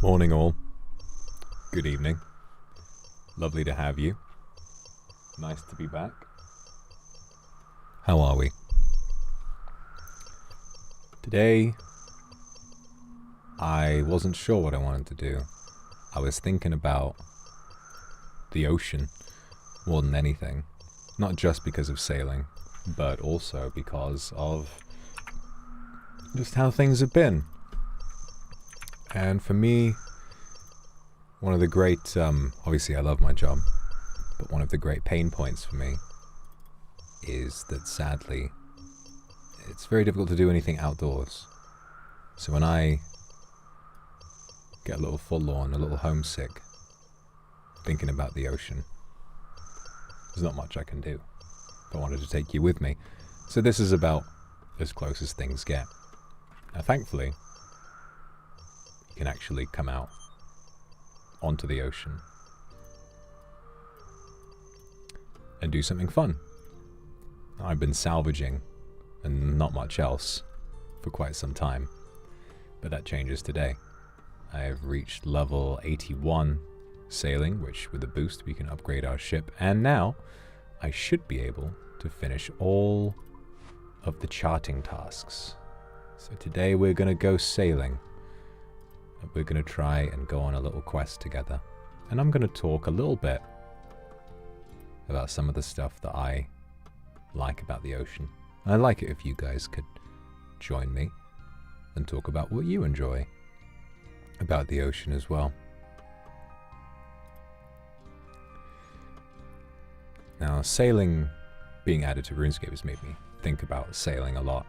Morning all. Good evening. Lovely to have you. Nice to be back. How are we? Today, I wasn't sure what I wanted to do. I was thinking about the ocean more than anything. Not just because of sailing, but also because of just how things have been. And for me, one of the great, obviously I love my job, but one of the great pain points for me is that sadly, it's very difficult to do anything outdoors. So when I get a little forlorn, a little homesick, thinking about the ocean, there's not much I can do. I wanted to take you with me. So this is about as close as things get. Now thankfully, can actually come out onto the ocean and do something fun. I've been salvaging and not much else for quite some time, but that changes today. I have reached level 81 sailing, which with a boost we can upgrade our ship, and now I should be able to finish all of the charting tasks. So today we're going to go sailing. We're going to try and go on a little quest together. And I'm going to talk a little bit about some of the stuff that I like about the ocean. And I'd like it if you guys could join me and talk about what you enjoy about the ocean as well. Now, sailing being added to RuneScape has made me think about sailing a lot.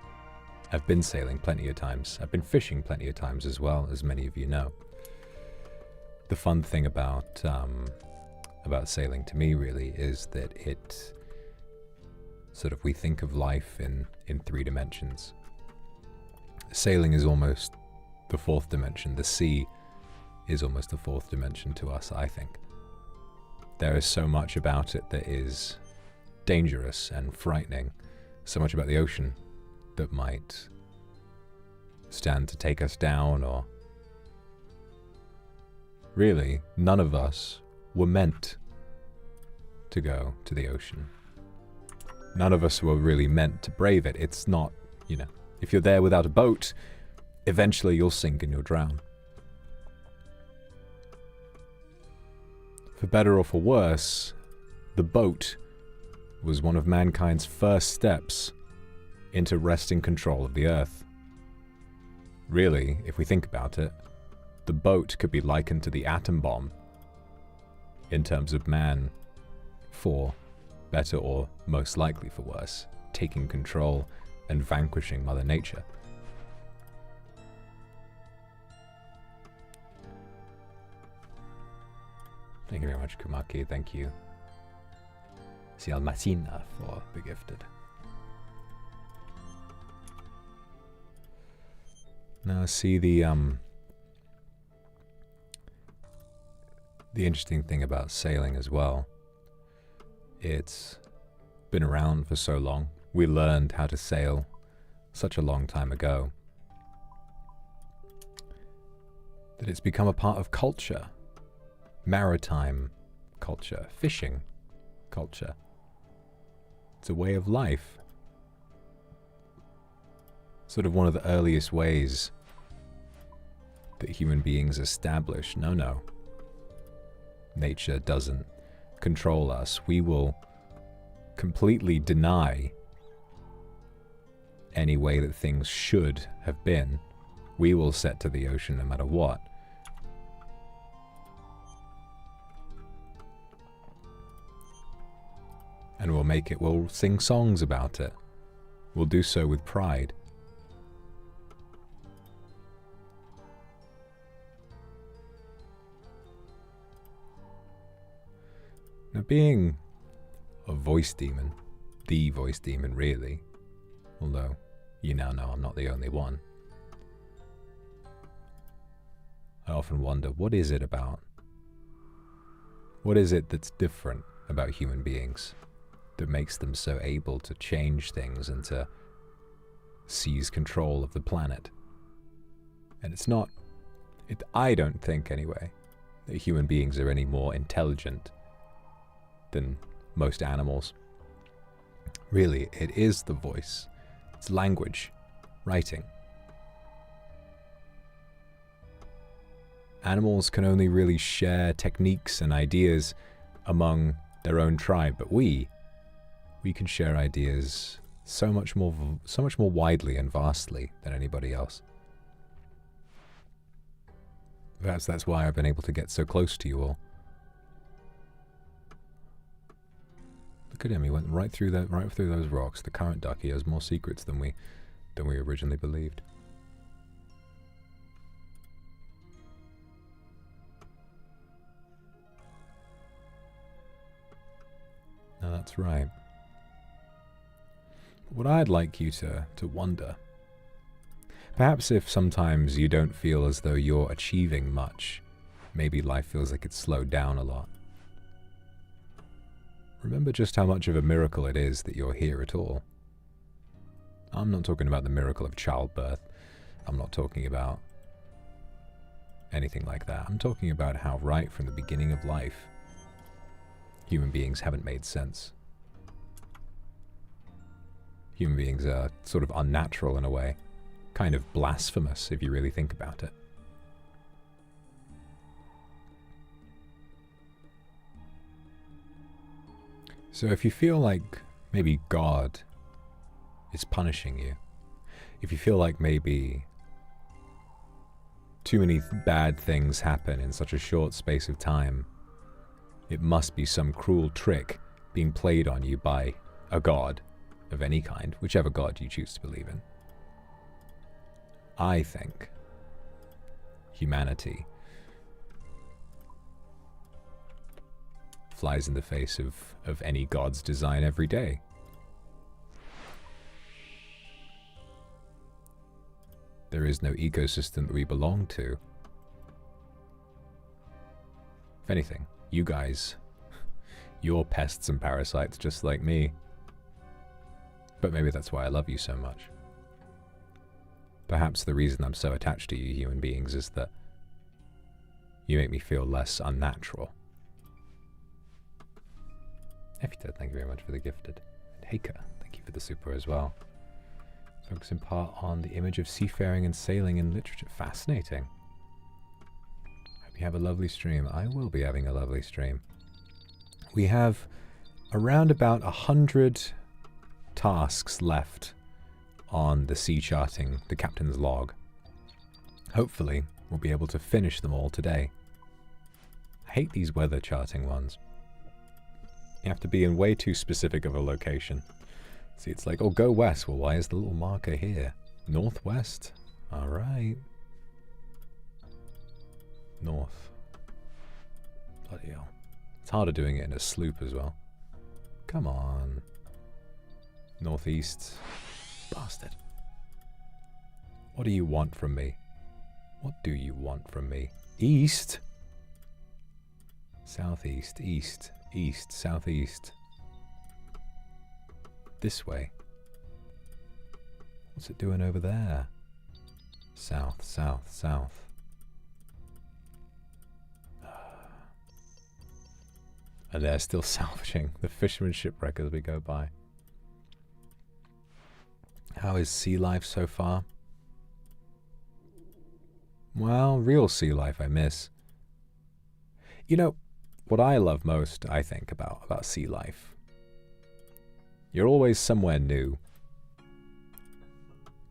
I've been sailing plenty of times. I've been fishing plenty of times as well, as many of you know. The fun thing about sailing to me really is that it sort of, we think of life in 3 dimensions. Sailing is almost the 4th dimension. The sea is almost the 4th dimension to us, I think. There is so much about it that is dangerous and frightening. So much about the ocean that might stand to take us down, or really, none of us were meant to go to the ocean. None of us were really meant to brave it. It's not, you know, if you're there without a boat, eventually you'll sink and you'll drown. For better or for worse, the boat was one of mankind's first steps into wresting control of the Earth. Really, if we think about it, the boat could be likened to the atom bomb in terms of man, for better or most likely for worse, taking control and vanquishing Mother Nature. Thank you very much, Kumaki. Thank you, Ciel Matina, for the gifted. Now, see, the interesting thing about sailing as well, it's been around for so long. We learned how to sail such a long time ago that it's become a part of culture. Maritime culture, fishing culture. It's a way of life. Sort of one of the earliest ways that human beings establish, no, nature doesn't control us. We will completely deny any way that things should have been. We will set to the ocean no matter what. And we'll make it, we'll sing songs about it. We'll do so with pride. Now, being a voice demon, the voice demon really, although you now know I'm not the only one, I often wonder, what is it about? What is it that's different about human beings that makes them so able to change things and to seize control of the planet? And it's not I don't think, anyway, that human beings are any more intelligent than most animals. Really, it is the voice. It's language, writing. Animals can only really share techniques and ideas among their own tribe, but we can share ideas so much more widely and vastly than anybody else. Perhaps that's why I've been able to get so close to you all. Look at him, he went right through those rocks. The current duck, he has more secrets than we originally believed. No, that's right. What I'd like you to wonder, perhaps if sometimes you don't feel as though you're achieving much, maybe life feels like it's slowed down a lot. Remember just how much of a miracle it is that you're here at all. I'm not talking about the miracle of childbirth. I'm not talking about anything like that. I'm talking about how right from the beginning of life, human beings haven't made sense. Human beings are sort of unnatural in a way. Kind of blasphemous if you really think about it. So if you feel like maybe God is punishing you, if you feel like maybe too many bad things happen in such a short space of time, it must be some cruel trick being played on you by a god of any kind, whichever god you choose to believe in. I think humanity flies in the face of any god's design every day. There is no ecosystem that we belong to. If anything, you guys, you're pests and parasites just like me. But maybe that's why I love you so much. Perhaps the reason I'm so attached to you human beings is that you make me feel less unnatural. Efita, thank you very much for the gifted. And Heika, thank you for the super as well. Focus in part on the image of seafaring and sailing in literature. Fascinating. Hope you have a lovely stream. I will be having a lovely stream. We have around about 100 tasks left on the sea charting, the captain's log. Hopefully, we'll be able to finish them all today. I hate these weather charting ones. You have to be in way too specific of a location. See, it's like, oh, go west. Well, why is the little marker here? Northwest? Alright. North. Bloody hell. It's harder doing it in a sloop as well. Come on. Northeast. Bastard. What do you want from me? What do you want from me? East? Southeast, east, east, southeast. This way. What's it doing over there? South, south, south. And they're still salvaging the fisherman's shipwreck as we go by. How is sea life so far? Well, real sea life I miss. You know, what I love most, I think, about sea life. You're always somewhere new.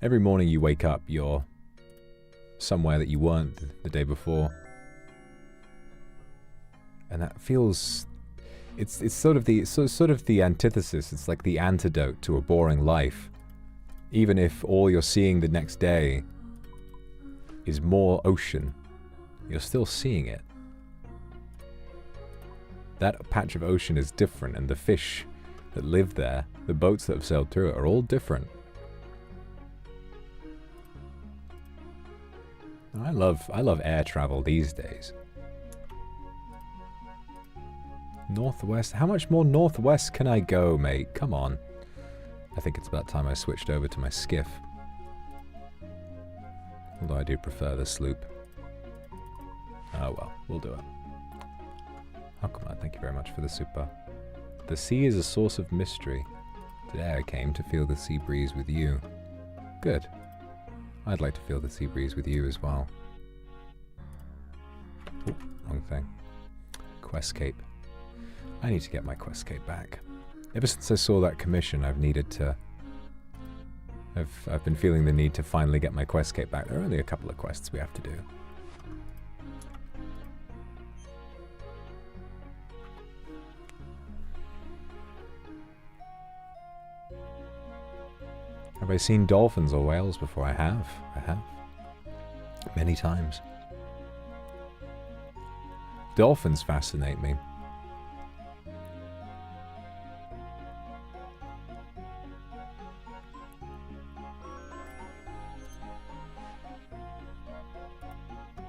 Every morning you wake up, you're somewhere that you weren't the day before. And that feels... It's sort of the antithesis. It's like the antidote to a boring life. Even if all you're seeing the next day is more ocean, you're still seeing it. That patch of ocean is different, and the fish that live there, the boats that have sailed through it, are all different. I love air travel these days. Northwest? How much more northwest can I go, mate? Come on. I think it's about time I switched over to my skiff. Although I do prefer the sloop. Oh well, we'll do it. Akuma, thank you very much for the super. The sea is a source of mystery. Today I came to feel the sea breeze with you. Good. I'd like to feel the sea breeze with you as well. Oh, wrong thing. Quest cape. I need to get my quest cape back. Ever since I saw that commission, I've needed to... I've been feeling the need to finally get my quest cape back. There are only a couple of quests we have to do. Have I seen dolphins or whales before? I have. I have. Many times. Dolphins fascinate me.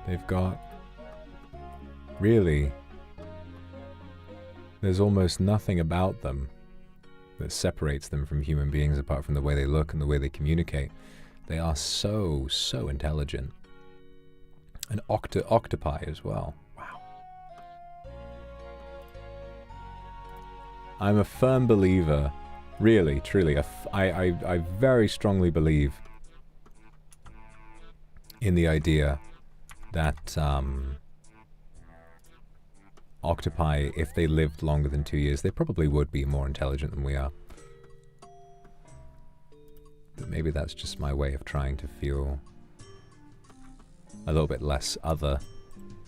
They've got... Really... There's almost nothing about them that separates them from human beings apart from the way they look and the way they communicate. They are so, so intelligent. And octopi as well. Wow. I'm a firm believer, really, truly, I very strongly believe in the idea that octopi, if they lived longer than 2 years, they probably would be more intelligent than we are. But maybe that's just my way of trying to feel a little bit less other.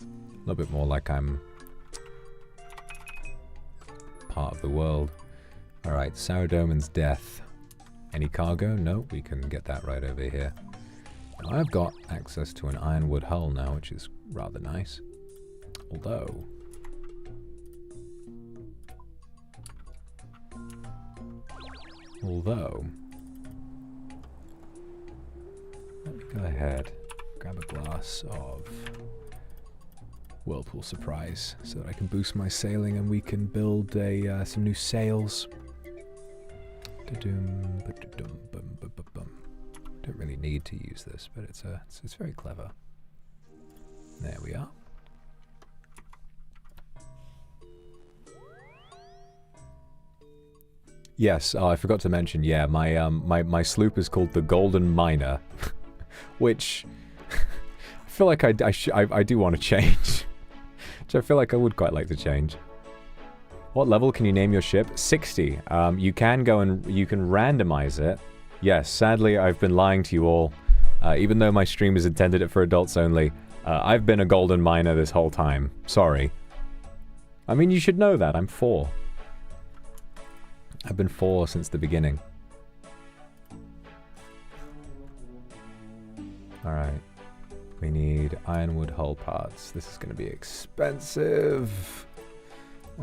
A little bit more like I'm part of the world. Alright, Saradomin's death. Any cargo? No, we can get that right over here. Now, I've got access to an ironwood hull now, which is rather nice. Although... let me go ahead, grab a glass of Whirlpool Surprise so that I can boost my sailing and we can build some new sails. Don't really need to use this, but it's very clever. There we are. Yes, I forgot to mention, yeah, my sloop is called the Golden Miner, which I feel like I do want to change, which I feel like I would quite like to change. What level can you name your ship? 60. You can go and you can randomize it. Yes, sadly, I've been lying to you all. Even though my stream is intended for adults only, I've been a Golden Miner this whole time. Sorry. I mean, you should know that. I'm 4. I've been 4 since the beginning. Alright. We need ironwood hull parts. This is going to be expensive.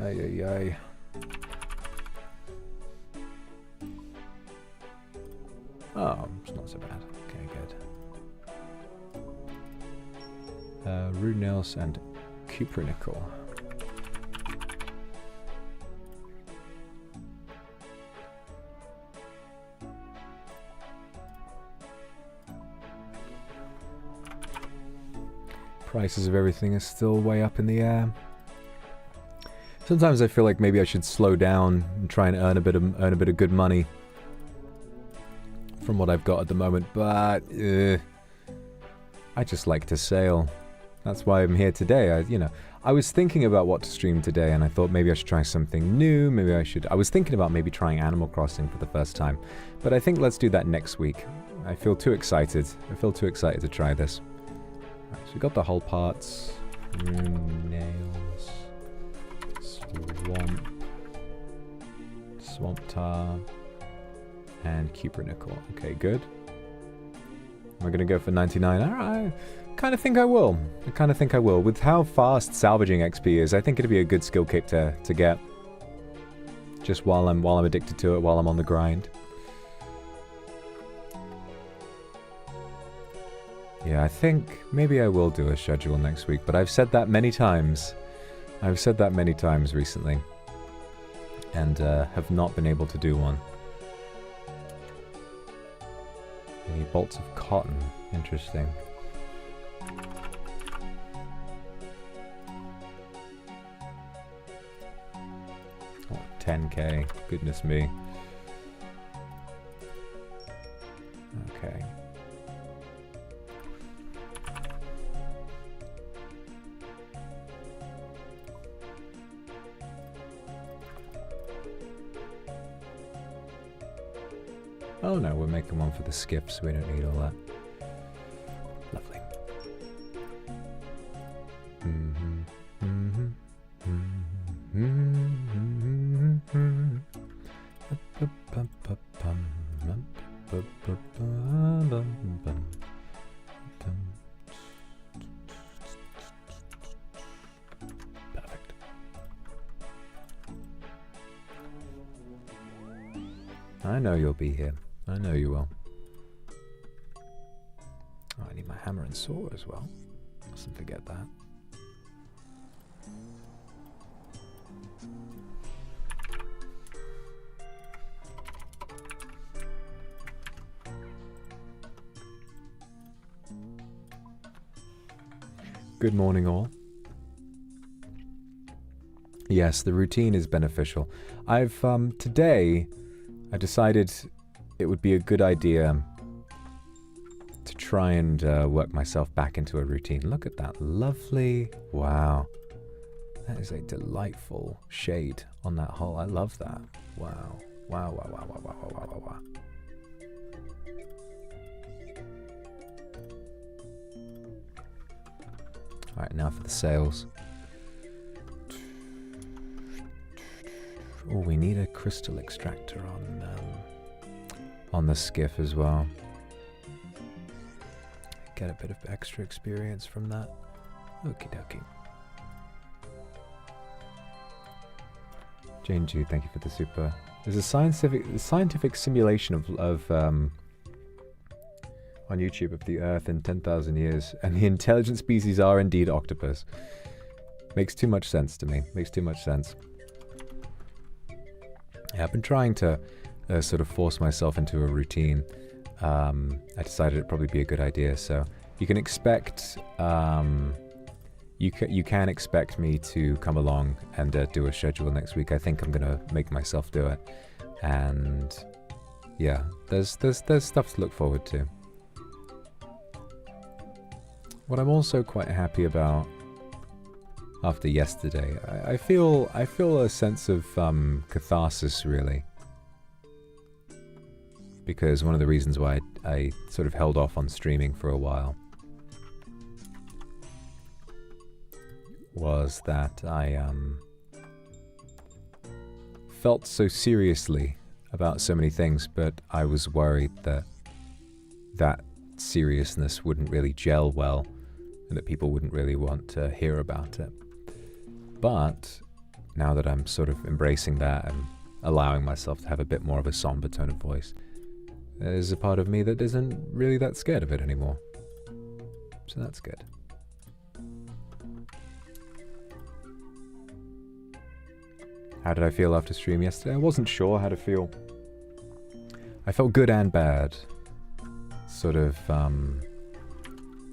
Ay, ay, ay. Oh, it's not so bad. Okay, good. Rude nails and cupronickel. Prices of everything is still way up in the air. Sometimes I feel like maybe I should slow down and try and earn a bit of good money from what I've got at the moment, but I just like to sail. That's why I'm here today. I was thinking about what to stream today, and I thought maybe I should try something new. I was thinking about maybe trying Animal Crossing for the first time, but I think let's do that next week. I feel too excited. To try this. Right, so we got the hull parts, rune nails, swamp tar, and cupronickel. Okay, good. We're gonna go for 99. Alright, I kind of think I will. With how fast salvaging XP is, I think it'd be a good skill cape to get. Just while I'm addicted to it, while I'm on the grind. Yeah, I think maybe I will do a schedule next week, but I've said that many times. Recently. And have not been able to do one. Any bolts of cotton. Interesting. 10k. Goodness me. Okay. Oh no, we're making one for the skiff, so we don't need all that. Lovely. Perfect. I know you'll be here. I know you will. Oh, I need my hammer and saw as well. Mustn't forget that. Good morning, all. Yes, the routine is beneficial. Today, I decided it would be a good idea to try and work myself back into a routine. Look at that lovely, wow. That is a delightful shade on that hull. I love that. Wow. Wow, wow, wow, wow, wow, wow, wow, wow, wow. All right, now for the sails. Oh, we need a crystal extractor on the skiff as well. Get a bit of extra experience from that. Okie dokie. Jane Ju, thank you for the super. There's a scientific simulation of on YouTube of the Earth in 10,000 years, and the intelligent species are indeed octopus. Makes too much sense to me. Makes too much sense. Yeah, I've been trying to sort of force myself into a routine. I decided it'd probably be a good idea, so you can expect you can expect me to come along and do a schedule next week. I think I'm gonna make myself do it, and yeah, there's stuff to look forward to. What I'm also quite happy about after yesterday, I feel a sense of catharsis, really. Because one of the reasons why I sort of held off on streaming for a while was that I felt so seriously about so many things, but I was worried that that seriousness wouldn't really gel well and that people wouldn't really want to hear about it. But now that I'm sort of embracing that and allowing myself to have a bit more of a somber tone of voice, there's a part of me that isn't really that scared of it anymore. So that's good. How did I feel after stream yesterday? I wasn't sure how to feel. I felt good and bad. Sort of,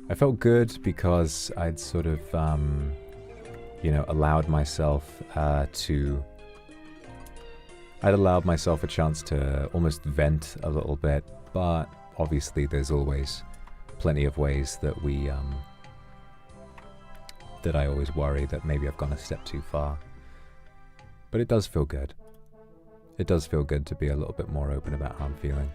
I felt good because I'd sort of, you know, allowed myself I'd allowed myself a chance to almost vent a little bit, but obviously there's always plenty of ways that that I always worry that maybe I've gone a step too far. But it does feel good. It does feel good to be a little bit more open about how I'm feeling.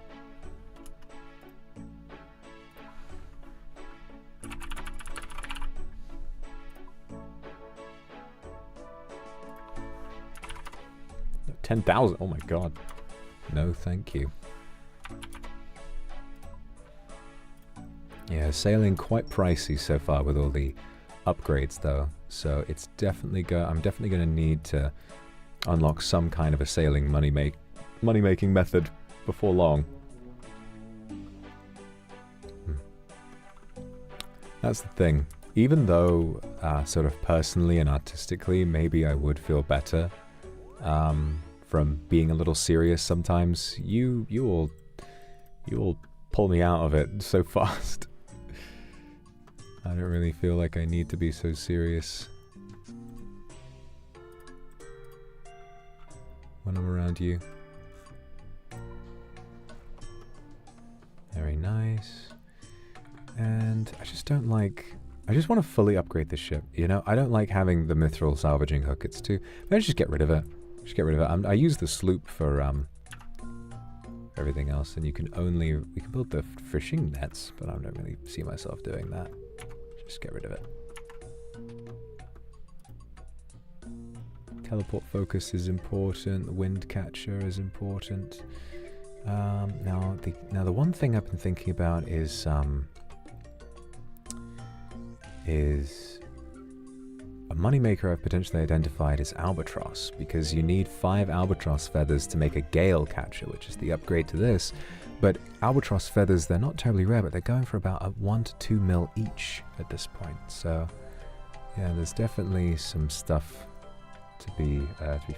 $10,000. Oh my god. No, thank you. Yeah, sailing quite pricey so far with all the upgrades though. So it's definitely I'm definitely going to need to unlock some kind of a sailing money-making method before long. That's the thing. Even though sort of personally and artistically maybe I would feel better from being a little serious sometimes, you all pull me out of it so fast. I don't really feel like I need to be so serious. when I'm around you. Very nice. And I just don't like... I just want to fully upgrade the ship, you know? I don't like having the mithril salvaging hook. It's too... Let's just get rid of it. Just get rid of it. I use the sloop for everything else, and you can only... We can build the fishing nets, but I don't really see myself doing that. Just get rid of it. Teleport focus is important. The wind catcher is important. Now the one thing I've been thinking about is a moneymaker I've potentially identified is albatross, because you need 5 albatross feathers to make a gale catcher, which is the upgrade to this. But albatross feathers, they're not terribly rare, but they're going for about 1 to 2 mil each at this point. So yeah, there's definitely some stuff to be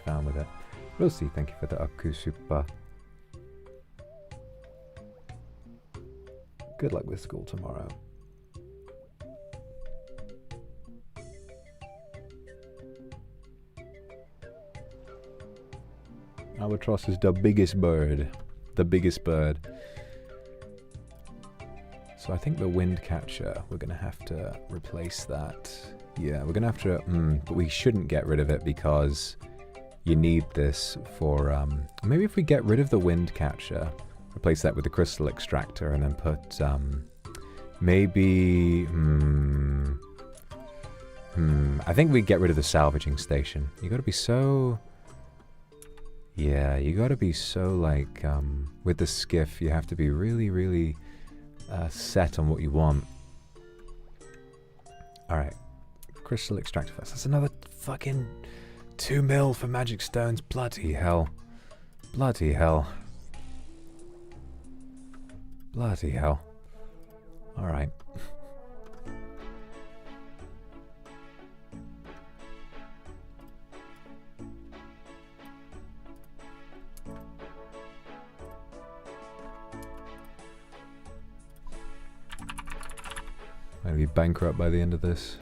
found with it. We'll see. Thank you for the Akusupa. Good luck with school tomorrow. Albatross is the biggest bird. The biggest bird. So I think the wind catcher, we're going to have to replace that. Yeah, we're going to have to... but we shouldn't get rid of it because you need this for... maybe if we get rid of the wind catcher, replace that with the crystal extractor, and then put... maybe... I think we get rid of the salvaging station. You got to be so... Yeah, you got to be so, like... with the skiff, you have to be really, really set on what you want. Alright. Crystal extractor first. That's another fucking 2 mil for magic stones. Bloody hell. Bloody hell. Bloody hell. Alright. I'm gonna be bankrupt by the end of this.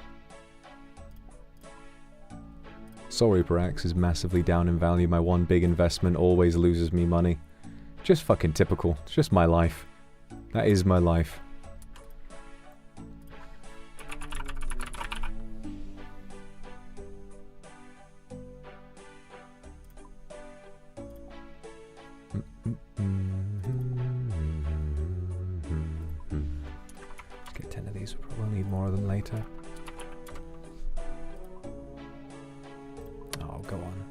Soul Reaper Axe is massively down in value. My one big investment always loses me money. Just fucking typical. It's just my life. That is my life. Let's get 10 of these. We'll need more of them later. Oh, go on.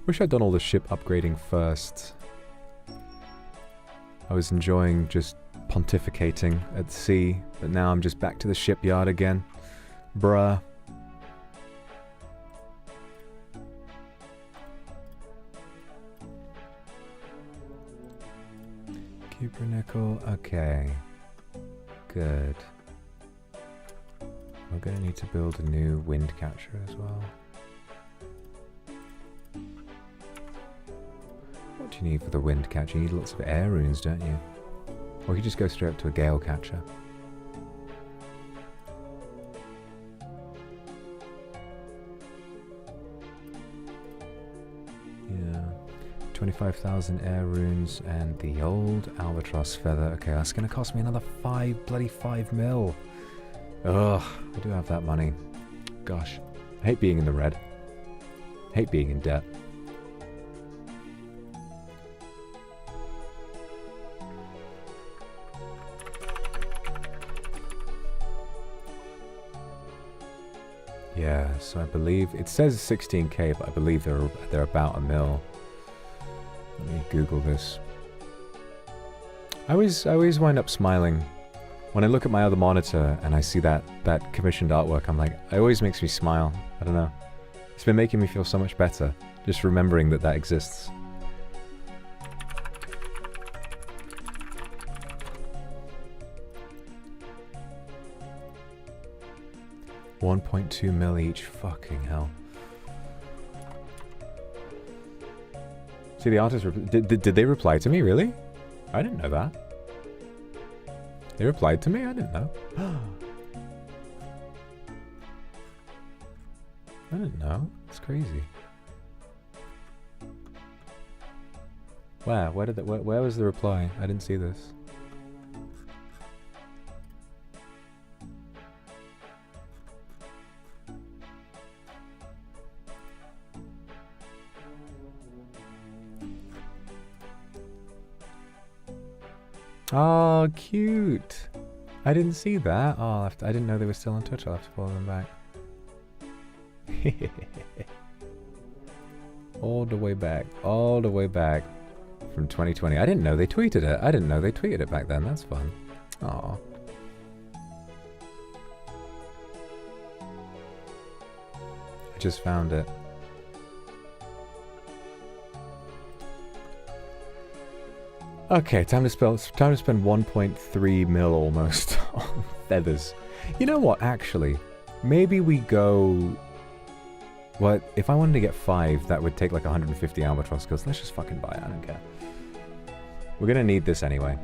Wish I'd done all the ship upgrading first. I was enjoying just pontificating at sea, but now I'm just back to the shipyard again. Bruh. Cupronickel, okay. Good. We're gonna need to build a new wind catcher as well. What do you need for the wind catcher? You need lots of air runes, don't you? Or you just go straight up to a gale catcher. Yeah. 25,000 air runes and the old albatross feather. Okay, that's gonna cost me another 5 mil. Ugh, I do have that money. Gosh. I hate being in the red. I hate being in debt. Yeah, so I believe it says 16k, but I believe they're about a mil. Let me Google this. I always wind up smiling when I look at my other monitor and I see that commissioned artwork. I'm like, it always makes me smile. I don't know. It's been making me feel so much better just remembering that exists. $1.2 mil each. Fucking hell. See, the artist... Did they reply to me, really? I didn't know that. They replied to me? I didn't know. I didn't know. It's crazy. Where? Where was the reply? I didn't see this. Oh, cute. I didn't see that. Oh, I didn't know they were still on Twitch. I'll have to follow them back. All the way back from 2020. I didn't know they tweeted it. I didn't know they tweeted it back then. That's fun. Aw. I just found it. Okay, time to spend 1.3 mil almost on feathers. You know what? Actually, maybe we go. What if I wanted to get 5? That would take like 150 albatross kills. Let's just fucking buy it. I don't care. We're gonna need this anyway.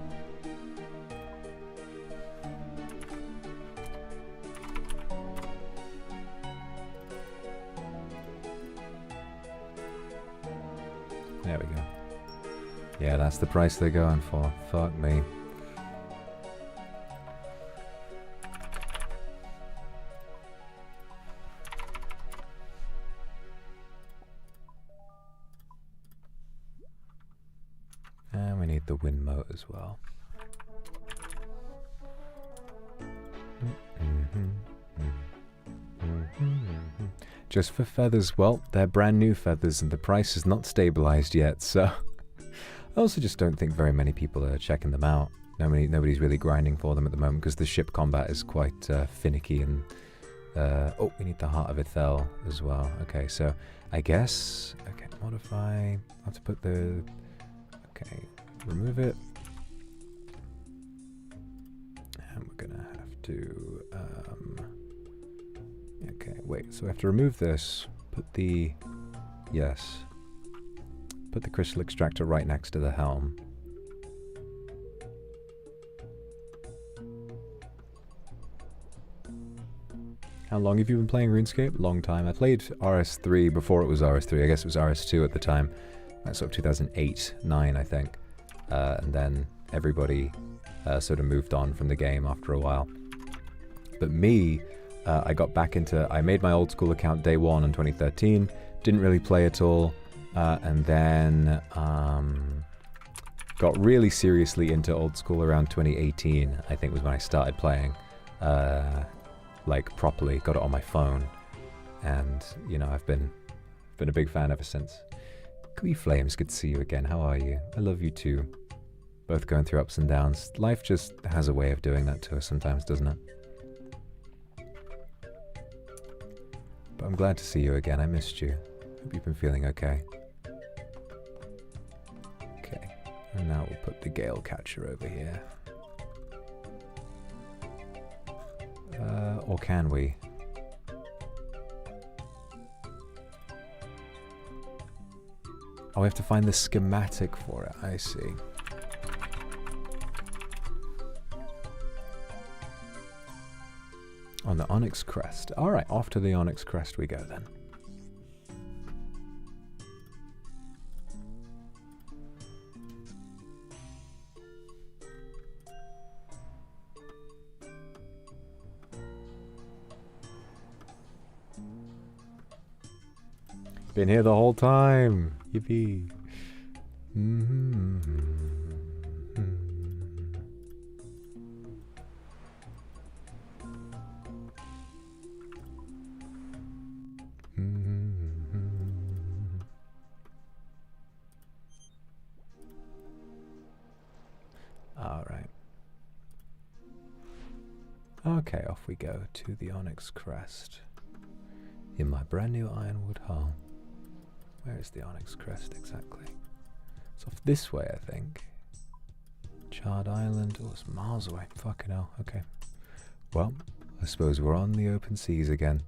There we go. Yeah, that's the price they're going for. Fuck me. And we need the wind moat as well. Just for feathers. Well, they're brand new feathers and the price is not stabilized yet, so... I also just don't think very many people are checking them out. Nobody's really grinding for them at the moment because the ship combat is quite finicky and... oh, we need the Heart of Ethel as well. Okay, so I guess... Okay, modify... I have to put the... Okay, remove it. And we're gonna have to... okay, wait, so we have to remove this. Put the... Yes. Put the crystal extractor right next to the helm. How long have you been playing RuneScape? Long time. I played RS3 before it was RS3. I guess it was RS2 at the time. That's sort of 2008, 9, I think. And then everybody sort of moved on from the game after a while. But me, I got back into... I made my old school account day 1 in 2013. Didn't really play at all. And then got really seriously into old school around 2018, I think was when I started playing, like properly, got it on my phone, and, you know, I've been a big fan ever since. Glee Flames, good to see you again, how are you? I love you too. Both going through ups and downs. Life just has a way of doing that to us sometimes, doesn't it? But I'm glad to see you again, I missed you. Hope you've been feeling okay. And now we'll put the gale catcher over here. Or can we? Oh, we have to find the schematic for it. I see. On the Onyx Crest. Alright, off to the Onyx Crest we go then. Been here the whole time. Yippee. All right. Okay, off we go to the Onyx Crest in my brand new ironwood hull. Where is the Onyx Crest exactly? It's off this way, I think. Charred Island. Oh, it's miles away. Fucking hell. Okay. Well, I suppose we're on the open seas again.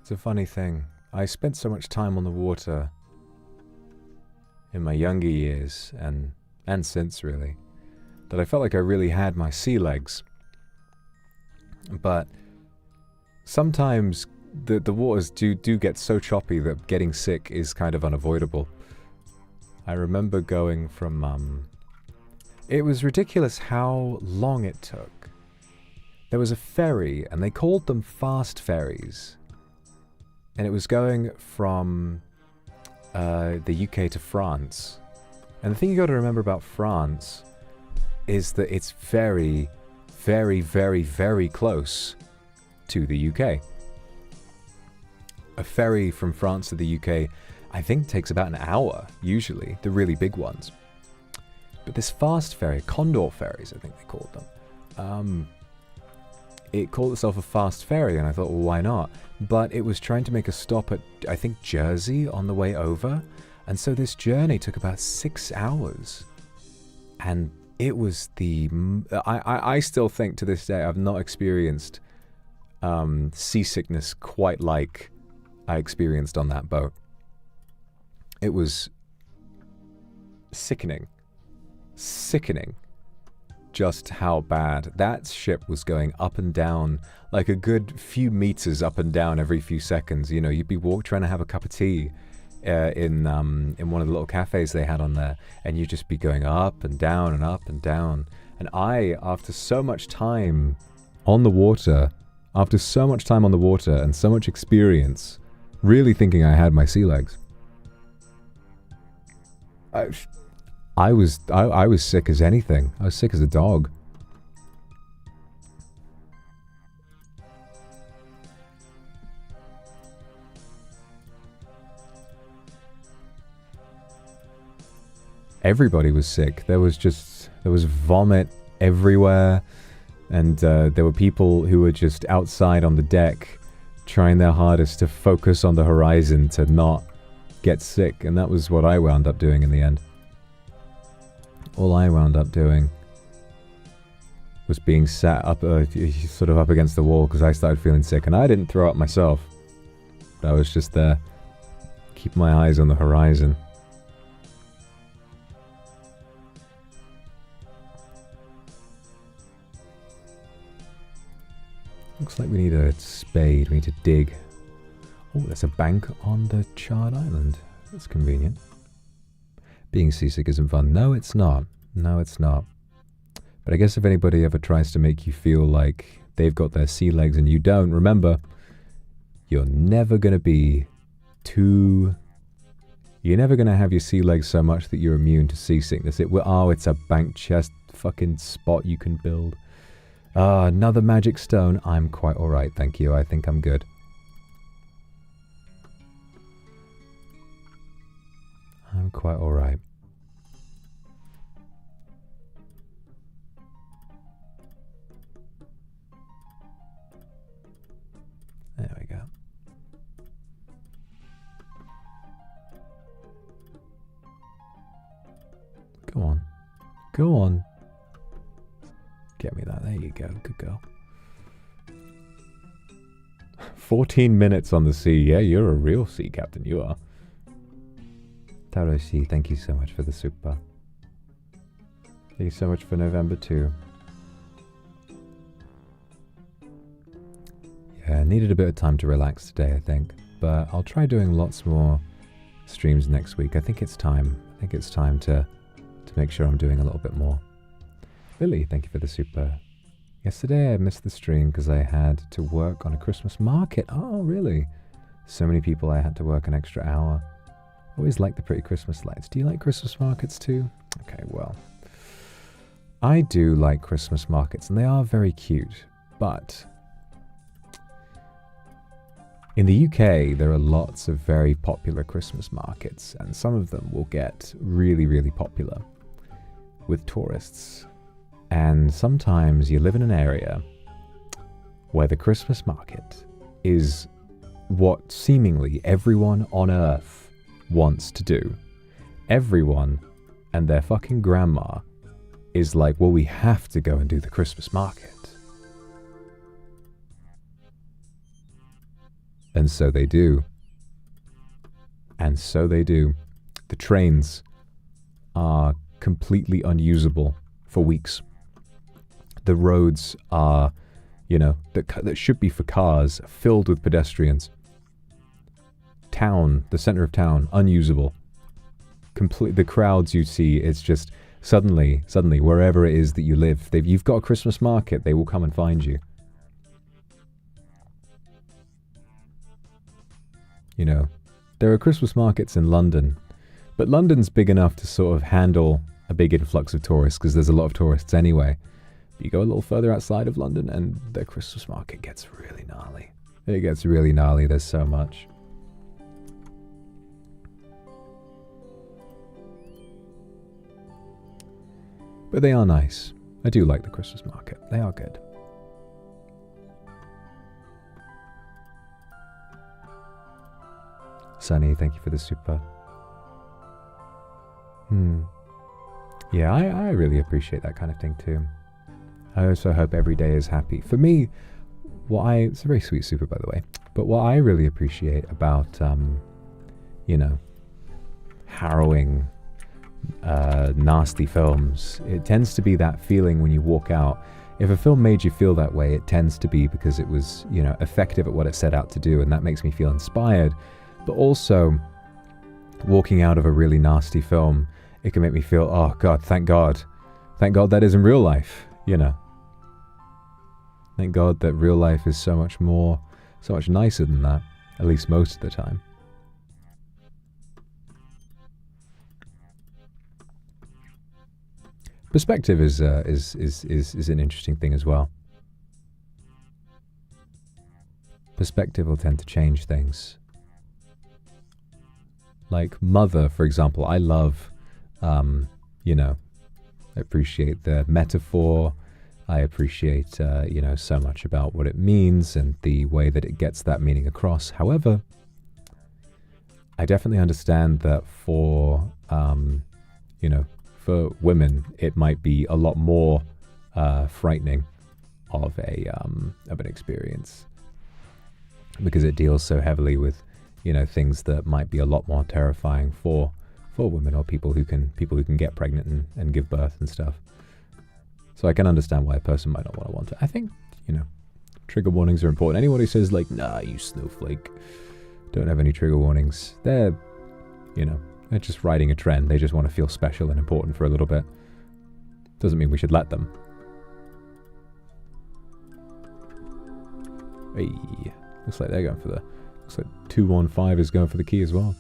It's a funny thing. I spent so much time on the water in my younger years, and since really, that I felt like I really had my sea legs. But sometimes the waters do get so choppy that getting sick is kind of unavoidable. I remember going from, it was ridiculous how long it took. There was a ferry, and they called them fast ferries. And it was going from the UK to France. And the thing you got to remember about France is that it's very, very, very, very close to the UK. A ferry from France to the UK, I think, takes about an hour, usually, the really big ones. But this fast ferry, Condor ferries, I think they called them, it called itself a fast ferry, and I thought, well, why not? But it was trying to make a stop at, I think, Jersey on the way over, and so this journey took about 6 hours. And it was I still think to this day I've not experienced seasickness quite like I experienced on that boat. It was sickening. Sickening. Just how bad. That ship was going up and down, like a good few meters up and down every few seconds. You know, you'd be trying to have a cup of tea in one of the little cafes they had on there, and you'd just be going up and down and up and down. And I, after so much time on the water, and so much experience, really thinking I had my sea legs, I was sick as anything. I was sick as a dog. Everybody was sick. There was vomit everywhere, and there were people who were just outside on the deck trying their hardest to focus on the horizon to not get sick, and that was what I wound up doing in the end. All I wound up doing was being sat up, sort of up against the wall, because I started feeling sick, and I didn't throw up myself. I was just there, keeping my eyes on the horizon. Looks like we need a spade. We need to dig. Oh, there's a bank on the charred island. That's convenient. Being seasick isn't fun. No, it's not. No, it's not. But I guess if anybody ever tries to make you feel like they've got their sea legs and you don't, remember, you're never going to be too... You're never going to have your sea legs so much that you're immune to seasickness. It's a bank chest fucking spot you can build. Another magic stone. I'm quite alright, thank you. I think I'm good. I'm quite alright. There we go. Go on. Go on. Get me that. There you go. Good girl. 14 minutes on the sea. Yeah, you're a real sea captain. You are. Taro C, thank you so much for the super. Thank you so much for November too. Yeah, I needed a bit of time to relax today, I think. But I'll try doing lots more streams next week. I think it's time. I think it's time to make sure I'm doing a little bit more. Billy, thank you for the super. Yesterday I missed the stream because I had to work on a Christmas market. Oh, really? So many people I had to work an extra hour. Always like the pretty Christmas lights. Do you like Christmas markets too? Okay, well. I do like Christmas markets, and they are very cute. But in the UK, there are lots of very popular Christmas markets, and some of them will get really, really popular with tourists. And sometimes you live in an area where the Christmas market is what seemingly everyone on Earth wants to do. Everyone and their fucking grandma is like, well, we have to go and do the Christmas market. And so they do. And so they do. The trains are completely unusable for weeks. The roads are, you know, that should be for cars, filled with pedestrians. Town, the center of town, unusable. The crowds you see, it's just suddenly, wherever it is that you live, you've got a Christmas market, they will come and find you. You know, there are Christmas markets in London, but London's big enough to sort of handle a big influx of tourists because there's a lot of tourists anyway. But you go a little further outside of London and the Christmas market gets really gnarly. It gets really gnarly, there's so much. But they are nice. I do like the Christmas market. They are good. Sunny, thank you for the super. Yeah, I really appreciate that kind of thing too. I also hope every day is happy. For me, it's a very sweet super, by the way, but what I really appreciate about, you know, harrowing, nasty films, it tends to be that feeling when you walk out. If a film made you feel that way, it tends to be because it was, you know, effective at what it set out to do, and that makes me feel inspired. But also, walking out of a really nasty film, it can make me feel, oh God, thank God that isn't real life, you know. Thank God that real life is so much nicer than that, at least most of the time. Perspective is an interesting thing as well. Perspective will tend to change things. Like Mother, for example, I love, you know, I appreciate the metaphor. I appreciate, you know, so much about what it means and the way that it gets that meaning across. However, I definitely understand that for, you know, for women, it might be a lot more frightening of an experience because it deals so heavily with, you know, things that might be a lot more terrifying for women or people who can get pregnant and give birth and stuff. So I can understand why a person might not want it. I think, you know, trigger warnings are important. Anyone who says like, nah, you snowflake, don't have any trigger warnings, they're, you know, they're just riding a trend. They just want to feel special and important for a little bit. Doesn't mean we should let them. Hey, looks like they're going for looks like 215 is going for the key as well.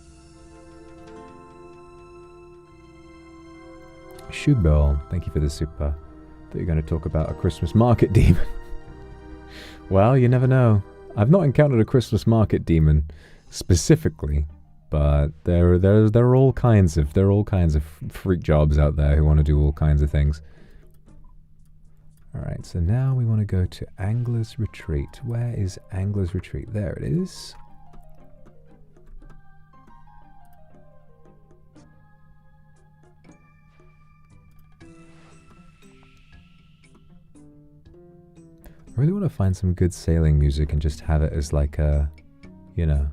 Shubel, thank you for the super. Thought you were going to talk about a Christmas market demon. Well, you never know. I've not encountered a Christmas market demon specifically, but there are all kinds of freak jobs out there who want to do all kinds of things. All right, so now we want to go to Angler's Retreat. Where is Angler's Retreat? There it is. I really want to find some good sailing music and just have it as like a, you know,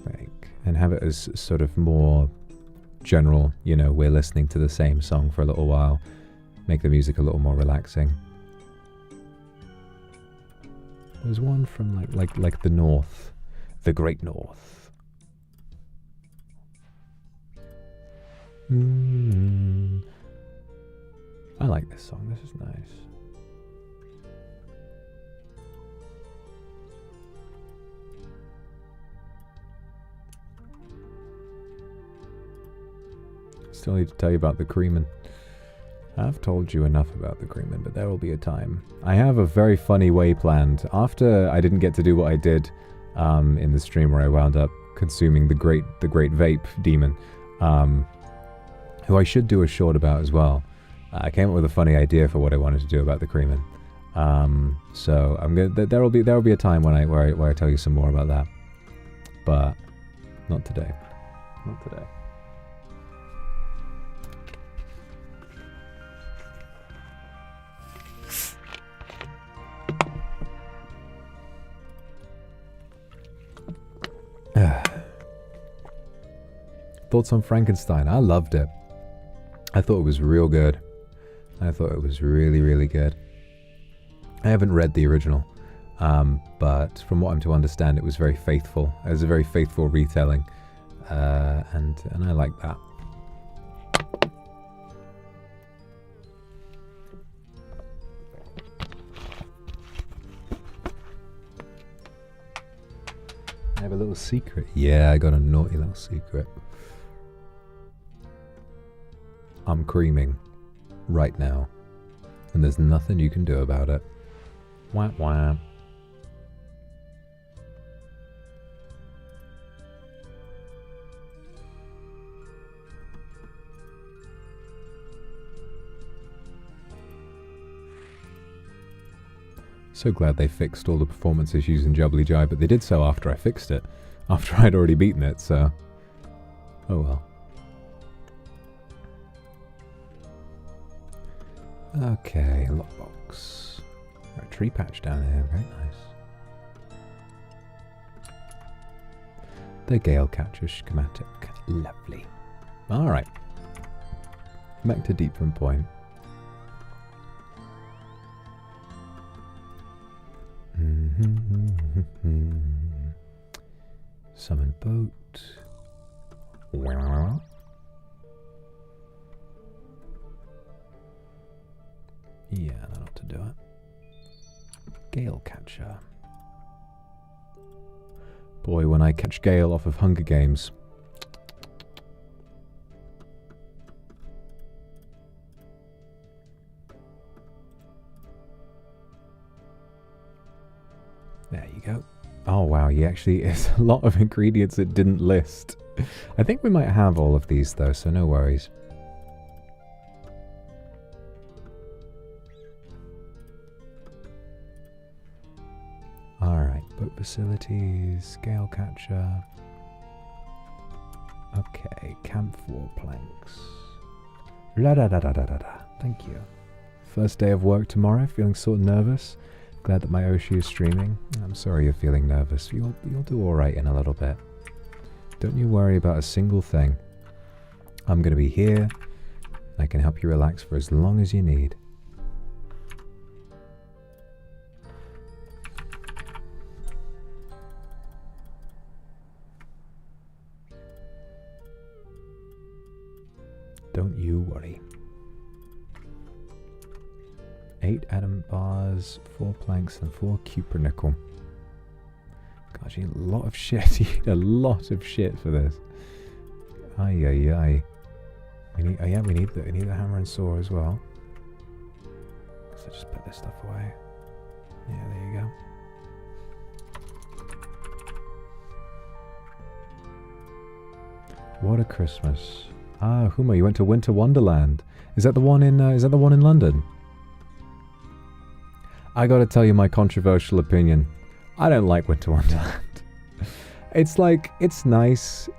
like, and have it as sort of more general, you know, we're listening to the same song for a little while, make the music a little more relaxing. There's one from like the North, the Great North. I like this song, this is nice. Still need to tell you about the Creeman. I've told you enough about the Creeman, but there will be a time. I have a very funny way planned. After I didn't get to do what I did in the stream where I wound up consuming the great vape demon, who I should do a short about as well. I came up with a funny idea for what I wanted to do about the Creeman. So I'm gonna there will be a time when where I tell you some more about that. But not today. Not today. thoughts on Frankenstein? I loved it. I thought it was real good. I thought it was really, really good. I haven't read the original, but from what I'm to understand, it was very faithful. It was a very faithful retelling, and I like that. I have a little secret. Yeah, I got a naughty little secret. I'm creaming right now, and there's nothing you can do about it. Wah wah. So glad they fixed all the performance issues in Jubbly Jive, but they did so after I fixed it. After I'd already beaten it, so... oh well. Okay, lockbox. Got a tree patch down here, very nice. The gale catcher schematic. Lovely. Alright. Back to Deepfin Point. Summon boat. Yeah, that ought to do it. Gale catcher. Boy, when I catch Gale off of Hunger Games. There you go. Oh wow, he actually is a lot of ingredients it didn't list. I think we might have all of these though, so no worries. Alright, boat facilities, gale catcher. Okay, camp floor planks. La da da da da da da. Thank you. First day of work tomorrow, feeling sort of nervous. Glad that my Oshi is streaming. I'm sorry you're feeling nervous. You'll do alright in a little bit. Don't you worry about a single thing. I'm going to be here. I can help you relax for as long as you need. Don't you worry. 8 adamant bars, 4 planks, and 4 cupronickel. Gosh, you need a lot of shit. You need a lot of shit for this. Ay, ay, ay. We need, oh yeah, we need the hammer and saw as well. So just put this stuff away. Yeah, there you go. What a Christmas. Ah, Huma, you went to Winter Wonderland. Is that the one in London? I gotta tell you my controversial opinion. I don't like Winter Wonderland. It's like, it's nice,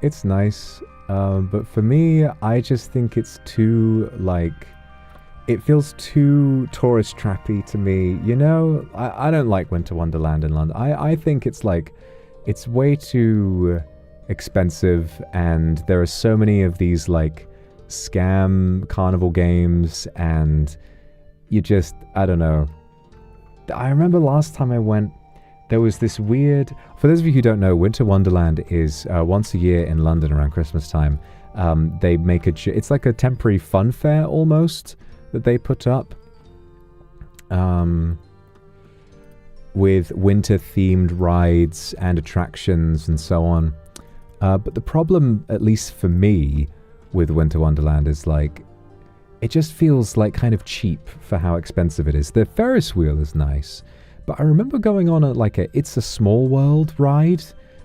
but for me, I just think it's too, like, it feels too tourist trappy to me, you know? I don't like Winter Wonderland in London. I think it's like, it's way too expensive, and there are so many of these, like, scam carnival games, and you just, I don't know. I remember last time I went, there was this weird... For those of you who don't know, Winter Wonderland is once a year in London around Christmas time. They make it's like a temporary fun fair almost that they put up with winter-themed rides and attractions and so on. But the problem, at least for me, with Winter Wonderland is like, it just feels like kind of cheap for how expensive it is. The Ferris wheel is nice, but I remember going on like a It's a Small World ride,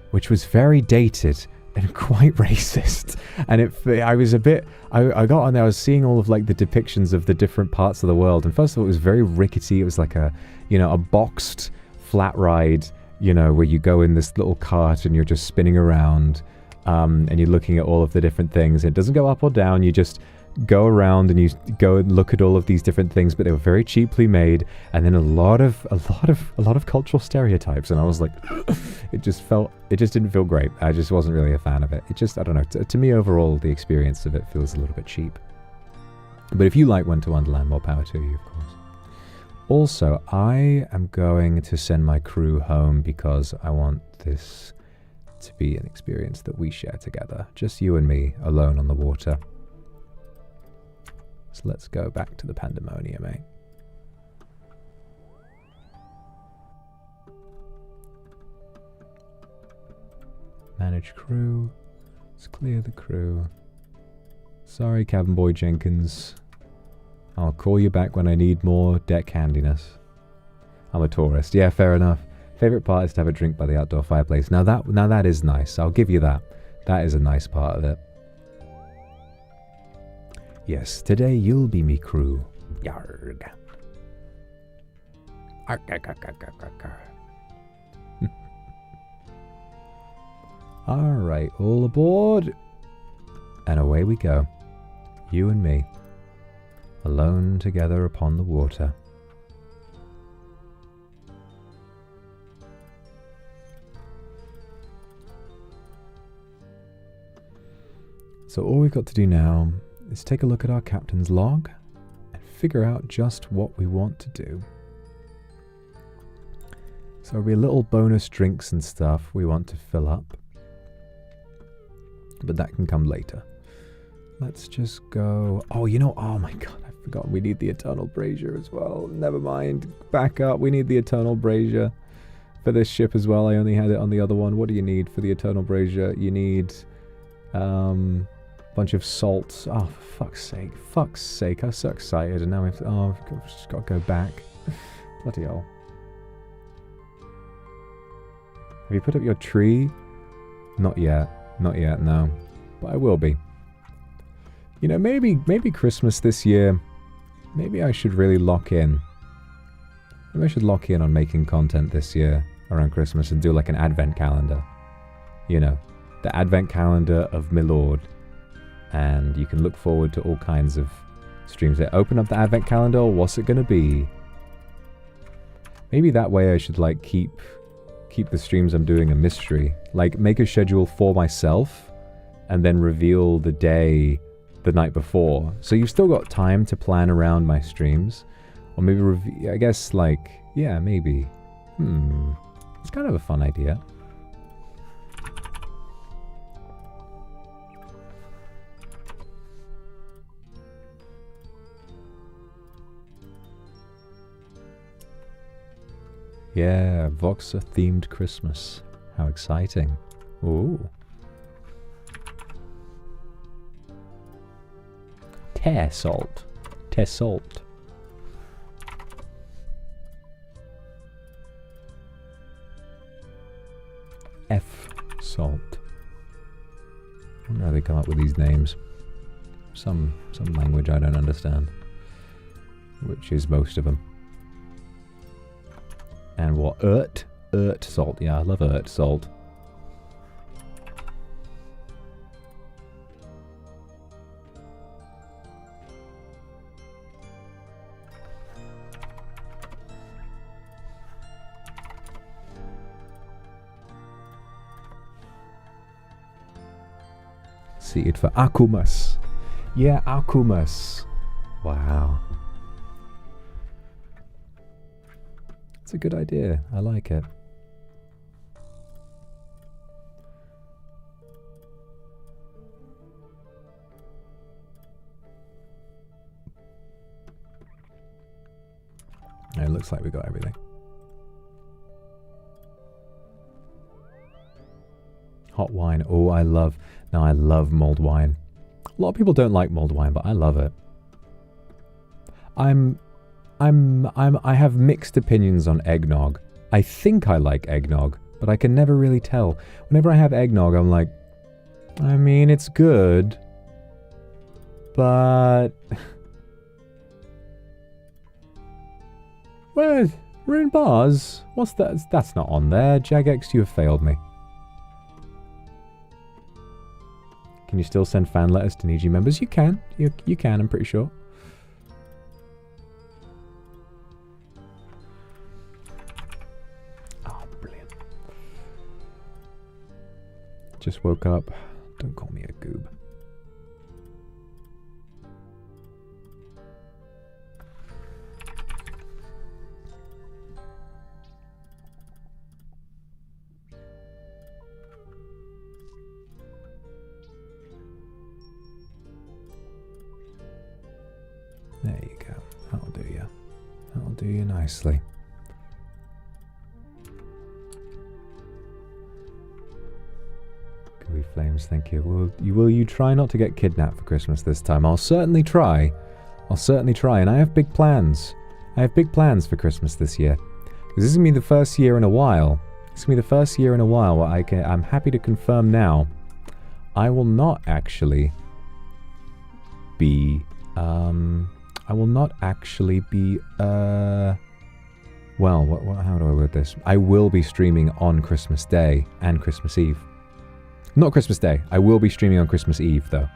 which was very dated and quite racist. And I was a bit, I got on there, I was seeing all of like the depictions of the different parts of the world. And first of all, it was very rickety. It was like a boxed flat ride, where you go in this little cart and you're just spinning around, and you're looking at all of the different things. It doesn't go up or down. You just go around and you go and look at all of these different things, but they were very cheaply made, and then a lot of cultural stereotypes, and I was like, it just didn't feel great. I just wasn't really a fan of it. It just, I don't know, to me overall, the experience of it feels a little bit cheap. But if you like Winter Wonderland, more power to you, of course. Also, I am going to send my crew home because I want this to be an experience that we share together. Just you and me, alone on the water. So let's go back to the pandemonium, eh? Manage crew. Let's clear the crew. Sorry, Cabin Boy Jenkins. I'll call you back when I need more deck handiness. I'm a tourist. Yeah, fair enough. Favorite part is to have a drink by the outdoor fireplace. Now that is nice. I'll give you that. That is a nice part of it. Yes, today you'll be me crew. Yarg. Alright, all aboard. And away we go. You and me. Alone together upon the water. So all we've got to do now is take a look at our captain's log and figure out just what we want to do. So there'll be little bonus drinks and stuff we want to fill up, but that can come later. Let's just go... Oh, you know, oh my god, I forgot we need the Eternal Brazier as well. Never mind, back up, we need the Eternal Brazier for this ship as well. I only had it on the other one. What do you need for the Eternal Brazier? You need bunch of salts. Oh, for fuck's sake, I was so excited, and now we have to, oh, I've just got to go back. Bloody hell. Have you put up your tree? Not yet, no, but I will be. You know, maybe Christmas this year, maybe I should really lock in. Maybe I should lock in on making content this year around Christmas and do like an advent calendar. You know, the advent calendar of Milord. And you can look forward to all kinds of streams there. Open up the advent calendar, what's it gonna be? Maybe that way I should like keep the streams I'm doing a mystery. Like make a schedule for myself and then reveal the day the night before. So you've still got time to plan around my streams. Or maybe, I guess like, yeah, maybe. It's kind of a fun idea. Yeah, Voxer-themed Christmas. How exciting. Ooh. Tear salt. Tear salt. F salt. I wonder how they come up with these names. Some language I don't understand. Which is most of them. And what? Urt salt. Yeah, I love urt salt. Seated for Akumas. Yeah, Akumas. Wow. It's a good idea. I like it. It looks like we got everything. Hot wine. Oh, I love mulled wine. A lot of people don't like mulled wine, but I love it. I have mixed opinions on eggnog. I think I like eggnog, but I can never really tell. Whenever I have eggnog, I'm like, I mean, it's good, but... Where? We're in bars? What's that? That's not on there. Jagex, you have failed me. Can you still send fan letters to NIJI members? You can. You can, I'm pretty sure. Oh, brilliant. Just woke up. Don't call me a goob. There you go. That'll do you. That'll do you nicely. Gooey Flames, thank you. Will you try not to get kidnapped for Christmas this time? I'll certainly try. I'll certainly try. And I have big plans. I have big plans for Christmas this year. Because this is going to be the first year in a while. This is going to be the first year in a while where I'm happy to confirm now. I will not actually be... I will not actually be, well, how do I word this? I will be streaming on Christmas Day and Christmas Eve. Not Christmas Day. I will be streaming on Christmas Eve, though.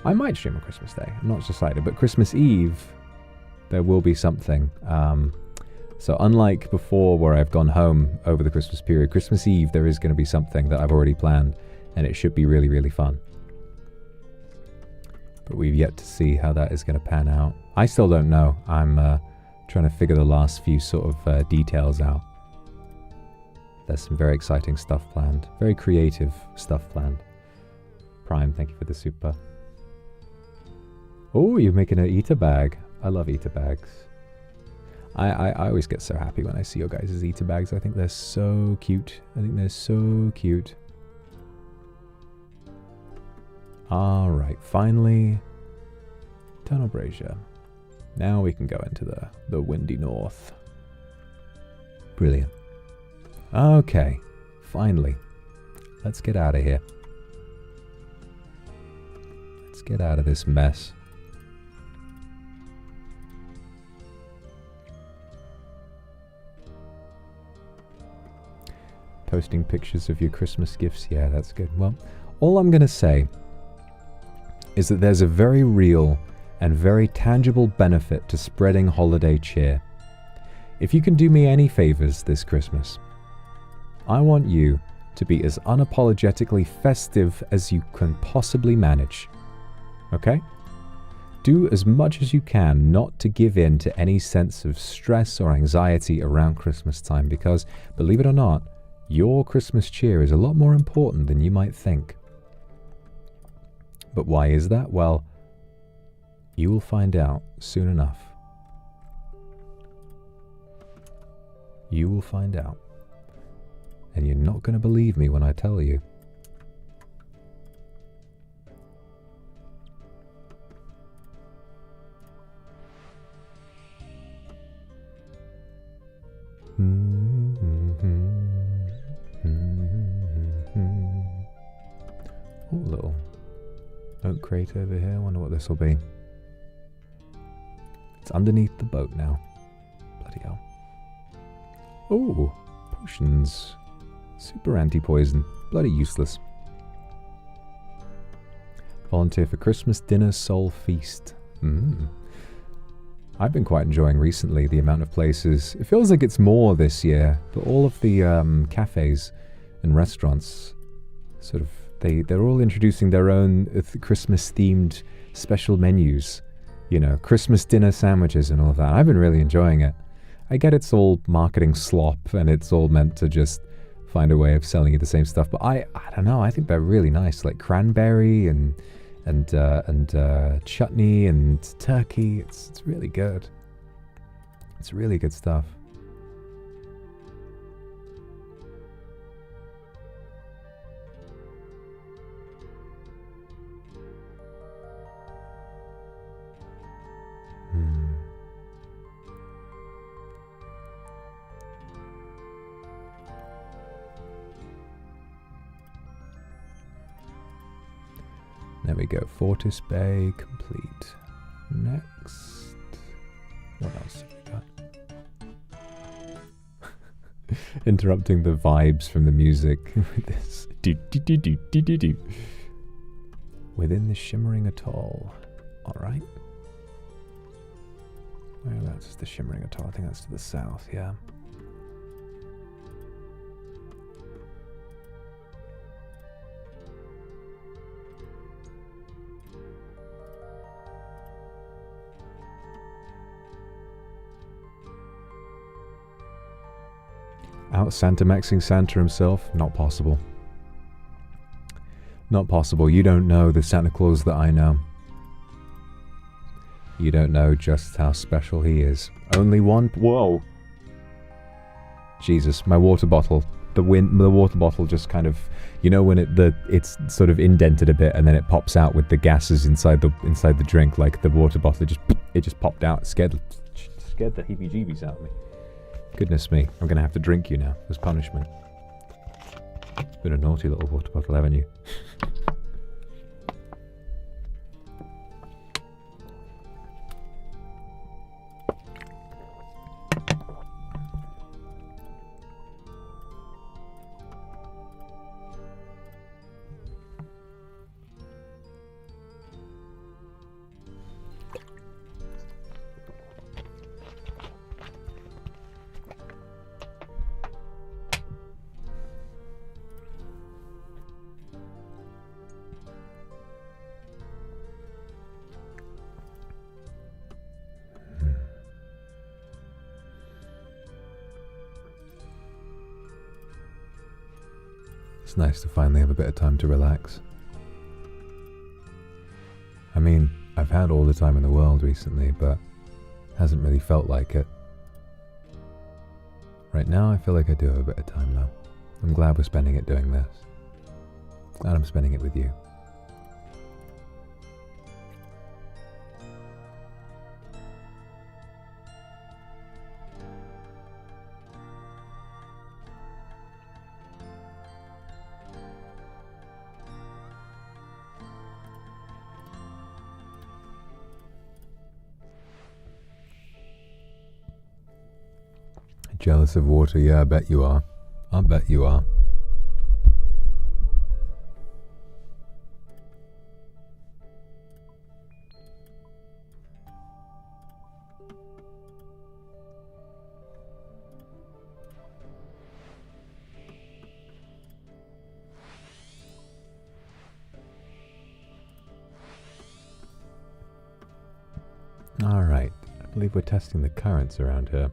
I might stream on Christmas Day. I'm not decided. But Christmas Eve, there will be something. So unlike before where I've gone home over the Christmas period, Christmas Eve, there is going to be something that I've already planned. And it should be really, really fun. But we've yet to see how that is going to pan out. I still don't know. I'm trying to figure the last few sort of details out. There's some very exciting stuff planned. Very creative stuff planned. Prime, thank you for the super. Oh, you're making an eater bag. I love eater bags. I always get so happy when I see your guys' eater bags. I think they're so cute. I think they're so cute. Alright, finally, Tunnel Brazier. Now we can go into the windy north. Brilliant. Okay, finally. Let's get out of here. Let's get out of this mess. Posting pictures of your Christmas gifts. Yeah, that's good. Well, all I'm going to say is that there's a very real and very tangible benefit to spreading holiday cheer. If you can do me any favors this Christmas, I want you to be as unapologetically festive as you can possibly manage. Okay? Do as much as you can not to give in to any sense of stress or anxiety around Christmas time, because, believe it or not, your Christmas cheer is a lot more important than you might think. But why is that? Well, you will find out soon enough. You will find out. And you're not going to believe me when I tell you. Oh, little oak crate over here. I wonder what this will be. It's underneath the boat now. Bloody hell. Oh, potions. Super anti-poison. Bloody useless. Volunteer for Christmas dinner soul feast. I've been quite enjoying recently the amount of places. It feels like it's more this year, but all of the cafes and restaurants sort of they're all introducing their own Christmas-themed special menus. You know, Christmas dinner sandwiches and all of that. I've been really enjoying it. I get it's all marketing slop and it's all meant to just find a way of selling you the same stuff, but I don't know. I think they're really nice, like cranberry and chutney and turkey. It's really good. It's really good stuff. There we go. Fortis Bay complete. Next. What else have we got? Interrupting the vibes from the music with this. Do, do, do, do, do, do, do. Within the shimmering atoll. Alright. Whereabouts is the shimmering atoll? I think that's to the south, yeah. Out Santa Maxing Santa himself? Not possible. Not possible. You don't know the Santa Claus that I know. You don't know just how special he is. Only one... Whoa! Jesus, my water bottle. The water bottle just kind of... You know when it's sort of indented a bit and then it pops out with the gases inside the drink, like the water bottle just popped out. It scared the heebie-jeebies out of me. Goodness me, I'm gonna have to drink you now as punishment. Been a naughty little water bottle, haven't you? It's nice to finally have a bit of time to relax. I mean, I've had all the time in the world recently, but hasn't really felt like it. Right now, I feel like I do have a bit of time though. I'm glad we're spending it doing this. Glad I'm spending it with you. Jealous of water? Yeah, I bet you are. I bet you are. Alright, I believe we're testing the currents around here.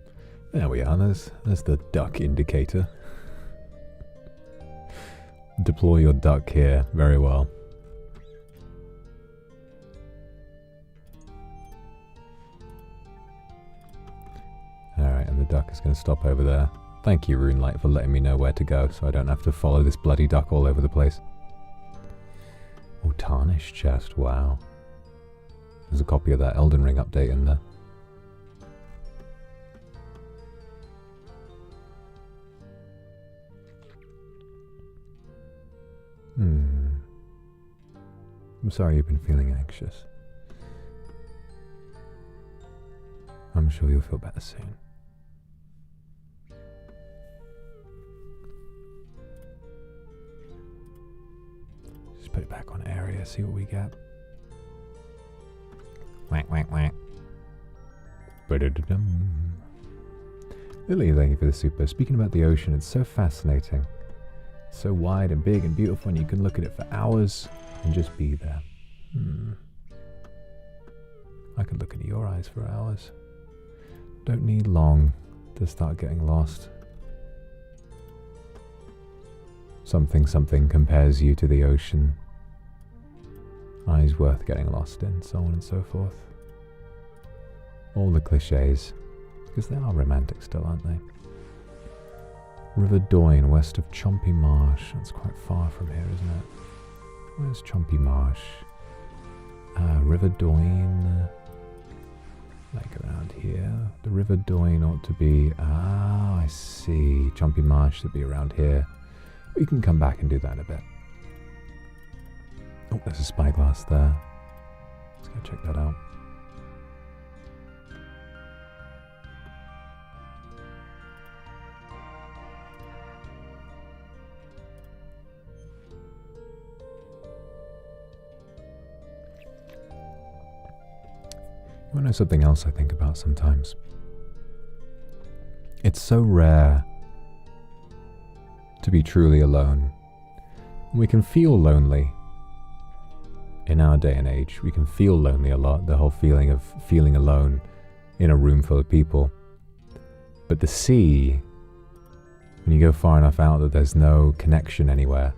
There we are, there's the duck indicator. Deploy your duck here, very well. Alright, and the duck is going to stop over there. Thank you, Runelight, for letting me know where to go, so I don't have to follow this bloody duck all over the place. Oh, tarnished chest, wow. There's a copy of that Elden Ring update in there. I'm sorry you've been feeling anxious. I'm sure you'll feel better soon. Just put it back on area, see what we get. Whack, whack, whack. Ba-da-da-dum. Lily, thank you for the super. Speaking about the ocean, it's so fascinating. It's so wide and big and beautiful, and you can look at it for hours and just be there. I could look into your eyes for hours. Don't need long to start getting lost. Something compares you to the ocean. Eyes worth getting lost in, so on and so forth. All the cliches, because they are romantic still, aren't they? River Doyne, west of Chompy Marsh. That's quite far from here, isn't it? Where's Chompy Marsh? River Doyne. Like around here. The River Doyne ought to be... Ah, I see. Chompy Marsh should be around here. We can come back and do that in a bit. Oh, there's a spyglass there. Let's go check that out. You wanna know something else I think about sometimes? It's so rare to be truly alone. We can feel lonely in our day and age. We can feel lonely a lot, the whole feeling of feeling alone in a room full of people. But the sea, when you go far enough out that there's no connection anywhere,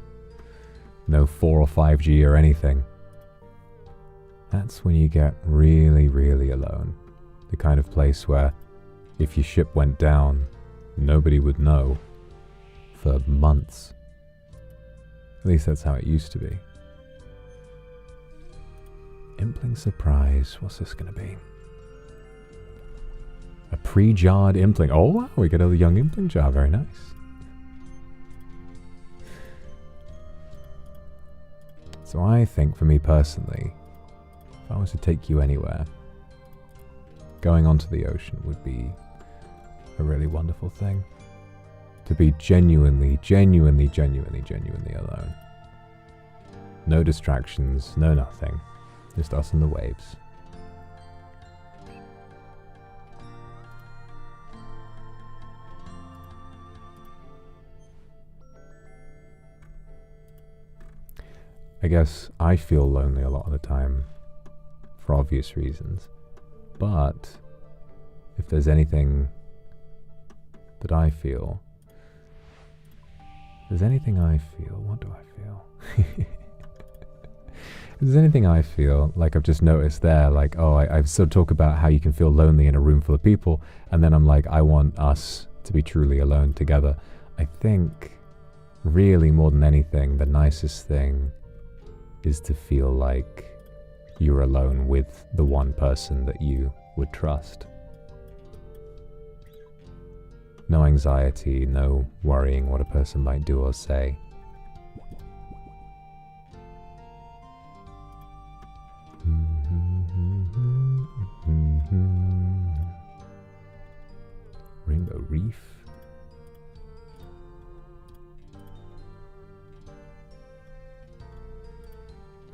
no 4 or 5G or anything, that's when you get really, really alone. The kind of place where if your ship went down, nobody would know for months. At least that's how it used to be. Impling surprise. What's this going to be? A pre-jarred impling. Oh wow, we get a young impling jar. Very nice. So I think for me personally, if I was to take you anywhere, going onto the ocean would be a really wonderful thing. To be genuinely alone. No distractions, no nothing. Just us and the waves. I guess I feel lonely a lot of the time, for obvious reasons. But if there's anything that I feel, what do I feel? If there's anything I feel, like I've just noticed there, like, oh, I've sort of talk about how you can feel lonely in a room full of people, and then I'm like, I want us to be truly alone together. I think, really more than anything, the nicest thing is to feel like you're alone with the one person that you would trust. No anxiety, no worrying what a person might do or say. Rainbow Reef.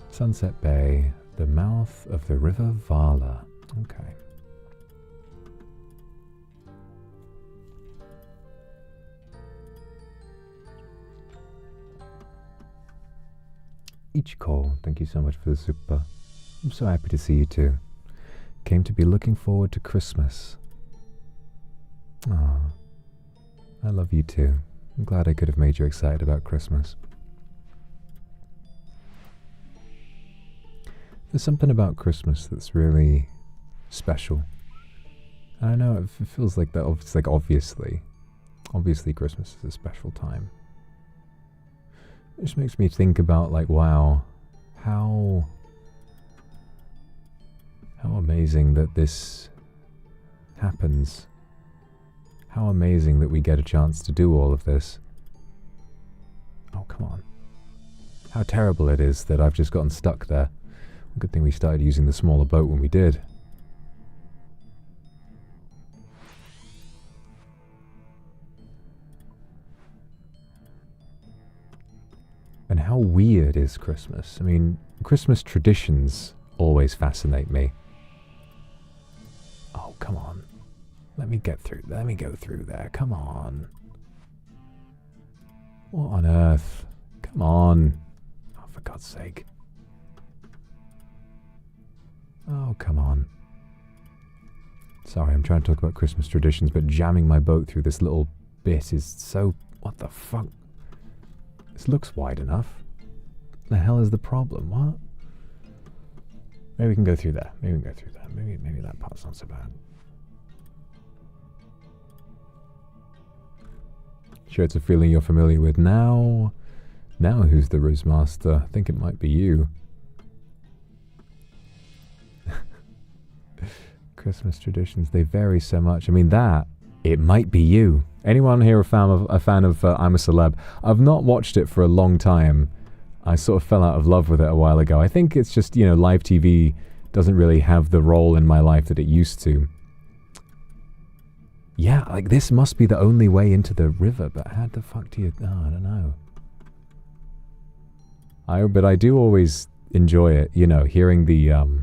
Sunset Bay, the mouth of the River Vala. Okay. Ichiko, thank you so much for the super. I'm so happy to see you too. Came to be looking forward to Christmas. Ah, I love you too. I'm glad I could have made you excited about Christmas. There's something about Christmas that's really special. I know it feels like that. It's like obviously Christmas is a special time. It just makes me think about like, wow, how amazing that this happens. How amazing that we get a chance to do all of this. Oh, come on. How terrible it is that I've just gotten stuck there. Good thing we started using the smaller boat when we did. And how weird is Christmas? I mean, Christmas traditions always fascinate me. Oh, come on. Let me go through there. Come on. What on earth? Come on. Oh, for God's sake. Oh, come on. Sorry, I'm trying to talk about Christmas traditions, but jamming my boat through this little bit is so... What the fuck? This looks wide enough. The hell is the problem? What? Maybe we can go through there. Maybe that part's not so bad. Sure, it's a feeling you're familiar with now. Now who's the Rizmaster? I think it might be you. Christmas traditions, they vary so much. I mean, it might be you. Anyone here a fan of I'm a Celeb? I've not watched it for a long time. I sort of fell out of love with it a while ago. I think it's just, live TV doesn't really have the role in my life that it used to. Yeah, like this must be the only way into the river, but how the fuck do you... Oh, I don't know. But I do always enjoy it, hearing the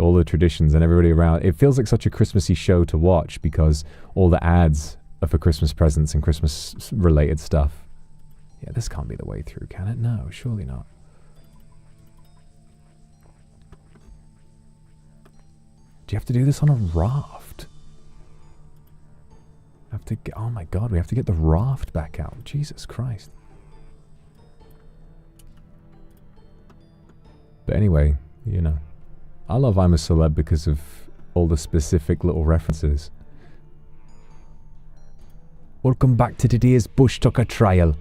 all the traditions and everybody around. It feels like such a Christmassy show to watch because all the ads are for Christmas presents and Christmas related stuff. Yeah, this can't be the way through, can it? No, surely not. Do you have to do this on a raft? Have to get, oh my god, we have to get the raft back out. Jesus Christ. But anyway, you know, I love I'm a Celeb because of all the specific little references. Welcome back to today's Bush Tucker trial,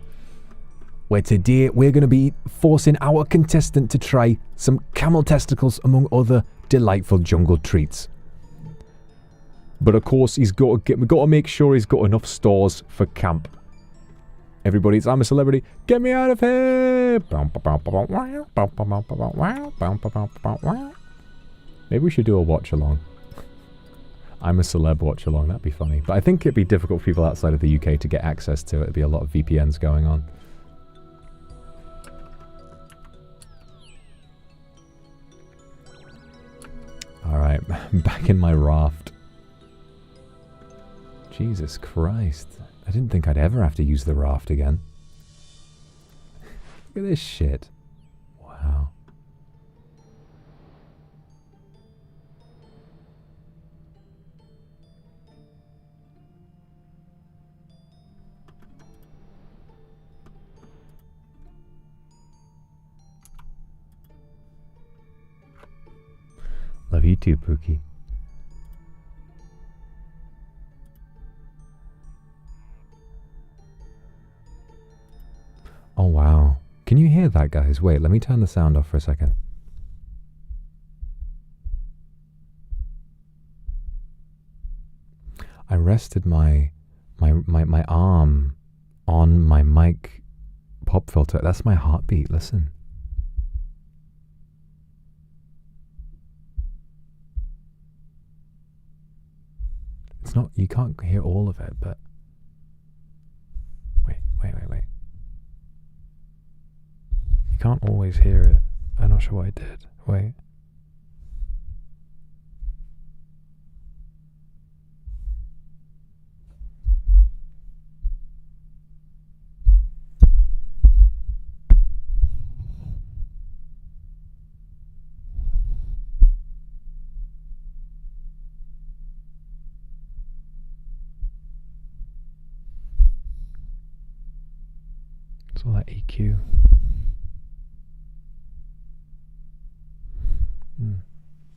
where today we're going to be forcing our contestant to try some camel testicles among other delightful jungle treats. But of course, we've got to make sure he's got enough stores for camp. Everybody, it's I'm a Celebrity. Get me out of here! Maybe we should do a watch along. I'm a Celeb watch along. That'd be funny. But I think it'd be difficult for people outside of the UK to get access to it. It'd be a lot of VPNs going on. Alright, back in my raft. Jesus Christ. I didn't think I'd ever have to use the raft again. Look at this shit. Wow. Love you too, Pookie. Oh, wow. Can you hear that, guys? Wait, let me turn the sound off for a second. I rested my arm on my mic pop filter. That's my heartbeat. Listen. It's not, you can't hear all of it, but wait. You can't always hear it. I'm not sure what I did. Wait. It's all that EQ.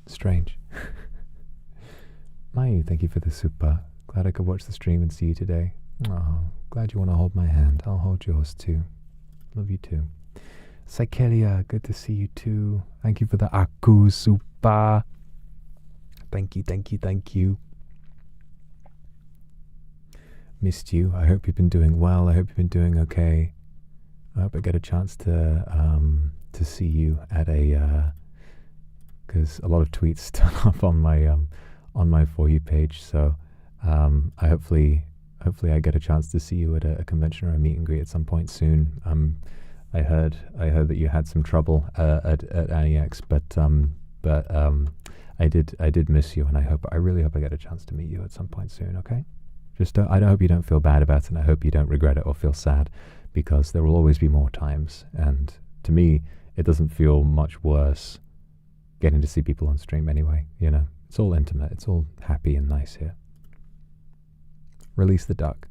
Strange. Mayu, thank you for the super. Glad I could watch the stream and see you today. Oh, glad you want to hold my hand. I'll hold yours too. Love you too. Psychelia, good to see you too. Thank you for the Aku super. Thank you. Missed you. I hope you've been doing well. I hope you've been doing okay. I hope I get a chance to see you at a because a lot of tweets turn up on my For You page. So I hopefully I get a chance to see you at a convention or a meet and greet at some point soon. I heard that you had some trouble at NEX, but I did miss you, and I really hope I get a chance to meet you at some point soon. Okay, just I hope you don't feel bad about it, and I hope you don't regret it or feel sad, because there will always be more times. And to me, it doesn't feel much worse getting to see people on stream anyway. You know, it's all intimate, it's all happy and nice here. Release the duck.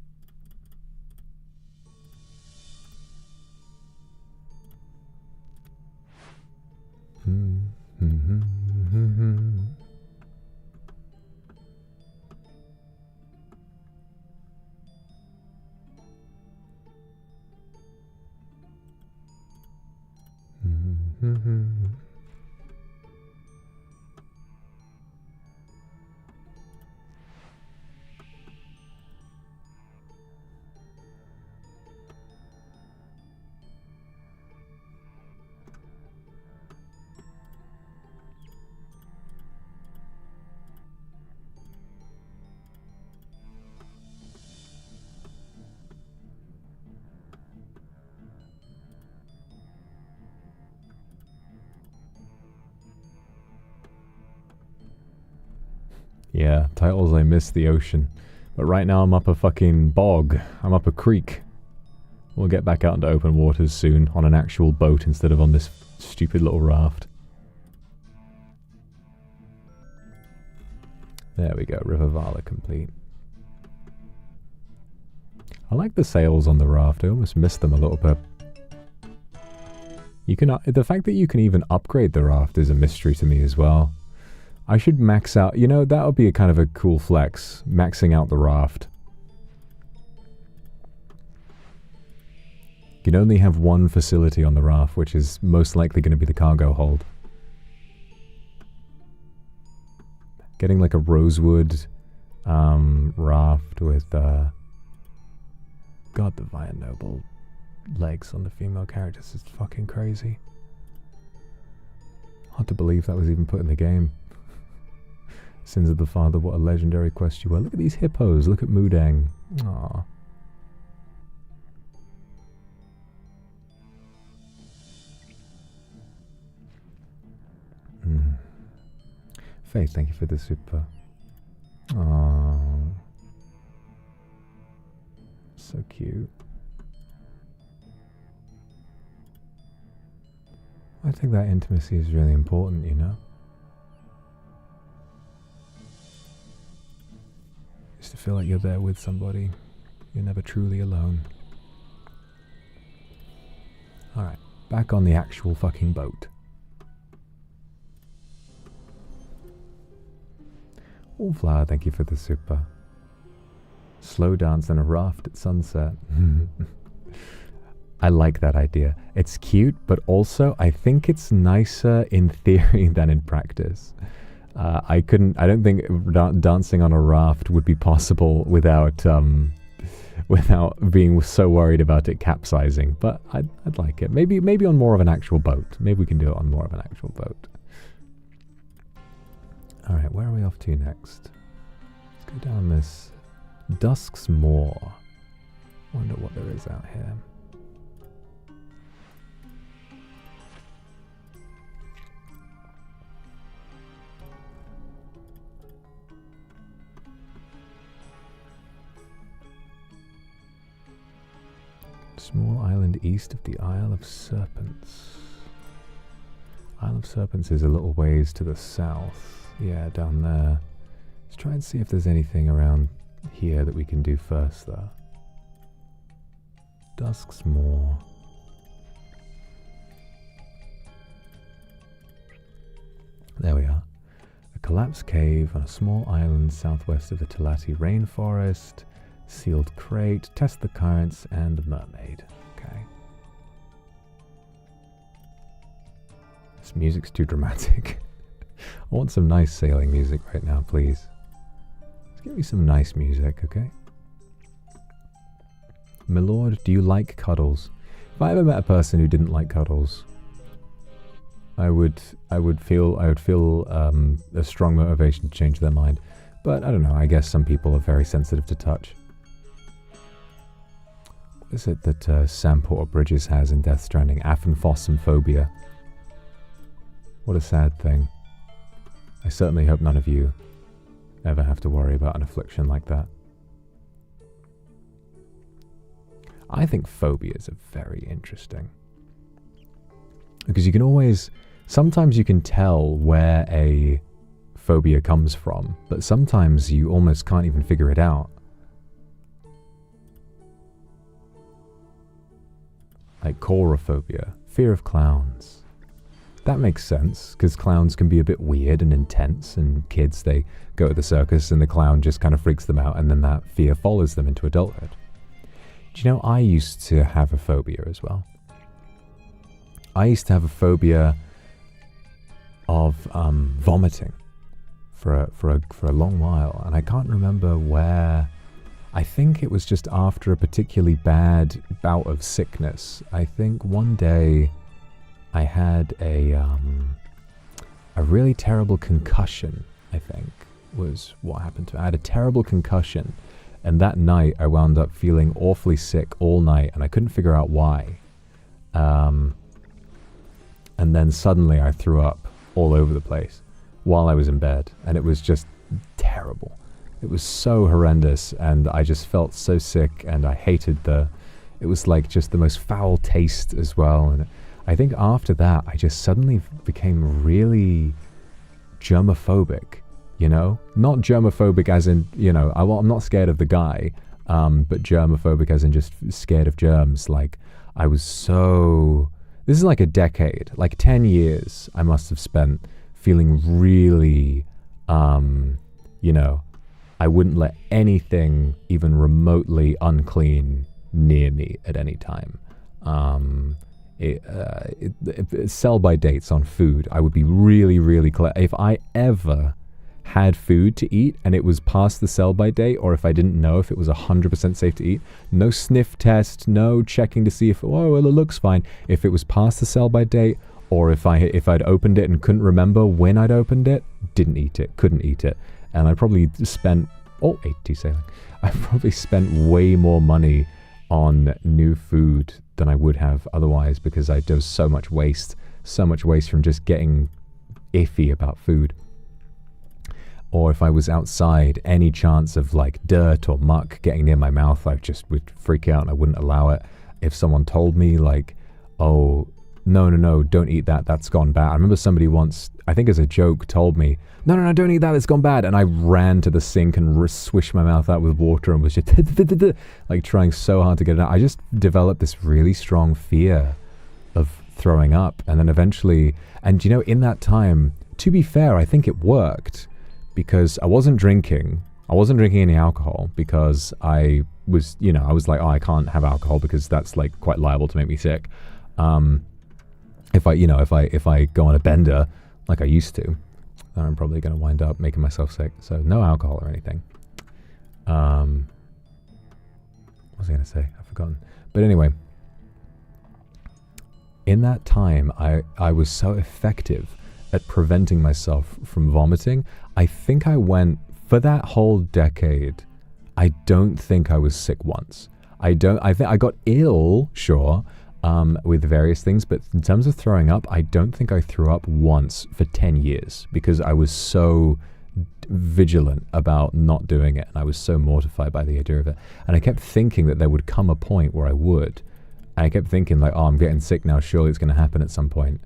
Yeah, titles I miss the ocean. But right now I'm up a fucking bog. I'm up a creek. We'll get back out into open waters soon on an actual boat instead of on this stupid little raft. There we go, River Vala complete. I like the sails on the raft. I almost miss them a little bit. You can the fact that you can even upgrade the raft is a mystery to me as well. I should max out, you know, that would be a kind of a cool flex, maxing out the raft. You can only have one facility on the raft, which is most likely going to be the cargo hold. Getting like a rosewood raft with, God, the Via Noble legs on the female characters is fucking crazy. Hard to believe that was even put in the game. Sins of the Father, what a legendary quest you were. Look at these hippos, look at Mudang. Aww. Faith, thank you for the super. Aww. So cute. I think that intimacy is really important, you know? Just to feel like you're there with somebody. You're never truly alone. Alright, back on the actual fucking boat. Wallflower, thank you for the super. Slow dance on a raft at sunset. I like that idea. It's cute, but also I think it's nicer in theory than in practice. I don't think dancing on a raft would be possible without being so worried about it capsizing. But I'd like it. Maybe on more of an actual boat. Maybe we can do it on more of an actual boat. All right, where are we off to next? Let's go down this Dusk's Moor. Wonder what there is out here. Small island east of the Isle of Serpents. Isle of Serpents is a little ways to the south. Yeah, down there. Let's try and see if there's anything around here that we can do first, though. Dusk's Moor. There we are. A collapsed cave on a small island southwest of the Talati rainforest. Sealed crate, test the currents, and mermaid. Okay. This music's too dramatic. I want some nice sailing music right now, please. Let's give me some nice music, okay? Milord, do you like cuddles? If I ever met a person who didn't like cuddles, I would feel a strong motivation to change their mind. But I don't know, I guess some people are very sensitive to touch. What is it that Sam Porter Bridges has in Death Stranding? Aphanphosphobia. What a sad thing. I certainly hope none of you ever have to worry about an affliction like that. I think phobias are very interesting. Because you can always... Sometimes you can tell where a phobia comes from, but sometimes you almost can't even figure it out. Like chorophobia, fear of clowns. That makes sense, because clowns can be a bit weird and intense, and kids, they go to the circus and the clown just kind of freaks them out, and then that fear follows them into adulthood. Do you know, I used to have a phobia as well. I used to have a phobia of vomiting for a long while, and I can't remember where. I think it was just after a particularly bad bout of sickness. I think one day I had a really terrible concussion, I think, was what happened to me. I had a terrible concussion, and that night I wound up feeling awfully sick all night, and I couldn't figure out why. And then suddenly I threw up all over the place while I was in bed, and it was just terrible. It was so horrendous, and I just felt so sick, and I hated it was like just the most foul taste as well. And I think after that, I just suddenly became really germophobic, you know? Not germophobic as in, you know, I'm not scared of the guy, but germophobic as in just scared of germs. Like, I was so... This is like a decade, like 10 years I must have spent feeling really, you know, I wouldn't let anything even remotely unclean near me at any time. Sell by dates on food, I would be really, really clear. If I ever had food to eat and it was past the sell by date, or if I didn't know if it was 100% safe to eat, no sniff test, no checking to see if, oh, well, it looks fine. If it was past the sell by date, or if I'd opened it and couldn't remember when I'd opened it, didn't eat it, couldn't eat it. And I probably spent, AT sailing, I probably spent way more money on new food than I would have otherwise, because there was so much waste from just getting iffy about food. Or if I was outside, any chance of like dirt or muck getting near my mouth, I just would freak out and I wouldn't allow it. If someone told me like, oh, no, don't eat that, that's gone bad. I remember somebody once, I think as a joke, told me, no, don't eat that, it's gone bad. And I ran to the sink and swished my mouth out with water and was just like trying so hard to get it out. I just developed this really strong fear of throwing up. And then eventually, and you know, in that time, to be fair, I think it worked, because I wasn't drinking any alcohol, because I was, you know, I was like, oh, I can't have alcohol because that's like quite liable to make me sick. If I go on a bender like I used to, then I'm probably going to wind up making myself sick. So no alcohol or anything. What was I going to say? I've forgotten. But anyway, in that time, I was so effective at preventing myself from vomiting. I think I went, for that whole decade, I don't think I was sick once. I think I got ill, sure, with various things, but in terms of throwing up, I don't think I threw up once for 10 years, because I was so vigilant about not doing it, and I was so mortified by the idea of it. And I kept thinking that there would come a point where I would. And I kept thinking like, oh, I'm getting sick now, surely it's going to happen at some point.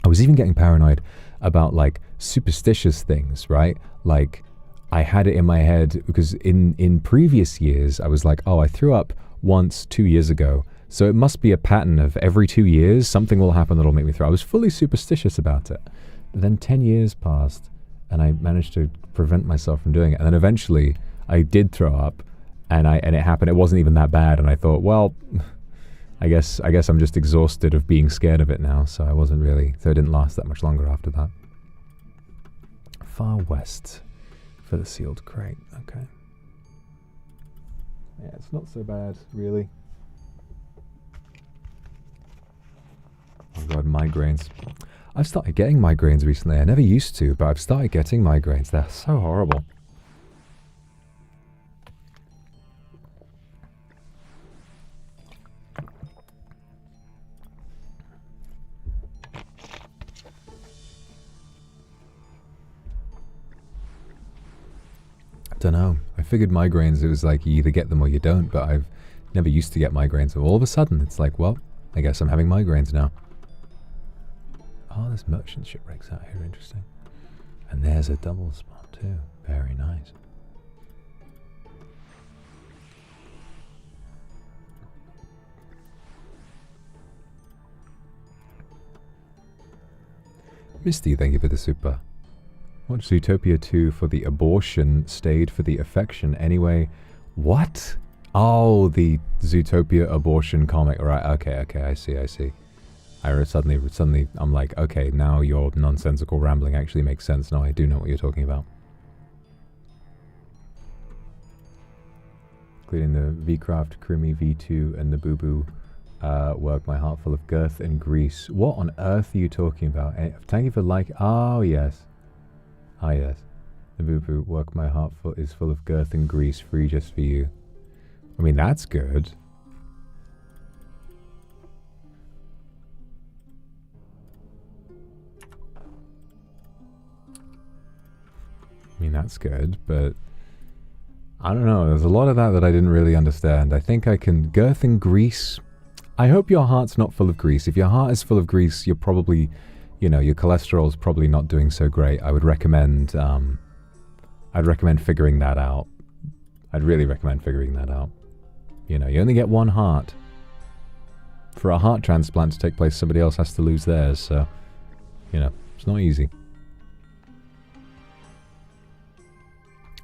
I was even getting paranoid about like superstitious things, right? Like I had it in my head because in previous years, I was like, oh, I threw up once 2 years ago. So it must be a pattern of every 2 years, something will happen that'll make me throw. I was fully superstitious about it. But then 10 years passed and I managed to prevent myself from doing it. And then eventually I did throw up and it happened. It wasn't even that bad. And I thought, well, I guess I'm just exhausted of being scared of it now, so it didn't last that much longer after that. Far west for the sealed crate, okay. Yeah, it's not so bad, really. Oh god, migraines. I've started getting migraines recently. I never used to, but I've started getting migraines. They're so horrible. Don't know. I figured migraines, it was like you either get them or you don't, but I've never used to get migraines. So all of a sudden, it's like, well, I guess I'm having migraines now. Oh, there's merchant shipwrecks out here, interesting. And there's a double spot too. Very nice. Misty, thank you for the super. Watch Zootopia 2 for the abortion, stayed for the affection. Anyway, what? Oh, the Zootopia abortion comic. Right, okay, I see. Suddenly, I'm like, okay, now your nonsensical rambling actually makes sense. Now I do know what you're talking about. Including the V-Craft, Krimi, V2, and the Boo Boo work my heart full of girth and grease. What on earth are you talking about? Thank you for like. Oh, yes. Ah, yes. The Boo Boo work my heart is full of girth and grease, free just for you. I mean, that's good. mean, that's good, but I don't know. There's a lot of that I didn't really understand. I think I can... Girth and grease. I hope your heart's not full of grease. If your heart is full of grease, you're probably, you know, your cholesterol's probably not doing so great. I would recommend, I'd recommend figuring that out. I'd really recommend figuring that out. You know, you only get one heart. For a heart transplant to take place, somebody else has to lose theirs, so, you know, it's not easy.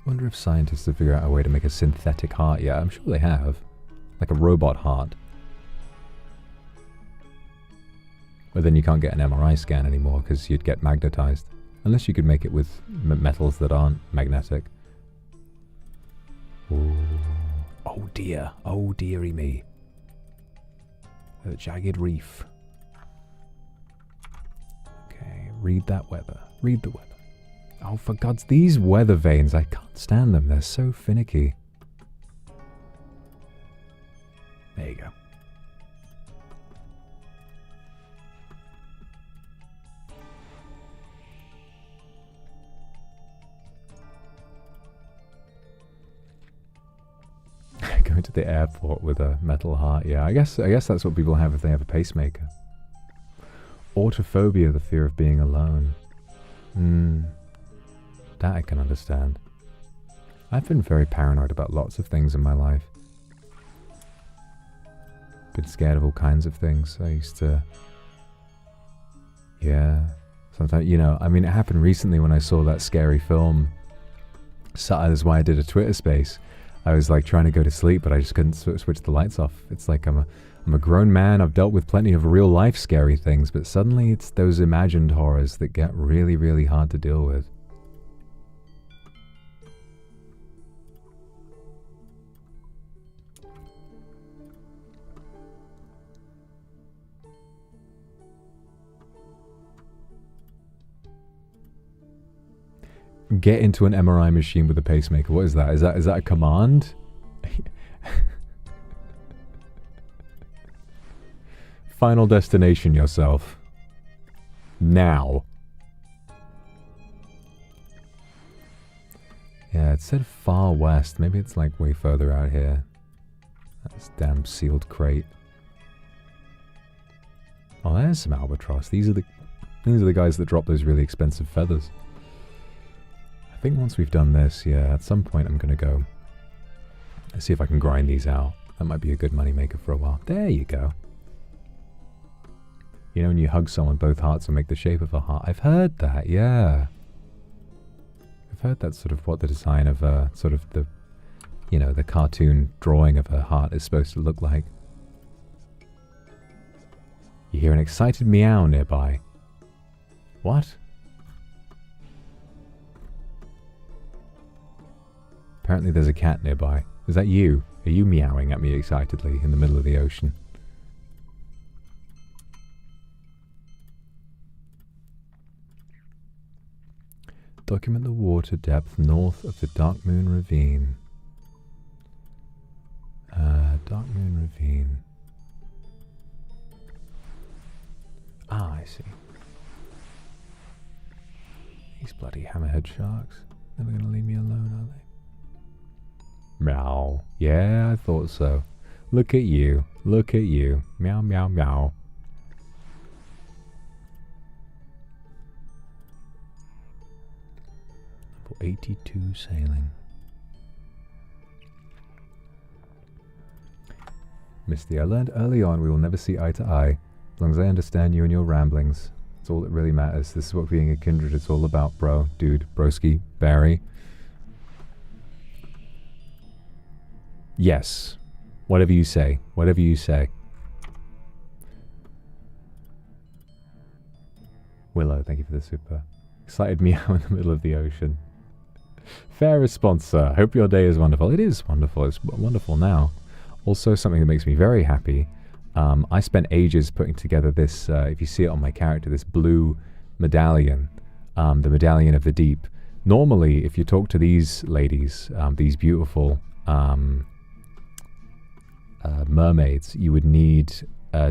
Wonder if scientists have figured out a way to make a synthetic heart yet. I'm sure they have. Like a robot heart. But then you can't get an MRI scan anymore because you'd get magnetized. Unless you could make it with metals that aren't magnetic. Ooh. Oh dear. Oh dearie me. The jagged reef. Okay, read that weather. Read the weather. Oh, for God's... These weather vanes, I can't stand them. They're so finicky. There you go. Going to the airport with a metal heart. Yeah, I guess that's what people have if they have a pacemaker. Autophobia, the fear of being alone. That I can understand. I've been very paranoid about lots of things in my life. Been scared of all kinds of things. I used to... Yeah. Sometimes, you know, I mean, it happened recently when I saw that scary film. So that's why I did a Twitter space. I was like trying to go to sleep, but I just couldn't switch the lights off. It's like I'm a grown man. I've dealt with plenty of real life scary things, but suddenly it's those imagined horrors that get really, really hard to deal with. Get into an MRI machine with a pacemaker. What is that? Is that a command? Final destination yourself. Now. Yeah, it said far west. Maybe it's like way further out here. That's damn sealed crate. Oh, there's some albatross. These are the guys that drop those really expensive feathers. I think once we've done this, yeah, at some point I'm going to go see if I can grind these out. That might be a good money maker for a while. There you go. You know, when you hug someone, both hearts will make the shape of a heart. I've heard that, yeah. I've heard that's sort of what the design of sort of the, you know, the cartoon drawing of a heart is supposed to look like. You hear an excited meow nearby. What? Apparently there's a cat nearby. Is that you? Are you meowing at me excitedly in the middle of the ocean? Document the water depth north of the Dark Moon Ravine. Dark Moon Ravine. Ah, I see. These bloody hammerhead sharks. Never gonna leave me alone, are they? Meow. Yeah, I thought so. Look at you. Look at you. Meow, meow, meow. Level 82 sailing. Misty, I learned early on we will never see eye to eye. As long as I understand you and your ramblings. That's all that really matters. This is what being a kindred is all about, bro. Dude. Broski. Barry. Yes. Whatever you say. Whatever you say. Willow, thank you for the super. Excited meow in the middle of the ocean. Fair response, sir. Hope your day is wonderful. It is wonderful. It's wonderful now. Also, something that makes me very happy. I spent ages putting together this, if you see it on my character, this blue medallion. The medallion of the deep. Normally, if you talk to these ladies, these beautiful mermaids, you would need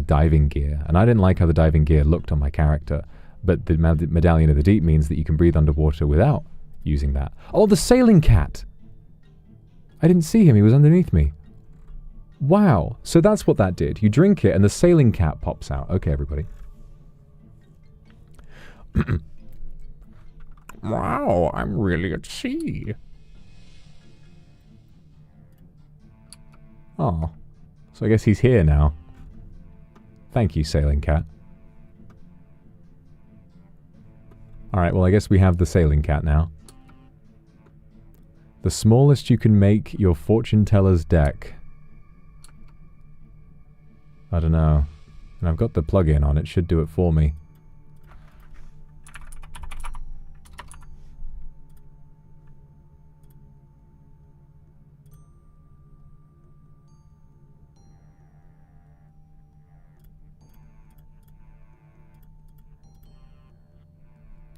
diving gear. And I didn't like how the diving gear looked on my character. But the medallion of the deep means that you can breathe underwater without using that. Oh, the sailing cat! I didn't see him, he was underneath me. Wow, so that's what that did. You drink it and the sailing cat pops out. Okay, everybody. Wow, I'm really at sea. Oh, so I guess he's here now. Thank you, sailing cat. Alright, well I guess we have the sailing cat now. The smallest you can make your fortune teller's deck. I don't know. And I've got the plug-in on, it should do it for me.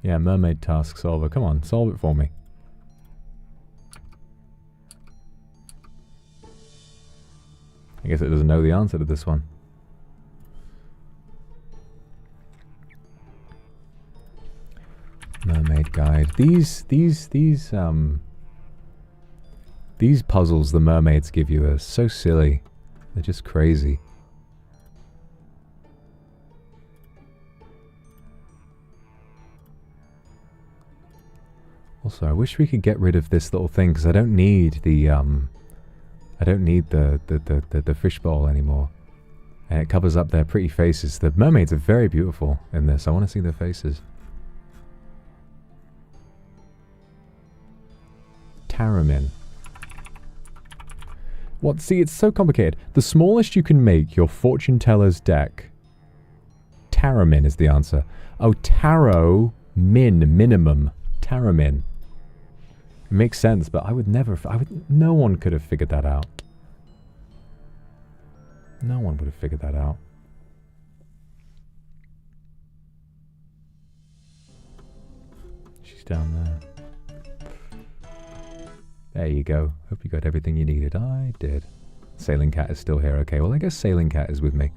Yeah, mermaid task solver. Come on, solve it for me. I guess it doesn't know the answer to this one. Mermaid guide. These puzzles the mermaids give you are so silly. They're just crazy. Also, I wish we could get rid of this little thing because I don't need the fishbowl anymore. And it covers up their pretty faces. The mermaids are very beautiful in this. I want to see their faces. Taramin. What? See, it's so complicated. The smallest you can make your fortune teller's deck. Taramin is the answer. Oh, taro min, minimum. Taramin. It makes sense, but I would never... no one could have figured that out. No one would have figured that out. She's down there. There you go. Hope you got everything you needed. I did. Sailing cat is still here. Okay, well I guess sailing cat is with me.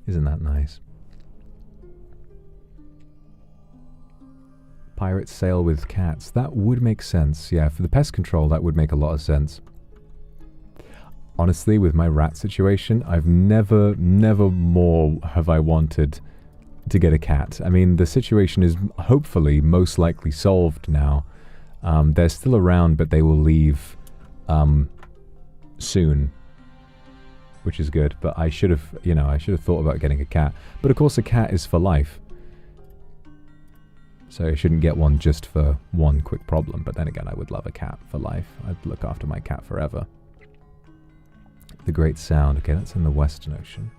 Isn't that nice? Pirates sail with cats. That would make sense. Yeah, for the pest control, that would make a lot of sense. Honestly, with my rat situation, I've never more have I wanted to get a cat. I mean, the situation is hopefully most likely solved now. They're still around, but they will leave soon, which is good. But I should have, you know, I should have thought about getting a cat. But of course, a cat is for life. So I shouldn't get one just for one quick problem. But then again, I would love a cat for life. I'd look after my cat forever. The Great Sound. Okay, that's in the Western Ocean.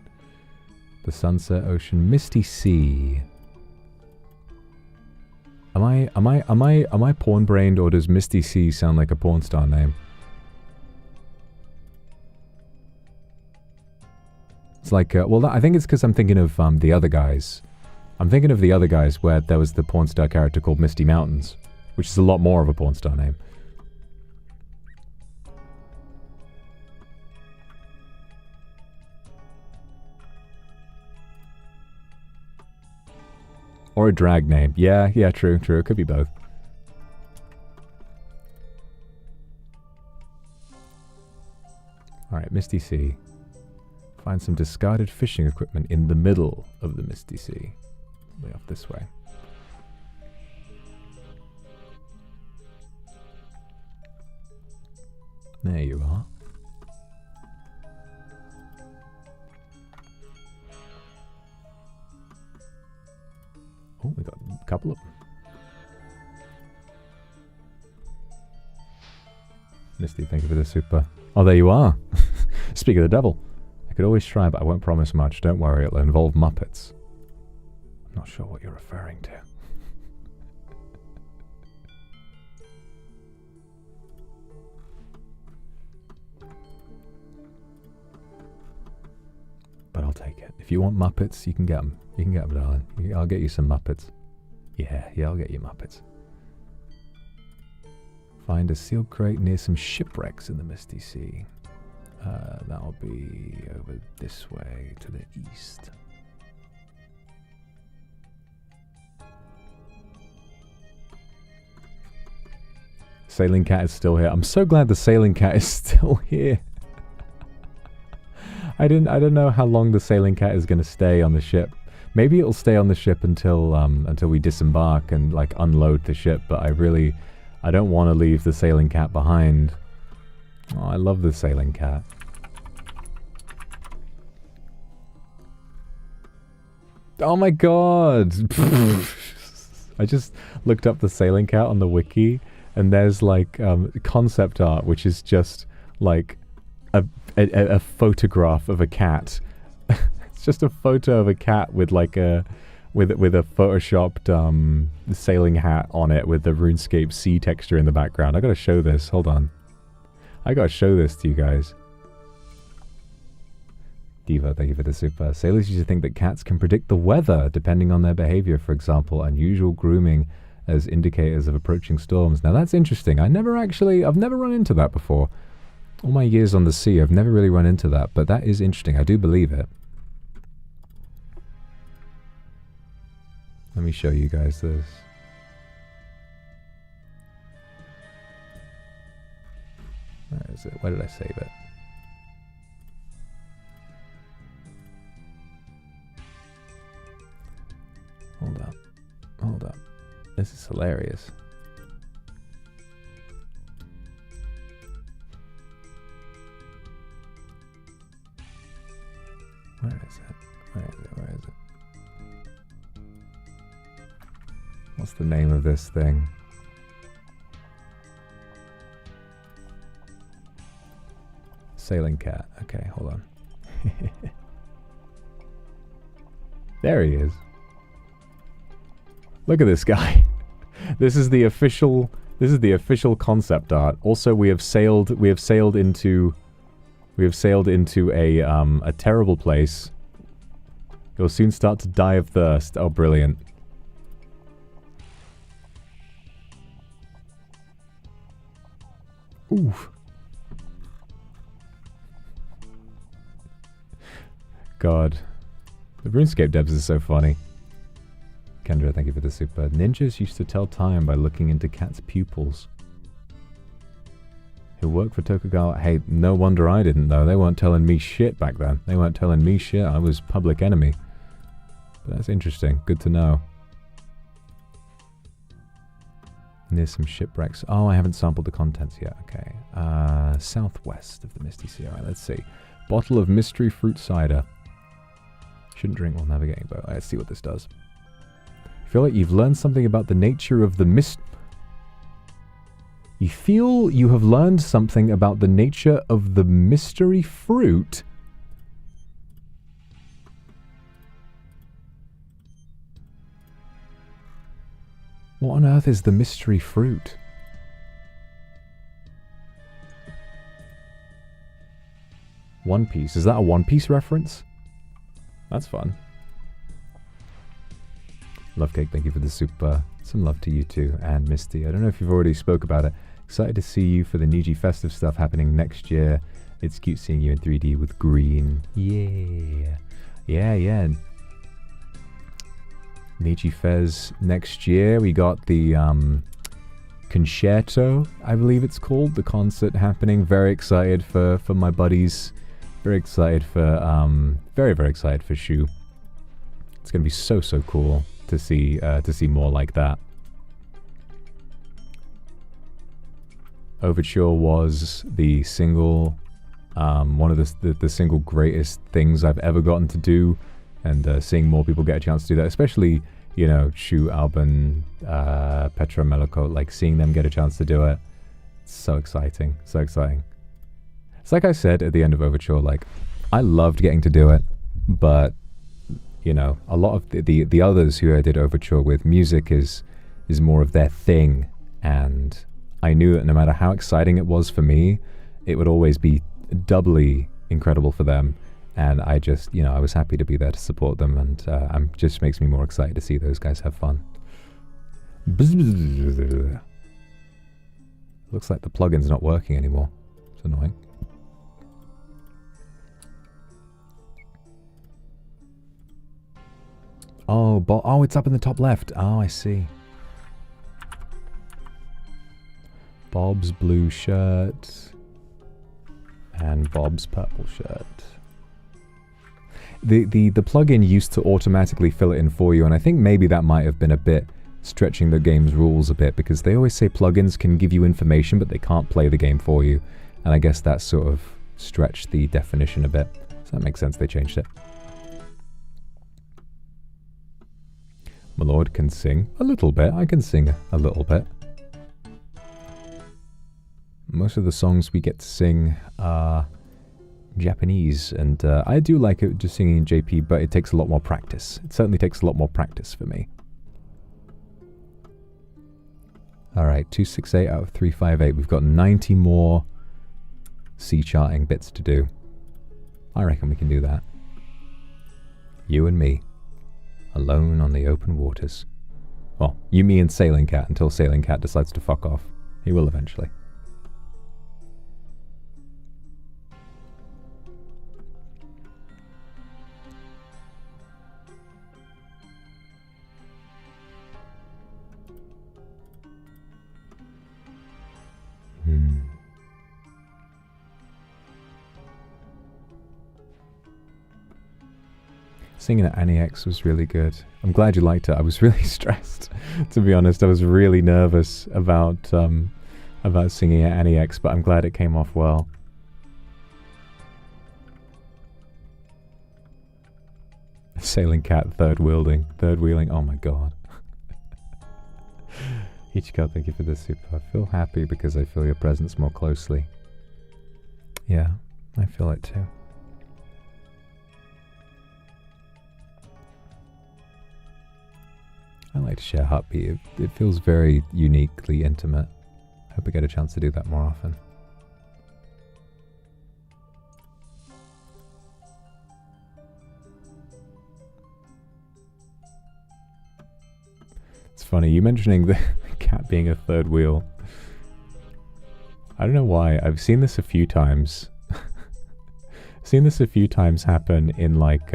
The Sunset Ocean. Misty Sea. Am I porn-brained, or does Misty Sea sound like a porn star name? It's like, well, I think it's because I'm thinking of the other guys. I'm thinking of the other guys where there was the porn star character called Misty Mountains, which is a lot more of a porn star name. Or a drag name. Yeah, true. It could be both. Alright, Misty Sea. Find some discarded fishing equipment in the middle of the Misty Sea. Way off this way. There you are. Oh, we got a couple of them. Misty, thank you for the super. Oh, there you are. Speak of the devil. I could always try, but I won't promise much. Don't worry, it'll involve Muppets. I'm not sure what you're referring to. But I'll take it. If you want Muppets, you can get them. You can get them, darling. I'll get you some Muppets. Yeah, I'll get you Muppets. Find a sealed crate near some shipwrecks in the Misty Sea. That'll be over this way to the east. Sailing cat is still here. I'm so glad the sailing cat is still here. I don't know how long the sailing cat is gonna stay on the ship. Maybe it'll stay on the ship until we disembark and like unload the ship, but I don't want to leave the sailing cat behind. Oh, I love the sailing cat. Oh my god! I just looked up the sailing cat on the wiki, and there's like concept art, which is just like a photograph of a cat. It's just a photo of a cat with like with a photoshopped sailing hat on it with the RuneScape sea texture in the background. I gotta show this. Hold on. I gotta show this to you guys. Diva, thank you for the super. Sailors used to think that cats can predict the weather depending on their behavior. For example, unusual grooming as indicators of approaching storms. Now that's interesting. I've never run into that before. All my years on the sea, I've never really run into that, but that is interesting. I do believe it. Let me show you guys this. Where is it? Where did I save it? Hold up. Hold up. This is hilarious. Where is it? Where is it? Where is it? What's the name of this thing? Sailing cat. Okay, hold on. There he is. Look at this guy. This is the official concept art. Also, we have sailed into a terrible place. You'll soon start to die of thirst. Oh, brilliant. Oof. God. The RuneScape devs is so funny. Kendra, thank you for the super. Ninjas used to tell time by looking into cats' pupils. Who worked for Tokugawa? Hey, no wonder I didn't though. They weren't telling me shit back then. They weren't telling me shit. I was public enemy. But that's interesting. Good to know. Near some shipwrecks. Oh, I haven't sampled the contents yet. Okay. Southwest of the Misty Sea. Alright, let's see. Bottle of mystery fruit cider. Shouldn't drink while navigating boat. Let's see what this does. Feel like you've learned something about the nature of the You feel you have learned something about the nature of the mystery fruit? What on earth is the mystery fruit? One Piece. Is that a One Piece reference? That's fun. Love Cake, thank you for the super. Some love to you too, and Misty. I don't know if you've already spoke about it. Excited to see you for the NIJI festive stuff happening next year. It's cute seeing you in 3D with green. Yeah. Yeah. NIJI Fez next year. We got the Concerto, I believe it's called, the concert happening. Very excited for my buddies. Very excited for very excited for Shu. It's gonna be so cool to see more like that. Overture was the single, one of the single greatest things I've ever gotten to do, and seeing more people get a chance to do that, especially, you know, Shu, Alban, Petra, Meloko, like seeing them get a chance to do it. It's so exciting, so exciting. It's like I said at the end of Overture, like, I loved getting to do it, but, you know, a lot of the others who I did Overture with, music is more of their thing, and I knew that no matter how exciting it was for me, it would always be doubly incredible for them, and I just, you know, I was happy to be there to support them, and just makes me more excited to see those guys have fun. Looks like the plugin's not working anymore. It's annoying. Oh, it's up in the top left. Oh, I see. Bob's blue shirt and Bob's purple shirt. The plugin used to automatically fill it in for you, and I think maybe that might have been a bit stretching the game's rules a bit, because they always say plugins can give you information but they can't play the game for you, and I guess that sort of stretched the definition a bit. So that makes sense, they changed it. My lord can sing a little bit. I can sing a little bit. Most of the songs we get to sing are Japanese, and I do like it just singing in JP, but it takes a lot more practice. It certainly takes a lot more practice for me. Alright, 268 out of 358. We've got 90 more sea charting bits to do. I reckon we can do that. You and me, alone on the open waters. Well, you, me, and Sailing Cat until Sailing Cat decides to fuck off. He will eventually. Singing at Onyx was really good. I'm glad you liked it. I was really stressed, to be honest. I was really nervous about singing at Onyx, but I'm glad it came off well. Sailing Cat third wheeling. Oh my god. Ichiko, thank you for the super. I feel happy because I feel your presence more closely. Yeah, I feel it too. I like to share Heartbeat. It feels very uniquely intimate. I hope I get a chance to do that more often. It's funny, you mentioning the cat being a third wheel. I don't know why. I've seen this a few times. Seen this a few times happen in like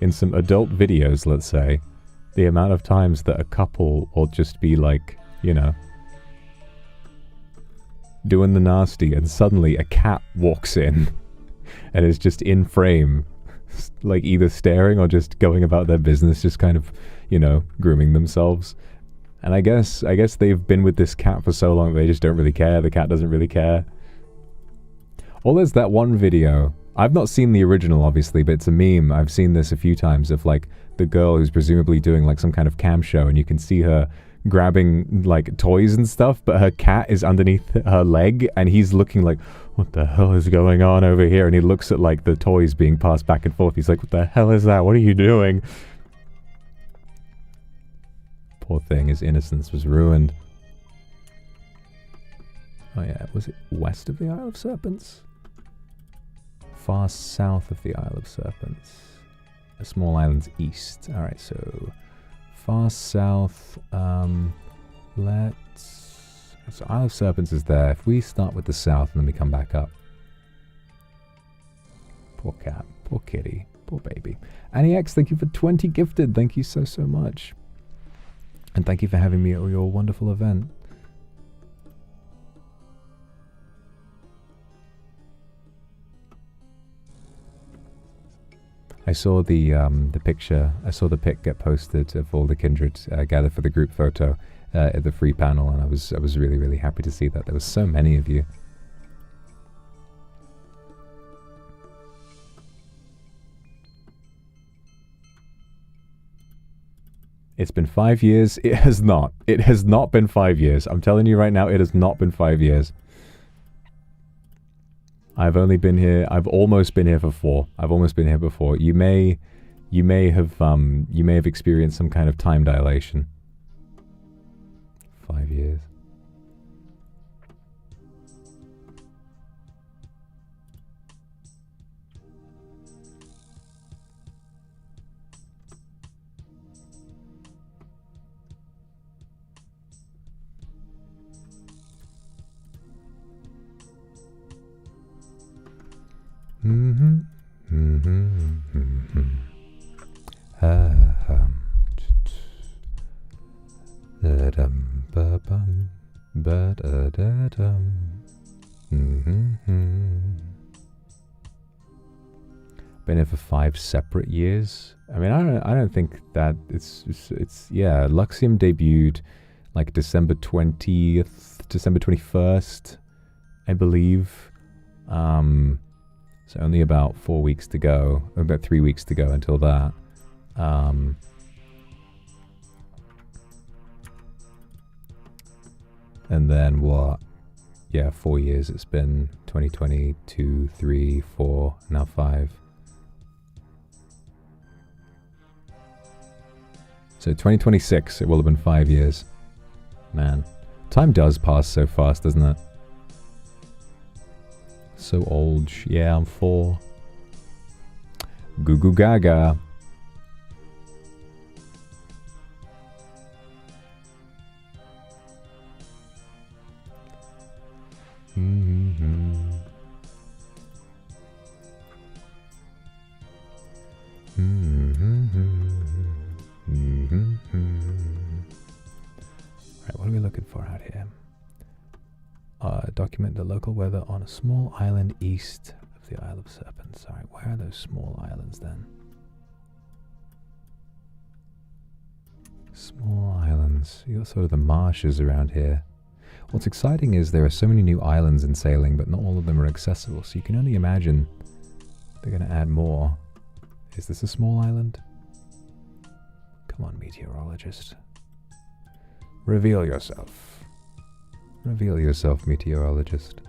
in some adult videos, let's say. The amount of times that a couple will just be like, you know, doing the nasty, and suddenly a cat walks in and is just in frame, like either staring or just going about their business, just kind of, you know, grooming themselves. And I guess they've been with this cat for so long they just don't really care. The cat doesn't really care. Or there's that one video, I've not seen the original obviously, but it's a meme. I've seen this a few times of like the girl who's presumably doing like some kind of cam show, and you can see her grabbing like toys and stuff, but her cat is underneath her leg and he's looking like, what the hell is going on over here? And he looks at like the toys being passed back and forth. He's like, what the hell is that? What are you doing? Poor thing, his innocence was ruined. Oh yeah, was it west of the Isle of Serpents? Far south of the Isle of Serpents. A small island's east. Alright, so far south, let's... So Isle of Serpents is there. If we start with the south and then we come back up. Poor cat, poor kitty, poor baby. Annie X, thank you for 20 gifted. Thank you so, so much. And thank you for having me at your wonderful event. I saw the picture. I saw the pic get posted of all the kindred gathered for the group photo at the free panel, and I was really, really happy to see that there was so many of you. It's been 5 years. It has not. It has not been 5 years. I'm telling you right now, it has not been 5 years. I've only been here, I've almost been here for 4. I've almost been here before. You may have experienced some kind of time dilation. 5 years. Ba-ba-bum, ba-da-da-dum. Been here for 5 separate years. I mean, I don't think that it's yeah. Luxiem debuted like December 20th, December 21st, I believe. So only about 4 weeks to go, about 3 weeks to go until that. And then what? Yeah, 4 years it's been. 2022, 3, 4, now 5. So 2026, it will have been 5 years. Man, time does pass so fast, doesn't it? So old. Yeah, I'm 4. Goo goo gaga. Right, what are we looking for out here? Document the local weather on a small island east of the Isle of Serpents. Alright, where are those small islands then? Small islands. You got sort of the marshes around here. What's exciting is there are so many new islands in sailing, but not all of them are accessible, so you can only imagine they're going to add more. Is this a small island? Come on, meteorologist. Reveal yourself. Reveal yourself, meteorologist.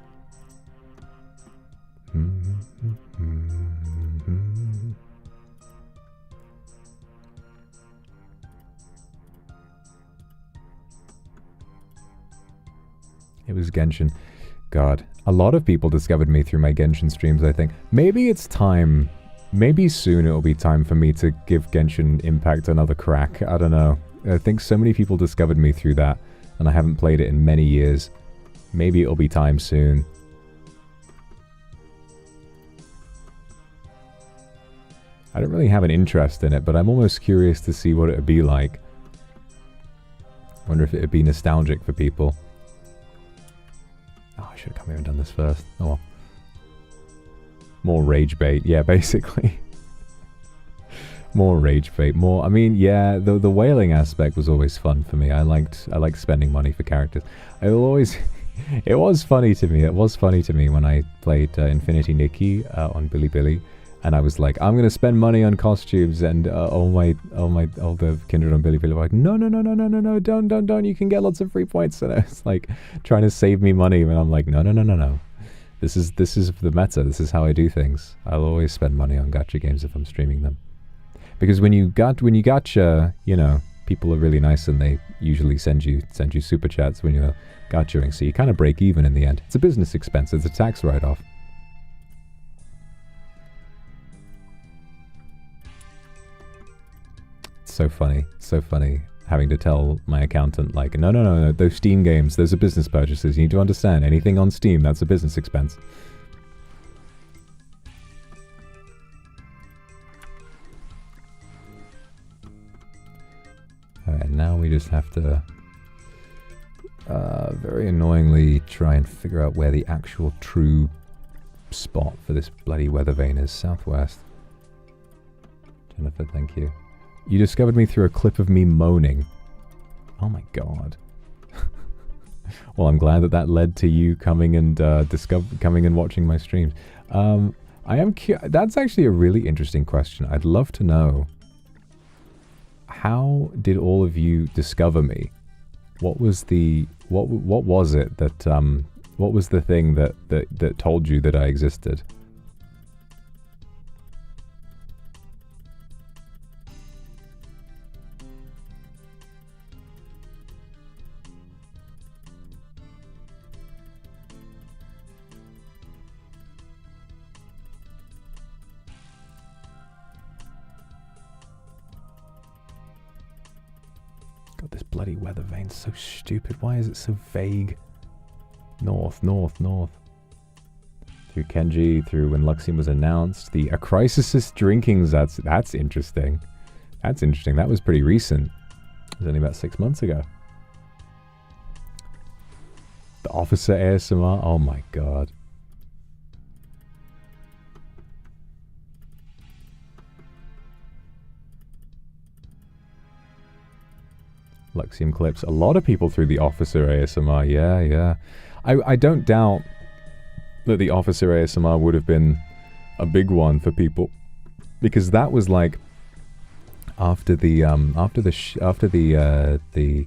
It was Genshin. God, a lot of people discovered me through my Genshin streams, I think. Maybe it's time. Maybe soon it'll be time for me to give Genshin Impact another crack. I don't know. I think so many people discovered me through that, and I haven't played it in many years. Maybe it'll be time soon. I don't really have an interest in it, but I'm almost curious to see what it would be like. Wonder if it would be nostalgic for people. Oh, I should have come here and done this first. Oh well. More rage bait, yeah, basically. More rage bait, more. I mean, yeah, the whaling aspect was always fun for me. I liked spending money for characters. I will always. It was funny to me. It was funny to me when I played Infinity Nikki on Bilibili, and I was like, I'm gonna spend money on costumes, and all the kindred on Bilibili were like, no, don't. You can get lots of free points, and I was like trying to save me money, and I'm like, no. This is the meta. This is how I do things. I'll always spend money on gacha games if I'm streaming them. Because when you gacha, you know, people are really nice and they usually send you super chats when you're gachaing, so you kind of break even in the end. It's a business expense, it's a tax write-off. It's so funny having to tell my accountant, like, no, those Steam games, those are business purchases. You need to understand, anything on Steam, that's a business expense. Alright, now we just have to very annoyingly try and figure out where the actual true spot for this bloody weather vane is. Southwest. Jennifer, thank you. You discovered me through a clip of me moaning. Oh my god. Well, I'm glad that led to you coming and coming and watching my streams. That's actually a really interesting question. I'd love to know, how did all of you discover me? What was the what was it that what was the thing that told you that I existed? God, this bloody weather vane's so stupid. Why is it so vague? North. Through Kenji, through when Luxiem was announced. The Acrisis drinkings, that's interesting. That's interesting. That was pretty recent. It was only about 6 months ago. The officer ASMR. Oh my god. Luxiem clips. A lot of people through the officer ASMR. Yeah, yeah. I don't doubt that the officer ASMR would have been a big one for people, because that was like after the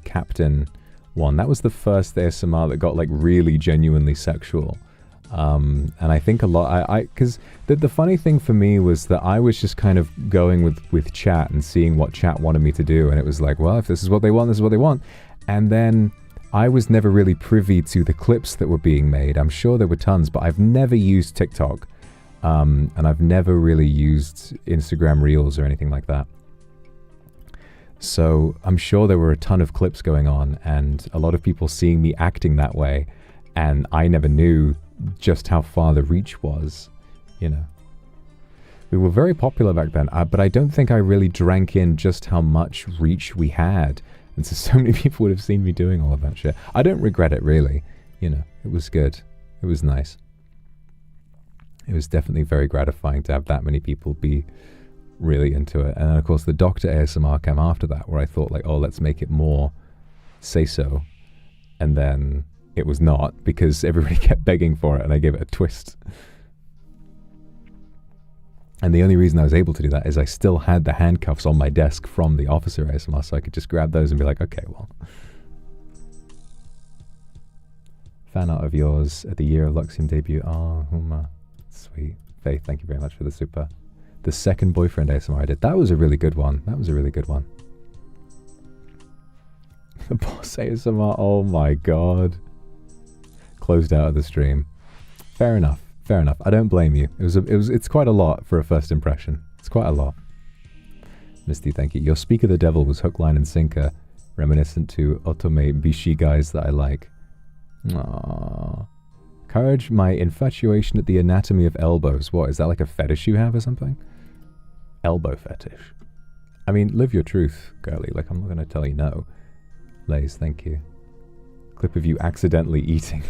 captain one. That was the first ASMR that got like really genuinely sexual. And I think a lot, because the funny thing for me was that I was just kind of going with chat and seeing what chat wanted me to do, and it was like, well, if this is what they want, this is what they want. And then I was never really privy to the clips that were being made. I'm sure there were tons, but I've never used TikTok, and I've never really used Instagram Reels or anything like that. So I'm sure there were a ton of clips going on, and a lot of people seeing me acting that way, and I never knew just how far the reach was, you know. We were very popular back then, but I don't think I really drank in just how much reach we had. And so many people would have seen me doing all of that shit. I don't regret it, really. You know, it was good. It was nice. It was definitely very gratifying to have that many people be really into it. And then, of course, the Doctor ASMR came after that, where I thought, like, oh, let's make it more say-so. And then it was not, because everybody kept begging for it, and I gave it a twist. And the only reason I was able to do that is I still had the handcuffs on my desk from the officer ASMR, so I could just grab those and be like, okay, well. Fan art of yours at the year of Luxiem debut. Oh, Huma. Sweet. Faith, thank you very much for the super. The second boyfriend ASMR I did. That was a really good one. That was a really good one. The boss ASMR. Oh my god. Closed out of the stream. Fair enough. Fair enough. I don't blame you. It's quite a lot for a first impression. It's quite a lot. Misty, thank you. Your Speak of the Devil was hook, line, and sinker, reminiscent to Otome Bishi guys that I like. Aww. Courage, my infatuation at the anatomy of elbows. What, is that like a fetish you have or something? Elbow fetish. I mean, live your truth, girly. Like, I'm not going to tell you no. Lays, thank you. Clip of you accidentally eating.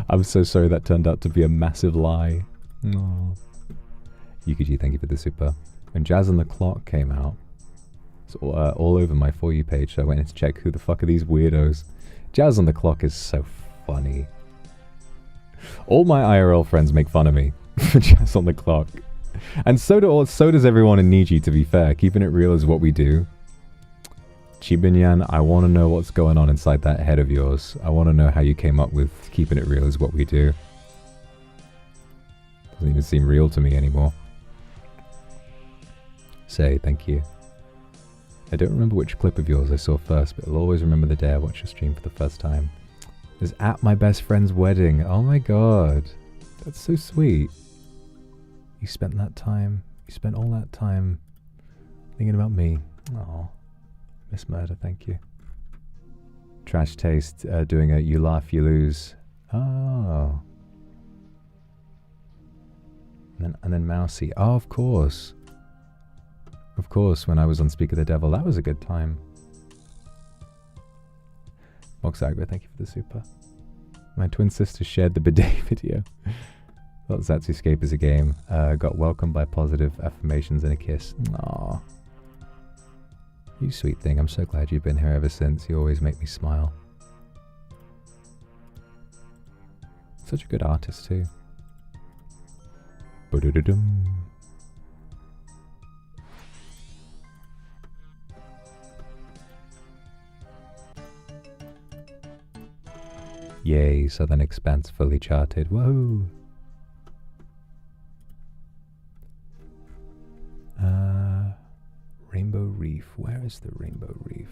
I'm so sorry that turned out to be a massive lie. Aww. Yukiji, thank you for the super. When Jazz on the Clock came out, it's all over my For You page, so I went in to check who the fuck are these weirdos. Jazz on the Clock is so funny. All my IRL friends make fun of me for Jazz on the Clock. And so does everyone in Niji, to be fair. Keeping it real is what we do. Chibinyan, I want to know what's going on inside that head of yours. I want to know how you came up with keeping it real is what we do. Doesn't even seem real to me anymore. Say, thank you. I don't remember which clip of yours I saw first, but I'll always remember the day I watched your stream for the first time. It was at my best friend's wedding. Oh my god. That's so sweet. You spent that time. You spent all that time thinking about me. Oh. Miss Murder, thank you. Trash Taste doing a You Laugh, You Lose. Oh. And then Mousy. Oh, of course. Of course, when I was on Speak of the Devil, that was a good time. Moxagua, thank you for the super. My twin sister shared the bidet video. Thought Zatsuscape is a game. Got welcomed by positive affirmations and a kiss. Aww. You sweet thing, I'm so glad you've been here ever since. You always make me smile. Such a good artist too. Ba-da-da-dum. Yay, Southern Expanse fully charted. Whoa! Rainbow Reef. Where is the Rainbow Reef?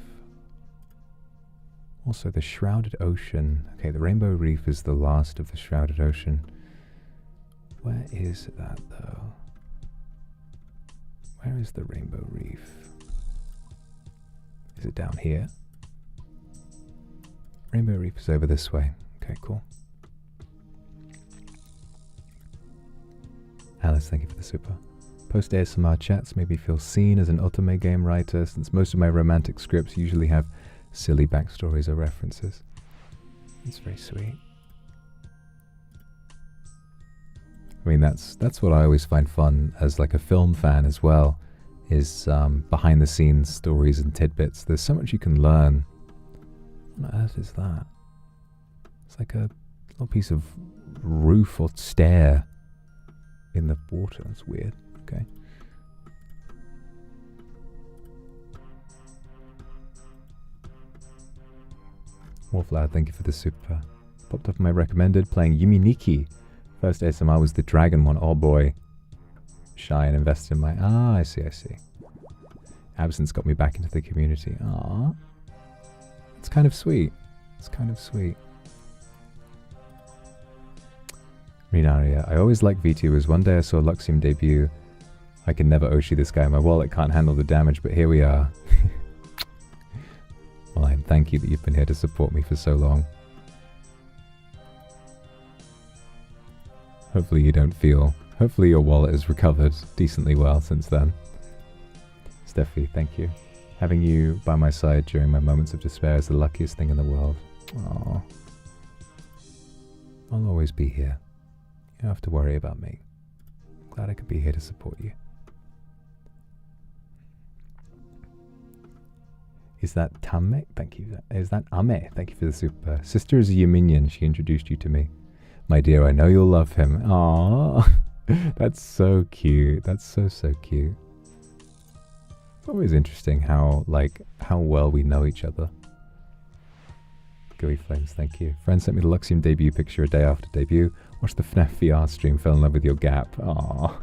Also, the Shrouded Ocean. Okay, the Rainbow Reef is the last of the Shrouded Ocean. Where is that, though? Where is the Rainbow Reef? Is it down here? Rainbow Reef is over this way. Okay, cool. Alice, thank you for the super. Post ASMR chats made me feel seen as an otome game writer, since most of my romantic scripts usually have silly backstories or references. It's very sweet. I mean, that's what I always find fun as like a film fan as well, is behind the scenes stories and tidbits. There's so much you can learn. What on earth is that? It's like a little piece of roof or stair in the water. That's weird. Okay. Wallflower, thank you for the super. Popped up my recommended, playing Yumi Nikki. First ASMR was the dragon one. Oh boy. Shy and invested in my... Ah, I see. Absence got me back into the community. Ah, it's kind of sweet. It's kind of sweet. Minaria, I always liked VTubers. One day I saw Luxiem debut. I can never Oshi this guy. My wallet can't handle the damage, but here we are. Well, I thank you that you've been here to support me for so long. Hopefully you don't feel... Hopefully your wallet has recovered decently well since then. Steffi, thank you. Having you by my side during my moments of despair is the luckiest thing in the world. Aww. I'll always be here. You don't have to worry about me. I'm glad I could be here to support you. Is that Tame? Thank you. Is that Ame? Thank you for the super. Sister is a Yaminian. She introduced you to me. My dear, I know you'll love him. Aww. That's so cute. That's so cute. It's always interesting how well we know each other. Gooey Flames, thank you. Friend sent me the Luxiem debut picture a day after debut. Watched the FNAF VR stream, fell in love with your gap. Aww.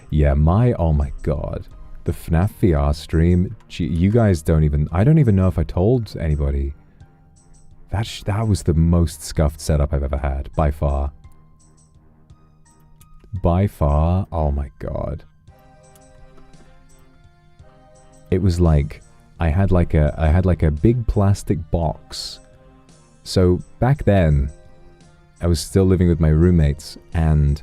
Yeah, oh my god. The FNAF VR stream, you guys don't even... I don't even know if I told anybody. That was the most scuffed setup I've ever had, by far. By far, oh my god. It was like, I had like a big plastic box. So back then, I was still living with my roommates, and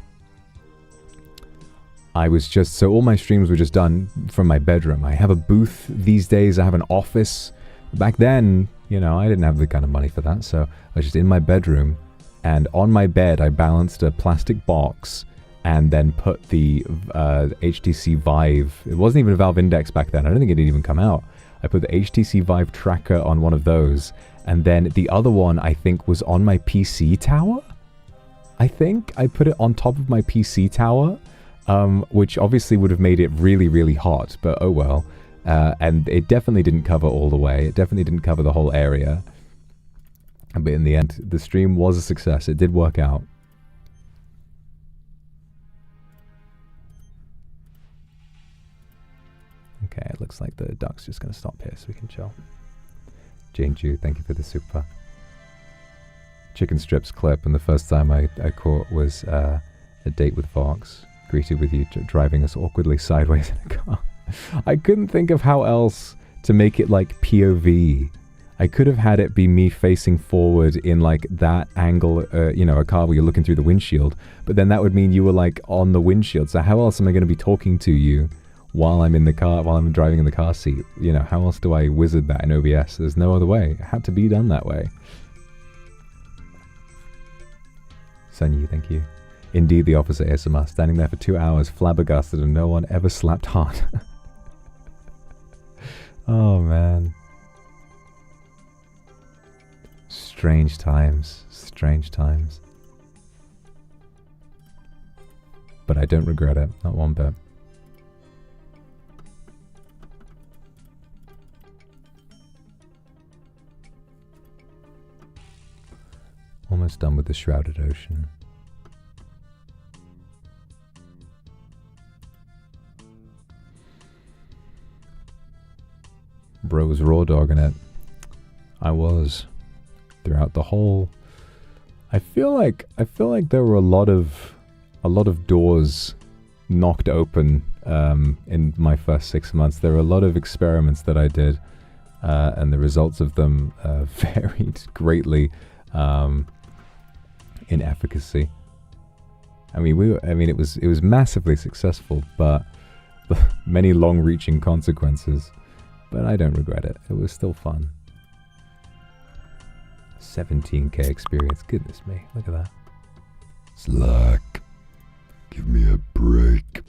I was just, so all my streams were just done from my bedroom. I have a booth these days, I have an office. Back then, you know, I didn't have the kind of money for that, so I was just in my bedroom, and on my bed I balanced a plastic box and then put the HTC Vive, it wasn't even a Valve Index back then, I don't think it had even come out. I put the HTC Vive tracker on one of those, and then the other one I think was on my PC tower? I think I put it on top of my PC tower. Which obviously would have made it really, really hot, but oh well. And it definitely didn't cover all the way. It definitely didn't cover the whole area. But in the end, the stream was a success. It did work out. Okay, it looks like the duck's just going to stop here so we can chill. Jane Jew, thank you for the super. Chicken strips clip, and the first time I caught was a date with Fox. Greeted with you driving us awkwardly sideways in a car. I couldn't think of how else to make it like POV. I could have had it be me facing forward in like that angle, you know, a car where you're looking through the windshield, but then that would mean you were like on the windshield. So how else am I going to be talking to you while I'm in the car, while I'm driving in the car seat? You know, how else do I wizard that in OBS? There's no other way. It had to be done that way. Sanyi, thank you. Indeed, the opposite ASMR. Standing there for 2 hours, flabbergasted, and no one ever slapped hard. Oh, man. Strange times. Strange times. But I don't regret it. Not one bit. Almost done with the shrouded ocean. Bro was raw dogging it. I was throughout the whole. I feel like there were a lot of doors knocked open in my first 6 months. There were a lot of experiments that I did, and the results of them varied greatly in efficacy. I mean, it was massively successful, but many long-reaching consequences. But I don't regret it. It was still fun. 17k experience. Goodness me, look at that. Slack. Give me a break.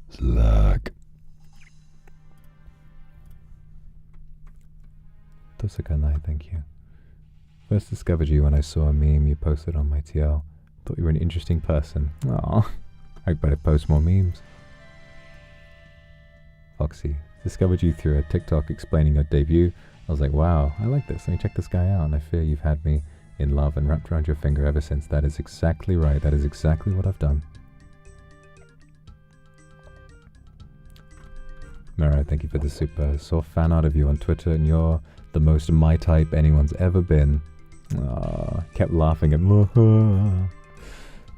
Slack. Tosakanai, thank you. First discovered you when I saw a meme you posted on my TL. Thought you were an interesting person. Aww. I better post more memes. Foxy. Discovered you through a TikTok explaining your debut. I was like, wow, I like this. Let me check this guy out. And I fear you've had me in love and wrapped around your finger ever since. That is exactly right. That is exactly what I've done. Mara, thank you for the super. Saw fan art of you on Twitter and you're the most my type anyone's ever been. Aww, kept laughing at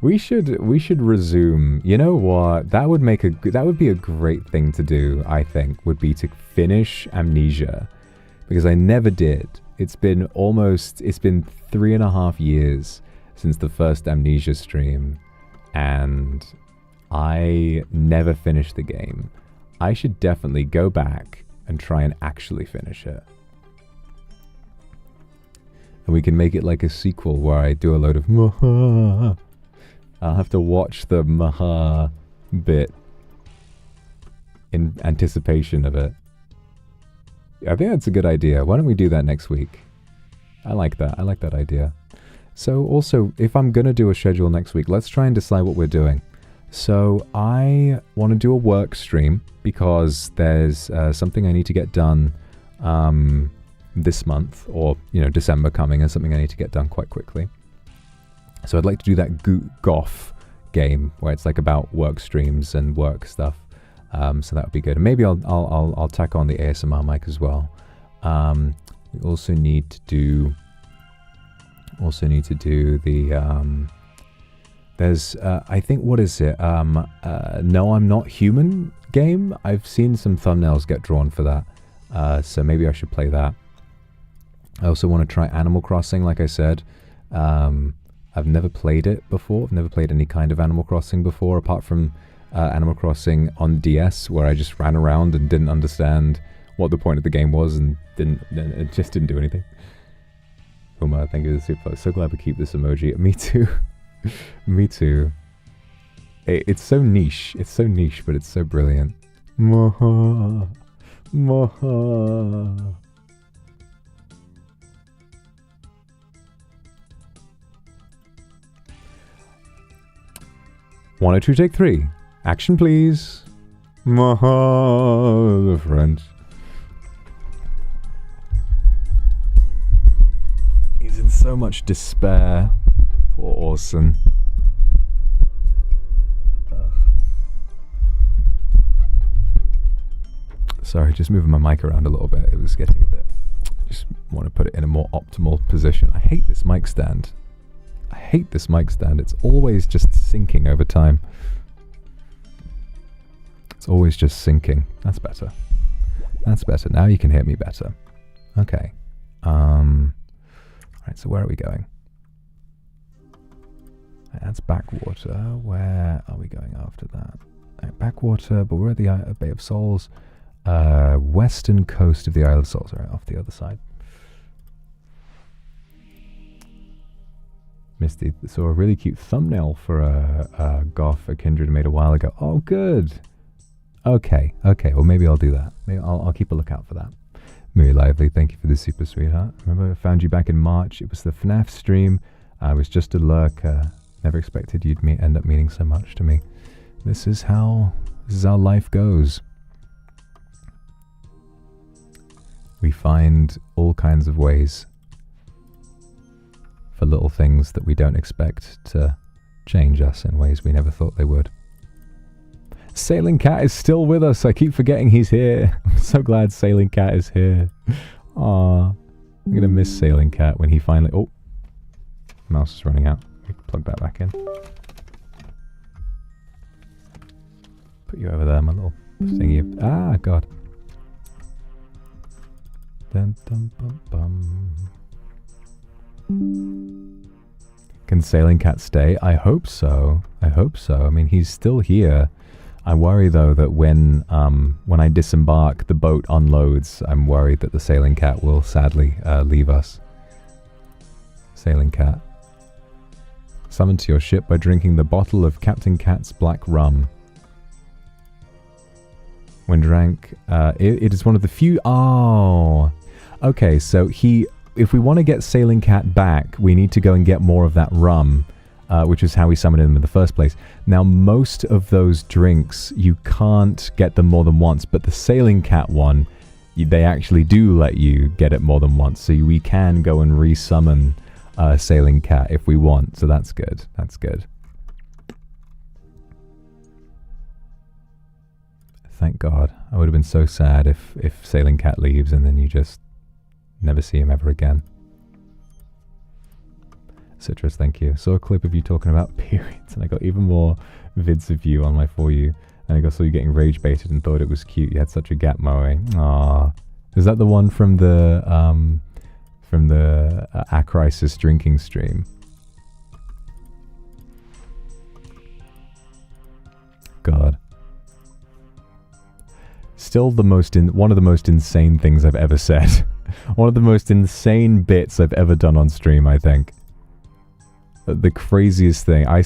We should resume. You know what? That would be a great thing to do, I think, would be to finish Amnesia. Because I never did. It's been 3.5 years since the first Amnesia stream, and I never finished the game. I should definitely go back and try and actually finish it. And we can make it like a sequel where I do a load of maha. I'll have to watch the maha bit in anticipation of it. I think that's a good idea. Why don't we do that next week? I like that. I like that idea. So also, if I'm going to do a schedule next week, let's try and decide what we're doing. So I want to do a work stream because there's something I need to get done this month, or, you know, December coming, and something I need to get done quite quickly. So I'd like to do that Goth game where it's like about work streams and work stuff. So that would be good. And maybe I'll tack on the ASMR mic as well. We also need to do the there's I think, what is it? No, I'm Not Human game. I've seen some thumbnails get drawn for that. So maybe I should play that. I also want to try Animal Crossing, like I said. I've never played it before. I've never played any kind of Animal Crossing before, apart from Animal Crossing on DS, where I just ran around and didn't understand what the point of the game was, and it just didn't do anything. Uma, thank you for the super. So glad we keep this emoji. Me too. Me too. It's so niche. It's so niche, but it's so brilliant. Maha. Maha. 102, take 3. Action, please. Maha, the French. He's in so much despair. Poor Orson. Sorry, just moving my mic around a little bit. It was getting a bit... Just want to put it in a more optimal position. I hate this mic stand. I hate this mic stand. It's always just sinking over time. It's always just sinking. That's better. That's better. Now you can hear me better. Okay. Alright, so where are we going? That's Backwater. Where are we going after that? Right, Backwater, but we're at the Bay of Souls. Western coast of the Isle of Souls, right off the other side. Misty saw a really cute thumbnail for a Goth for Kindred made a while ago. Oh, good. Okay, well maybe I'll do that. Maybe I'll keep a lookout for that. Very lively, thank you for the super sweetheart. Remember, I found you back in March. It was the FNAF stream. I was just a lurker. Never expected you'd end up meaning so much to me. This is how life goes. We find all kinds of ways for little things that we don't expect to change us in ways we never thought they would. Sailing Cat is still with us. I keep forgetting he's here. I'm so glad Sailing Cat is here. Aww. I'm going to miss Sailing Cat when he finally... Oh, mouse is running out. Plug that back in. Put you over there, my little thingy. Ah, God. Dun, dun, bum, bum. Can Sailing Cat stay? I hope so. I hope so. I mean, he's still here. I worry though that when I disembark, the boat unloads. I'm worried that the sailing cat will sadly leave us. Sailing cat. Summoned to your ship by drinking the bottle of Captain Cat's black rum. When drank, it is one of the few... Oh! Okay, so if we want to get Sailing Cat back, we need to go and get more of that rum, which is how we summoned him in the first place. Now, most of those drinks, you can't get them more than once, but the Sailing Cat one, they actually do let you get it more than once, so we can go and resummon Sailing Cat if we want, so that's good. That's good. Thank God. I would have been so sad if Sailing Cat leaves and then you just never see him ever again. Citrus, thank you. Saw a clip of you talking about periods and I got even more vids of you on my For You. And I saw you getting rage baited and thought it was cute. You had such a gap moe. Aww. Is that the one from the Acrisis drinking stream? God. Still one of the most insane things I've ever said. One of the most insane bits I've ever done on stream, I think. The craziest thing. I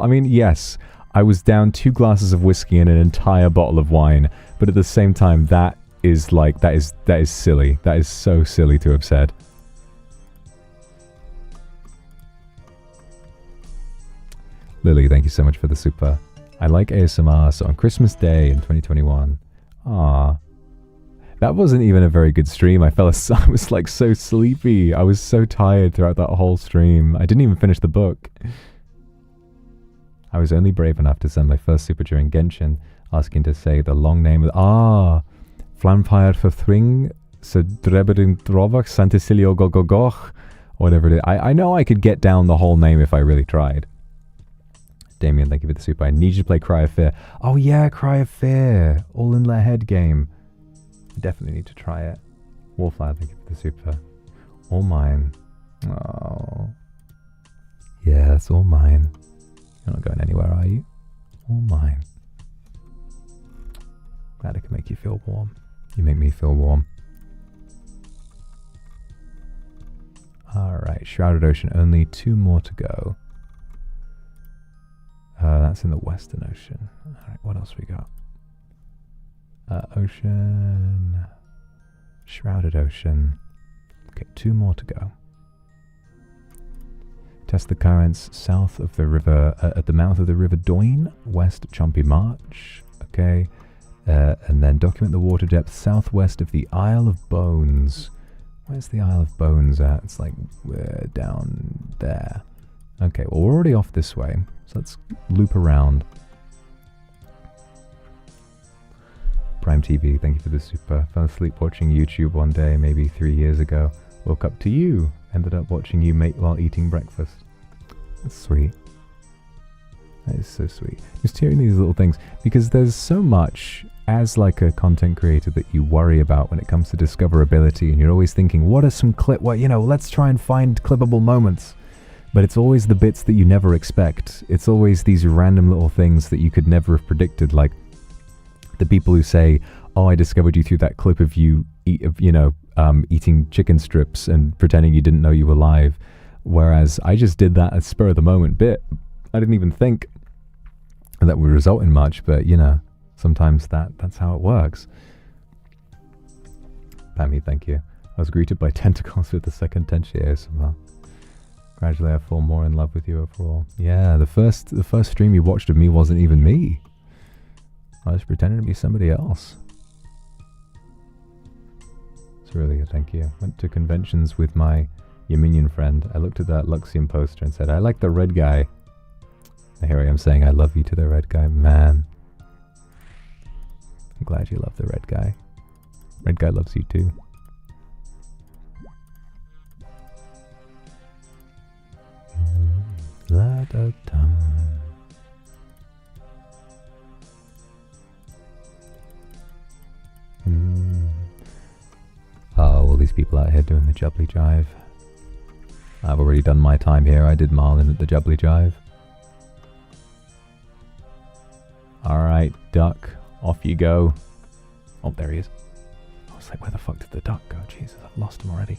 mean, yes, I was down 2 glasses of whiskey and an entire bottle of wine, but at the same time, that is silly. That is so silly to have said. Lily, thank you so much for the super. I like ASMR, so on Christmas Day in 2021. Ah, that wasn't even a very good stream. I was like so sleepy. I was so tired throughout that whole stream. I didn't even finish the book. I was only brave enough to send my first super during Genshin, asking to say the long name of... Flamfire Verthring, Sedreberin Drovach, Santicilio Gogogoch, whatever it is. I know I could get down the whole name if I really tried. Damien, thank you for the super. I need you to play Cry of Fear. Oh yeah, Cry of Fear. All in their head game. I definitely need to try it. Wallflower, thank you for the super. All mine. Oh. Yeah, it's all mine. You're not going anywhere, are you? All mine. Glad I can make you feel warm. You make me feel warm. Alright, Shrouded Ocean. Only 2 more to go. That's in the Western Ocean. Alright, what else we got? Ocean. Shrouded Ocean. Okay, 2 more to go. Test the currents south of the river, at the mouth of the River Doyne, west Chompy March. Okay. And then document the water depth southwest of the Isle of Bones. Where's the Isle of Bones at? It's like down there. Okay, well we're already off this way, so let's loop around. Prime TV, thank you for the super. Fell asleep watching YouTube one day, maybe 3 years ago. Woke up to you. Ended up watching you mate while eating breakfast. That's sweet. That is so sweet. Just hearing these little things, because there's so much as like a content creator that you worry about when it comes to discoverability, and you're always thinking, what are some let's try and find clippable moments. But it's always the bits that you never expect. It's always these random little things that you could never have predicted, like the people who say, oh, I discovered you through that clip of you eating chicken strips and pretending you didn't know you were live. Whereas I just did that as spur of the moment bit. I didn't even think that would result in much, but sometimes that's how it works. Pammy, thank you. I was greeted by tentacles with the second Tenchi ASMR. Gradually I fall more in love with you overall. Yeah, the first stream you watched of me wasn't even me. I was pretending to be somebody else. It's really a thank you. Went to conventions with my Yemenian friend. I looked at that Luxiem poster and said, I like the red guy. And here I am saying I love you to the red guy. Man. I'm glad you love the red guy. Red guy loves you too. La da dum. Oh, all these people out here doing the jubbly jive. I've already done my time here. I did Marlin at the jubbly jive. Alright, duck. Off you go. Oh, there he is. I was like, where the fuck did the duck go? Jesus, I've lost him already.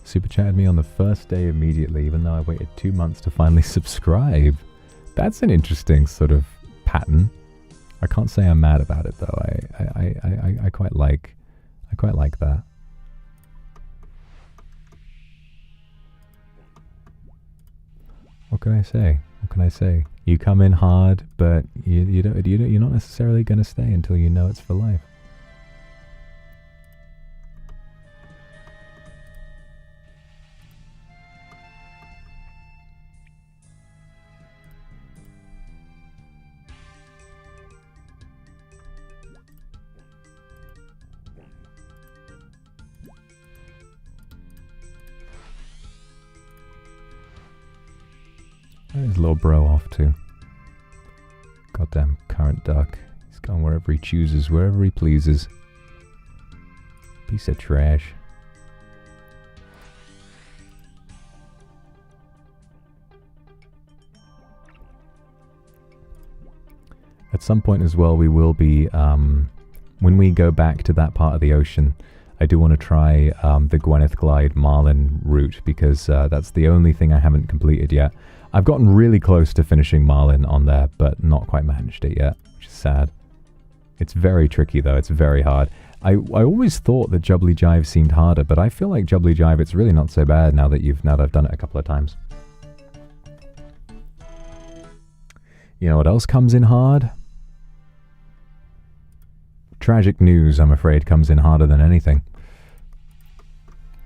Super chatted me on the first day immediately, even though I waited 2 months to finally subscribe. That's an interesting sort of pattern. I can't say I'm mad about it though. I quite like that. What can I say? What can I say? You come in hard, but you're not necessarily going to stay until you know it's for life. Where's little bro off to? Goddamn current duck. He's going wherever he chooses, wherever he pleases. Piece of trash. At some point as well, we will be, when we go back to that part of the ocean, I do want to try the Gwyneth Glide Marlin route, because that's the only thing I haven't completed yet. I've gotten really close to finishing Marlin on there, but not quite managed it yet, which is sad. It's very tricky though, it's very hard. I always thought that Jubbly Jive seemed harder, but I feel like Jubbly Jive, it's really not so bad now that I've done it a couple of times. You know what else comes in hard? Tragic news, I'm afraid, comes in harder than anything.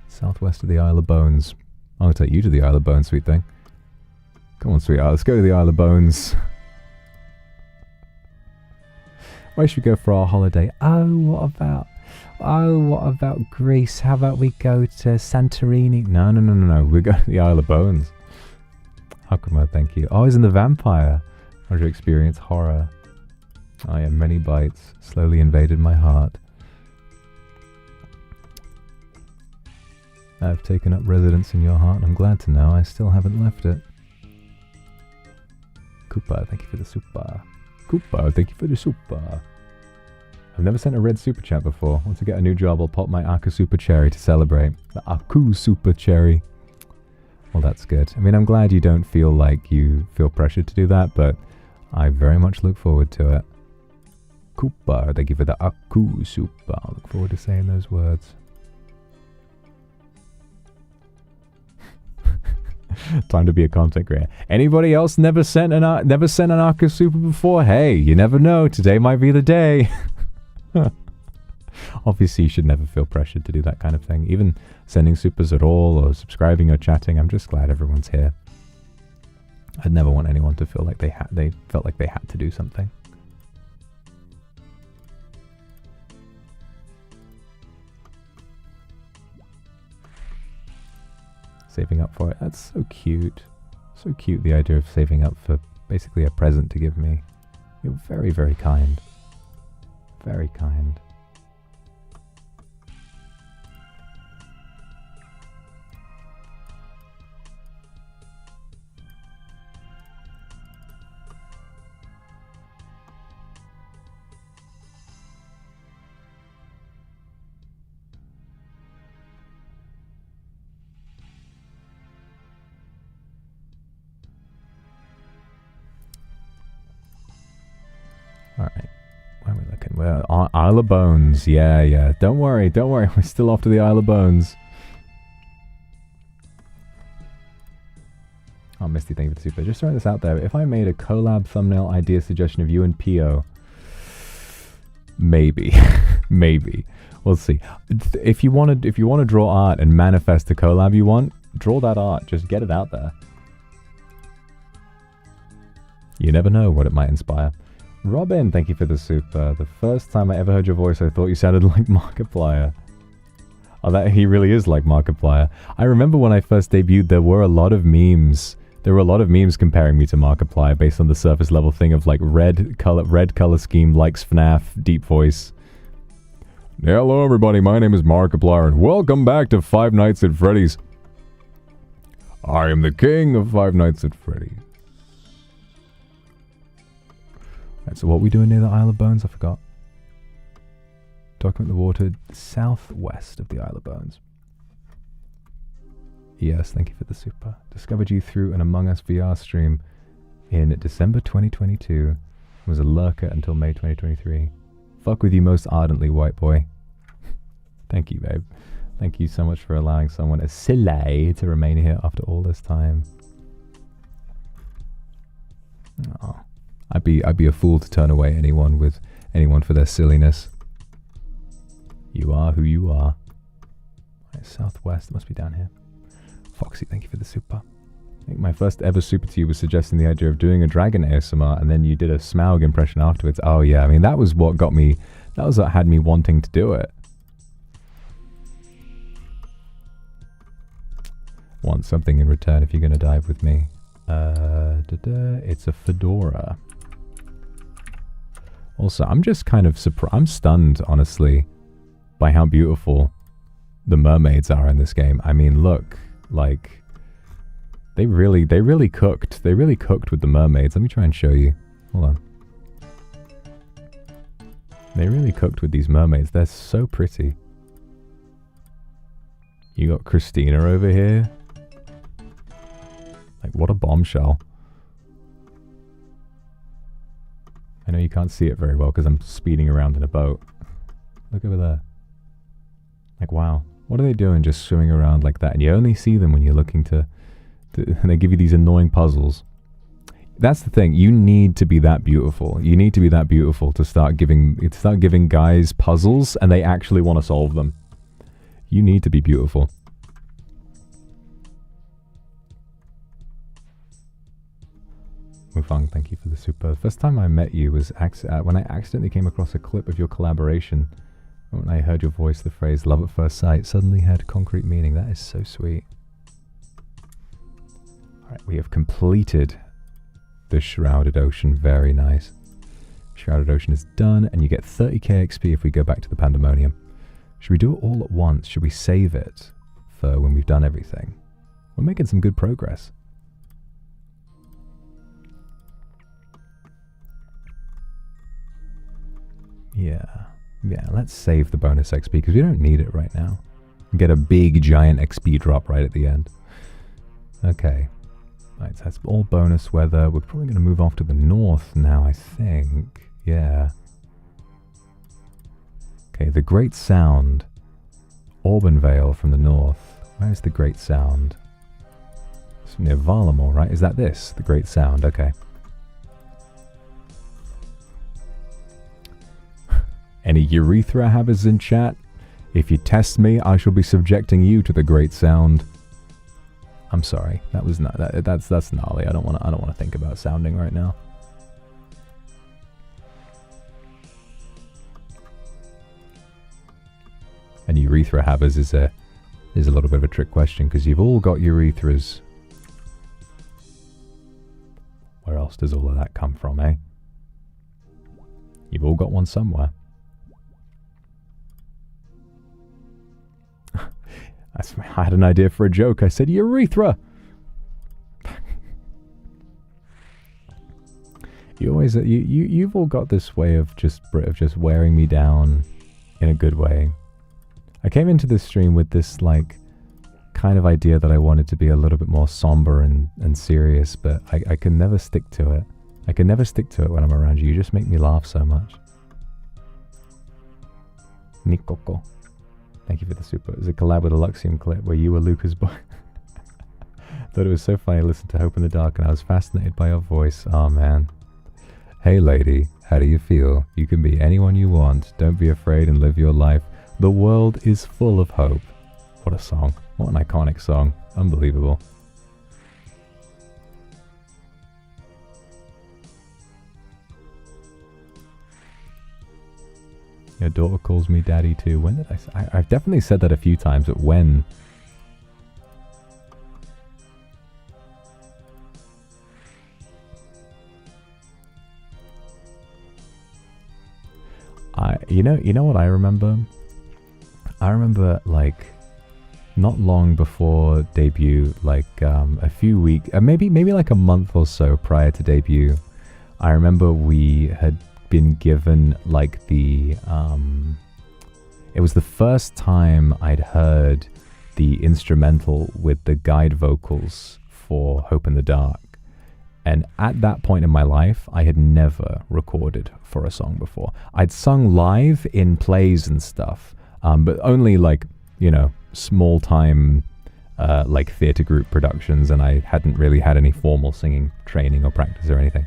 Southwest of the Isle of Bones. I'll take you to the Isle of Bones, sweet thing. Come on, sweetheart, let's go to the Isle of Bones. Where should we go for our holiday? Oh, what about Greece? How about we go to Santorini? No. We go to the Isle of Bones. Akuma, thank you. Oh, he's in the vampire. How did you experience horror? Oh yeah, many bites slowly invaded my heart. I've taken up residence in your heart, and I'm glad to know I still haven't left it. Koopa, thank you for the super. Koopa, thank you for the super. I've never sent a red super chat before. Once I get a new job, I'll pop my Aku Super Cherry to celebrate. The Aku Super Cherry. Well, that's good. I mean, I'm glad you don't feel like you feel pressured to do that, but I very much look forward to it. Koopa, thank you for the Aku Super. I look forward to saying those words. Time to be a content creator. Anybody else never sent an Aku Super before? Hey, you never know. Today might be the day. Obviously, you should never feel pressured to do that kind of thing. Even sending supers at all, or subscribing or chatting. I'm just glad everyone's here. I'd never want anyone to feel like they felt like they had to do something. Saving up for it. That's so cute. So cute, the idea of saving up for basically a present to give me. You're very, very kind. Very kind. Alright, where are we looking? We're on Isle of Bones. Yeah. Don't worry. We're still off to the Isle of Bones. Oh, Misty, thank you for the super. Just throwing this out there. If I made a collab thumbnail idea suggestion of you and Pio, maybe. Maybe. We'll see. If you want to draw art and manifest the collab you want, draw that art. Just get it out there. You never know what it might inspire. Robin, thank you for the super. The first time I ever heard your voice, I thought you sounded like Markiplier. Oh, he really is like Markiplier. I remember when I first debuted, there were a lot of memes. There were a lot of memes comparing me to Markiplier based on the surface level thing of like red color scheme, likes FNAF, deep voice. Hello everybody, my name is Markiplier and welcome back to Five Nights at Freddy's. I am the king of Five Nights at Freddy's. Right, so what are we doing near the Isle of Bones? I forgot. Document the water southwest of the Isle of Bones. Yes, thank you for the super. Discovered you through an Among Us VR stream in December 2022. Was a lurker until May 2023. Fuck with you most ardently, white boy. Thank you, babe. Thank you so much for allowing someone as silly to remain here after all this time. Oh, I'd be a fool to turn away anyone for their silliness. You are who you are. Right, southwest, must be down here. Foxy, thank you for the super. I think my first ever super to you was suggesting the idea of doing a dragon ASMR, and then you did a Smaug impression afterwards. Oh yeah, I mean that was what got me. That was what had me wanting to do it. Want something in return if you're gonna dive with me. It's a fedora. Also, I'm just kind of surprised. I'm stunned, honestly, by how beautiful the mermaids are in this game. I mean, look, like they really cooked. They really cooked with the mermaids. Let me try and show you. Hold on. They really cooked with these mermaids. They're so pretty. You got Christina over here. Like, what a bombshell. I know you can't see it very well because I'm speeding around in a boat. Look over there. Like, wow. What are they doing just swimming around like that? And you only see them when you're looking to and they give you these annoying puzzles. That's the thing. You need to be that beautiful. You need to be that beautiful to start giving guys puzzles and they actually want to solve them. You need to be beautiful. Mufang, thank you for the super. The first time I met you was when I accidentally came across a clip of your collaboration. When I heard your voice, the phrase "love at first sight" suddenly had concrete meaning. That is so sweet. Alright, we have completed the Shrouded Ocean. Very nice. Shrouded Ocean is done, and you get 30k XP if we go back to the Pandemonium. Should we do it all at once? Should we save it for when we've done everything? We're making some good progress. Yeah, let's save the bonus XP because we don't need it right now. Get a big giant XP drop right at the end. Okay. Right, so that's all bonus weather. We're probably going to move off to the north now, I think. Yeah. Okay, the Great Sound. Auburn from the north. Where's the Great Sound? It's near Varlamore, right? Is that this? The Great Sound, okay. Any urethra havers in chat? If you test me, I shall be subjecting you to the Great Sound. I'm sorry, that was not that's gnarly. I don't want to think about sounding right now. And urethra havers is a little bit of a trick question because you've all got urethras. Where else does all of that come from, eh? You've all got one somewhere. I had an idea for a joke. I said urethra. You always you've all got this way of just wearing me down in a good way. I came into this stream with this like kind of idea that I wanted to be a little bit more somber and serious, but I can never stick to it. I can never stick to it when I'm around you. You just make me laugh so much. Nikoko. Thank you for the super. It was a collab with a Luxiem clip where you were Luca's boy. Thought it was so funny. I listened to Hope in the Dark and I was fascinated by your voice. Oh man. Hey lady, how do you feel? You can be anyone you want. Don't be afraid and live your life. The world is full of hope. What a song. What an iconic song. Unbelievable. Your daughter calls me daddy too. When did I've definitely said that a few times, but when? You know what I remember? I remember like not long before debut, like a few weeks, maybe like a month or so prior to debut, I remember we had been given like it was the first time I'd heard the instrumental with the guide vocals for Hope in the Dark. And at that point in my life, I had never recorded for a song before. I'd sung live in plays and stuff, but only like, you know, small time like theater group productions, and I hadn't really had any formal singing training or practice or anything.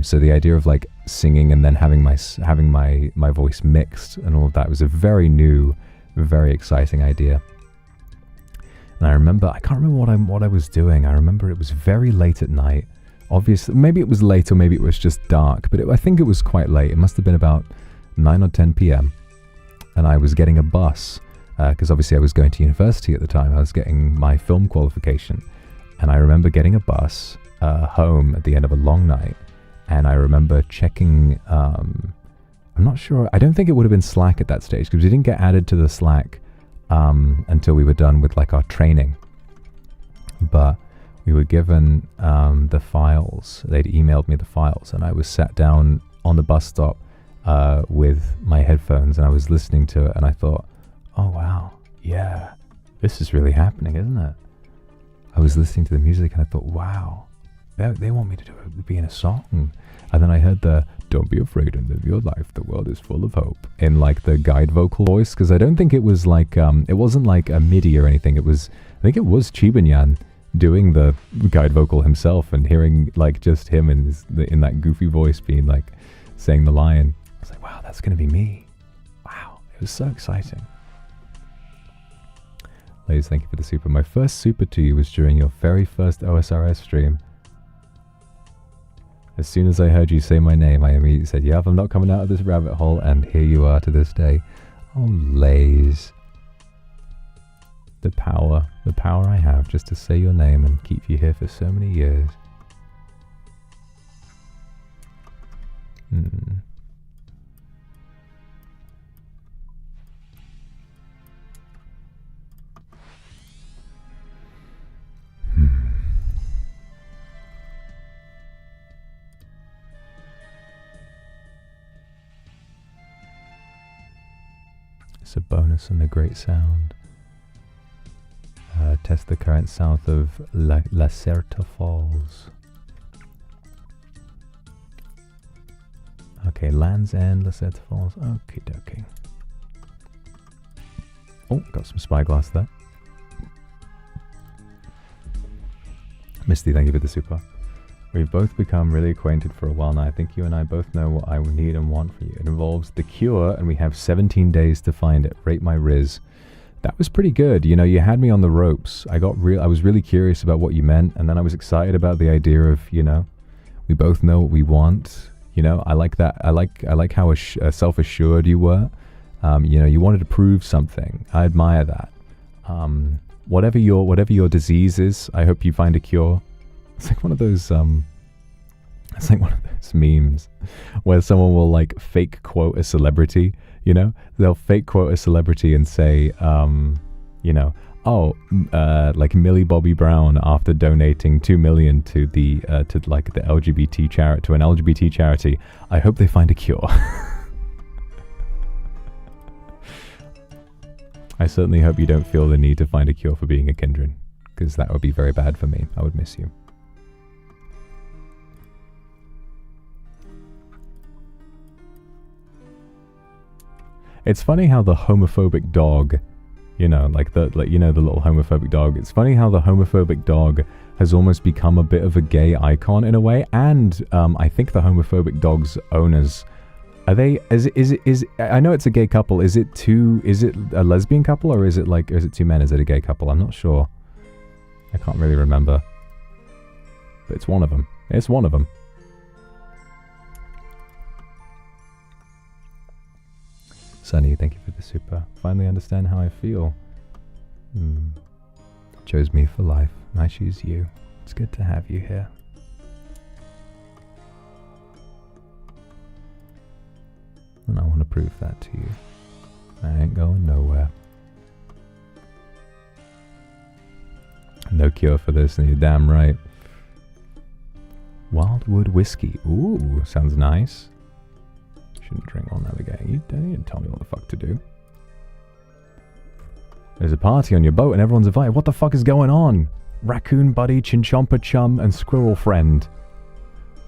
So the idea of like singing and then having my voice mixed and all of that was a very new, very exciting idea. And I remember, I can't remember what I was doing. I remember it was very late at night. Obviously, maybe it was late or maybe it was just dark, but I think it was quite late. It must have been about 9 or 10 p.m. And I was getting a bus because obviously I was going to university at the time. I was getting my film qualification. And I remember getting a bus home at the end of a long night. And I remember checking, I'm not sure, I don't think it would have been Slack at that stage because we didn't get added to the Slack until we were done with like our training. But we were given the files. They'd emailed me the files, and I was sat down on the bus stop with my headphones, and I was listening to it, and I thought, oh wow, yeah, this is really happening, isn't it? I was listening to the music, and I thought, wow, they want me to be in a song. And then I heard the "Don't be afraid and live your life. The world is full of hope" in like the guide vocal voice, because I don't think it was like it wasn't like a MIDI or anything. I think it was Chibanyan doing the guide vocal himself, and hearing like just him in that goofy voice being like saying the line. I was like, wow, that's gonna be me. Wow, it was so exciting. Ladies, thank you for the super. My first super to you was during your very first OSRS stream. As soon as I heard you say my name, I immediately said, yeah, I'm not coming out of this rabbit hole, and here you are to this day. Oh, Lays. The power I have just to say your name and keep you here for so many years. It's a bonus on the great sound. Test the current south of La Certa Falls. Okay, Land's End, La Certa Falls. Okie dokie. Oh, got some spyglass there. Misty, thank you for the super. We've both become really acquainted for a while now. I think you and I both know what I would need and want for you. It involves the cure, and we have 17 days to find it. Rate my Riz. That was pretty good. You know, you had me on the ropes. I was really curious about what you meant, and then I was excited about the idea of, you know, we both know what we want. You know, I like that. I like how self-assured you were. You know, you wanted to prove something. I admire that. Whatever your disease is, I hope you find a cure. It's like one of those memes where someone will like fake quote a celebrity. You know, they'll fake quote a celebrity and say, you know, like Millie Bobby Brown after donating 2 million to the LGBT charity, to an LGBT charity. I hope they find a cure. I certainly hope you don't feel the need to find a cure for being a kindred, because that would be very bad for me. I would miss you. It's funny how the homophobic dog, you know, the little homophobic dog. It's funny how the homophobic dog has almost become a bit of a gay icon in a way. And I think the homophobic dog's owners, are they? Is it? I know it's a gay couple. Is it a lesbian couple, or is it two men? Is it a gay couple? I'm not sure. I can't really remember. But it's one of them. It's one of them. Sunny, thank you for the super. Finally understand how I feel. Chose me for life, and I choose you. It's good to have you here. And I want to prove that to you. I ain't going nowhere. No cure for this, and you're damn right. Wildwood whiskey. Ooh, sounds nice. Shouldn't drink while navigating. You didn't tell me what the fuck to do. There's a party on your boat and everyone's invited. What the fuck is going on? Raccoon buddy, chinchompa chum, and squirrel friend.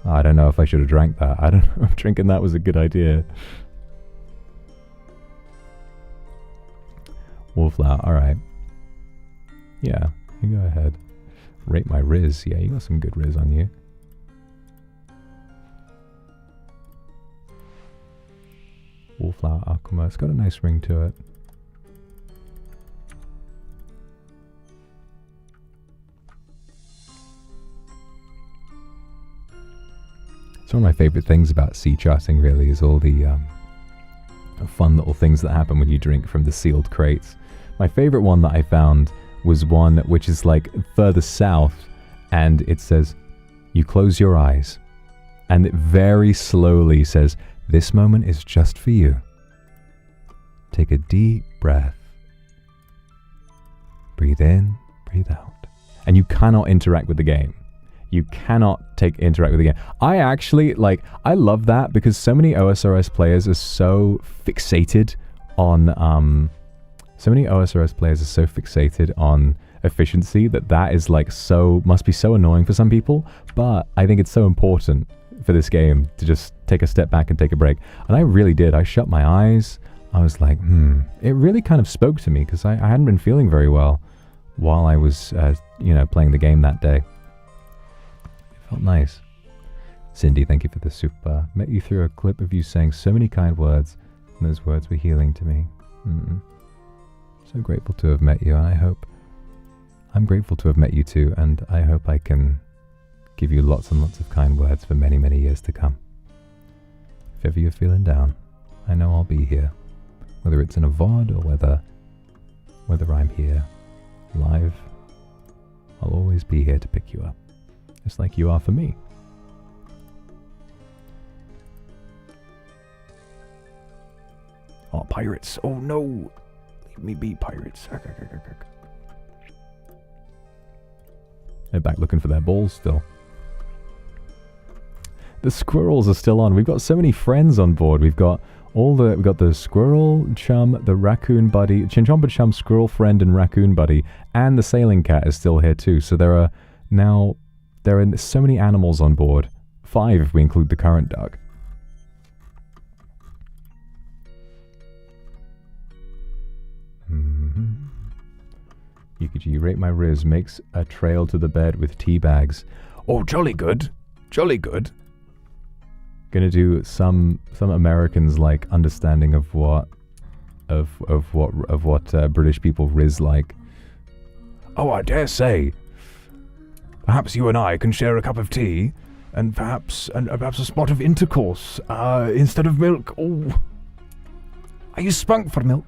I don't know if I should have drank that. I don't know if drinking that was a good idea. Wallflower, alright. Yeah, you go ahead. Rate my Riz. Yeah, you got some good Riz on you. Wallflower Akuma. It's got a nice ring to it. It's one of my favorite things about sea charting, really, is all the fun little things that happen when you drink from the sealed crates. My favorite one that I found was one which is like further south, and it says, you close your eyes, and it very slowly says, this moment is just for you. Take a deep breath. Breathe in, breathe out. And you cannot interact with the game. You cannot interact with the game. I actually, I love that because so many OSRS players are so fixated on, efficiency that is must be so annoying for some people, but I think it's so important for this game to just take a step back and take a break. And I really did. I shut my eyes. I was like, It really kind of spoke to me because I hadn't been feeling very well while I was, playing the game that day. Felt nice. Cindy, thank you for the super. Met you through a clip of you saying so many kind words, and those words were healing to me. So grateful to have met you, and I'm grateful to have met you too, and I hope I can give you lots and lots of kind words for many, many years to come. If ever you're feeling down, I know I'll be here. Whether it's in a VOD or whether I'm here live, I'll always be here to pick you up. Just like you are for me. Oh, pirates. Oh no. Leave me be, pirates. They're back looking for their balls still. The squirrels are still on. We've got so many friends on board. We've got the squirrel chum, the raccoon buddy, chinchompa chum, squirrel friend, and raccoon buddy, and the sailing cat is still here too. So there are so many animals on board. 5 if we include the current duck. Yukiji, rate my Riz, makes a trail to the bed with tea bags. Oh, jolly good. Jolly good. Gonna do some Americans understanding of what British people Riz like. Oh, I dare say. Perhaps you and I can share a cup of tea, and perhaps a spot of intercourse instead of milk. Oh, are you spunk for milk?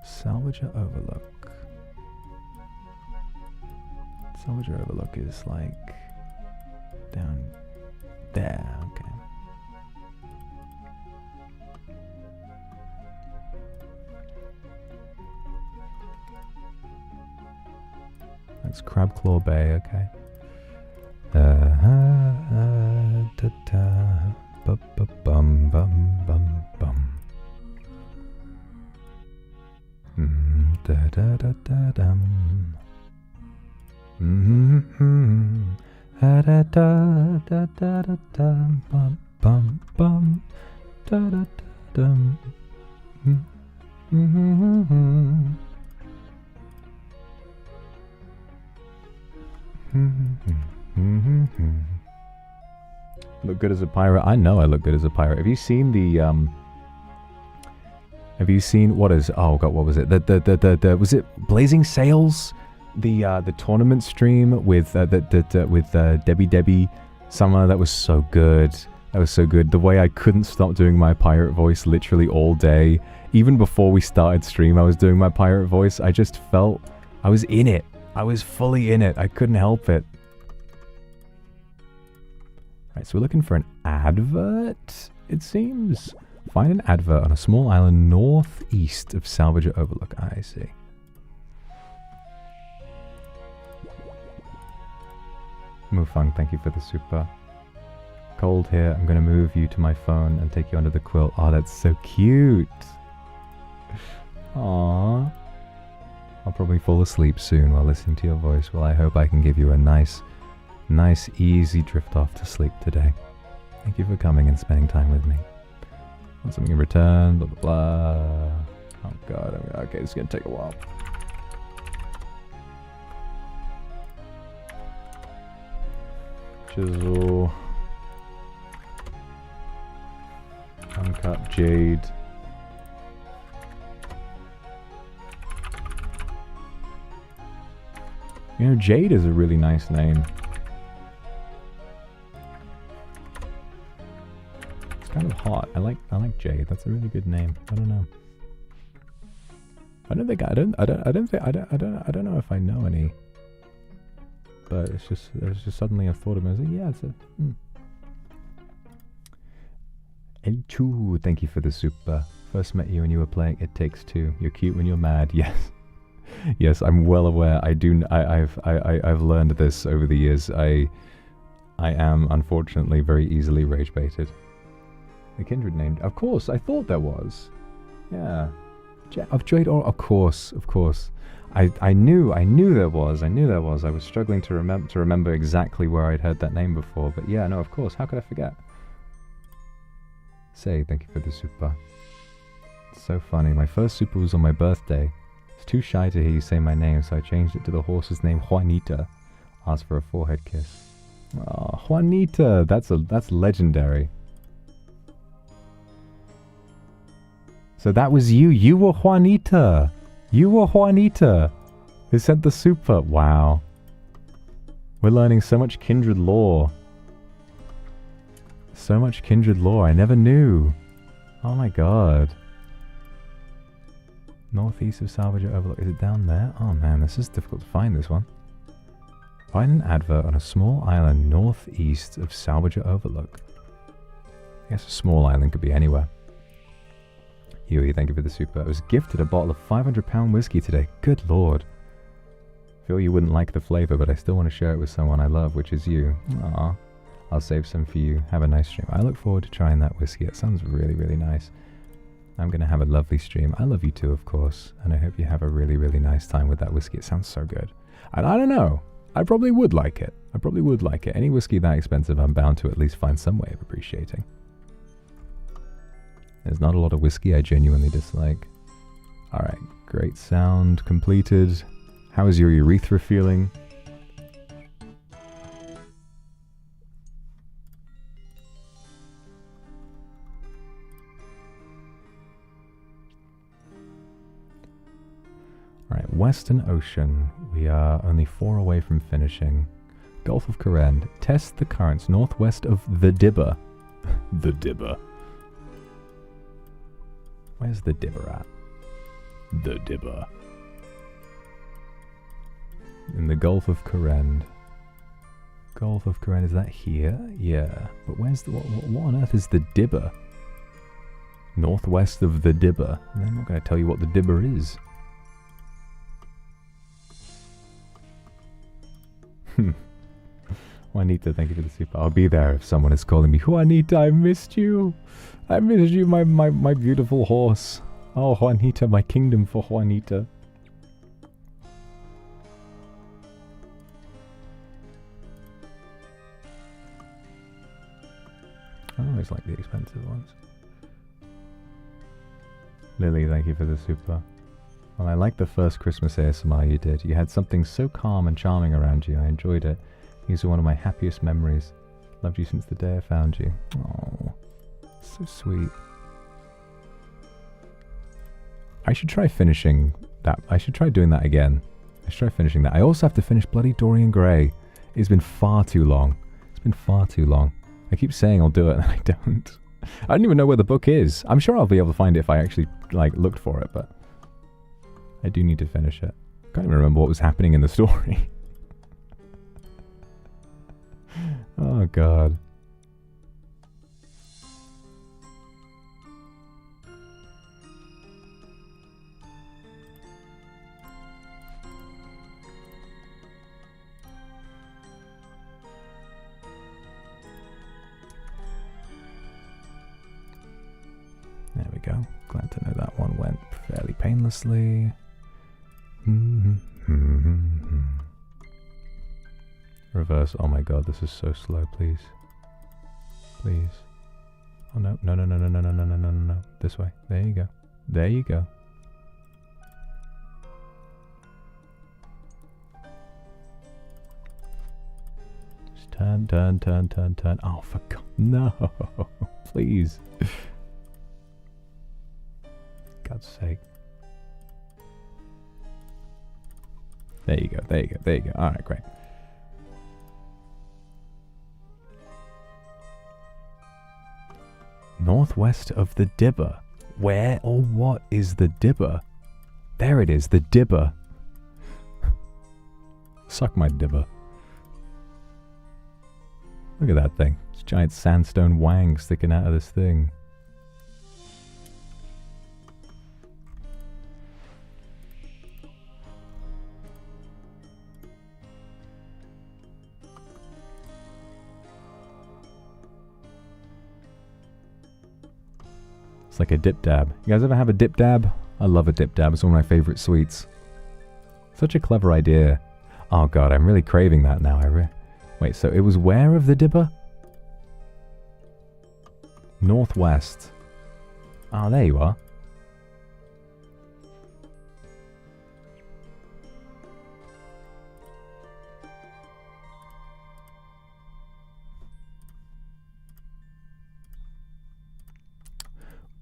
Salvager Overlook. Salvager Overlook is down there. Okay. That's Crabclaw Bay, okay. Bum bum bum bum. Da da da da dum. Da da da da da da dum. Bum bum bum. Da da da dum. Look good as a pirate. I know I look good as a pirate. Have you seen the Have you seen what was it? The was it Blazing Sails? The tournament stream with Debbie Summer. That was so good. That was so good. The way I couldn't stop doing my pirate voice literally all day. Even before we started stream, I was doing my pirate voice. I just felt I was in it. I was fully in it. I couldn't help it. Right, so we're looking for an advert, it seems. Find an advert on a small island northeast of Salvager Overlook. I see. Mufang, thank you for the super. Cold here. I'm going to move you to my phone and take you under the quilt. Oh, that's so cute. Aww. I'll probably fall asleep soon while listening to your voice. Well, I hope I can give you a nice, easy drift off to sleep today. Thank you for coming and spending time with me. Want something in return, blah, blah, blah. Oh, God. Okay, this is going to take a while. Chisel. Uncut jade. You know, Jade is a really nice name. It's kind of hot. I like Jade. That's a really good name. I don't know. I don't know if I know any. But it's just suddenly a thought of it. I was like, yeah, it's a L2, thank you for the super. First met you when you were playing It Takes Two. You're cute when you're mad. Yes. Yes, I'm well aware. I've learned this over the years. I am unfortunately very easily rage baited. The kindred name, of course. I thought there was. Yeah, of Jade. Of course. I knew there was. I was struggling to remember exactly where I'd heard that name before. But yeah, no, of course. How could I forget? Say thank you for the super. It's so funny. My first super was on my birthday. Too shy to hear you say my name, so I changed it to the horse's name, Juanita. Asked for a forehead kiss. Oh, Juanita! That's legendary. So that was you. You were Juanita. Who sent the super. Wow. We're learning so much kindred lore. I never knew. Oh my god. Northeast of Salvager Overlook. Is it down there? Oh man, this is difficult to find, this one. Find an advert on a small island northeast of Salvager Overlook. I guess a small island could be anywhere. Huey, thank you for the super. I was gifted a bottle of £500 whiskey today. Good lord. Feel you wouldn't like the flavour, but I still want to share it with someone I love, which is you. Aww. I'll save some for you. Have a nice stream. I look forward to trying that whiskey. It sounds really, really nice. I'm going to have a lovely stream. I love you too, of course. And I hope you have a really, really nice time with that whiskey. It sounds so good. And I don't know. I probably would like it. Any whiskey that expensive, I'm bound to at least find some way of appreciating. There's not a lot of whiskey I genuinely dislike. Alright, great sound completed. How is your urethra feeling? Alright, Western Ocean. We are only 4 away from finishing. Gulf of Crest. Test the currents northwest of the Dibber. The Dibber. Where's the Dibber at? The Dibber. In the Gulf of Crest. Gulf of Crest, is that here? Yeah. But where's the... What on earth is the Dibber? Northwest of the Dibber. I'm not going to tell you what the Dibber is. Juanita, thank you for the super. I'll be there if someone is calling me. Juanita, I missed you. I missed you, my beautiful horse. Oh, Juanita, my kingdom for Juanita. I always like the expensive ones. Lily, thank you for the super. Well, I liked the first Christmas ASMR you did. You had something so calm and charming around you. I enjoyed it. These are one of my happiest memories. Loved you since the day I found you. Oh, so sweet. I should try finishing that. I should try doing that again. I should try finishing that. I also have to finish bloody Dorian Gray. It's been far too long. I keep saying I'll do it and I don't. I don't even know where the book is. I'm sure I'll be able to find it if I actually looked for it, but I do need to finish it. I can't even remember what was happening in the story. Oh god. go. Glad to know that one went fairly painlessly. Reverse. Oh my god, this is so slow, please. Please. Oh no, no, no, no, no, no, no, no, no, no, no. This way. There you go. There you go. Just turn, turn, turn, turn, turn. Oh, for God. No. Please. God's sake. There you go, there you go, there you go. Alright, great. Northwest of the Dibber. Where or what is the Dibber? There it is, the Dibber. Suck my Dibber. Look at that thing. It's a giant sandstone wang sticking out of this thing. It's like a dip dab. You guys ever have a dip dab? I love a dip dab. It's one of my favorite sweets. Such a clever idea. Oh god, I'm really craving that now. Wait, so it was where of the Dibber? Northwest. Oh, there you are.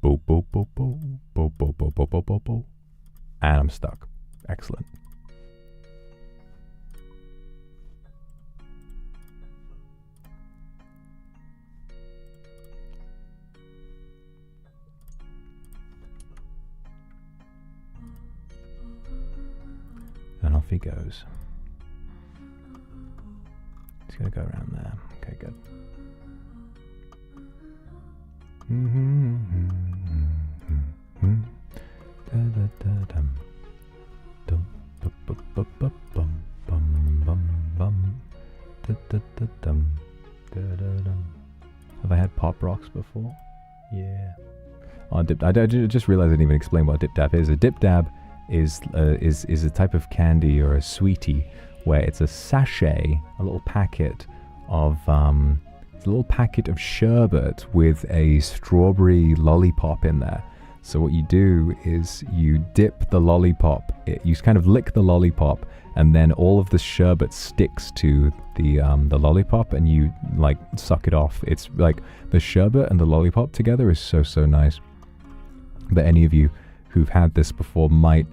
Boop, boop, boop, boop, boop, boop, boop, boop, boop, boop, boop. And I'm stuck. Excellent. And off he goes. He's gonna go around there. Okay, good. Have I had pop rocks before? Yeah. Oh, I just realized I didn't even explain what a dip dab is. A dip dab is a type of candy or a sweetie where it's a sachet, a little packet of it's a little packet of sherbet with a strawberry lollipop in there. So what you do is you dip the lollipop, you kind of lick the lollipop, and then all of the sherbet sticks to the lollipop, and you like suck it off. It's like the sherbet and the lollipop together is so nice. But any of you who've had this before might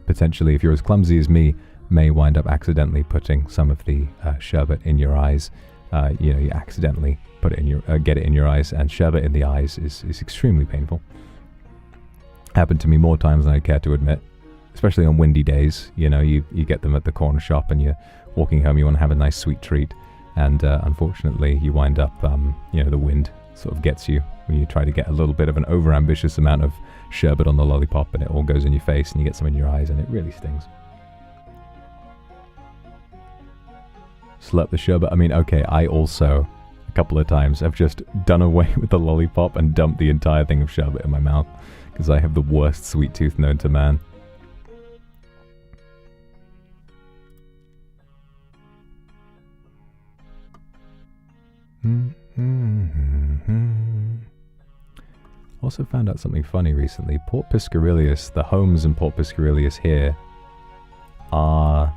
potentially, if you're as clumsy as me, may wind up accidentally putting some of the sherbet in your eyes. You accidentally put it in your get it in your eyes, and sherbet in the eyes is extremely painful. Happened to me more times than I care to admit, especially on windy days. You know, you get them at the corner shop and you're walking home, you want to have a nice sweet treat, and unfortunately you wind up the wind sort of gets you when you try to get a little bit of an overambitious amount of sherbet on the lollipop, and it all goes in your face and you get some in your eyes, and it really stings. Slurp the sherbet. I mean, okay, I also a couple of times have just done away with the lollipop and dumped the entire thing of sherbet in my mouth, because I have the worst sweet tooth known to man. Also found out something funny recently. Port Piscarilius, the homes in Port Piscarilius here are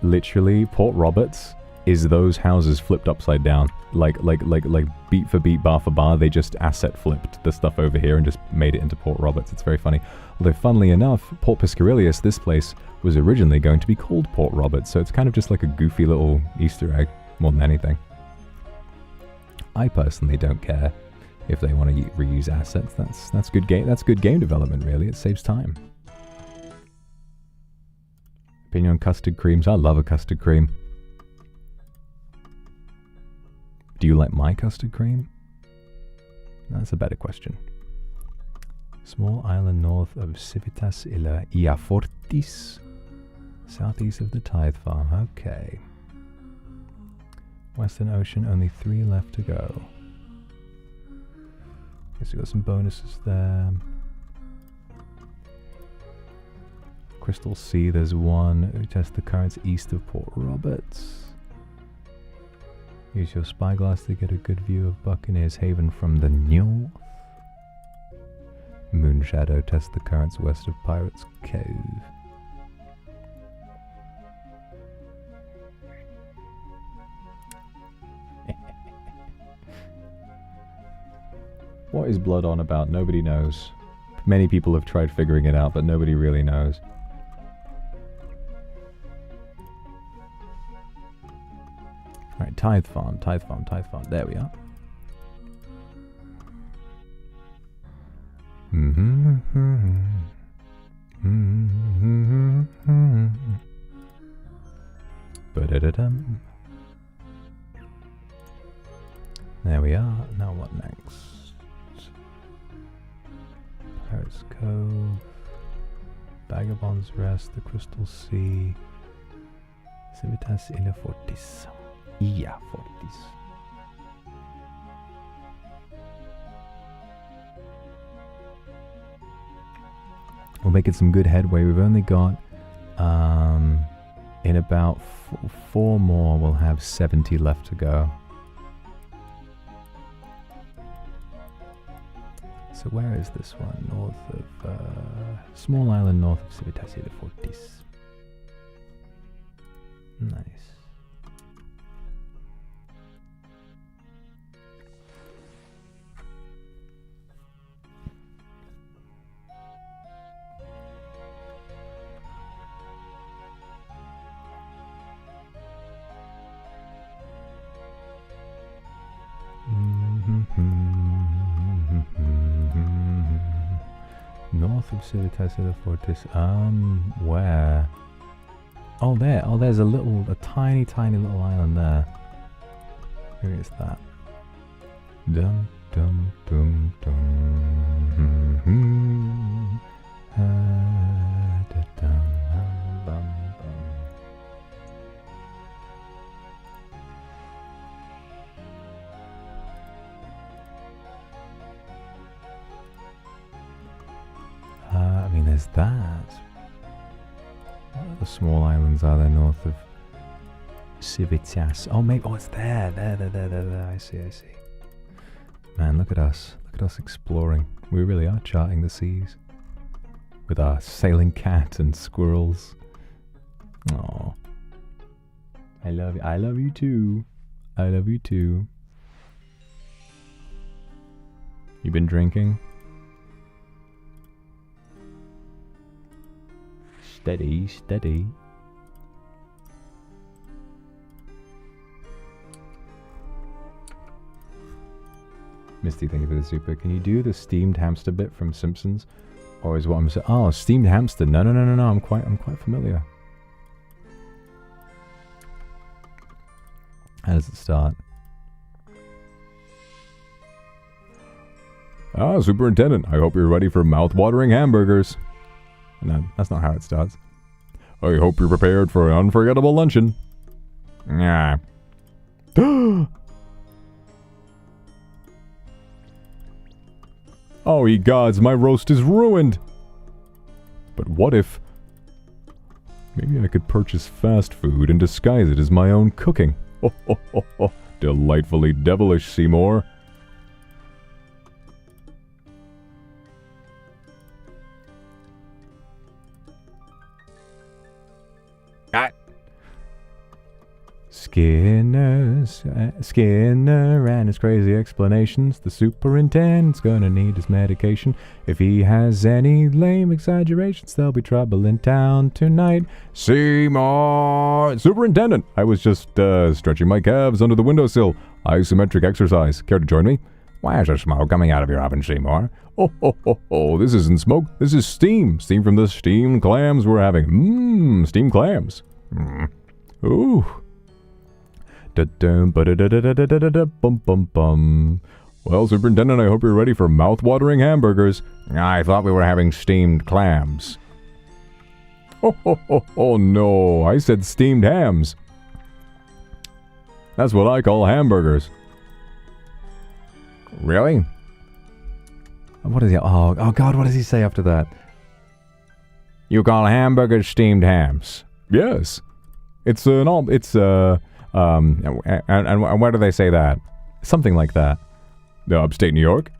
literally, Port Roberts is those houses flipped upside down. Like beat for beat, bar for bar, they just asset flipped the stuff over here and just made it into Port Roberts. It's very funny. Although funnily enough, Port Piscarilius, this place, was originally going to be called Port Roberts, so it's kind of just like a goofy little Easter egg more than anything. I personally don't care if they want to reuse assets. That's good game. That's good game development, really. It saves time. Opinion on custard creams? I love a custard cream. Do you like my custard cream? That's a better question. Small island north of Civitas Iafortis, southeast of the Tithe Farm. Okay. Western Ocean, only 3 left to go. Guess we got some bonuses there. Crystal Sea, there's one. We test the currents east of Port Roberts. Use your spyglass to get a good view of Buccaneer's Haven from the north. Moonshadow, test the currents west of Pirates Cove. What is blood on about? Nobody knows. Many people have tried figuring it out, but nobody really knows. Alright, Tithe Farm, Tithe Farm, Tithe Farm. There we are. Ba-da-da-dum. There we are. Now what next? Pirates Cove, Vagabond's Rest, the Crystal Sea, Civitas y la Fortis. Yeah, Fortis. We're making some good headway. We've only got, in about 4 more, we'll have 70 left to go. So where is this one? North of, small island north of Civitas y la Fortis. Nice. North of Civitas y la Fortis. Where? Oh, there. Oh, there's a tiny, tiny little island there. Where is that? Dum dum dum dum. Da dum bum bum. I mean, there's that. What other small islands are there north of Civitas? Oh, maybe. Oh, it's there. There. I see. Man, look at us. Look at us exploring. We really are charting the seas. With our sailing cat and squirrels. Oh, I love you. I love you too. I love you too. You been drinking? Steady, steady. Misty, thank you for the super. Can you do the steamed hamster bit from Simpsons? Or is what I'm saying? Oh, steamed hamster. No. I'm quite familiar. How does it start? Ah, Superintendent, I hope you're ready for mouth-watering hamburgers. No, that's not how it starts. I hope you're prepared for an unforgettable luncheon. Nah. Oh, ye gods, my roast is ruined. But what if... maybe I could purchase fast food and disguise it as my own cooking. Ho. Delightfully devilish, Seymour. Skinner and his crazy explanations. The superintendent's gonna need his medication. If he has any lame exaggerations, there'll be trouble in town tonight. Seymour! Superintendent! I was just, stretching my calves under the windowsill. Isometric exercise. Care to join me? Why is there smoke coming out of your oven, Seymour? Oh, this isn't smoke. This is steam. Steam from the steamed clams we're having. Steamed clams. Ooh. Well, Superintendent, I hope you're ready for mouth-watering hamburgers. I thought we were having steamed clams. Oh, no, I said steamed hams. That's what I call hamburgers. Really? What is he? Oh God, what does he say after that? You call hamburgers steamed hams? Yes. And where do they say that? Something like that. Upstate New York?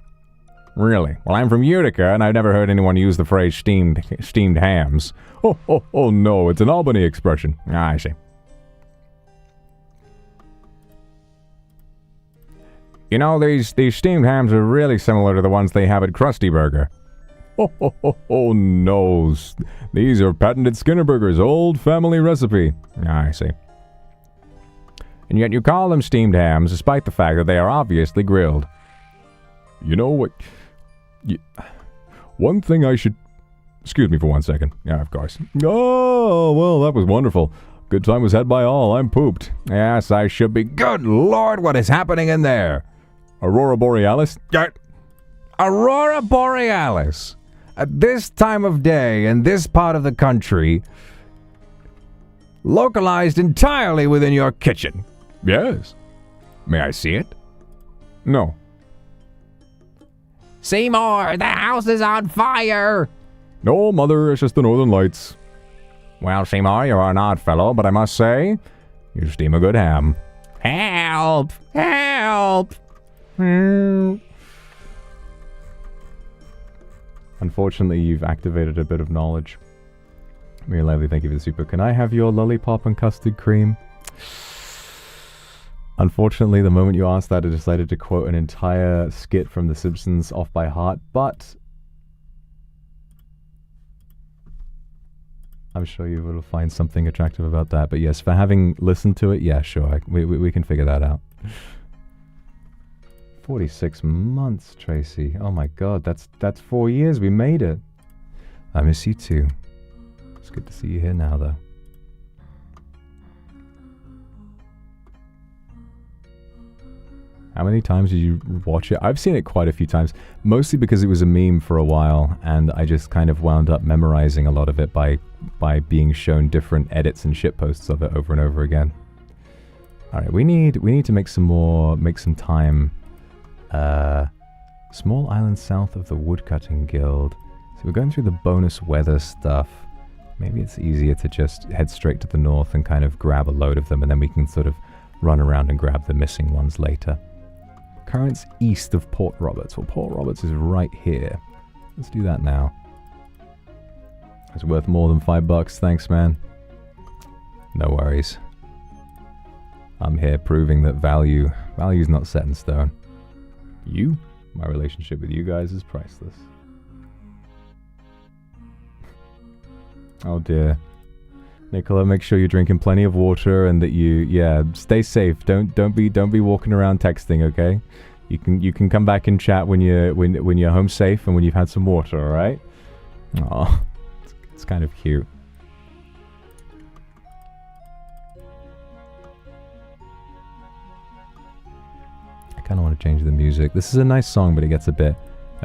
Really? Well, I'm from Utica, and I've never heard anyone use the phrase steamed hams. Oh, no, it's an Albany expression. Ah, I see. You know, these steamed hams are really similar to the ones they have at Krusty Burger. Oh, no. These are patented Skinner Burger's old family recipe. Ah, I see. And yet you call them steamed hams despite the fact that they are obviously grilled. You know what? One thing I should... Excuse me for 1 second. Yeah, of course. Oh, well, that was wonderful. Good time was had by all. I'm pooped. Yes, I should be. Good Lord, what is happening in there? Aurora Borealis? Aurora Borealis! At this time of day, in this part of the country, localized entirely within your kitchen. Yes. May I see it? No. Seymour, the house is on fire! No, Mother, it's just the Northern Lights. Well, Seymour, you're an odd fellow, but I must say, you steam a good ham. Help! Help! Unfortunately, you've activated a bit of knowledge. Mary Lively, thank you for the super. Can I have your lollipop and custard cream? Unfortunately, the moment you asked that, I decided to quote an entire skit from The Simpsons off by heart, but I'm sure you will find something attractive about that. But yes, for having listened to it, yeah, sure, we can figure that out. 46 months, Tracy. Oh my God, that's 4 years. We made it. I miss you too. It's good to see you here now, though. How many times did you watch it? I've seen it quite a few times, mostly because it was a meme for a while, and I just kind of wound up memorizing a lot of it by being shown different edits and shitposts of it over and over again. All right, we need to make some time. Small island south of the Woodcutting Guild. So we're going through the bonus weather stuff. Maybe it's easier to just head straight to the north and kind of grab a load of them, and then we can sort of run around and grab the missing ones later. Currents east of Port Roberts. Well, Port Roberts is right here. Let's do that now. It's worth more than $5. Thanks, man. No worries. I'm here proving that value's not set in stone. My relationship with you guys is priceless. Oh dear. Nicola, make sure you're drinking plenty of water and that stay safe. Don't be walking around texting, okay? You can come back and chat when you're home safe and when you've had some water, all right? Oh, it's kind of cute. I kind of want to change the music. This is a nice song, but it gets a bit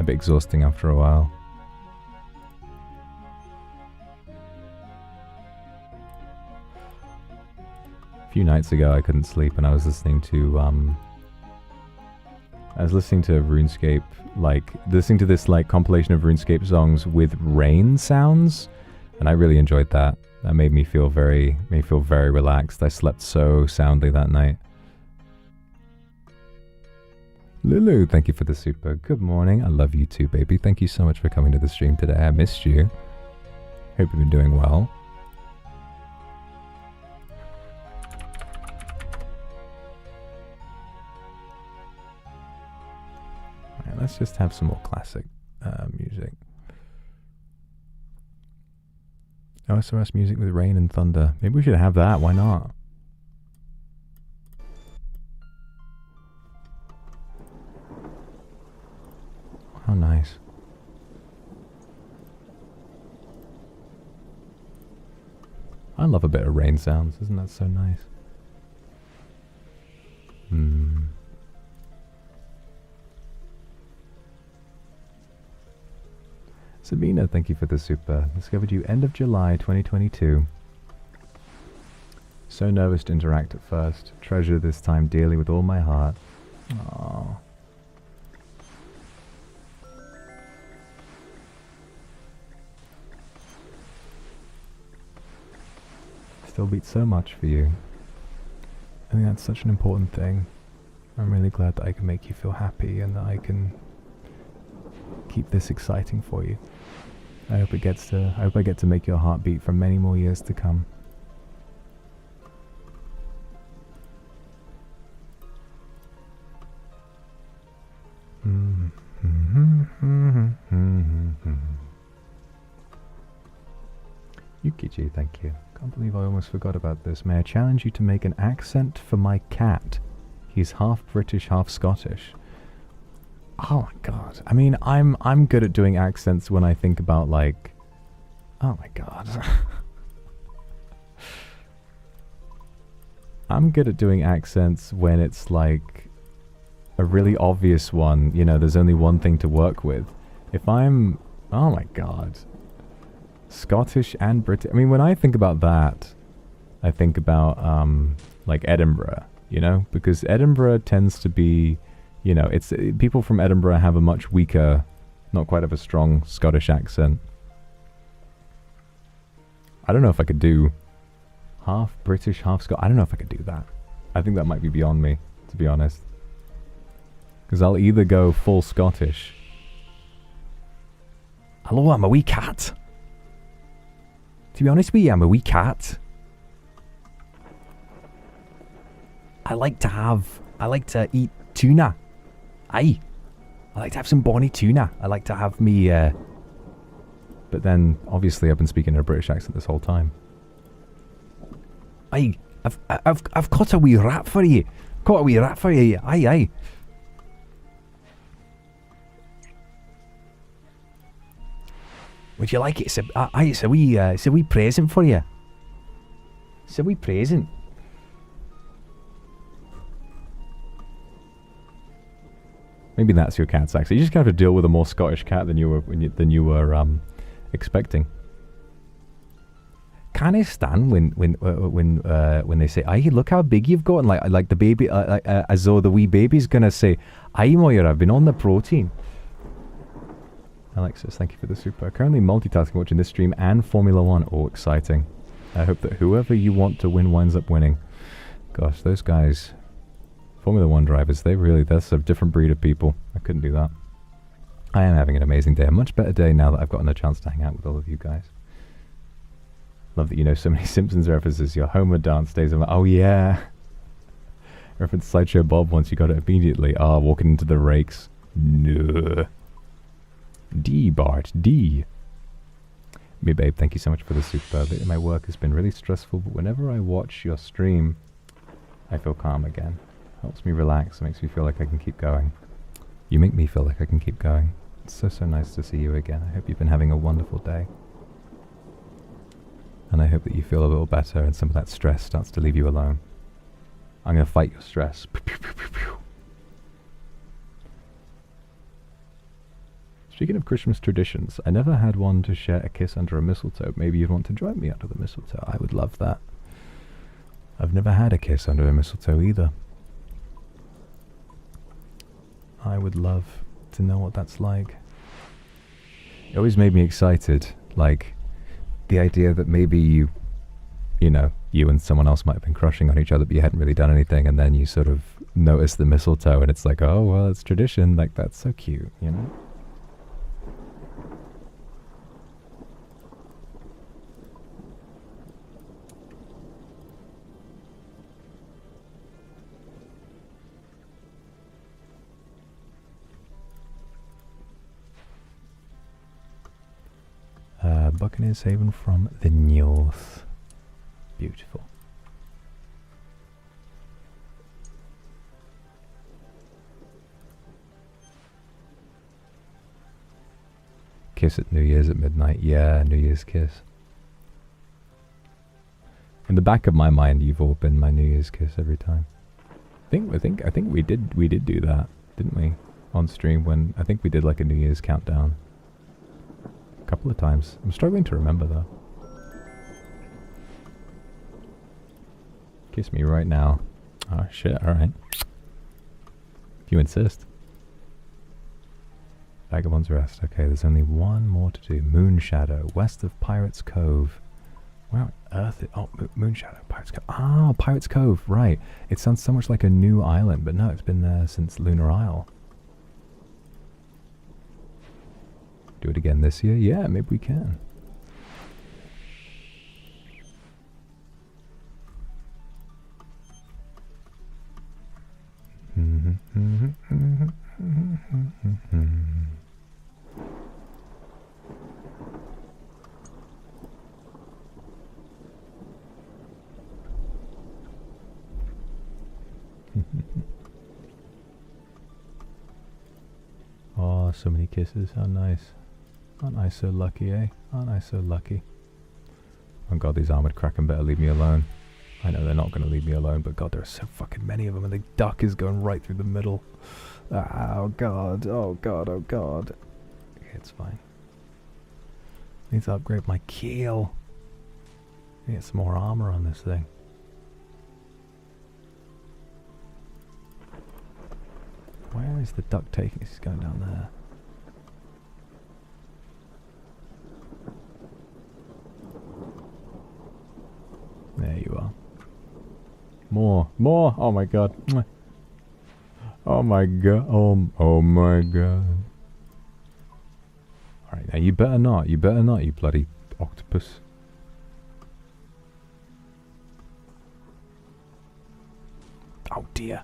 exhausting after a while. A few nights ago, I couldn't sleep, and I was listening to RuneScape, listening to this compilation of RuneScape songs with rain sounds, and I really enjoyed that. That made me feel very relaxed. I slept so soundly that night. Lulu, thank you for the super. Good morning. I love you too, baby. Thank you so much for coming to the stream today. I missed you. Hope you've been doing well. Alright, let's just have some more classic music. OSRS music with rain and thunder. Maybe we should have that. Why not? How nice. I love a bit of rain sounds. Isn't that so nice? Sabina, thank you for the super. Discovered you end of July 2022. So nervous to interact at first. Treasure this time dearly with all my heart. Aww. still beat so much for you. I think that's such an important thing. I'm really glad that I can make you feel happy and that I can keep this exciting for you. I hope I get to make your heart beat for many more years to come. Yukiji, thank you. Can't believe I almost forgot about this. May I challenge you to make an accent for my cat? He's half British, half Scottish. Oh my god. I mean, I'm good at doing accents when I think about, like... Oh my god. I'm good at doing accents when it's like a really obvious one. You know, there's only one thing to work with. If I'm... Oh my god. Scottish and British. I mean, when I think about that, I think about, like Edinburgh, you know? Because Edinburgh tends to be... You know, it's people from Edinburgh have a much weaker, not quite of a strong Scottish accent. I don't know if I could do half British, half Scottish. I don't know if I could do that. I think that might be beyond me, to be honest. Because I'll either go full Scottish. Hello, I'm a wee cat. To be honest with you, I'm a wee cat. I like to eat tuna. Aye. I like to have some bonny tuna. I like to have me, But then, obviously, I've been speaking in a British accent this whole time. Aye. I've caught a wee rat for you. Caught a wee rat for you. Aye, aye. Would you like it? It's a wee present for you. It's a wee present. Maybe that's your cat's accent. You just kind of have to deal with a more Scottish cat than you were expecting. Can I stand when they say, "Aye, look how big you've got," and like the baby, as though the wee baby's gonna say, "Aye, Moira, I've been on the protein." Alexis, thank you for the super. Currently multitasking, watching this stream and Formula 1. Oh, exciting! I hope that whoever you want to win winds up winning. Gosh, those guys. Formula 1 drivers, that's a different breed of people. I couldn't do that. I am having an amazing day. A much better day now that I've gotten a chance to hang out with all of you guys. Love that you know so many Simpsons references. Your Homer dance days. I'm like, oh yeah. Reference Sideshow Bob once you got it immediately. Ah, walking into the rakes. No. D, Bart. D. Me babe, thank you so much for the super. My work has been really stressful, but whenever I watch your stream, I feel calm again. Helps me relax, makes me feel like I can keep going. You make me feel like I can keep going. It's so nice to see you again. I hope you've been having a wonderful day. And I hope that you feel a little better and some of that stress starts to leave you alone. I'm going to fight your stress. Speaking of Christmas traditions, I never had one to share a kiss under a mistletoe. Maybe you'd want to join me under the mistletoe. I would love that. I've never had a kiss under a mistletoe either. I would love to know what that's like. It always made me excited, like the idea that maybe you and someone else might have been crushing on each other, but you hadn't really done anything, and then you sort of notice the mistletoe, and it's like, oh, well, it's tradition. Like, that's so cute, you know? Buccaneers Haven from the north. Beautiful. Kiss at New Year's at midnight. Yeah, New Year's kiss. In the back of my mind, you've all been my New Year's kiss every time. I think we did do that, didn't we? On stream when I think we did like a New Year's countdown. Couple of times. I'm struggling to remember though. Kiss me right now. Oh shit, alright. If you insist. Vagabond's Rest. Okay, there's only one more to do. Moon Shadow, west of Pirates Cove. Where on earth? Oh, Moonshadow, Pirates Cove. Ah, Pirates Cove, right. It sounds so much like a new island, but no, it's been there since Lunar Isle. Do it again this year? Yeah, maybe we can. Oh, so many kisses. How nice. Aren't I so lucky, eh? Aren't I so lucky? Oh god, these armored kraken better leave me alone. I know they're not going to leave me alone, but god, there are so fucking many of them, and the duck is going right through the middle. Oh god, oh god, oh god. Okay, it's fine. Need to upgrade my keel. Get some more armor on this thing. Where is the duck taking us? He's going down there. There you are. More, more! Oh my god. Oh my god. Oh my god. Alright, now you better not, you bloody octopus. Oh dear.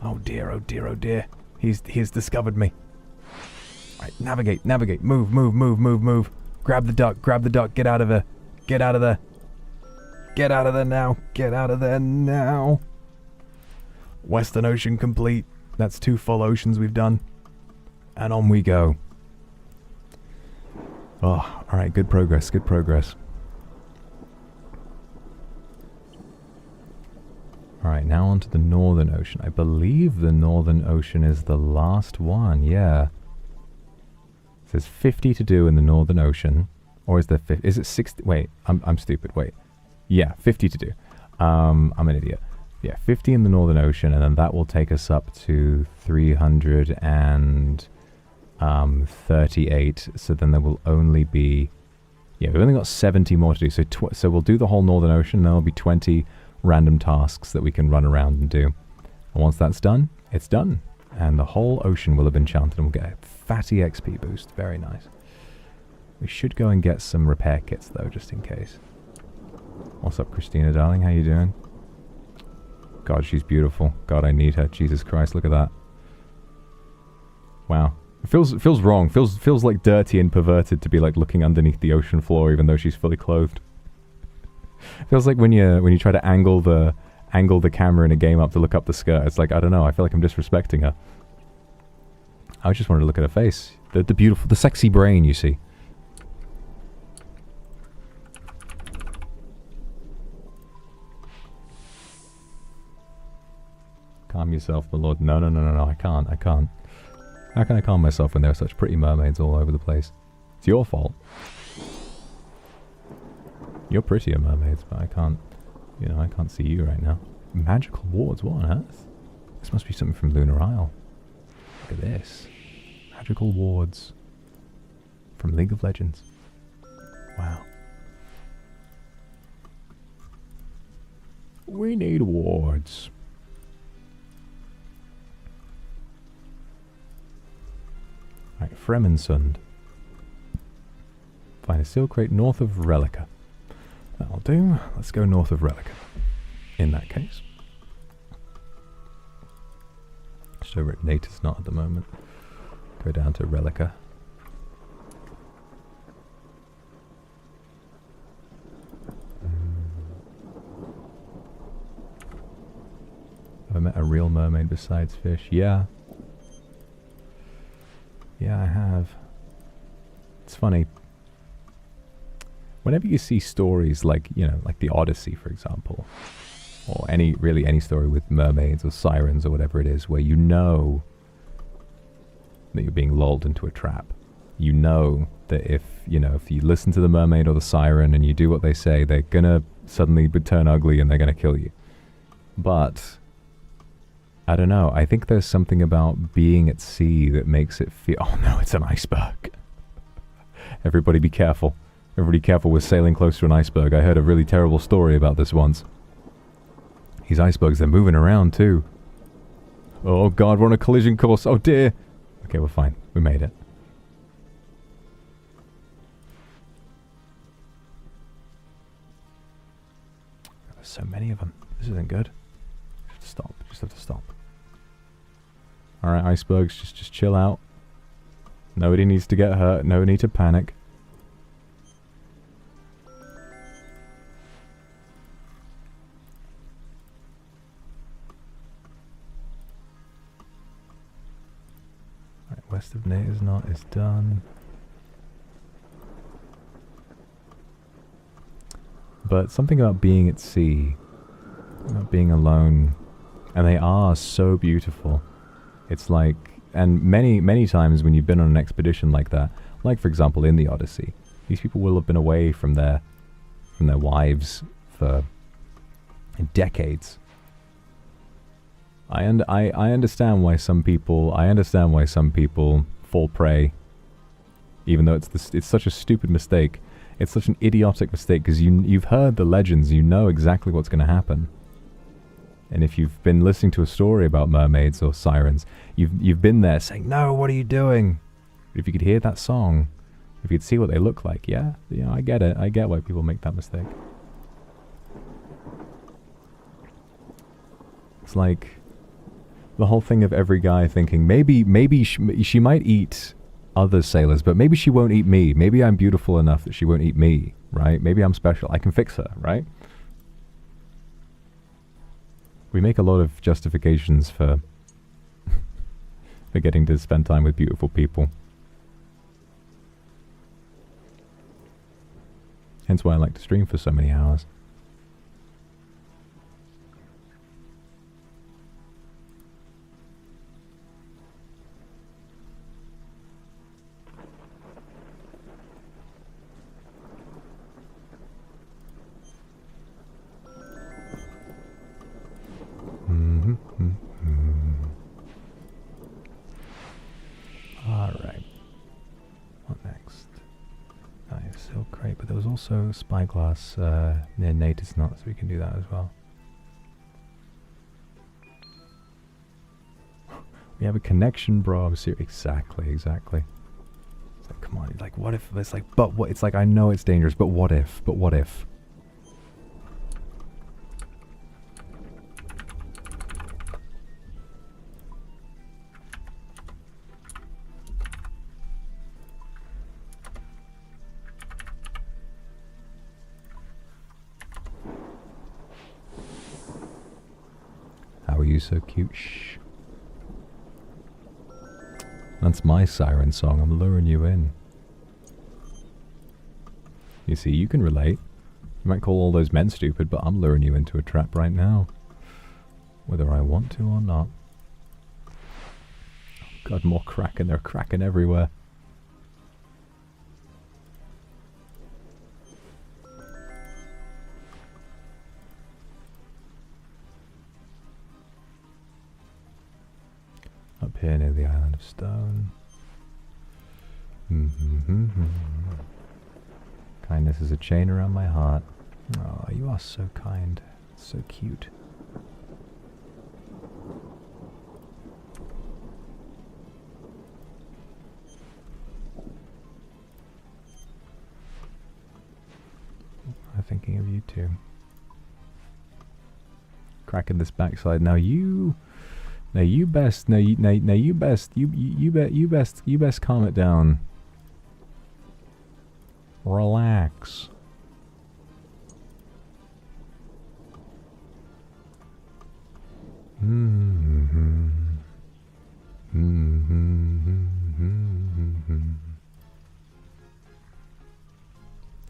Oh dear, oh dear, oh dear. He's discovered me. Alright, navigate, navigate, move, move, move, move, move. Grab the duck, get out of there. Get out of there. Get out of there now. Get out of there now. Western Ocean complete. That's 2 full oceans we've done. And on we go. Oh, alright, good progress, good progress. Alright, now on to the Northern Ocean. I believe the Northern Ocean is the last one, yeah. There's 50 to do in the Northern Ocean. Or is there 50? Is it 60? Wait, I'm stupid, wait. Yeah, 50 to do. I'm an idiot. Yeah, 50 in the Northern Ocean, and then that will take us up to 338. So then there will only be... Yeah, we've only got 70 more to do. So we'll do the whole Northern Ocean, and there will be 20 random tasks that we can run around and do. And once that's done, it's done. And the whole ocean will have enchanted, and we'll get a fatty XP boost. Very nice. We should go and get some repair kits, though, just in case. What's up, Christina, darling? How you doing? God, she's beautiful. God, I need her. Jesus Christ, look at that. Wow. It feels wrong. Feels like dirty and perverted to be like looking underneath the ocean floor, even though she's fully clothed. Feels like when you try to angle the camera in a game up to look up the skirt. It's like, I don't know. I feel like I'm disrespecting her. I just wanted to look at her face. The beautiful, the sexy brain, you see. Calm yourself, my lord. No, I can't. How can I calm myself when there are such pretty mermaids all over the place? It's your fault. You're prettier mermaids, but I can't, I can't see you right now. Magical wards, what on earth? This must be something from Lunar Isle. Look at this. Magical wards. From League of Legends. Wow. We need wards. Right, Fremensund. Find a seal crate north of Relica. That'll do. Let's go north of Relica. In that case. Just over at Natus not at the moment. Go down to Relica. Have I met a real mermaid besides fish? Yeah. Yeah, I have. It's funny. Whenever you see stories like, like the Odyssey, for example, or really any story with mermaids or sirens or whatever it is, where you know that you're being lulled into a trap. You know that if you listen to the mermaid or the siren and you do what they say, they're gonna suddenly turn ugly and they're gonna kill you. But I don't know. I think there's something about being at sea that makes it feel... Oh no, it's an iceberg. Everybody be careful. Everybody careful, we're sailing close to an iceberg. I heard a really terrible story about this once. These icebergs, they're moving around too. Oh god, we're on a collision course. Oh dear. Okay, we're fine. We made it. There's so many of them. This isn't good. Stop. Just have to stop. Alright, icebergs, just chill out. Nobody needs to get hurt. No need to panic. Right, west of Nater's Knot is done. But something about being at sea, about being alone, and they are so beautiful. It's like, and many times when you've been on an expedition like that, like for example in the Odyssey, these people will have been away from their wives for decades. I understand why some people fall prey, even though it's such a stupid mistake. It's such an idiotic mistake because you've heard the legends, you know exactly what's going to happen. And if you've been listening to a story about mermaids or sirens, you've been there saying, "No, what are you doing?" If you could hear that song, if you could see what they look like, yeah, I get it. I get why people make that mistake. It's like the whole thing of every guy thinking, maybe she might eat other sailors, but maybe she won't eat me. Maybe I'm beautiful enough that she won't eat me, right? Maybe I'm special. I can fix her, right? We make a lot of justifications for for getting to spend time with beautiful people. Hence why I like to stream for so many hours. Alright. What next? Nice, silk crate, but there was also spyglass near Nater's Knot, so we can do that as well. We have a connection, bro. I'm serious. Exactly. It's like, come on. Like, what if? It's like, but what? It's like, I know it's dangerous, but what if? But what if? How are you so cute? Shh. That's my siren song. I'm luring you in. You see, you can relate. You might call all those men stupid, but I'm luring you into a trap right now. Whether I want to or not. Oh God, more kraken. They're kraken everywhere. Up here near the Island of Stone. Kindness is a chain around my heart. Oh, you are so kind. So cute. I'm thinking of you too. Cracking this backside. Now you best calm it down. Relax.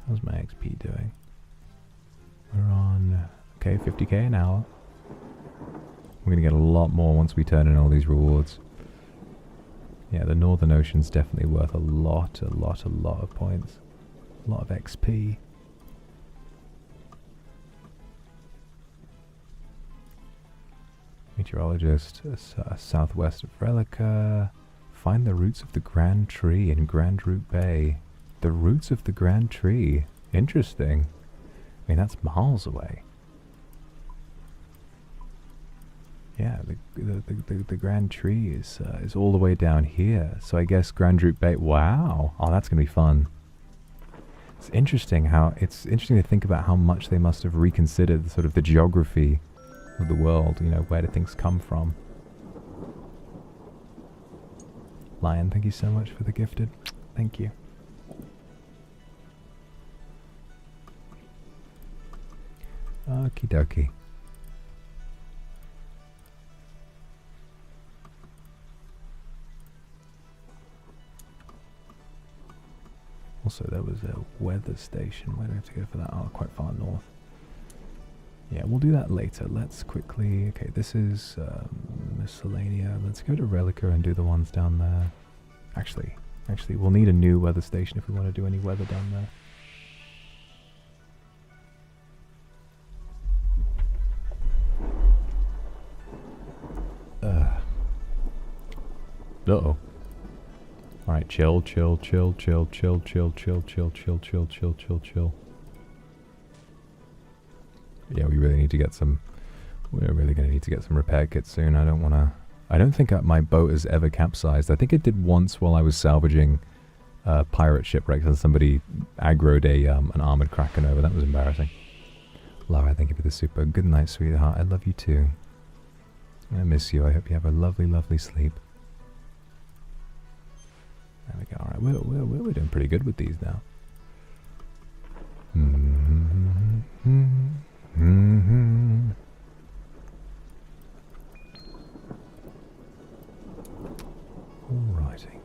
How's my XP doing? We're on, okay, 50k an hour. We're going to get a lot more once we turn in all these rewards. Yeah, the Northern Ocean's definitely worth a lot of points. A lot of XP. Meteorologist, southwest of Relica. Find the roots of the Grand Tree in Grand Root Bay. The roots of the grand tree. Interesting. I mean, that's miles away. Yeah, the grand tree is all the way down here. So I guess Grand Root Bay. Wow. Oh, that's gonna be fun. It's interesting to think about how much they must have reconsidered sort of the geography of the world. You know, where do things come from? Lion, thank you so much for the gifted. Thank you. Okie dokie. Also, there was a weather station. Where do we have to go for that? Oh, quite far north. Yeah, we'll do that later. Let's quickly... Okay, this is Miscellanea. Let's go to Relica and do the ones down there. Actually, we'll need a new weather station if we want to do any weather down there. Uh-oh. Alright, chill. Yeah, we really need to get some... We're really going to need to get some repair kits soon. I don't think my boat has ever capsized. I think it did once while I was salvaging pirate shipwrecks and somebody aggroed an armored kraken over. That was embarrassing. Laura, thank you for the super. Good night, sweetheart. I love you too. I miss you. I hope you have a lovely, lovely sleep. There we go. Alright, we're doing pretty good with these now. Alrighty.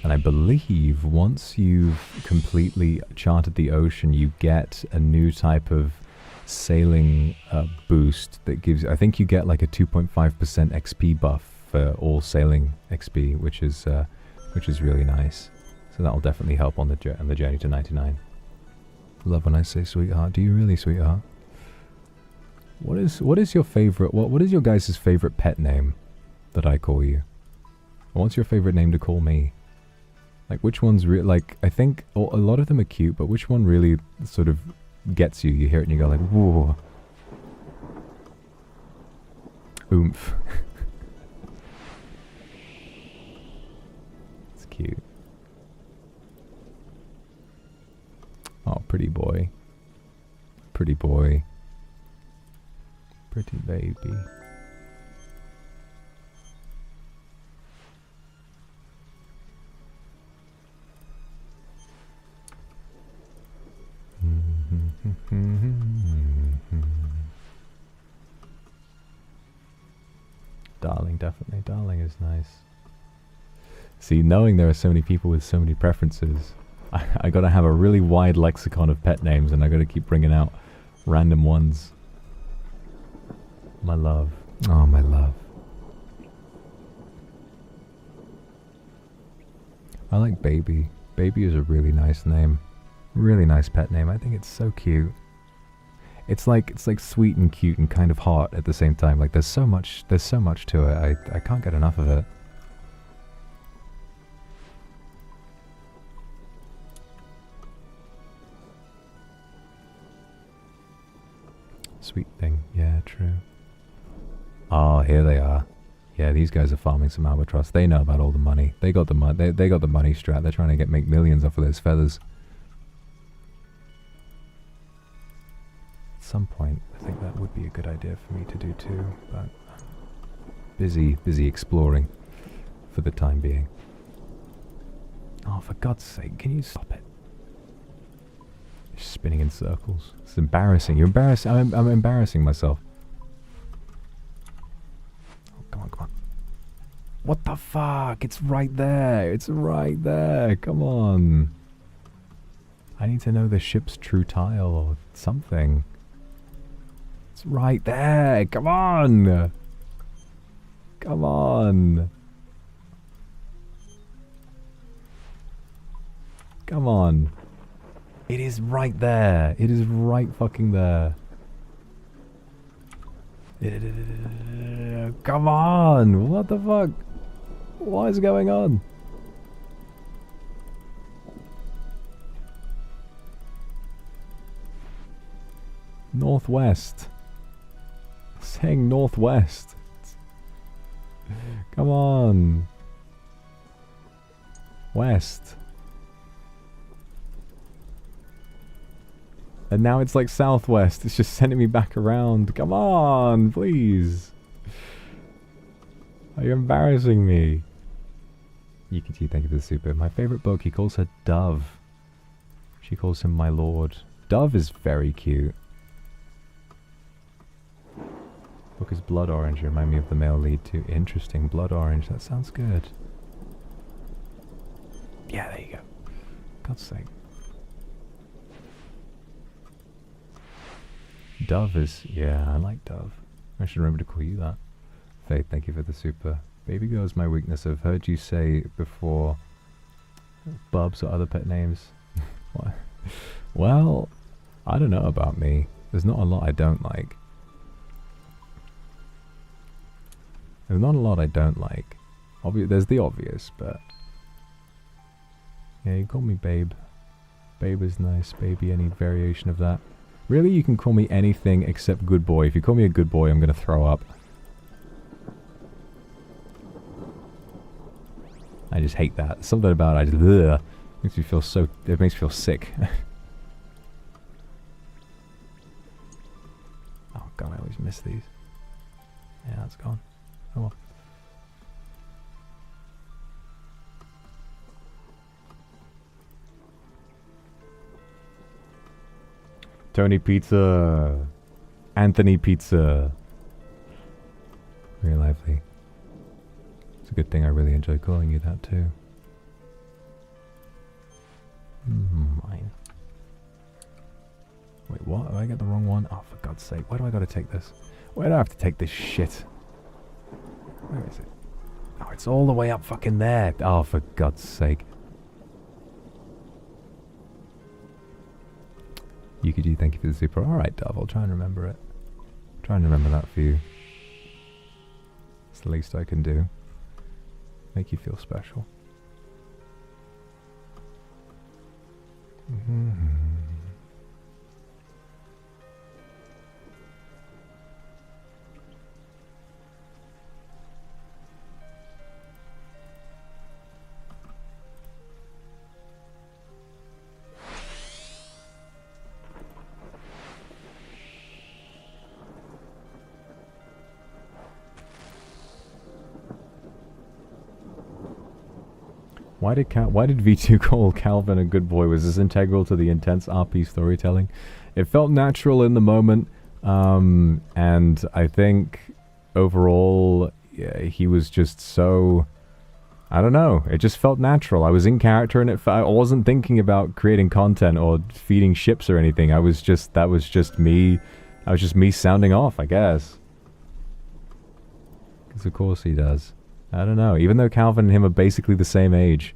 And I believe once you've completely charted the ocean, you get a new type of sailing boost that gives... I think you get like a 2.5% XP buff for all sailing XP, which is really nice. So that'll definitely help on the journey to 99. Love when I say sweetheart. Do you really, sweetheart? What is your favorite? What is your guys' favorite pet name that I call you? Or what's your favorite name to call me? Like which one's like? I think a lot of them are cute, but which one really sort of gets you? You hear it and you go like, whoa, oomph. It's cute. Oh, pretty boy. Pretty boy. Pretty baby. Darling, definitely. Darling is nice. See, knowing there are so many people with so many preferences, I gotta have a really wide lexicon of pet names, and I gotta keep bringing out random ones. My love. Oh, my love. I like Baby. Baby is a really nice name. Really nice pet name. I think it's so cute. It's like sweet and cute and kind of hot at the same time. Like there's so much to it. I can't get enough of it. Sweet thing. Yeah, true. Oh, here they are. Yeah, these guys are farming some albatross. They know about all the money. They got the money. They got the money strat. They're trying to make millions off of those feathers. At some point, I think that would be a good idea for me to do too. But busy exploring for the time being. Oh, for God's sake, can you stop it? You're spinning in circles. It's embarrassing. You're embarrassing. I'm embarrassing myself. Come on. What the fuck? It's right there. It's right there. Come on. I need to know the ship's true tile or something. It's right there. Come on. Come on. Come on. It is right there. It is right fucking there. Come on! What the fuck? What is going on? Northwest. Saying northwest. Come on. West. And now it's like southwest. It's just sending me back around. Come on, please. Are you embarrassing me? Yukichi, thank you for the super. My favorite book, he calls her Dove. She calls him my lord. Dove is very cute. Book is blood orange. Remind me of the male lead too. Interesting. Blood orange. That sounds good. Yeah, there you go. God's sake. Dove is... Yeah, I like Dove. I should remember to call you that. Faith, thank you for the super. Baby girl is my weakness. I've heard you say before Bubs or other pet names. What? Well, I don't know about me. There's not a lot I don't like. There's not a lot I don't like. There's the obvious, but... Yeah, you call me Babe. Babe is nice. Baby, any variation of that. Really, you can call me anything except good boy. If you call me a good boy, I'm gonna throw up. I just hate that. Something about it, ugh, makes me feel so... It makes me feel sick. Oh god, I always miss these. Yeah, that's gone. Oh well. Tony Pizza. Anthony Pizza. Very lively. It's a good thing I really enjoy calling you that too. Mine. Wait, what? Did I get the wrong one? Oh, for God's sake. Why do I gotta take this? Why do I have to take this shit? Where is it? Oh, it's all the way up fucking there. Oh, for God's sake. Yukiji, thank you for the super. Alright, Dove, I'll try and remember it. Try and remember that for you. It's the least I can do. Make you feel special. Why did V2 call Calvin a good boy? Was this integral to the intense RP storytelling? It felt natural in the moment, and I think overall he was just so... I don't know. It just felt natural. I was in character, and I wasn't thinking about creating content or feeding ships or anything. That was just me. I was just me sounding off, I guess. Because of course he does. I don't know. Even though Calvin and him are basically the same age.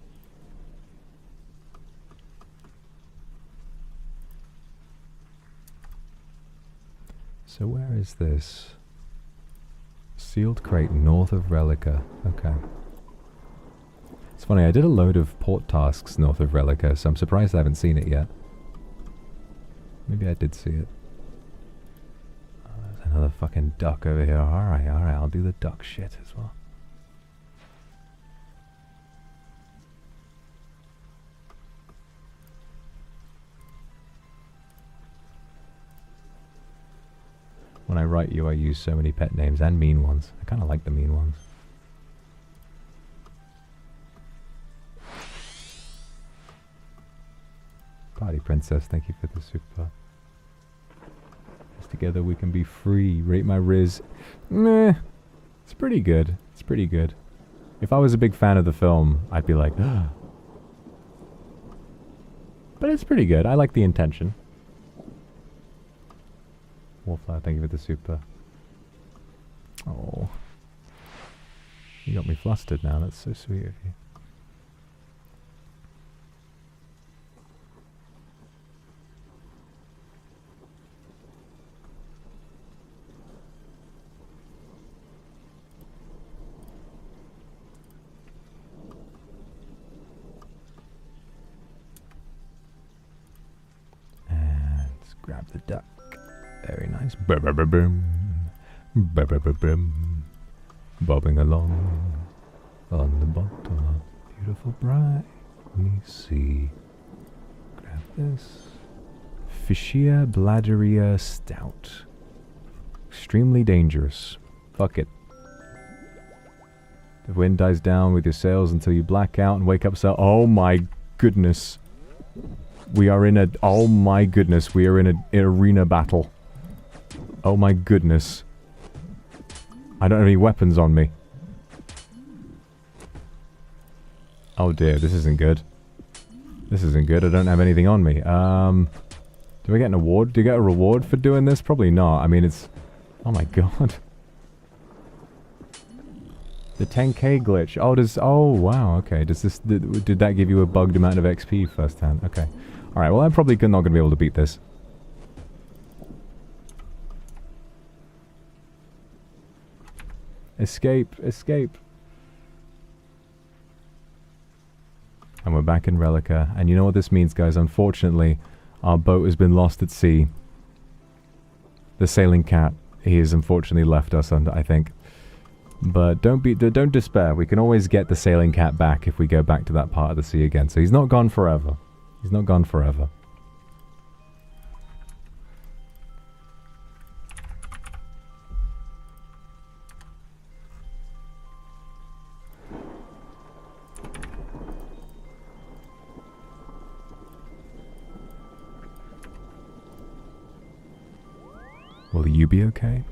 So where is this? Sealed crate north of Relica. Okay. It's funny, I did a load of port tasks north of Relica, so I'm surprised I haven't seen it yet. Maybe I did see it. Oh, there's another fucking duck over here. Alright, I'll do the duck shit as well. When I write you, I use so many pet names and mean ones. I kind of like the mean ones. Party Princess, thank you for the super. Just together we can be free. Rate my Riz. Meh. It's pretty good. It's pretty good. If I was a big fan of the film, I'd be like, ah. But it's pretty good. I like the intention. Wallflower, thank you for the super. Oh. You got me flustered now. That's so sweet of you. Grab the duck. Very nice. Ba-ba-ba-boom. Ba-ba-ba-boom. Bobbing along on the bottom of beautiful briny sea. Grab this. Phobias bladderia stout. Extremely dangerous. Fuck it. The wind dies down with your sails until you black out and wake up so... Oh my goodness. We are in a... Oh my goodness. We are in an arena battle. Oh my goodness. I don't have any weapons on me. Oh dear, this isn't good. This isn't good. I don't have anything on me. Do I get an award? Do you get a reward for doing this? Probably not. I mean, it's... Oh my god. The 10k glitch. Oh, does... Oh, wow, okay. Does this... Did that give you a bugged amount of XP firsthand? Okay. Alright, well, I'm probably not going to be able to beat this. Escape, escape. And we're back in Relica. And you know what this means, guys? Unfortunately, our boat has been lost at sea. The sailing cat, he has unfortunately left us, I think. But don't despair. We can always get the sailing cat back if we go back to that part of the sea again. So he's not gone forever. He's not gone forever. Will you be okay?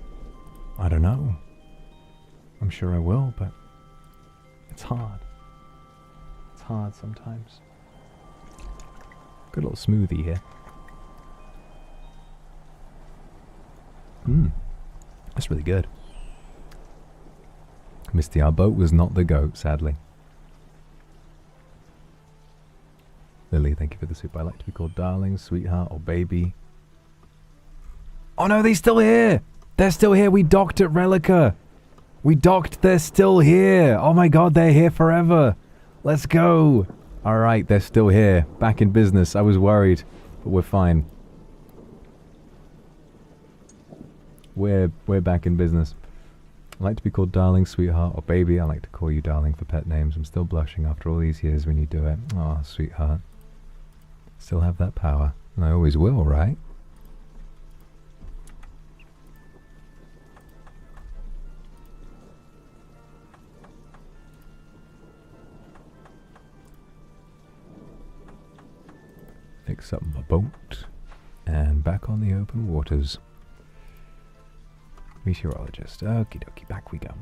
I don't know. I'm sure I will, but it's hard. It's hard sometimes. Good little smoothie here. That's really good. Misty, our boat was not the goat, sadly. Lily, thank you for the soup. I like to be called darling, sweetheart, or baby. Oh no, they're still here! They're still here! We docked at Relica! We docked, they're still here! Oh my god, they're here forever! Let's go! Alright, they're still here. Back in business. I was worried, but we're fine. We're back in business. I like to be called darling, sweetheart, or baby. I like to call you darling for pet names. I'm still blushing after all these years when you do it. Oh, sweetheart. Still have that power. And I always will, right? Fix up my boat, and back on the open waters. Meteorologist. Okie dokie, back we go.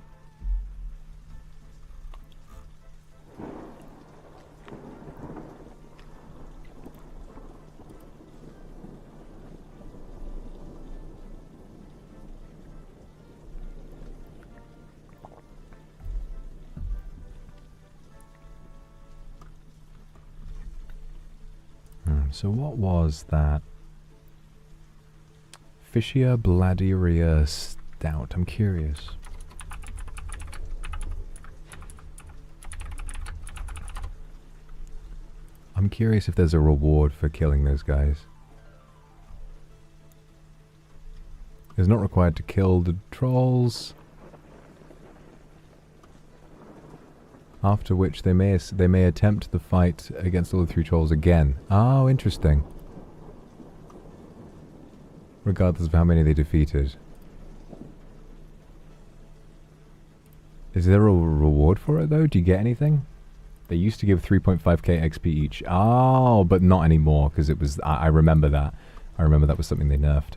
So what was that? Phobias bladderia stout. I'm curious. I'm curious if there's a reward for killing those guys. It's not required to kill the trolls. After which they may attempt the fight against all the 3 trolls again. Oh, interesting. Regardless of how many they defeated. Is there a reward for it though? Do you get anything? They used to give 3.5k XP each. Oh, but not anymore because it was... I remember that. I remember that was something they nerfed.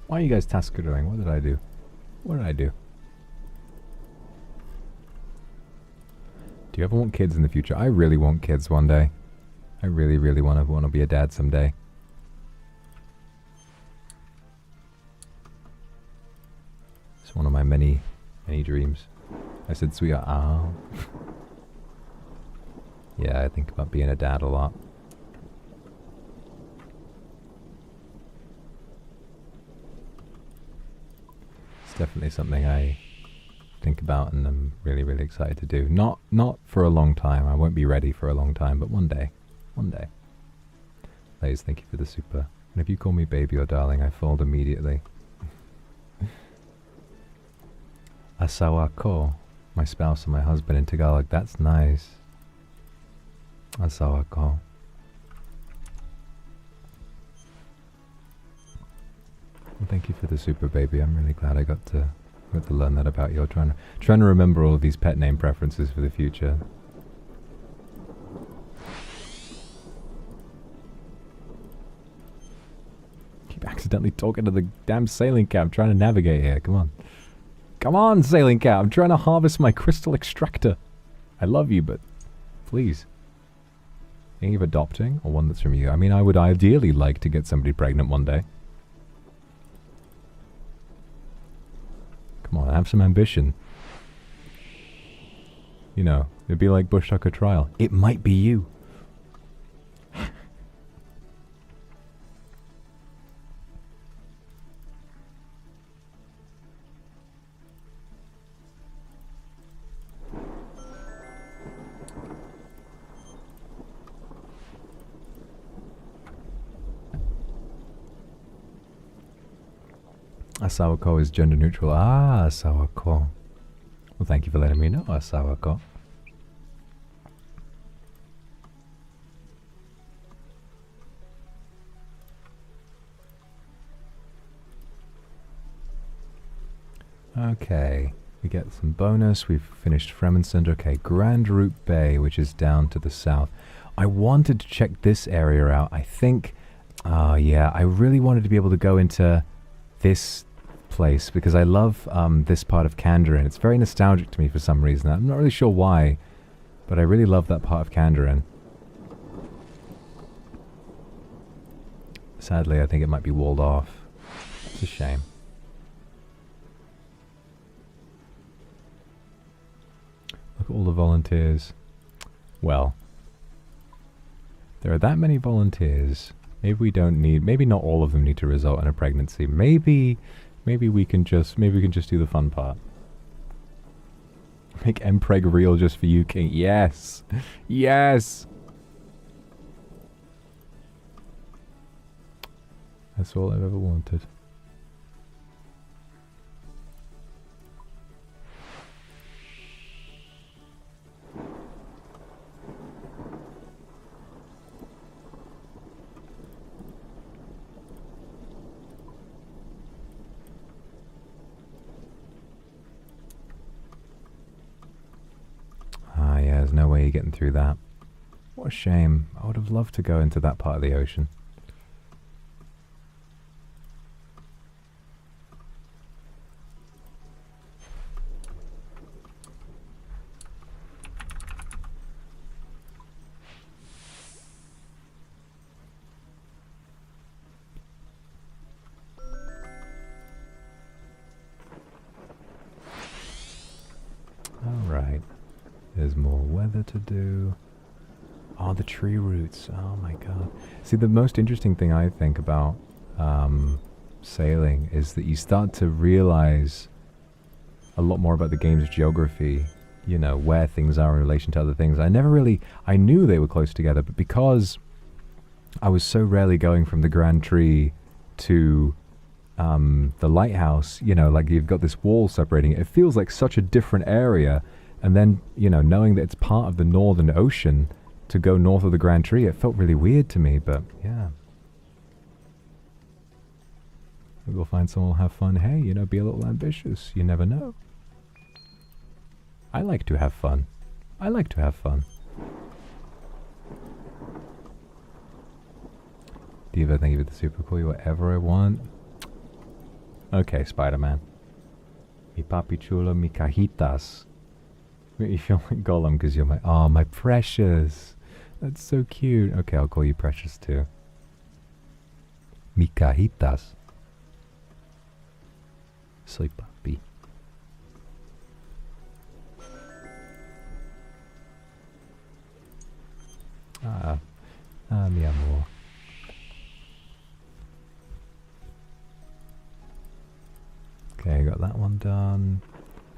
Why are you guys task doing? What did I do? What did I do? Do you ever want kids in the future? I really want kids one day. I really, really want to be a dad someday. It's one of my many, many dreams. I said, sweetheart, oh. Yeah, I think about being a dad a lot. Definitely something I think about and I'm really, really excited to do. Not for a long time. I won't be ready for a long time, but one day. One day. Lays, thank you for the super. And if you call me baby or darling, I fold immediately. Asawa ko. My spouse and my husband in Tagalog. That's nice. Asawa ko. Well, thank you for the super, baby. I'm really glad I got to learn that about you. Trying to remember all of these pet name preferences for the future. Keep accidentally talking to the damn sailing cat. I'm trying to navigate here. Come on. Come on, sailing cat. I'm trying to harvest my crystal extractor. I love you, but please. Thinking of adopting, or one that's from you? I mean, I would ideally like to get somebody pregnant one day. Come on, have some ambition. You know, it'd be like Bush Tucker Trial. It might be you. Asawako is gender neutral. Ah, Asawako. Well, thank you for letting me know, Asawako. Okay, we get some bonus. We've finished Fremensund. Okay, Grand Route Bay, which is down to the south. I wanted to check this area out. I think, yeah, I really wanted to be able to go into this place because I love this part of Kandarin. It's very nostalgic to me for some reason. I'm not really sure why, but I really love that part of Kandarin. Sadly, I think it might be walled off. It's a shame. Look at all the volunteers. Well, there are that many volunteers. Maybe we don't need, maybe not all of them need to result in a pregnancy. Maybe we can just do the fun part. Make Mpreg real just for you, King. Yes! Yes! That's all I've ever wanted. Yeah, there's no way you're getting through that. What a shame. I would have loved to go into that part of the ocean. Alright. There's more weather to do. Oh, the tree roots. Oh my god. See, the most interesting thing I think about sailing is that you start to realize a lot more about the game's geography. You know, where things are in relation to other things. I knew they were close together, but because I was so rarely going from the Grand Tree to the lighthouse, you know, like you've got this wall separating it. It feels like such a different area. And then, you know, knowing that it's part of the Northern Ocean, to go north of the Grand Tree, it felt really weird to me, but yeah. Maybe we'll find someone who'll have fun. Hey, you know, be a little ambitious. You never know. I like to have fun. I like to have fun. Diva, thank you for the super cool. Whatever I want. Okay, Spider-Man. Mi papi chulo, mi cajitas. Make me feel like Gollum because you're my precious. That's so cute. Okay, I'll call you precious too. Mi cajitas. Soy papi. Mi amor. Okay, got that one done.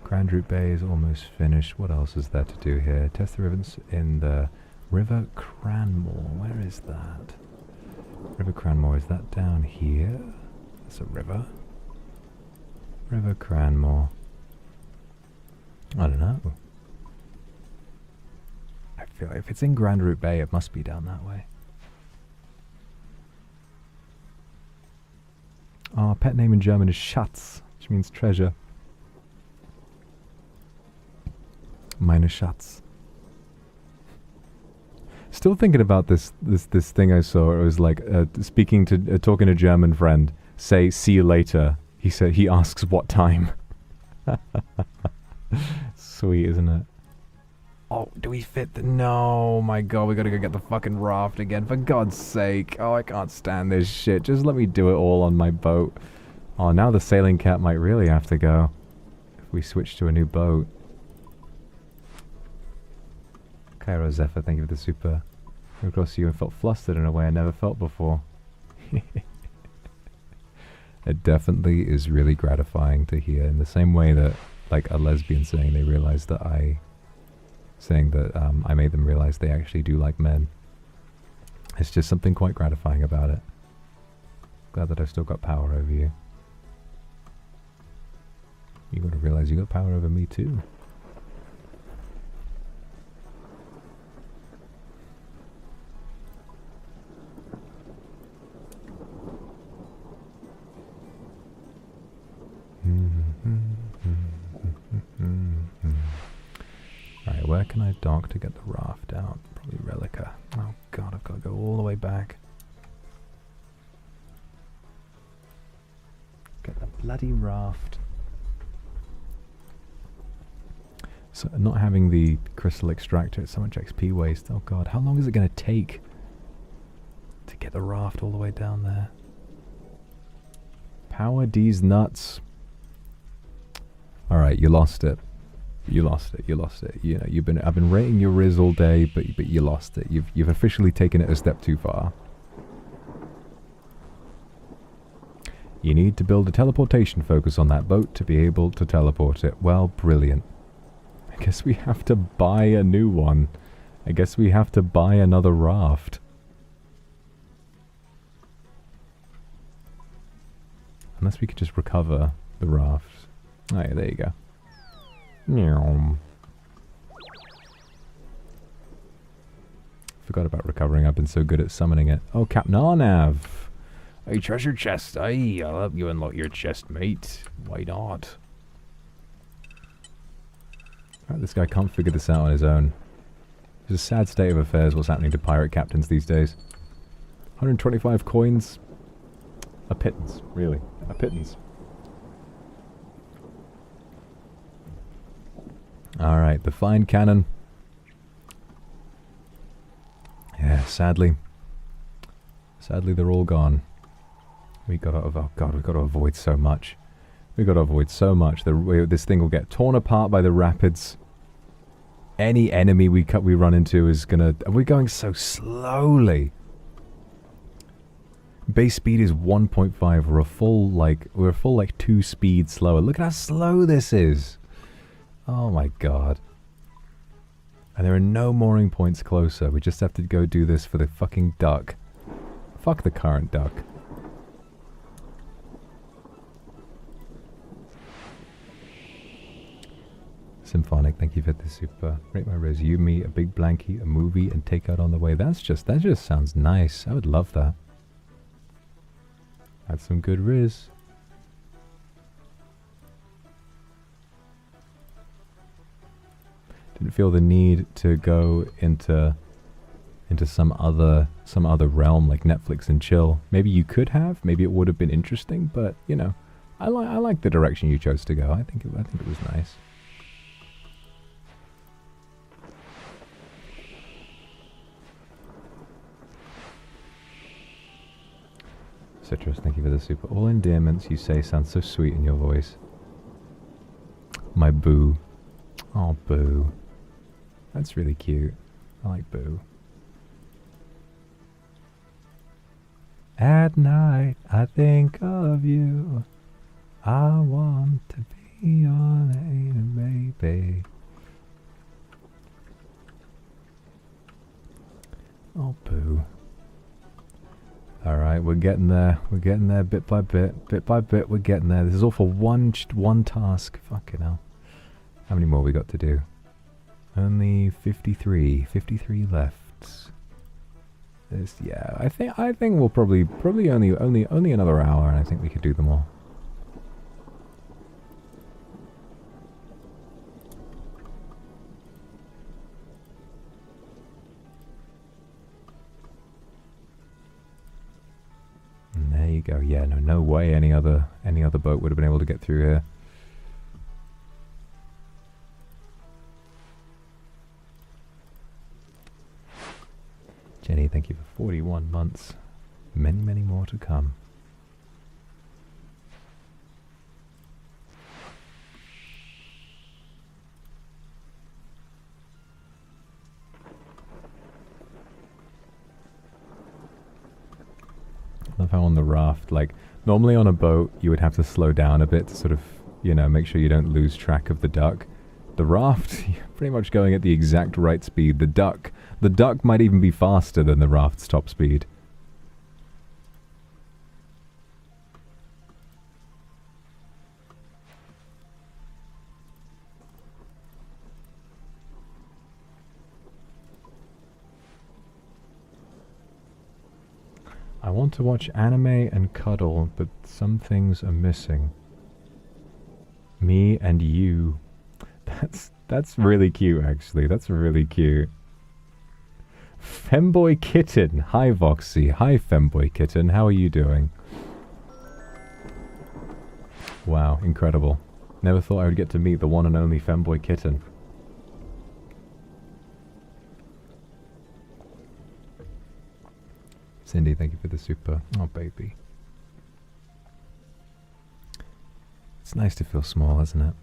Grand Route Bay is almost finished. What else is there to do here? Test the rivets in the River Cranmore, where is that? River Cranmore, is that down here? That's a river. River Cranmore. I don't know. I feel like if it's in Grand Route Bay, it must be down that way. Our pet name in German is Schatz, which means treasure. Meine Schatz. Still thinking about this thing I saw. It was like talking to a German friend. Say, see you later. He asks what time. Sweet, isn't it? Oh, do we fit the... No, my god, we gotta go get the fucking raft again. For God's sake. Oh, I can't stand this shit. Just let me do it all on my boat. Oh, now the sailing cat might really have to go. If we switch to a new boat. Cairo Zephyr, thank you for the super. Came across you and felt flustered in a way I never felt before. It definitely is really gratifying to hear, in the same way that, like, a lesbian saying they realized that I made them realize they actually do like men. It's just something quite gratifying about it. Glad that I've still got power over you. You gotta realize you got power over me too. Alright, where can I dock to get the raft out? Probably Relica. Oh god, I've got to go all the way back. Get the bloody raft. So, not having the crystal extractor, it's so much XP waste. Oh god, how long is it going to take to get the raft all the way down there? Power D's nuts. Alright, you lost it. You lost it. You lost it. You know, I've been rating your Riz all day, but you lost it. You've officially taken it a step too far. You need to build a teleportation focus on that boat to be able to teleport it. Well, brilliant. I guess we have to buy a new one. I guess we have to buy another raft. Unless we could just recover the raft. Oh yeah, there you go. Forgot about recovering. I've been so good at summoning it. Oh, Captain Arnav. Hey, treasure chest. Hey, I'll help you unlock your chest, mate. Why not? Right, this guy can't figure this out on his own. It's a sad state of affairs what's happening to pirate captains these days. 125 coins. A pittance, really. A pittance. Alright, the fine cannon. Yeah, sadly. Sadly, they're all gone. We gotta, oh god, we've got to avoid so much. We've got to avoid so much. This thing will get torn apart by the rapids. Any enemy we run into is gonna... We're going so slowly. Base speed is 1.5. We're a full 2 speed slower. Look at how slow this is. Oh my god. And there are no mooring points closer. We just have to go do this for the fucking duck. Fuck the current duck. Symphonic, thank you for the super. Rate my Riz. You, me, a big blankie, a movie, and take out on the way. That just sounds nice. I would love that. Had some good Riz. Didn't feel the need to go into some other realm like Netflix and chill. Maybe you could have. Maybe it would have been interesting. But you know, I like the direction you chose to go. I think it was nice. Citrus, thank you for the super. All endearments you say sound so sweet in your voice. My boo. Oh, boo. That's really cute. I like boo. At night, I think of you. I want to be your lady, baby. alright, we're getting there. We're getting there bit by bit. Bit by bit, we're getting there. This is all for one task. Fucking hell. How many more we got to do? Only 53. 53 left. This, yeah, I think we'll probably only another hour, and I think we could do them all. And there you go. Yeah, no way any other boat would have been able to get through here. Jenny, thank you for 41 months. Many, many more to come. I love how on the raft, like, normally on a boat, you would have to slow down a bit to sort of, you know, make sure you don't lose track of the duck. The raft, you're pretty much going at the exact right speed. The duck might even be faster than the raft's top speed. I want to watch anime and cuddle, but some things are missing. Me and you. That's really cute, actually. That's really cute. Femboy Kitten. Hi, Voxy. Hi, Femboy Kitten. How are you doing? Wow, incredible. Never thought I would get to meet the one and only Femboy Kitten. Cindy, thank you for the super. Oh, baby. It's nice to feel small, isn't it?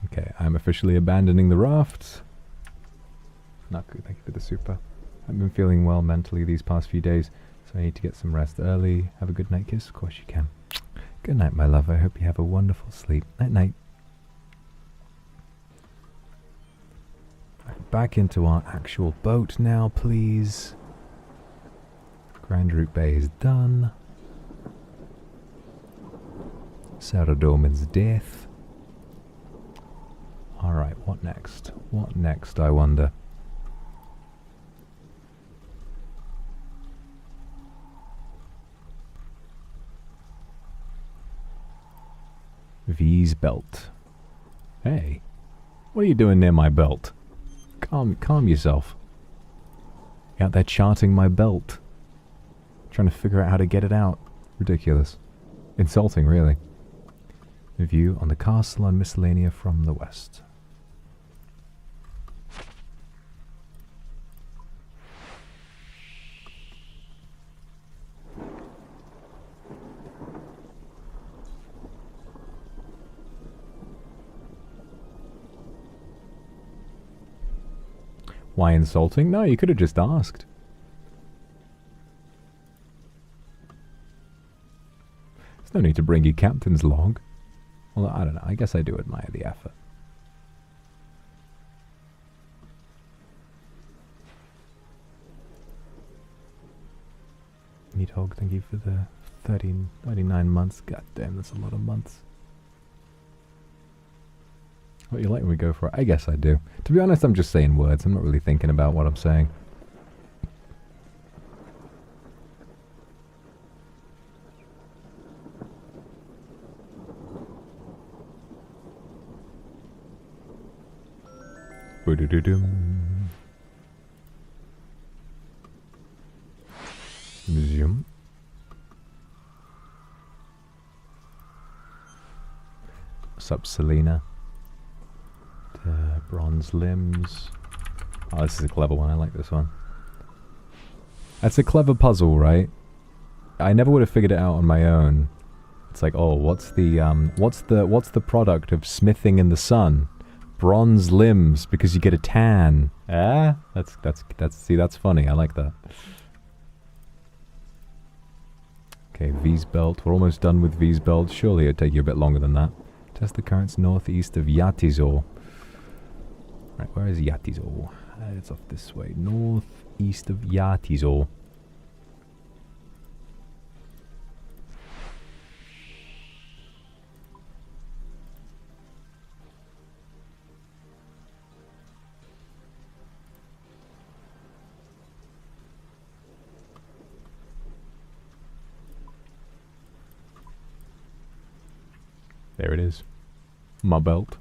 Okay, I'm officially abandoning the raft. Naku, thank you for the super. I've been feeling well mentally these past few days, so I need to get some rest early. Have a good night kiss? Of course you can. Good night, my love. I hope you have a wonderful sleep. Night, night. Back into our actual boat now, please. Grand Route Bay is done. Sarah Dorman's death. Alright, what next? What next, I wonder? V's belt. Hey, what are you doing near my belt? Calm yourself. You're out there charting my belt. Trying to figure out how to get it out. Ridiculous. Insulting, really. A view on the castle and miscellanea from the west. Why insulting? No, you could have just asked. There's no need to bring your captain's log. Well, I don't know. I guess I do admire the effort. Needhog, thank you for the 39 months. God damn, that's a lot of months. What you like when we go for it? I guess I do. To be honest, I'm just saying words. I'm not really thinking about what I'm saying. Boo-doo-doo-doom. Zoom. What's up, Selena? Bronze limbs. Oh, this is a clever one. I like this one. That's a clever puzzle, right? I never would have figured it out on my own. It's like, oh, what's the product of smithing in the sun? Bronze limbs, because you get a tan. Ah, that's funny. I like that. Okay, V's belt. We're almost done with V's belt. Surely it'd take you a bit longer than that. Test the currents northeast of Yatizo. Right, where is Yatizo? It's off this way. North northeast of Yatizo. There it is. My belt.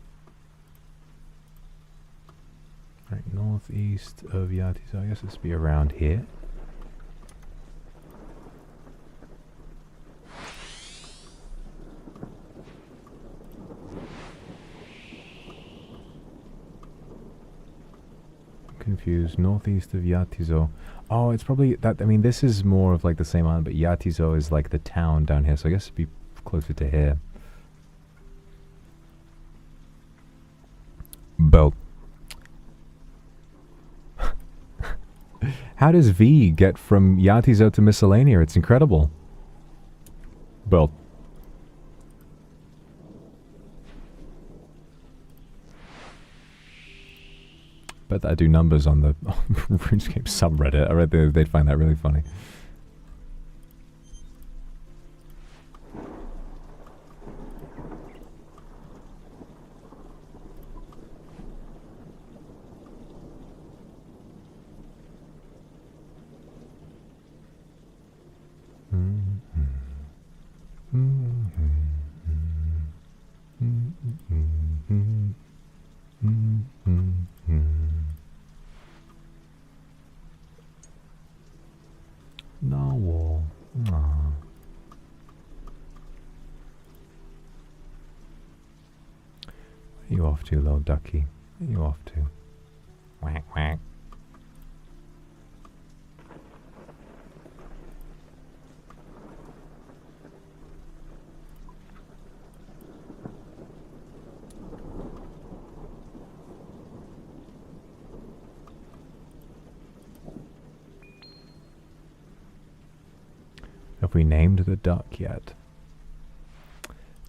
Right, northeast of Yati, so I guess it's be around here. Confused. Northeast of Yatizo. Oh, it's probably that. I mean, this is more of like the same island, but Yatizo is like the town down here, so I guess it'd be closer to here. Belt. How does V get from Yatizo to Miscellanea? It's incredible. Belt. Bet that I do numbers on the RuneScape subreddit. I read they'd find that really funny. No. Aww. Where are you off to, little ducky? Where are you off to? Quack, quack. Have we named the duck yet?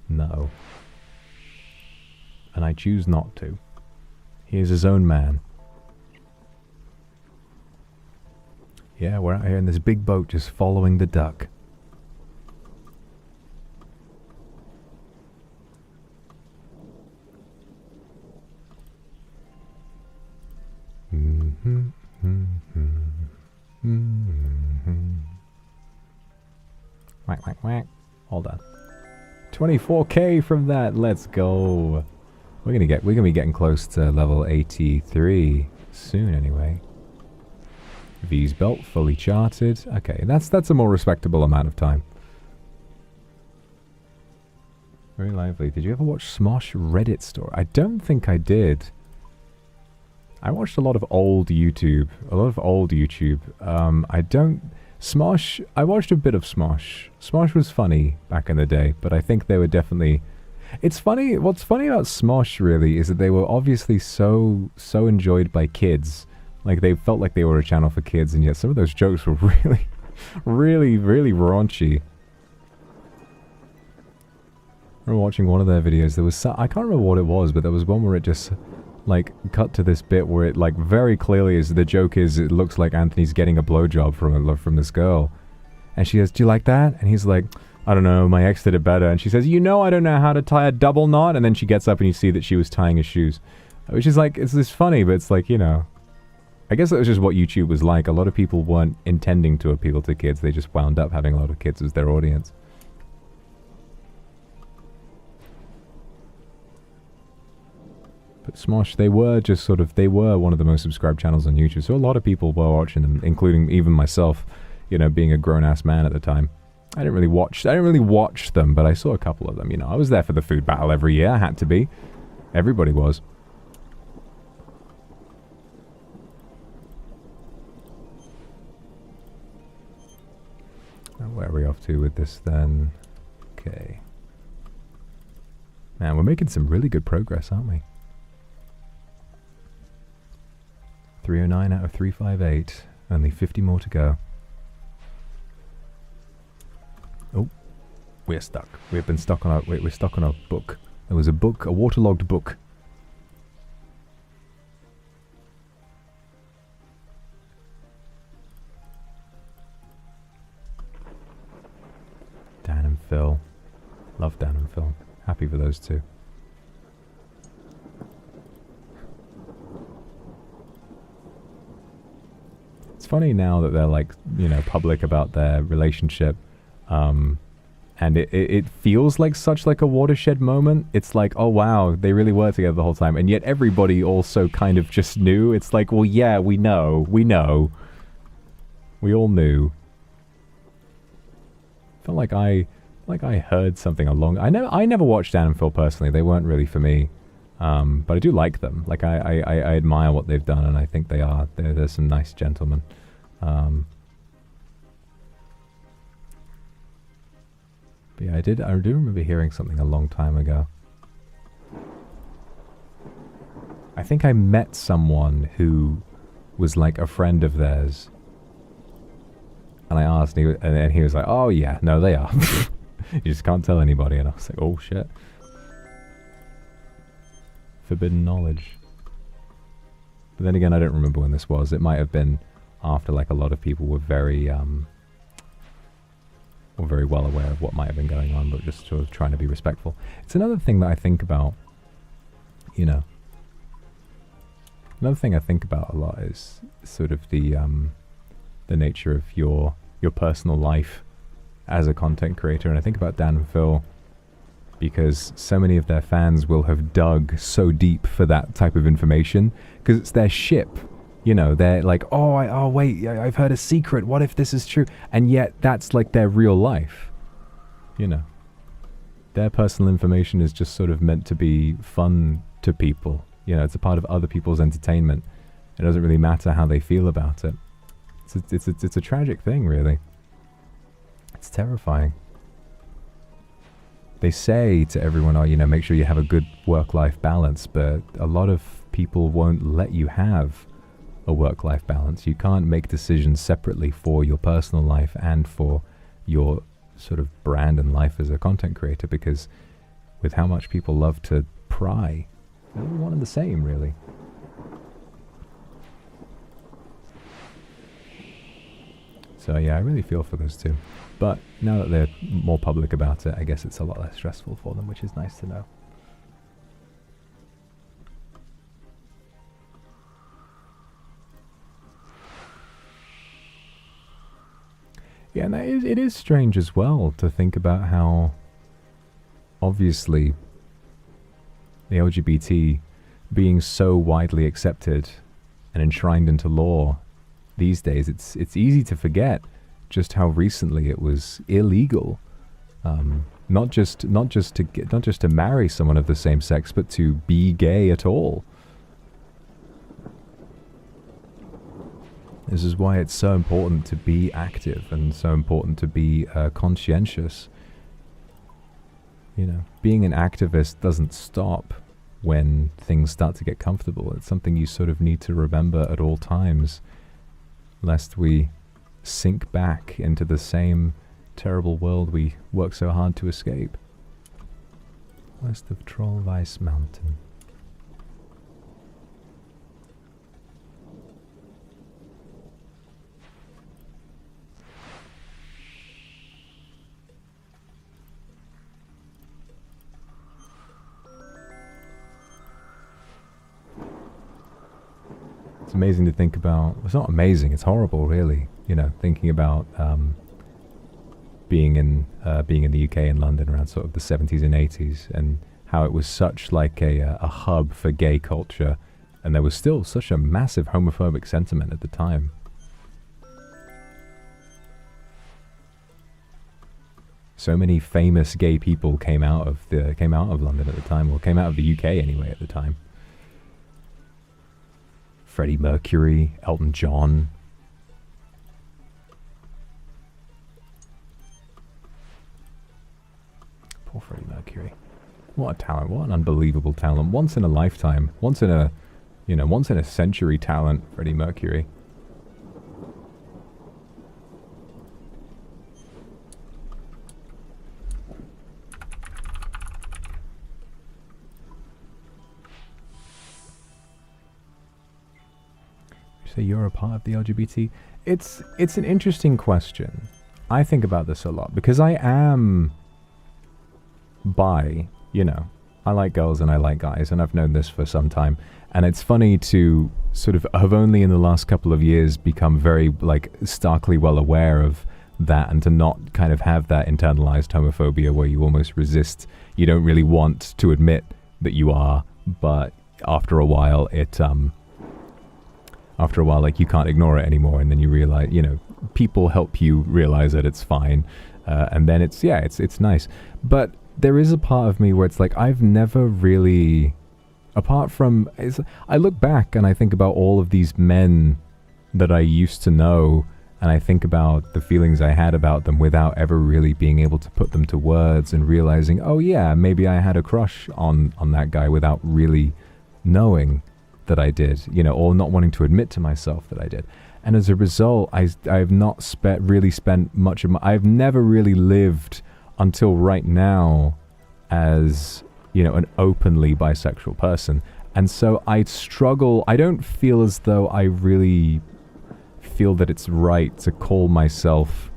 No. And I choose not to. He is his own man. Yeah, we're out here in this big boat just following the duck. Whack, whack, whack. Hold on. 24k from that. Let's go. We're gonna be getting close to level 83 soon anyway. V's belt fully charted. Okay, that's a more respectable amount of time. Very lively. Did you ever watch Smosh Reddit story? I don't think I did. I watched a lot of old YouTube. Smosh, I watched a bit of Smosh. Smosh was funny back in the day, but I think they were definitely... It's funny, what's funny about Smosh really is that they were obviously so enjoyed by kids. Like they felt like they were a channel for kids, and yet some of those jokes were really raunchy. I remember watching one of their videos, there was I can't remember what it was, but there was one where it just... like cut to this bit where it like very clearly is the joke is it looks like Anthony's getting a blowjob from this girl, and she goes, "Do you like that?" And he's like, "I don't know, my ex did it better." And she says, "You know, I don't know how to tie a double knot." And then she gets up and you see that she was tying his shoes, which is like, it's this funny, but it's like, you know, I guess that was just what YouTube was like. A lot of people weren't intending to appeal to kids, they just wound up having a lot of kids as their audience. But Smosh, they were one of the most subscribed channels on YouTube, so a lot of people were watching them, including even myself, you know, being a grown-ass man at the time. I didn't really watch them, but I saw a couple of them, you know. I was there for the food battle every year, I had to be. Everybody was. Now, where are we off to with this then? Okay. Man, we're making some really good progress, aren't we? 309 out of 358. Only 50 more to go. Oh, we're stuck. We've been stuck on we're stuck on a book. There was a book, a waterlogged book. and Phil. Happy for those two. It's funny now that they're like, you know, public about their relationship. And it feels like such like a watershed moment. It's like, oh wow, they really were together the whole time. And yet everybody also kind of just knew. It's like, well, yeah, we know. We all knew. Felt like I heard something along. I never watched Dan and Phil personally. They weren't really for me. But I do like them. Like I admire what they've done, and I think they're some nice gentlemen. But yeah, I do remember hearing something a long time ago. I think I met someone who was like a friend of theirs. And I asked, and he was like, oh yeah, no, they are. You just can't tell anybody. And I was like, oh shit. Forbidden knowledge. But then again, I don't remember when this was. It might have been after like a lot of people were very well aware of what might have been going on, but just sort of trying to be respectful. It's another thing that I think about, you know. Another thing I think about a lot is sort of the nature of your personal life as a content creator. And I think about Dan and Phil because so many of their fans will have dug so deep for that type of information because it's their ship. You know, they're like, oh wait, I've heard a secret. What if this is true? And yet that's like their real life. You know, their personal information is just sort of meant to be fun to people. You know, it's a part of other people's entertainment. It doesn't really matter how they feel about it. It's a tragic thing, really. It's terrifying. They say to everyone, oh, you know, make sure you have a good work-life balance, but a lot of people won't let you have a work-life balance. You can't make decisions separately for your personal life and for your sort of brand and life as a content creator, because with how much people love to pry, they're all one and the same, really. So yeah, I really feel for those two. But now that they're more public about it, I guess it's a lot less stressful for them, which is nice to know. Yeah, and it is strange as well to think about how obviously the LGBT being so widely accepted and enshrined into law these days, it's easy to forget just how recently it was illegal, not just to marry someone of the same sex, but to be gay at all. This is why it's so important to be active and so important to be conscientious. You know, being an activist doesn't stop when things start to get comfortable. It's something you sort of need to remember at all times, lest we sink back into the same terrible world we work so hard to escape. West of Trollweiss Mountain. It's amazing to think about. It's not amazing, it's horrible, really. You know, thinking about being in the UK and London around sort of the 70s and 80s, and how it was such like a hub for gay culture, and there was still such a massive homophobic sentiment at the time. So many famous gay people came out of London at the time, or came out of the UK anyway at the time. Freddie Mercury, Elton John. Poor Freddie Mercury. What a talent, what an unbelievable talent. Once in a lifetime, once in a century talent, Freddie Mercury. So you're a part of the LGBT? It's an interesting question. I think about this a lot because I am bi, you know. I like girls and I like guys, and I've known this for some time. And it's funny to sort of have only in the last couple of years become very, like, starkly well aware of that, and to not kind of have that internalized homophobia where you almost resist, you don't really want to admit that you are, but after a while like, you can't ignore it anymore, and then you realize, you know, people help you realize that it's fine, and then it's nice. But there is a part of me where it's like, I've never really, apart from, I look back and I think about all of these men that I used to know, and I think about the feelings I had about them without ever really being able to put them to words, and realizing, oh yeah, maybe I had a crush on that guy without really knowing that I did, you know, or not wanting to admit to myself that I did. And as a result, I've not really spent much of I've never really lived until right now as, you know, an openly bisexual person. And so I struggle, I don't feel as though I really feel that it's right to call myself,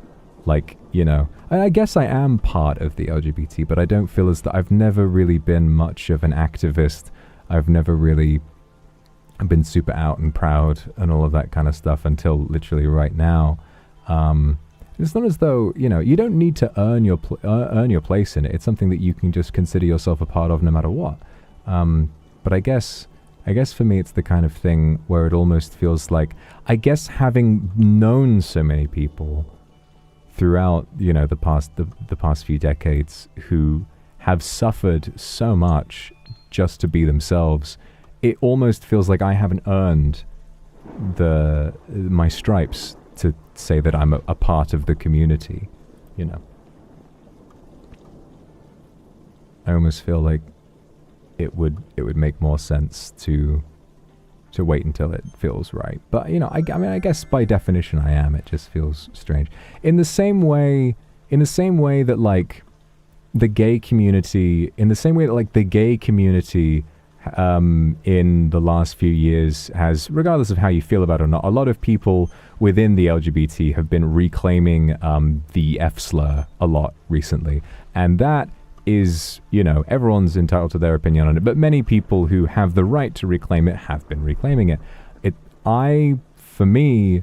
like, you know, I guess I am part of the LGBT, but I don't feel as though, I've never really been much of an activist. I've never really been super out and proud and all of that kind of stuff until literally right now. It's not as though, you know, you don't need to earn your place in it. It's something that you can just consider yourself a part of no matter what. But I guess for me it's the kind of thing where it almost feels like, I guess having known so many people throughout, you know, the past few decades who have suffered so much just to be themselves, it almost feels like I haven't earned my stripes to say that I'm a part of the community, you know. I almost feel like it would make more sense to wait until it feels right. But, you know, I mean, I guess by definition I am. It just feels strange. In the same way that, like, the gay community, in the last few years has, regardless of how you feel about it or not, a lot of people within the LGBT have been reclaiming the F slur a lot recently. And that is, you know, everyone's entitled to their opinion on it, but many people who have the right to reclaim it have been reclaiming it. For me,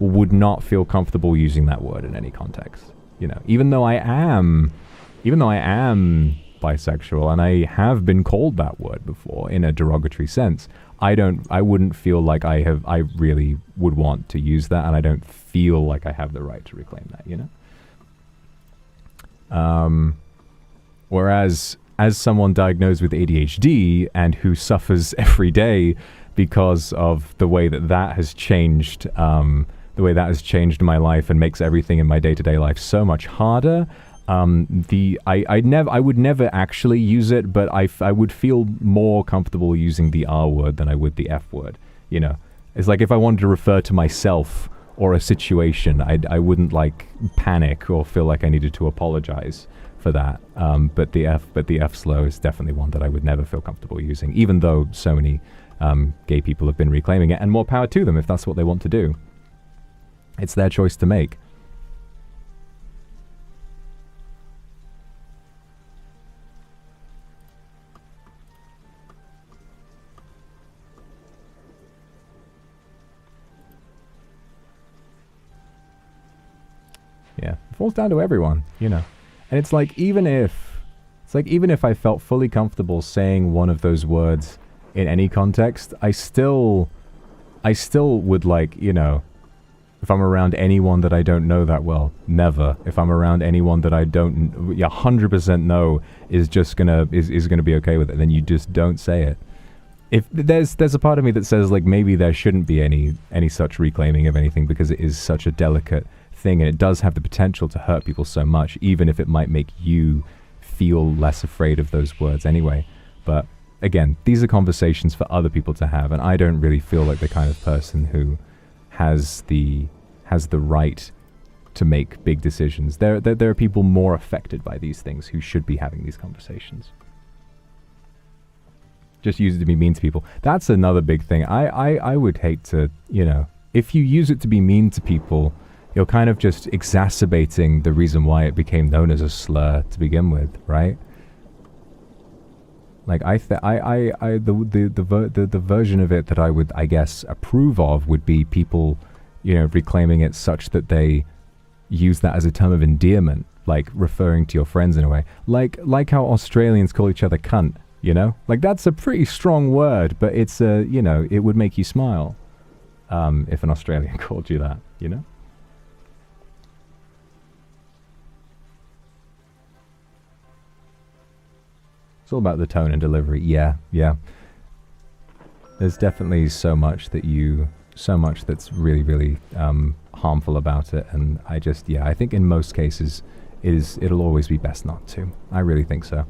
would not feel comfortable using that word in any context. You know, even though I am bisexual and I have been called that word before in a derogatory sense, I wouldn't feel like I really would want to use that, and I don't feel like I have the right to reclaim that, you know? Whereas as someone diagnosed with ADHD and who suffers every day because of the way that has changed my life and makes everything in my day-to-day life so much harder, I would never actually use it, but I would feel more comfortable using the R word than I would the F word. You know, it's like if I wanted to refer to myself or a situation, I wouldn't like panic or feel like I needed to apologize for that. But the F slur is definitely one that I would never feel comfortable using, even though so many gay people have been reclaiming it, and more power to them if that's what they want to do. It's their choice to make. Yeah, it falls down to everyone, you know. And it's like, even if I felt fully comfortable saying one of those words in any context, I still would, like, you know, if I'm around anyone that I don't know that well, never. If I'm around anyone that I don't 100% know is gonna be okay with it, then you just don't say it. If there's a part of me that says, like, maybe there shouldn't be any such reclaiming of anything, because it is such a delicate thing, and it does have the potential to hurt people so much, even if it might make you feel less afraid of those words anyway. But again, these are conversations for other people to have, and I don't really feel like the kind of person who has the right to make big decisions. There are people more affected by these things who should be having these conversations. Just use it to be mean to people. That's another big thing. I would hate to, you know, if you use it to be mean to people, you're kind of just exacerbating the reason why it became known as a slur to begin with, right? Like the version of it that I would, I guess, approve of would be people, you know, reclaiming it such that they use that as a term of endearment, like referring to your friends in a way, like how Australians call each other cunt, you know, like that's a pretty strong word, but it's a, you know, it would make you smile, if an Australian called you that, you know. It's all about the tone and delivery. Yeah, yeah. There's definitely so much that's really, really harmful about it, and I think in most cases, it'll always be best not to. I really think so.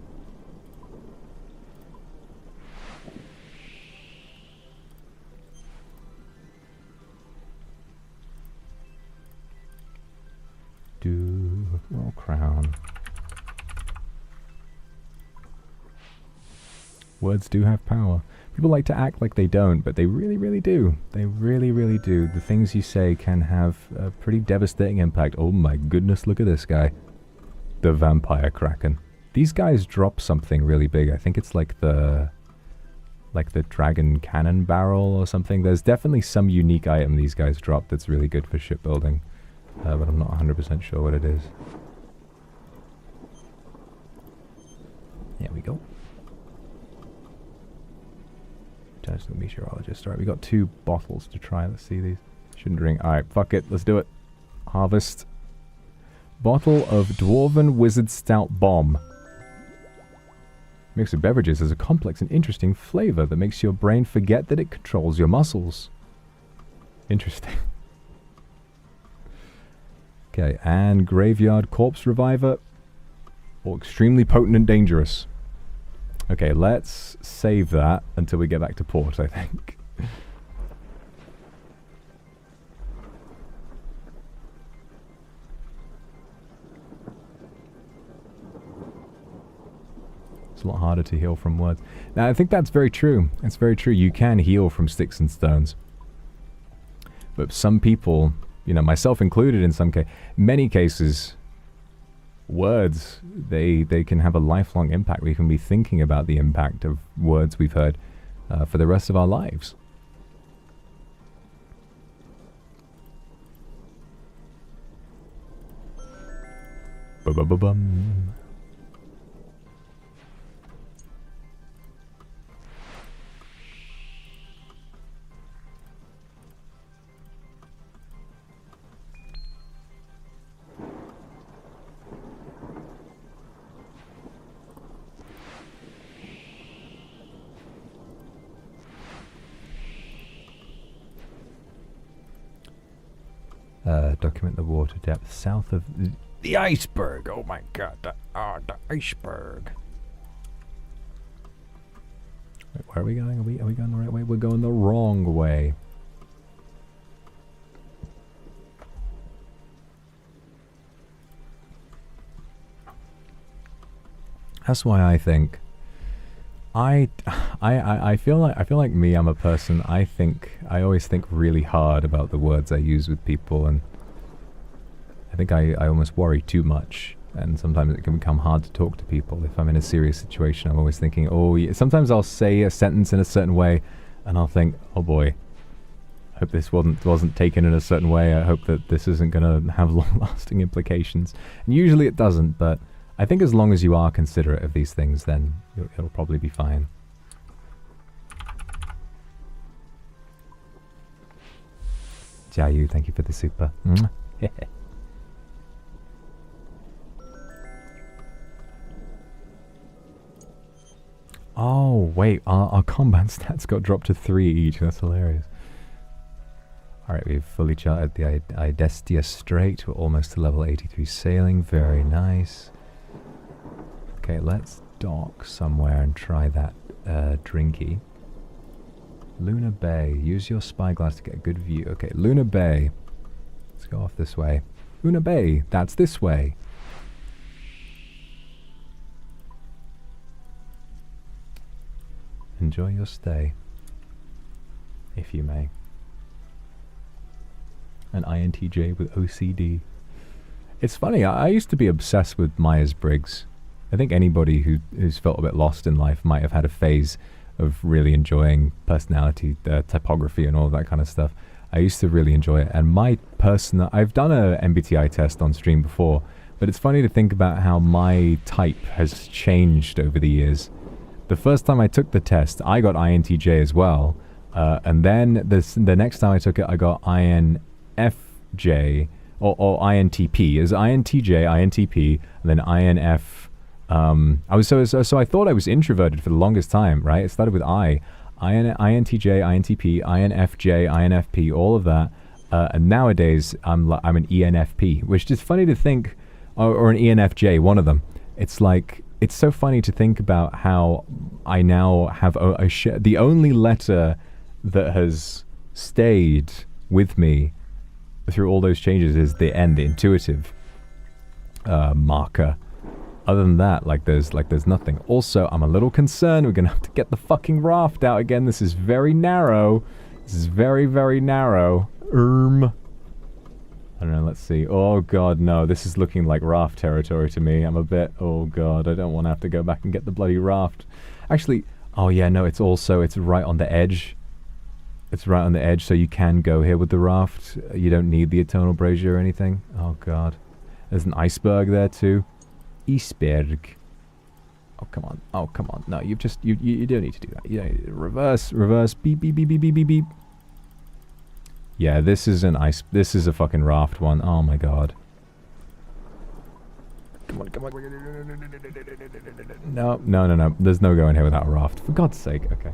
Well, crown. Words do have power. People like to act like they don't, but they really, really do. They really, really do. The things you say can have a pretty devastating impact. Oh my goodness, look at this guy. The vampire kraken. These guys drop something really big. I think it's like the dragon cannon barrel or something. There's definitely some unique item these guys drop that's really good for shipbuilding. But I'm not 100% sure what it is. There we go. The meteorologist. Alright, we got 2 bottles to try. Let's see these. Shouldn't drink. Alright, fuck it. Let's do it. Harvest. Bottle of Dwarven Wizard Stout Bomb. Mix of beverages has a complex and interesting flavor that makes your brain forget that it controls your muscles. Interesting. Okay, and Graveyard Corpse Reviver. Or extremely potent and dangerous. Okay, let's save that until we get back to port, I think. It's a lot harder to heal from words. Now, I think that's very true. It's very true. You can heal from sticks and stones. But some people, you know, myself included in many cases, words, they can have a lifelong impact. We can be thinking about the impact of words we've heard for the rest of our lives. Ba-ba-ba-bum. Document the water depth south of the iceberg. Oh my god, the iceberg. Wait, where are we going? Are we going the right way? We're going the wrong way. That's why I think I feel like me, I'm a person, I always think really hard about the words I use with people, and I think I almost worry too much, and sometimes it can become hard to talk to people. If I'm in a serious situation, I'm always thinking, oh yeah. Sometimes I'll say a sentence in a certain way, and I'll think, oh boy, I hope this wasn't taken in a certain way. I hope that this isn't going to have long-lasting implications. And usually it doesn't, but I think as long as you are considerate of these things, then it'll probably be fine. Jiayu, thank you for the super. Oh, wait, our combat stats got dropped to 3 each. That's hilarious. Alright, we've fully charted the Idestia Strait. We're almost to level 83 sailing. Very nice. Okay, let's dock somewhere and try that drinky. Luna Bay. Use your spyglass to get a good view. Okay, Luna Bay. Let's go off this way. Luna Bay, that's this way. Enjoy your stay, if you may. An INTJ with OCD. It's funny, I used to be obsessed with Myers-Briggs. I think anybody who's felt a bit lost in life might have had a phase of really enjoying personality, typography, and all that kind of stuff. I used to really enjoy it, and I've done a MBTI test on stream before, but it's funny to think about how my type has changed over the years. The first time I took the test, I got INTJ as well, and then the next time I took it, I got INFJ, or INTP. It was INTJ, INTP, and then INF. So I thought I was introverted for the longest time, right? It started with INTJ, INTP, INFJ, INFP, all of that. And nowadays, I'm an ENFP, which is funny to think, or an ENFJ, one of them. It's like, it's so funny to think about how I now have the only letter that has stayed with me through all those changes is the N, the intuitive marker. Other than that, there's nothing. Also, I'm a little concerned. We're gonna have to get the fucking raft out again. This is very narrow. This is very, very narrow. I don't know, let's see. Oh god, no. This is looking like raft territory to me. I'm a bit, oh god, I don't want to have to go back and get the bloody raft. Actually, oh yeah, no, it's right on the edge. It's right on the edge, so you can go here with the raft. You don't need the eternal brazier or anything. Oh god. There's an iceberg there too. Iceberg. Oh come on. Oh come on. No, you don't need to do that. You don't need to reverse, beep, beep, beep, beep, beep, beep, beep. Yeah, this is a fucking raft one. Oh my god. Come on, come on. No. There's no going here without a raft. For God's sake. Okay.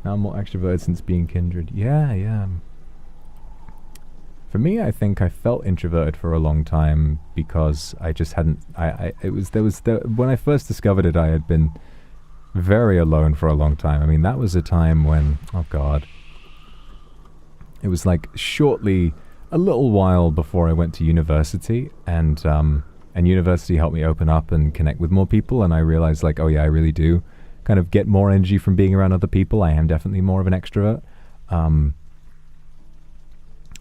Now I'm more extroverted since being kindred. Yeah. For me, I think I felt introverted for a long time because I just hadn't. When I first discovered it, I had been very alone for a long time. I mean, that was a time when, oh god, it was like shortly, a little while before I went to university, and university helped me open up and connect with more people, and I realized like, oh yeah, I really do kind of get more energy from being around other people. I am definitely more of an extrovert.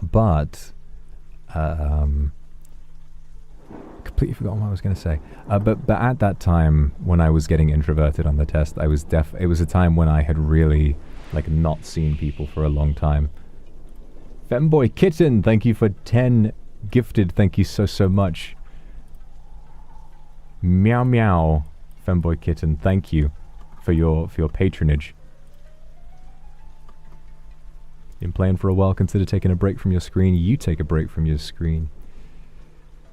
But completely forgotten what I was going to say. But at that time, when I was getting introverted on the test, it was a time when I had really like not seen people for a long time. Femboy Kitten, thank you for 10 gifted. Thank you so much. Meow meow, Femboy Kitten. Thank you for your patronage. Been playing for a while, consider taking a break from your screen. You take a break from your screen.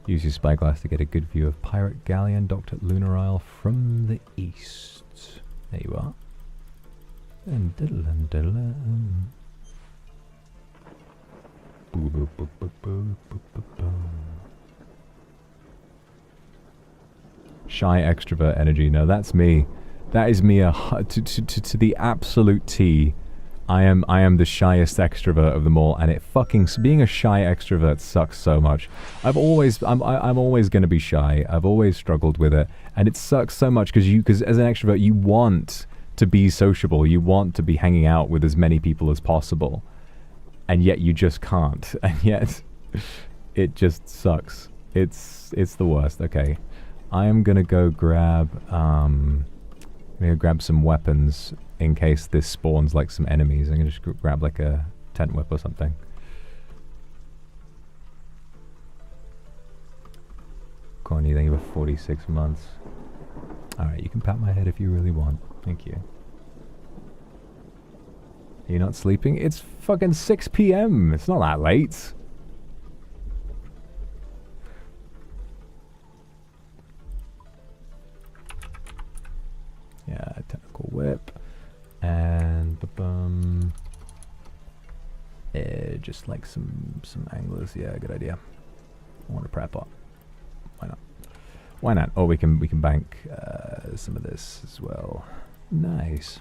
Use your spyglass to get a good view of pirate galleon docked at Lunar Isle from the east. There you are. And shy extrovert energy. No, that's me. That is me to the absolute T. I am the shyest extrovert of them all, and it fucking, being a shy extrovert sucks so much. I'm always going to be shy. I've always struggled with it, and it sucks so much because as an extrovert you want to be sociable, you want to be hanging out with as many people as possible, and yet you just can't, and yet it just sucks. It's the worst. Okay, I am gonna go grab some weapons. In case this spawns like some enemies, I'm gonna just grab like a tent whip or something. Corny, thank you for 46 months. Alright, you can pat my head if you really want. Thank you. You're not sleeping? It's fucking 6 PM. It's not that late. Yeah, technical whip. And just like some anglers. Yeah, good idea. I want to prep up. Why not? Why not? Oh, we can bank some of this as well. Nice.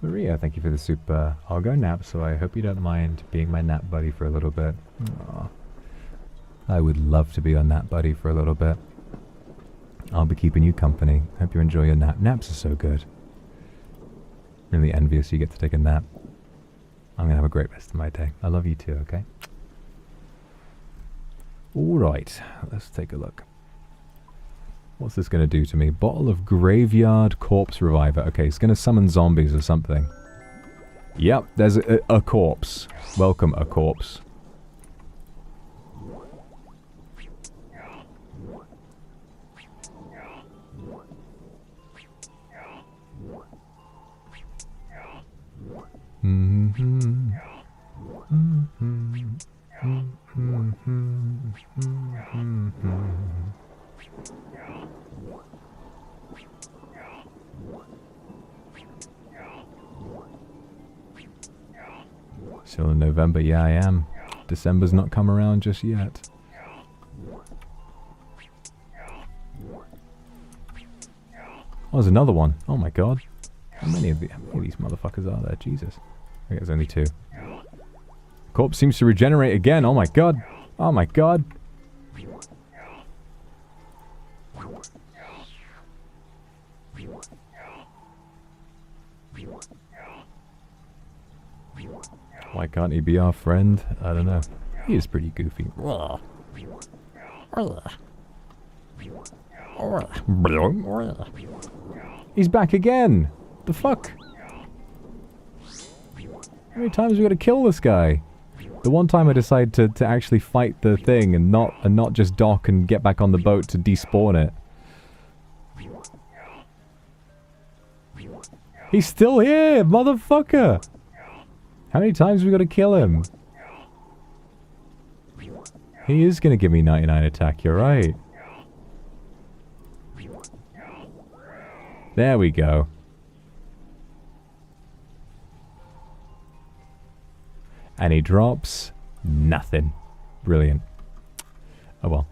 Maria, thank you for the super. I'll go nap, so I hope you don't mind being my nap buddy for a little bit. Aww. I would love to be your nap buddy for a little bit. I'll be keeping you company. Hope you enjoy your nap. Naps are so good. Really envious you get to take a nap. I'm gonna have a great rest of my day. I love you too, okay? Alright, let's take a look. What's this going to do to me? Bottle of Graveyard Corpse Reviver. Okay, it's going to summon zombies or something. Yep, there's a corpse. Welcome, a corpse. Still in November, yeah I am. December's not come around just yet. Oh, there's another one. Oh my god. How many of these motherfuckers are there? Jesus. I think there's only 2. Corpse seems to regenerate again. Oh my god. Oh my god. Why can't he be our friend? I don't know. He is pretty goofy. He's back again! The fuck? How many times we gotta kill this guy? The one time I decided to actually fight the thing and not just dock and get back on the boat to despawn it. He's still here, motherfucker! How many times we gotta kill him? He is gonna give me 99 attack, you're right. There we go. And he drops nothing. Brilliant. Oh well.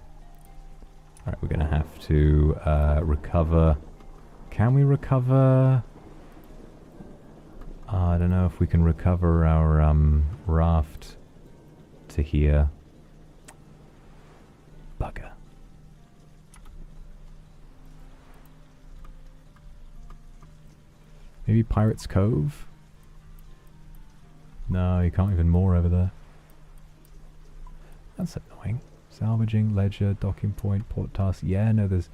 Alright, we're gonna have to recover. Can we recover? I don't know if we can recover our raft to here. Bugger. Maybe Pirate's Cove? No, you can't even moor over there. That's annoying. Salvaging, ledger, docking point, port task. Yeah, no, there's...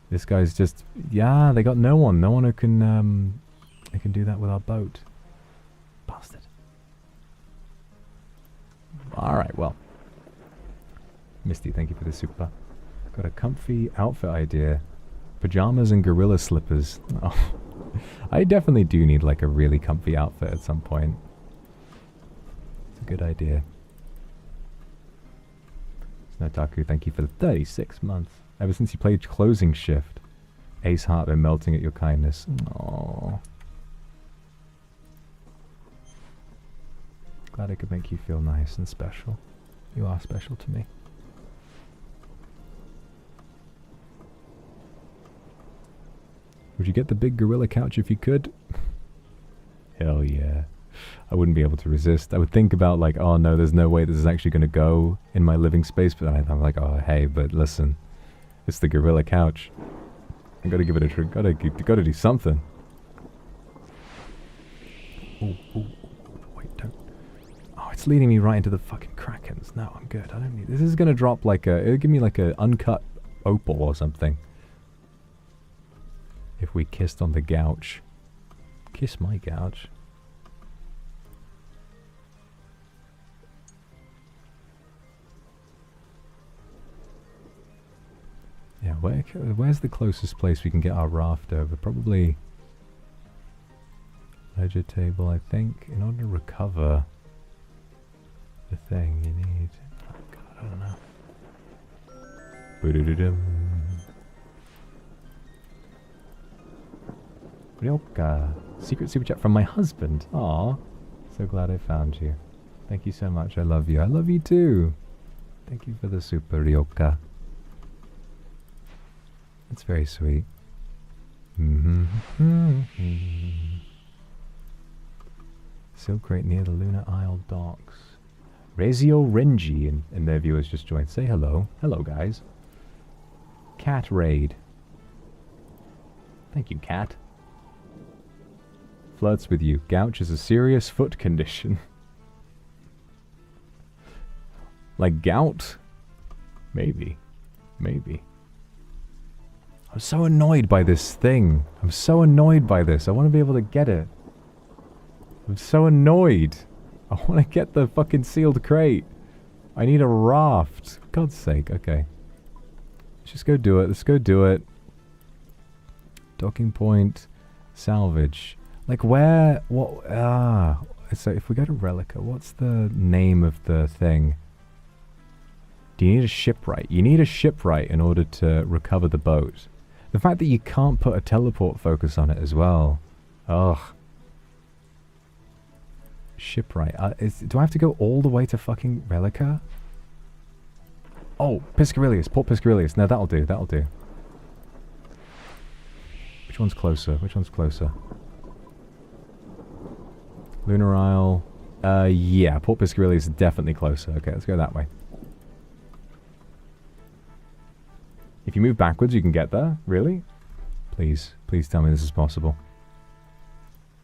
This guy's just... Yeah, they got no one. No one who can do that with our boat. Bastard. Alright, well. Misty, thank you for the super. Got a comfy outfit idea. Pajamas and gorilla slippers. Oh. I definitely do need like a really comfy outfit at some point. It's a good idea. Snotaku, thank you for the 36 months. Ever since you played Closing Shift. Ace Heart been melting at your kindness. Aww. Glad I could make you feel nice and special. You are special to me. Would you get the big gorilla couch if you could? Hell yeah. I wouldn't be able to resist. I would think about like, oh no, there's no way this is actually going to go in my living space. But I'm like, oh hey, but listen. It's the gorilla couch. I gotta give it a try. Gotta do something. Oh, wait, don't. Oh, it's leading me right into the fucking krakens. No, I'm good. I don't need. This is gonna drop like a. It'll give me like a uncut opal or something. If we kissed on the gouch. Kiss my gouch. Yeah, where's the closest place we can get our raft over? Probably ledger table, I think. In order to recover the thing, you need... Oh god, I don't know. Boo-doo-doo-dum. Ryoka. Secret super chat from my husband. Aw. So glad I found you. Thank you so much. I love you. I love you too. Thank you for the super, Ryoka. That's very sweet. Silk Crate near the Lunar Isle docks. Rezio Renji and their viewers just joined. Say hello. Hello, guys. Cat Raid. Thank you, Cat. Flirts with you. Gouch is a serious foot condition. Like gout? Maybe. Maybe. I'm so annoyed by this thing. I'm so annoyed by this. I want to be able to get it. I'm so annoyed. I want to get the fucking sealed crate. I need a raft. For God's sake. Okay. Let's just go do it. Let's go do it. Docking point. Salvage. Like where? What? Ah. So if we go to Relica, what's the name of the thing? Do you need a shipwright? You need a shipwright in order to recover the boat. The fact that you can't put a teleport focus on it as well. Ugh. Shipwright. Do I have to go all the way to fucking Relica? Oh, Piscarilius. Port Piscarilius. No, that'll do. That'll do. Which one's closer? Which one's closer? Lunar Isle. Yeah. Port Piscarilius is definitely closer. Okay, let's go that way. If you move backwards, you can get there. Really? Please. Please tell me this is possible.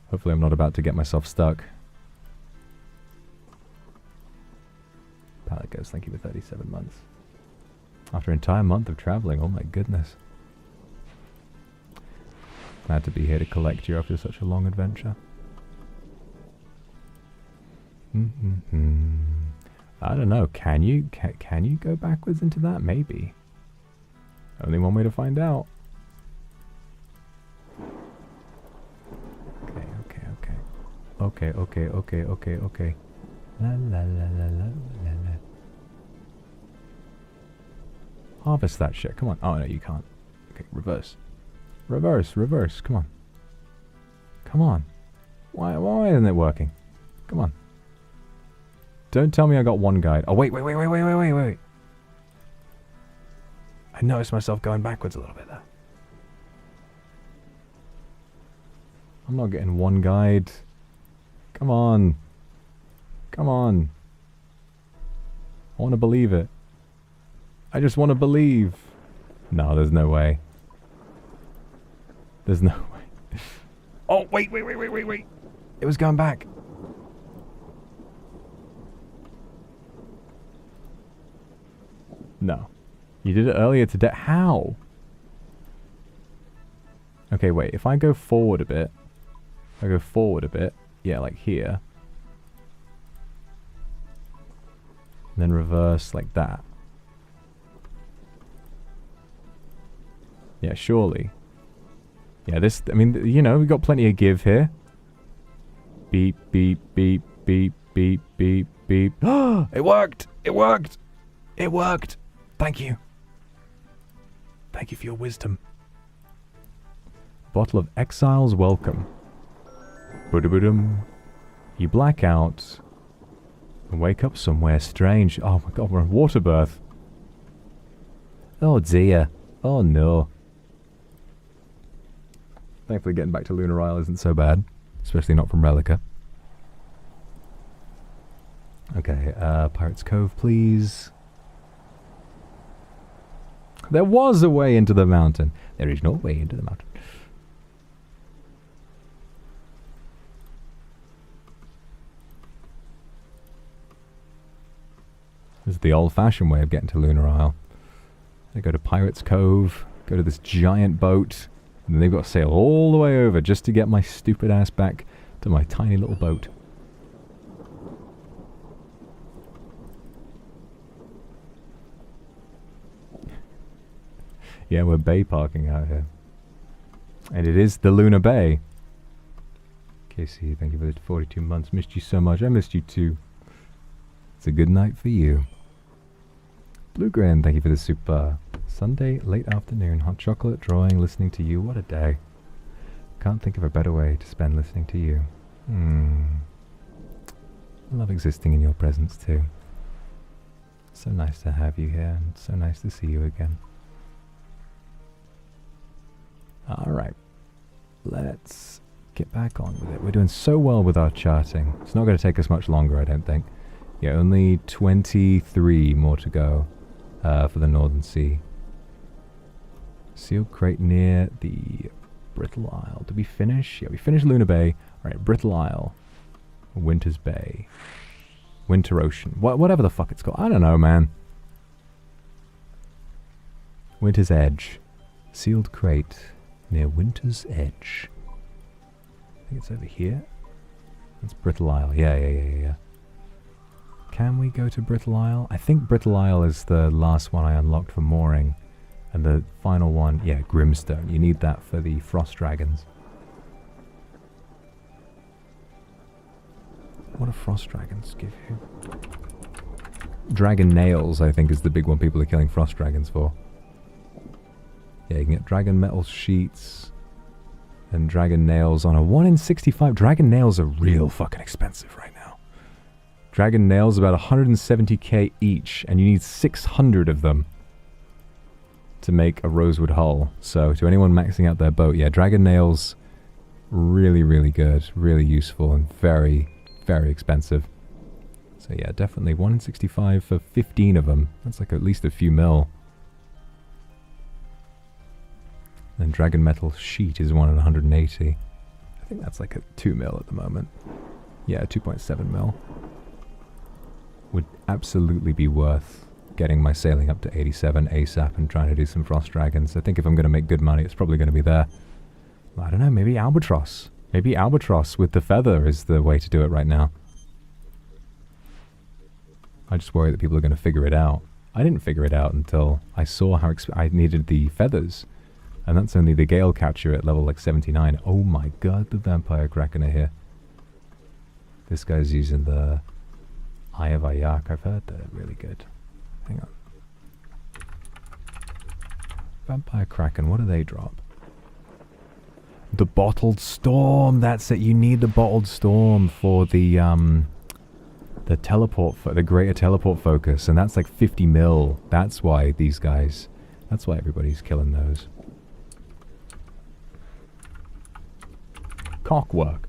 Hopefully I'm not about to get myself stuck. Pallet goes, thank you for 37 months. After an entire month of traveling, oh my goodness. Glad to be here to collect you after such a long adventure. I don't know, can you go backwards into that? Maybe. Only one way to find out. Okay. La la la la la la la. Harvest that shit, come on. Oh no, you can't. Okay, reverse. Reverse, come on. Come on. Why isn't it working? Come on. Don't tell me I got one guide. Oh wait. I noticed myself going backwards a little bit there. I'm not getting one guide. Come on. Come on. I want to believe it. I just want to believe. No, there's no way. There's no way. Oh, wait. It was going back. No. You did it earlier today. How? Okay, wait. If I go forward a bit. Yeah, like here. And then reverse like that. Yeah, surely. Yeah, this... I mean, you know, we've got plenty of give here. Beep, beep, beep, beep, beep, beep, beep. Oh, it worked! It worked! It worked! Thank you. Thank you for your wisdom. Bottle of Exile's Welcome. Boodaboo-dum. You black out and wake up somewhere strange. Oh my god, we're in water birth. Oh dear. Oh no. Thankfully getting back to Lunar Isle isn't so bad. Especially not from Relica. Okay, Pirate's Cove, please. There was a way into the mountain. There is no way into the mountain. This is the old-fashioned way of getting to Lunar Isle. They go to Pirate's Cove, go to this giant boat, and then they've got to sail all the way over just to get my stupid ass back to my tiny little boat. Yeah, we're bay parking out here. And it is the Lunar Bay. Casey, thank you for the 42 months. Missed you so much. I missed you too. It's a good night for you. Blue Grin, thank you for the super. Sunday, late afternoon, hot chocolate, drawing, listening to you. What a day. Can't think of a better way to spend listening to you. I love existing in your presence too. So nice to have you here, and so nice to see you again. Alright, let's get back on with it. We're doing so well with our charting. It's not going to take us much longer, I don't think. Yeah, only 23 more to go for the Northern Sea. Sealed crate near the Brittle Isle. Did we finish? Yeah, we finished Lunar Bay. Alright, Brittle Isle. Winter's Bay. Winter Ocean. Whatever the fuck it's called. I don't know, man. Winter's Edge. Sealed crate near Winter's Edge. I think it's over here. That's Brittle Isle. Yeah. Can we go to Brittle Isle? I think Brittle Isle is the last one I unlocked for mooring. And the final one, yeah, Grimstone. You need that for the frost dragons. What do frost dragons give you? Dragon nails, I think, is the big one people are killing frost dragons for. Yeah, you can get dragon metal sheets and dragon nails on a 1 in 65. Dragon nails are real fucking expensive right now. Dragon nails about 170k each, and you need 600 of them to make a rosewood hull. So to anyone maxing out their boat, yeah, dragon nails, really, really good, really useful, and very, very expensive. So yeah, definitely 1 in 65 for 15 of them. That's like at least a few mil. And dragon metal sheet is 1 in 180. I think that's like a 2 mil at the moment. Yeah, 2.7 mil. Would absolutely be worth getting my sailing up to 87 ASAP and trying to do some frost dragons. I think if I'm going to make good money, it's probably going to be there. I don't know, maybe albatross. Maybe albatross with the feather is the way to do it right now. I just worry that people are going to figure it out. I didn't figure it out until I saw how I needed the feathers. And that's only the gale catcher at level like 79. Oh my god, the vampire kraken are here. This guy's using the Eye of Ayak. I've heard they're really good. Hang on. Vampire kraken, what do they drop? The bottled storm. That's it. You need the bottled storm for the teleport, for the greater teleport focus, and that's like 50 mil. That's why these guys. That's why everybody's killing those. Cockwork.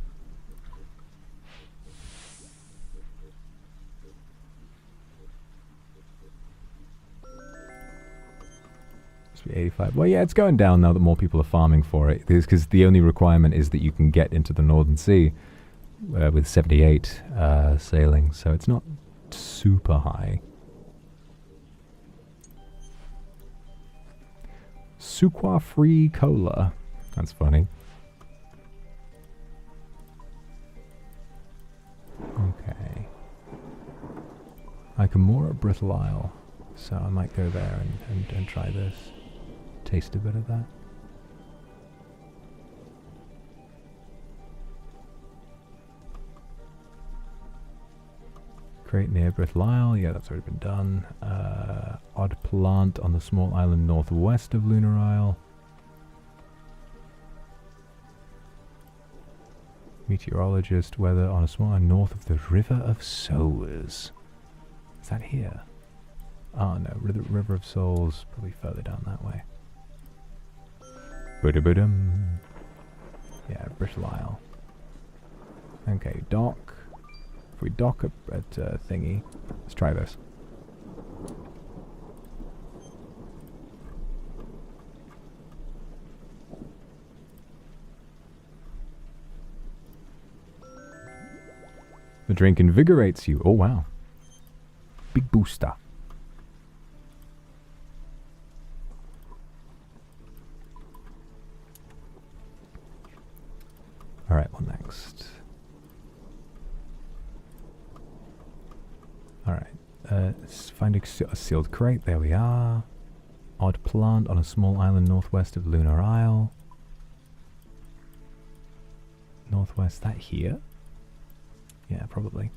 Must be 85. Well, yeah, it's going down now that more people are farming for it. Because the only requirement is that you can get into the Northern Sea with 78 sailing, so it's not super high. Suqua free cola. That's funny. Okay. I can moor at Brittle Isle, so I might go there and try this. Taste a bit of that. Crate near Brittle Isle, yeah, that's already been done. Odd plant on the small island northwest of Lunar Isle. Meteorologist, weather on a small island north of the River of Souls. Is that here? Oh no, River of Souls, probably further down that way. Ba-da-ba-dum. Yeah, Brittle Isle. Okay, dock. If we dock at thingy, let's try this. The drink invigorates you. Oh wow. Big booster. Alright, what next? Alright, let's find a sealed crate. There we are. Odd plant on a small island northwest of Lunar Isle. Northwest, that here? Yeah, probably.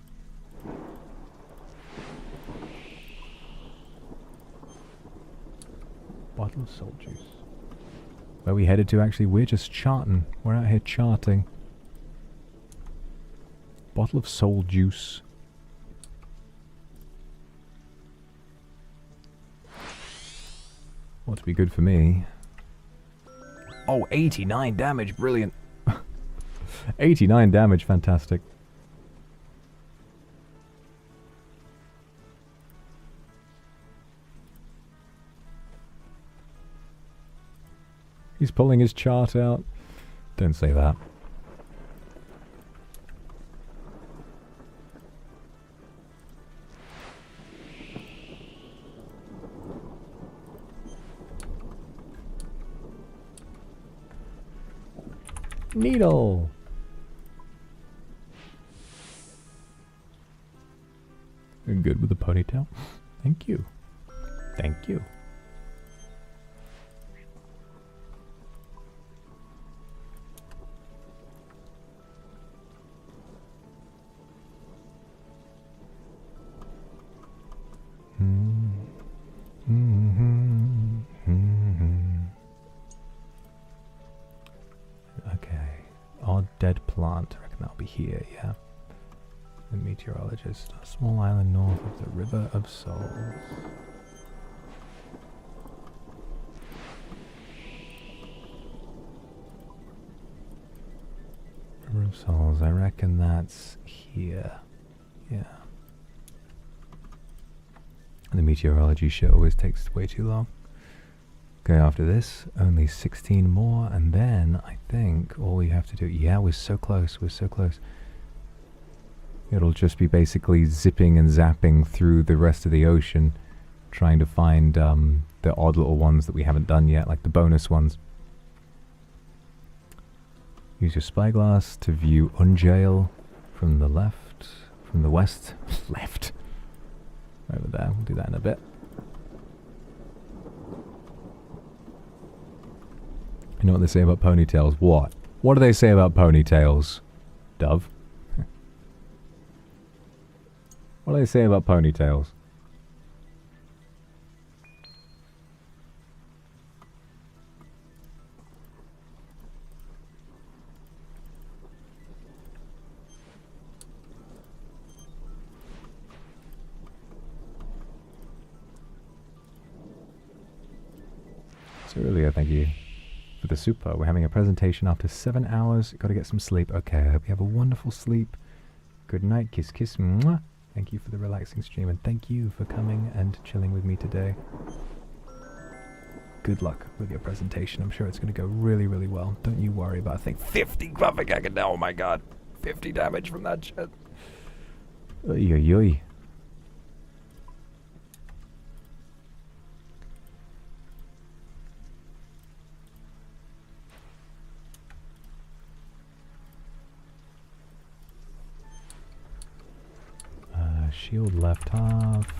Bottle of soul juice. Where are we headed to actually? We're just charting. We're out here charting. Bottle of soul juice. Ought to be good for me. Oh, 89 damage. Brilliant. 89 damage. Fantastic. He's pulling his chart out. Don't say that. Needle. You're good with the ponytail. Thank you. Thank you. Okay. Odd dead plant. I reckon that'll be here, yeah. The meteorologist. A small island north of the River of Souls. River of Souls. I reckon that's here. Yeah. The meteorology show always takes way too long. Okay, after this, only 16 more, and then I think all you have to do... Yeah, we're so close, we're so close. It'll just be basically zipping and zapping through the rest of the ocean, trying to find the odd little ones that we haven't done yet, like the bonus ones. Use your spyglass to view Ungale from the left, from the west. Left. Over there, we'll do that in a bit. You know what they say about ponytails? What? What do they say about ponytails? Dove? What do they say about ponytails? So earlier, thank you for the super. We're having a presentation after 7 hours. Got to get some sleep. Okay, I hope you have a wonderful sleep. Good night. Kiss, kiss. Mwah. Thank you for the relaxing stream, and thank you for coming and chilling with me today. Good luck with your presentation. I'm sure it's going to go really, really well. Don't you worry about a thing. 50 graphic agony. Oh my god. 50 damage from that shit. Oy, oy, oy. Shield left half.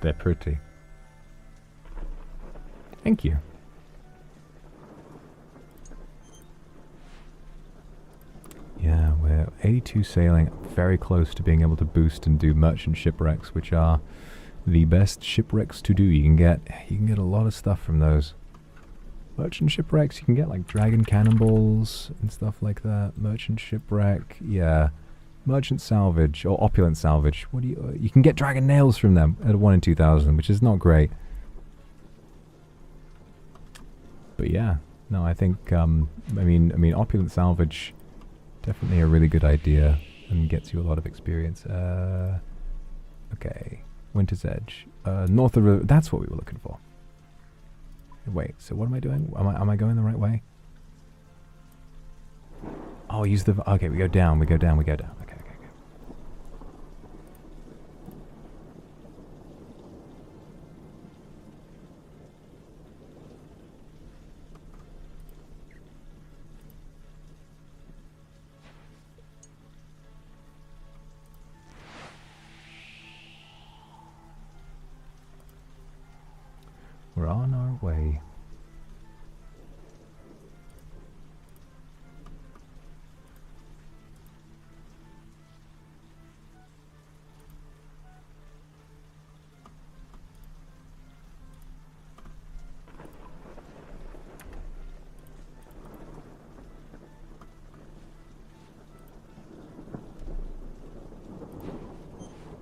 They're pretty. Thank you. Yeah, we're 82 sailing, very close to being able to boost and do merchant shipwrecks, which are the best shipwrecks to do. You can get a lot of stuff from those. Merchant shipwrecks, you can get like dragon cannonballs and stuff like that. Merchant shipwreck, yeah. Merchant salvage or opulent salvage. What do you can get dragon nails from them at 1 in 2,000, which is not great. But yeah, no, I think I mean opulent salvage, definitely a really good idea and gets you a lot of experience. Okay, Winter's Edge, north of the river. That's what we were looking for. Wait, so what am I doing? Am I going the right way? Oh, use the... Okay, we go down, we go down, we go down. Okay, okay, okay. We're on our way.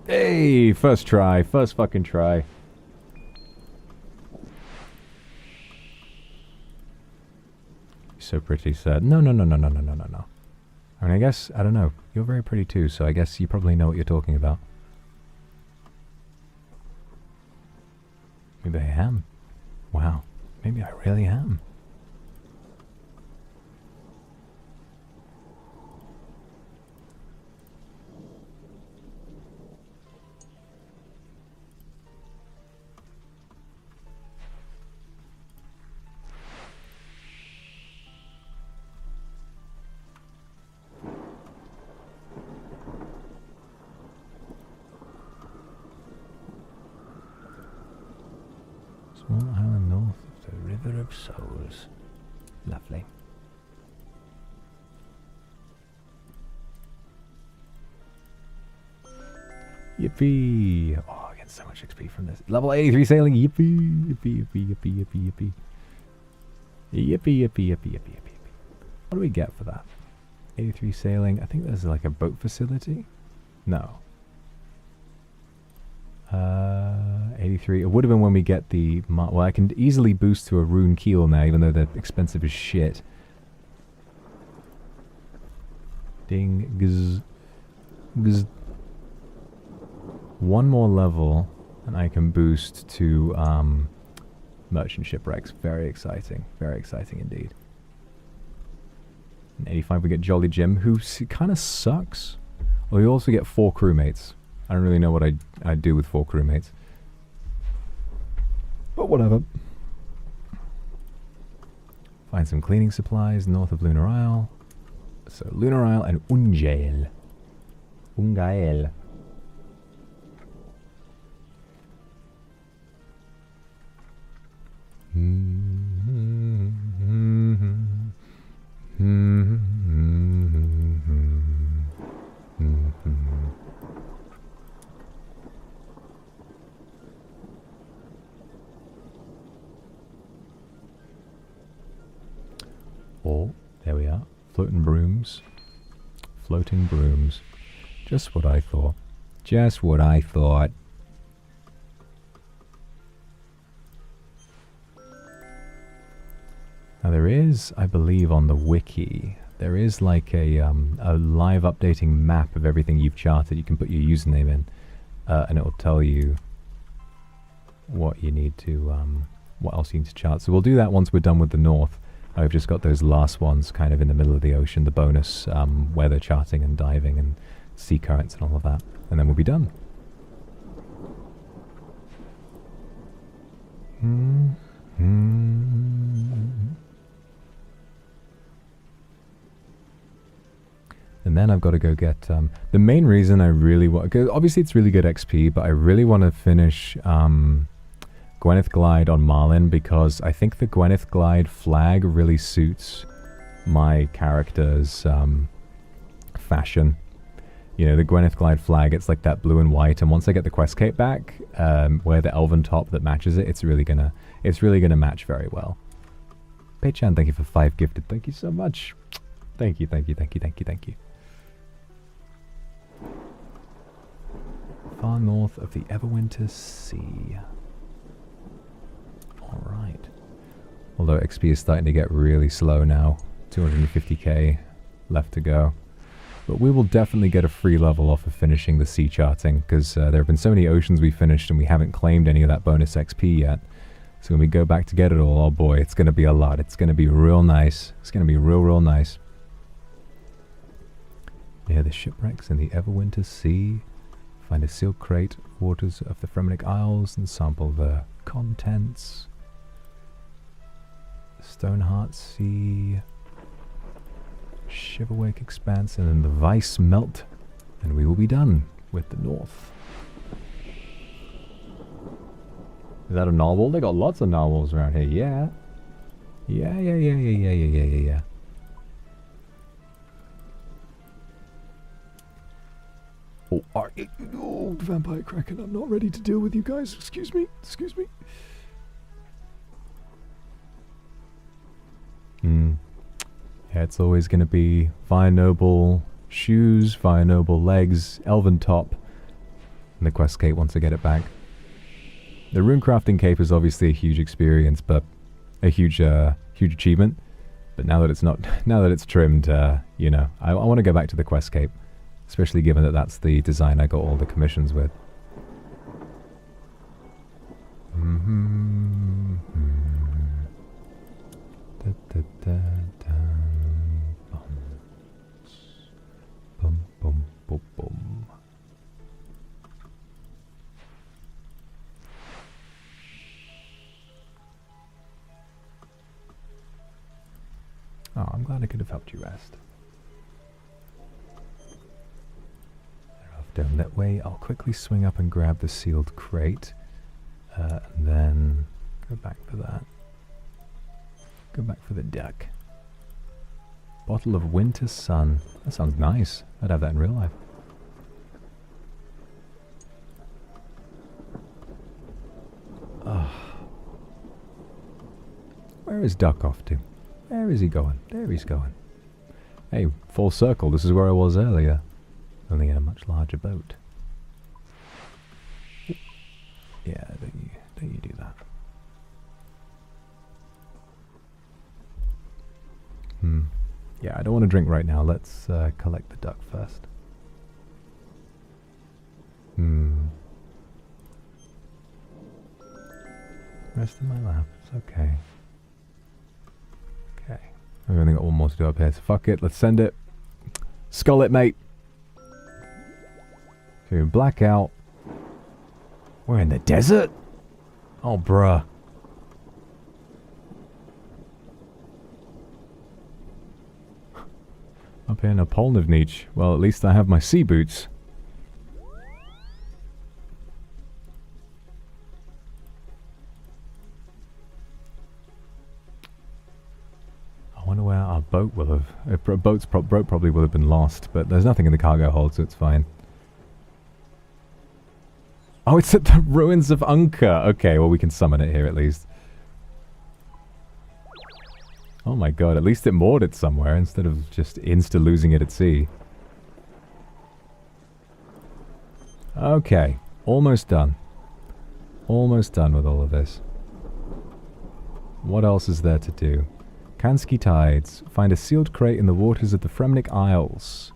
Hey, first try, first fucking try. So pretty, said. No. I mean, I guess, I don't know. You're very pretty too, so I guess you probably know what you're talking about. Maybe I am. Wow. Maybe I really am. Small island north of the River of Souls. Lovely. Yippee! Oh, I get so much XP from this. Level 83 sailing. Yippee! Yippee! Yippee! Yippee! Yippee! Yippee! Yippee! Yippee! Yippee! Yippee! Yippee! What do we get for that? 83 sailing. I think there's like a boat facility. No. 83. It would have been when we get the... Well, I can easily boost to a rune keel now, even though they're expensive as shit. Ding. Gz. Gz. One more level, and I can boost to merchant shipwrecks. Very exciting. Very exciting indeed. In 85 we get Jolly Jim, who kind of sucks. Well, we also get 4 crewmates. I don't really know what I'd do with 4 crewmates. But whatever. Find some cleaning supplies north of Lunar Isle. So Lunar Isle and Ungael. Ungael. Oh, there we are. Floating brooms. Floating brooms. Just what I thought. Just what I thought. Now there is, I believe, on the wiki, there is like a live updating map of everything you've charted. You can put your username in, and it will tell you what you need to, what else you need to chart. So we'll do that once we're done with the north. I've just got those last ones kind of in the middle of the ocean, the bonus weather charting and diving and sea currents and all of that, and then we'll be done. And then I've got to go get, the main reason I really want, because obviously it's really good XP, but I really want to finish Gwyneth Glide on Marlin, because I think the Gwyneth Glide flag really suits my character's fashion. You know, the Gwyneth Glide flag, it's like that blue and white, and once I get the quest cape back, wear the elven top that matches it, it's really gonna match very well. Pei-chan, thank you for 5 gifted. Thank you so much. Thank you, thank you, thank you, thank you, thank you. Far north of the Everwinter Sea. Alright. Although XP is starting to get really slow now. 250k left to go. But we will definitely get a free level off of finishing the sea charting, because there have been so many oceans we finished and we haven't claimed any of that bonus XP yet. So when we go back to get it all, oh boy, it's going to be a lot. It's going to be real nice. It's going to be real, real nice. Near the shipwrecks in the Everwinter Sea, find a seal crate, waters of the Fremenic Isles, and sample the contents. Stoneheart Sea, Shiverwake Expanse, and then the Vice Melt, and we will be done with the north. Is that a narwhal? They got lots of narwhals around here. Yeah. Yeah. Oh, vampire kraken! I'm not ready to deal with you guys. Excuse me. Excuse me. Yeah, it's always going to be Fire Noble shoes, Fire Noble legs, Elven top, and the quest cape once I get it back. The rune crafting cape is obviously a huge experience, but a huge achievement. But now that it's not, now that it's trimmed, you know, I want to go back to the quest cape, especially given that that's the design I got all the commissions with. Bum. Oh, I'm glad I could have helped you rest. They're off down that way. I'll quickly swing up and grab the sealed crate, and then Go back for that. Go back for the duck. Bottle of winter sun. That sounds nice. I'd have that in real life. Where is Duck off to? Where is he going? There he's going. Hey, full circle. This is where I was earlier. Only in a much larger boat. Yeah, don't you do that. Yeah, I don't want to drink right now. Let's collect the duck first. Rest in my lap. It's okay. Okay. I've only got one more to do up here, so fuck it. Let's send it. Skull it, mate. So blackout. We're in the desert? Oh, bruh. Up here in a Polnivnich. Well, at least I have my sea boots. I wonder where our boat will have... boat probably will have been lost, but there's nothing in the cargo hold, so it's fine. Oh, it's at the ruins of Unka. Okay, well we can summon it here at least. Oh my god, at least it moored it somewhere instead of just insta-losing it at sea. Okay, almost done. Almost done with all of this. What else is there to do? Kansky Tides. Find a sealed crate in the waters of the Fremnik Isles.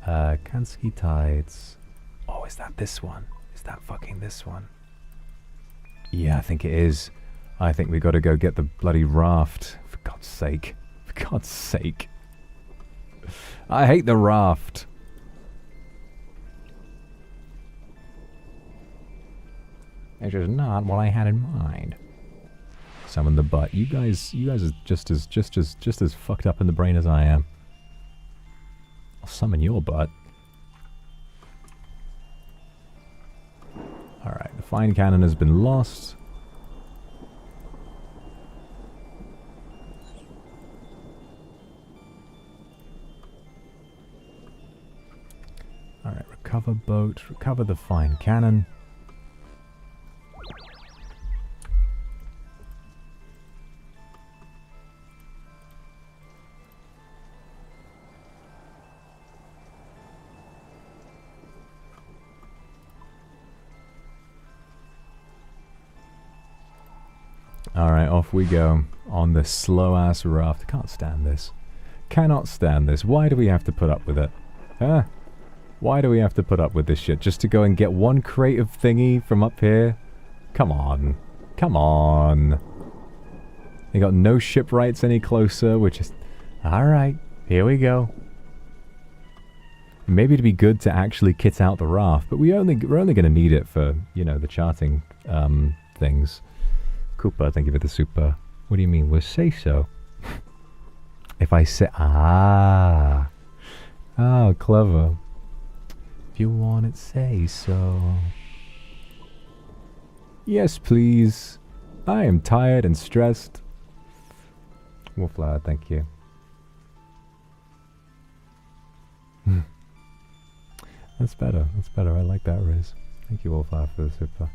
Kansky Tides. Oh, is that this one? Is that fucking this one? Yeah, I think it is. I think we gotta go get the bloody raft. For God's sake. For God's sake. I hate the raft. It's just not what I had in mind. Summon the butt. You guys are just as fucked up in the brain as I am. I'll summon your butt. Alright, the fine cannon has been lost. Alright, recover boat, recover the fine cannon. Alright, off we go on this slow-ass raft. I can't stand this. Cannot stand this. Why do we have to put up with it? Huh? Why do we have to put up with this shit? Just to go and get one crate of thingy from up here? Come on. Come on. They got no shipwrights any closer, which is... Alright, here we go. Maybe it'd be good to actually kit out the raft, but we're only going to need it for, you know, the charting things. Koopa, thank you for the super. What do you mean? We'll say so. If I say... Ah. Oh, clever. If you want it, say so. Yes, please. I am tired and stressed. Wallflower, thank you. That's better. That's better. I like that, Riz. Thank you, Wallflower, for the super.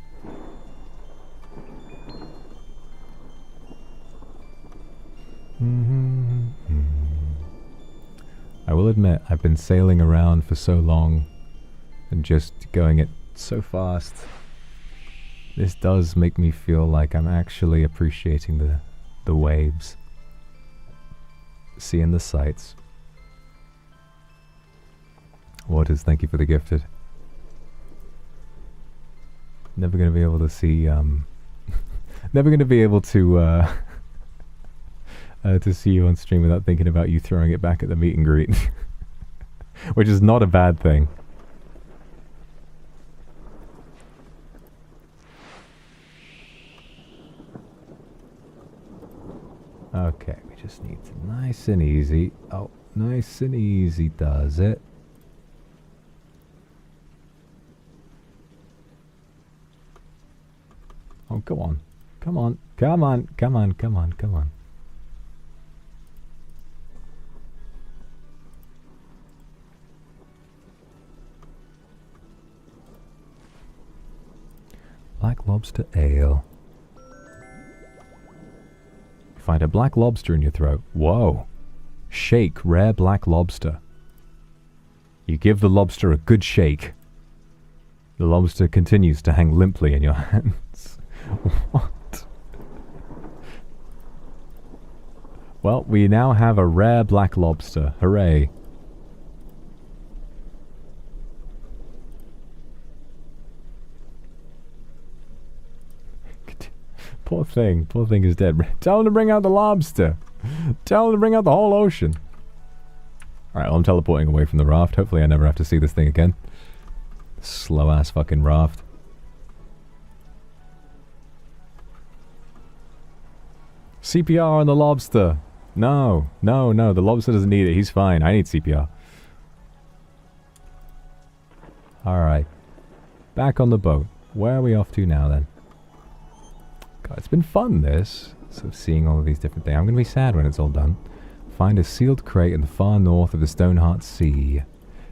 I will admit, I've been sailing around for so long and just going it so fast. This does make me feel like I'm actually appreciating the waves. Seeing the sights. Waters, thank you for the gifted. Never gonna be able to see, never gonna be able to see you on stream without thinking about you throwing it back at the meet and greet. Which is not a bad thing. Okay, we just need to nice and easy. Oh, nice and easy does it. Oh, go on. Come on, come on, come on, come on, come on. Black lobster ale. Find a black lobster in your throat. Whoa. Shake rare black lobster. You give the lobster a good shake. The lobster continues to hang limply in your hands. What? Well, we now have a rare black lobster. Hooray. Poor thing is dead. Tell him to bring out the lobster. Tell him to bring out the whole ocean. Alright, well, I'm teleporting away from the raft. Hopefully I never have to see this thing again. Slow ass fucking raft. CPR on the lobster. No, no, no, the lobster doesn't need it. He's fine. I need CPR. Alright. Back on the boat. Where are we off to now then? God, it's been fun, this. Sort of seeing all of these different things. I'm going to be sad when it's all done. Find a sealed crate in the far north of the Stoneheart Sea.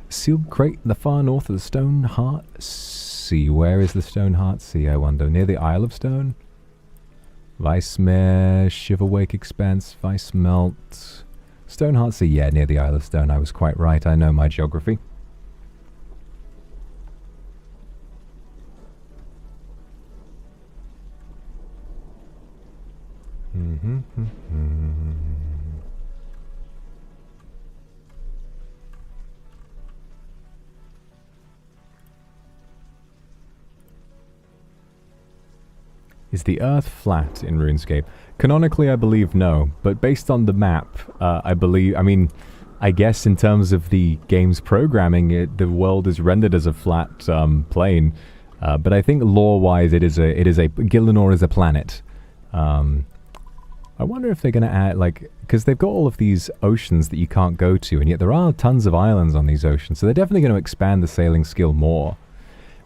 Sealed crate in the far north of the Stoneheart Sea. Where is the Stoneheart Sea, I wonder? Near the Isle of Stone? Weissmeer, Shiverwake Expanse, Weissmelt. Stoneheart Sea, yeah, near the Isle of Stone. I was quite right. I know my geography. Is the Earth flat in RuneScape? Canonically, I believe no, but based on the map, I guess in terms of the game's programming, the world is rendered as a flat plane. But I think lore-wise, Gillinor is a planet. I wonder if they're going to add, like, because they've got all of these oceans that you can't go to, and yet there are tons of islands on these oceans, so they're definitely going to expand the sailing skill more.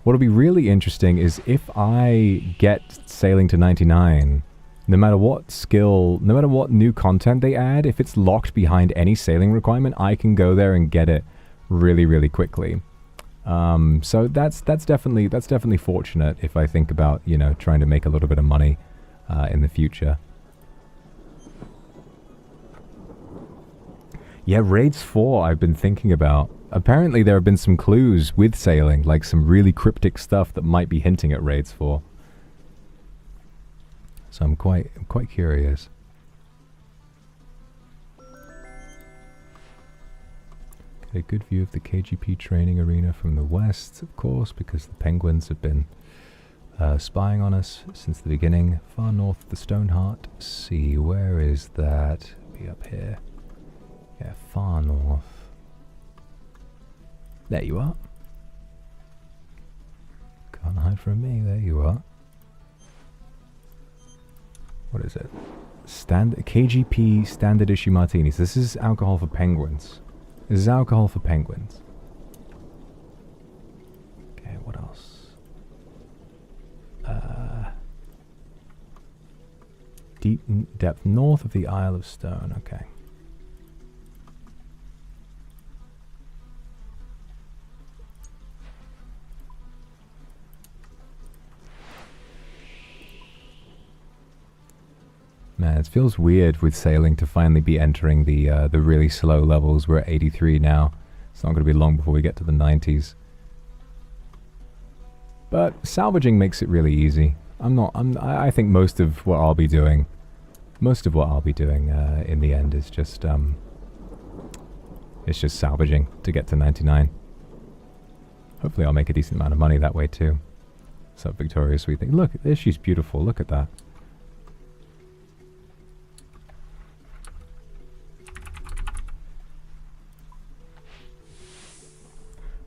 What'll be really interesting is if I get sailing to 99, no matter what skill, no matter what new content they add, if it's locked behind any sailing requirement, I can go there and get it really, really quickly. So that's definitely fortunate if I think about, you know, trying to make a little bit of money in the future. Yeah, Raids 4 I've been thinking about. Apparently there have been some clues with sailing, like some really cryptic stuff that might be hinting at Raids 4. So I'm quite curious. Get a good view of the KGP training arena from the west, of course, because the penguins have been spying on us since the beginning. Far north of the Stoneheart Sea. Where is that? Be up here. Yeah, far north. There you are. Can't hide from me. There you are. What is it? KGP standard issue martinis. This is alcohol for penguins. This is alcohol for penguins. Okay, what else? Deep depth north of the Isle of Stone. Okay. Man, it feels weird with sailing to finally be entering the really slow levels. We're at 83 now. It's not going to be long before we get to the 90s. But salvaging makes it really easy. I think most of what I'll be doing in the end is just it's just salvaging to get to 99. Hopefully I'll make a decent amount of money that way too. What's up, Victoria Sweet Thing? Look, there, she's beautiful. Look at that.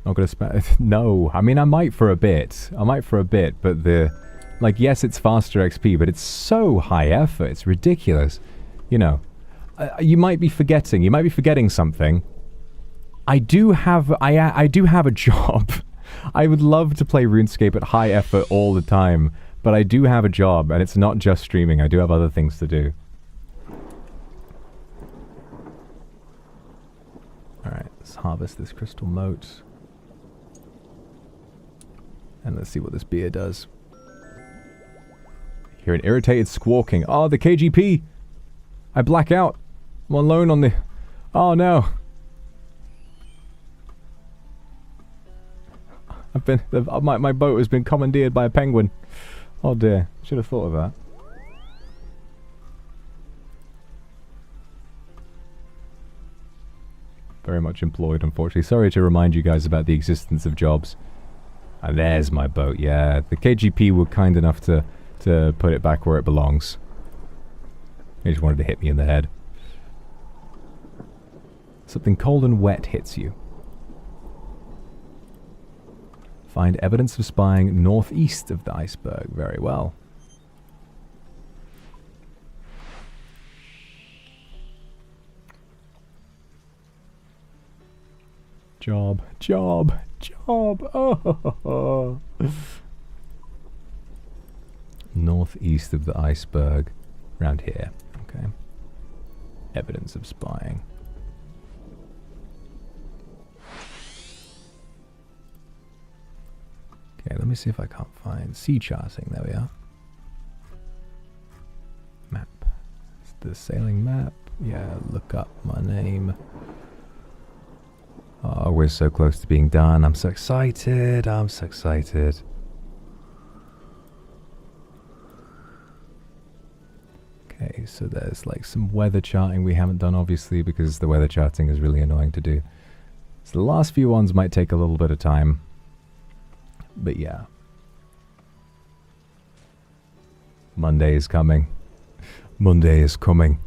Not gonna spend. No, I mean I might for a bit. But yes, it's faster XP, but it's so high effort. It's ridiculous. You know, you might be forgetting. You might be forgetting something. I do have a job. I would love to play RuneScape at high effort all the time, But I do have a job, and it's not just streaming. I do have other things to do. Alright, let's harvest this crystal moat. And let's see what this beer does. Hear an irritated squawking. Oh, the KGP! I black out. I'm alone on the... Oh, no. I've been... My boat has been commandeered by a penguin. Oh, dear. Should have thought of that. Very much employed, unfortunately. Sorry to remind you guys about the existence of jobs. And there's my boat, yeah. The KGP were kind enough to put it back where it belongs. They just wanted to hit me in the head. Something cold and wet hits you. Find evidence of spying northeast of the iceberg. Very well. Job, job, job. Oh. Northeast of the iceberg. Around here. Okay. Evidence of spying. Okay, let me see if I can't find sea charting. There we are. Map. It's the sailing map. Yeah, look up my name. Oh, we're so close to being done. I'm so excited. I'm so excited. Okay, so there's like some weather charting we haven't done, obviously, because the weather charting is really annoying to do. So the last few ones might take a little bit of time. But yeah. Monday is coming. Monday is coming.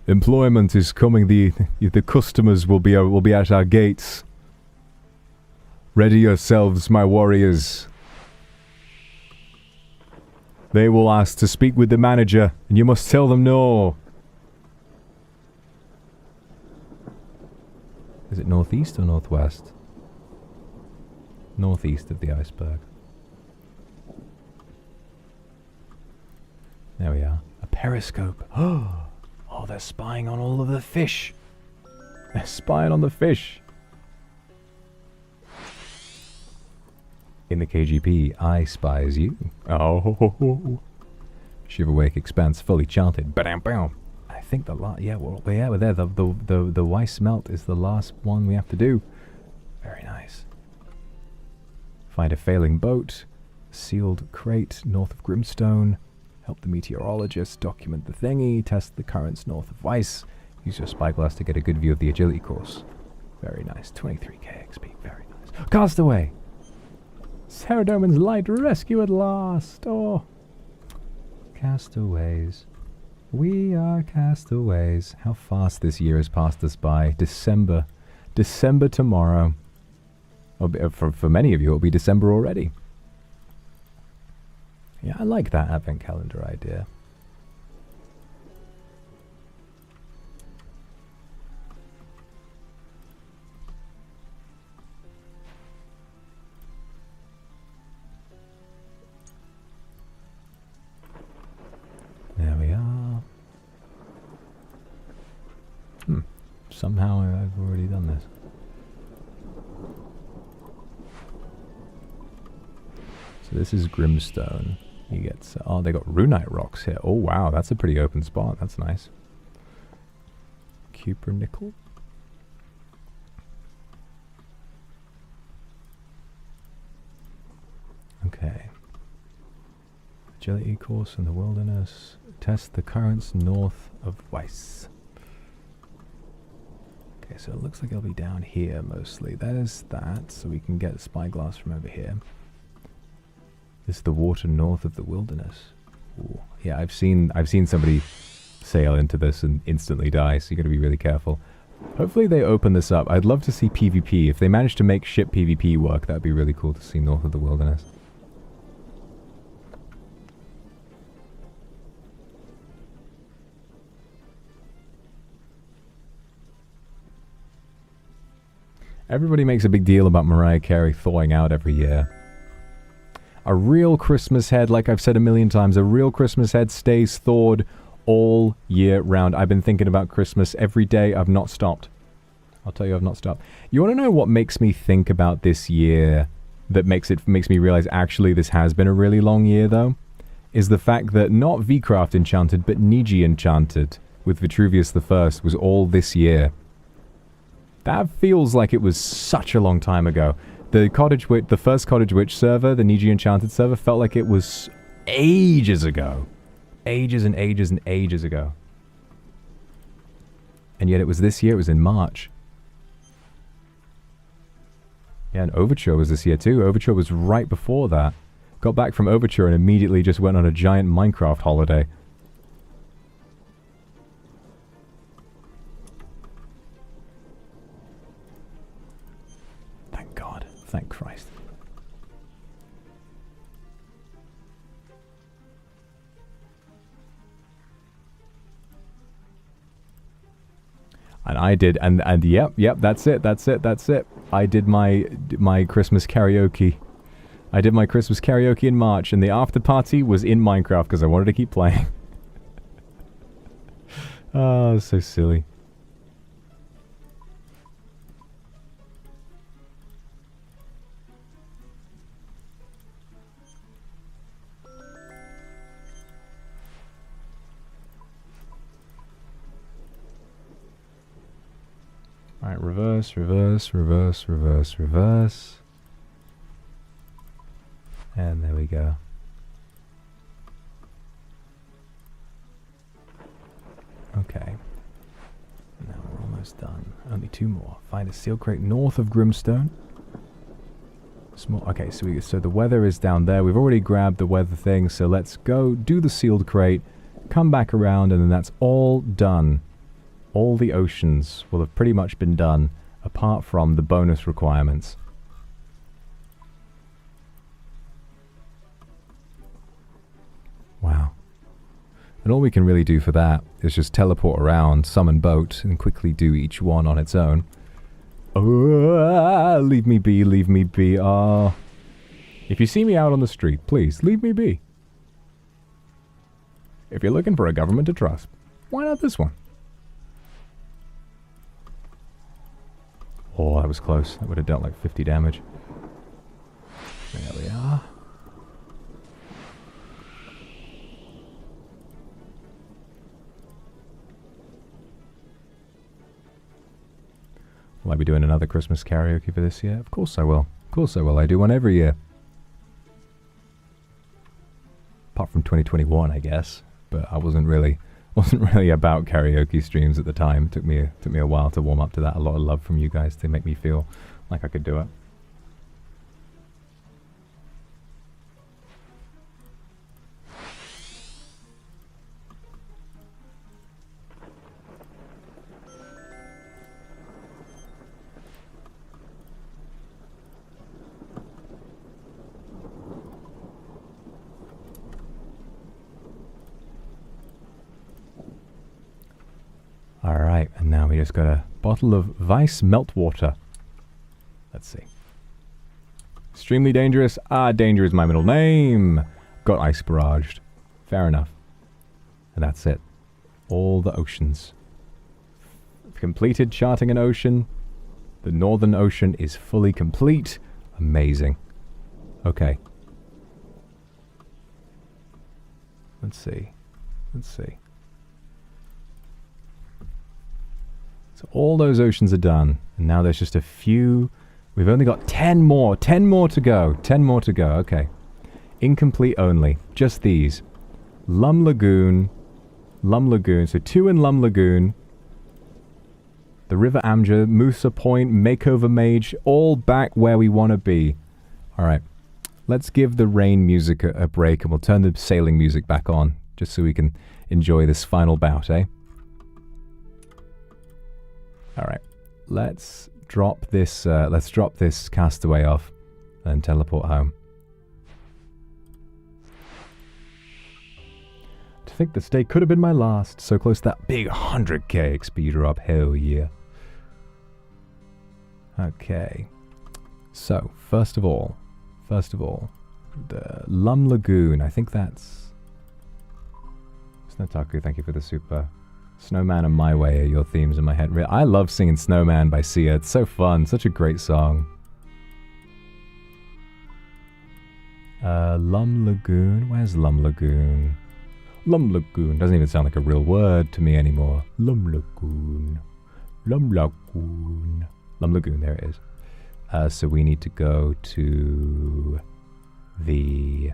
Employment is coming. The customers will be at our gates. Ready yourselves, my warriors. They will ask to speak with the manager, and you must tell them no. Is it northeast or northwest? Northeast of the iceberg. There we are. A periscope. Oh, they're spying on all of the fish. They're spying on the fish. In the KGP, I spies you. Oh. Shiverwake expanse fully charted. Bam, bam. I think the last... Yeah, we're there. The Weiss melt is the last one we have to do. Very nice. Find a failing boat. Sealed crate north of Grimstone. Help the meteorologist document the thingy. Test the currents north of Weiss. Use your spyglass to get a good view of the agility course. Very nice. 23k XP. Very nice. Castaway! Saradomin's light rescue at last! Oh! Castaways. We are castaways. How fast this year has passed us by. December. December tomorrow. For many of you, it'll be December already. Yeah, I like that advent calendar idea. There we are. Somehow I've already done this. So this is Grimstone. You get... oh, they got runite rocks here. Oh, wow. That's a pretty open spot. That's nice. Cupronickel. Okay. Agility course in the wilderness. Test the currents north of Weiss. Okay, so it looks like it'll be down here mostly. That is that, so we can get a spyglass from over here. This is the water north of the wilderness. Ooh. Yeah, I've seen somebody sail into this and instantly die, so you gotta be really careful. Hopefully they open this up. I'd love to see PvP. If they manage to make ship PvP work, that'd be really cool to see north of the wilderness. Everybody makes a big deal about Mariah Carey thawing out every year. A real Christmas head, like I've said a million times, a real Christmas head stays thawed all year round. I've been thinking about Christmas every day. I've not stopped. I'll tell you, I've not stopped. You want to know what makes me think about this year that makes me realize actually this has been a really long year, though? Is the fact that not Vcraft Enchanted, but Niji Enchanted with Vitruvius the First was all this year. That feels like it was such a long time ago. The first Cottage Witch server, the Niji Enchanted server, felt like it was ages ago. Ages and ages and ages ago. And yet it was this year, it was in March. Yeah, and Overture was this year too. Overture was right before that. Got back from Overture and immediately just went on a giant Minecraft holiday. Thank God. Thank Christ. And I did, and yep, that's it. I did my Christmas karaoke. I did my Christmas karaoke in March, and the after party was in Minecraft because I wanted to keep playing. Oh, so silly. Alright, reverse, reverse, reverse, reverse, reverse. And there we go. Okay. Now we're almost done. Only 2 more. Find a seal crate north of Grimstone. Small. Okay, so the weather is down there. We've already grabbed the weather thing, so let's go do the sealed crate, come back around, and then that's all done. All the oceans will have pretty much been done, apart from the bonus requirements. Wow. And all we can really do for that is just teleport around, summon boat, and quickly do each one on its own. Oh, leave me be, leave me be. Ah. If you see me out on the street, please, leave me be. If you're looking for a government to trust, why not this one? Oh, that was close. That would have dealt like 50 damage. There we are. Will I be doing another Christmas karaoke for this year? Of course I will. Of course I will. I do one every year. Apart from 2021, I guess. But I wasn't really about karaoke streams at the time. It took me a while to warm up to that. A lot of love from you guys to make me feel like I could do it. Alright, and now we just got a bottle of Weiss Meltwater. Let's see. Extremely dangerous. Ah, danger is my middle name. Got ice barraged. Fair enough. And that's it. All the oceans. Completed charting an ocean. The Northern Ocean is fully complete. Amazing. Okay. Let's see. Let's see. So all those oceans are done, and now there's just a few. We've only got 10 more. 10 more to go. 10 more to go. Okay. Incomplete only. Just these. Lum Lagoon. Lum Lagoon. So 2 in Lum Lagoon. The River Amger, Musa Point, Makeover Mage, all back where we want to be. Alright. Let's give the rain music a break, and we'll turn the sailing music back on, just so we can enjoy this final bout, eh? Alright, let's drop this castaway off and teleport home. To think this day could have been my last, so close to that big 100k XP drop, hell yeah. Okay, so first of all, The Lum Lagoon. I think that's... Snowtaku, thank you for the super. Snowman and My Way are your themes in my head. I love singing Snowman by Sia. It's so fun. Such a great song. Lum Lagoon. Where's Lum Lagoon? Lum Lagoon. Doesn't even sound like a real word to me anymore. Lum Lagoon. Lum Lagoon. Lum Lagoon, there it is. So we need to go to the...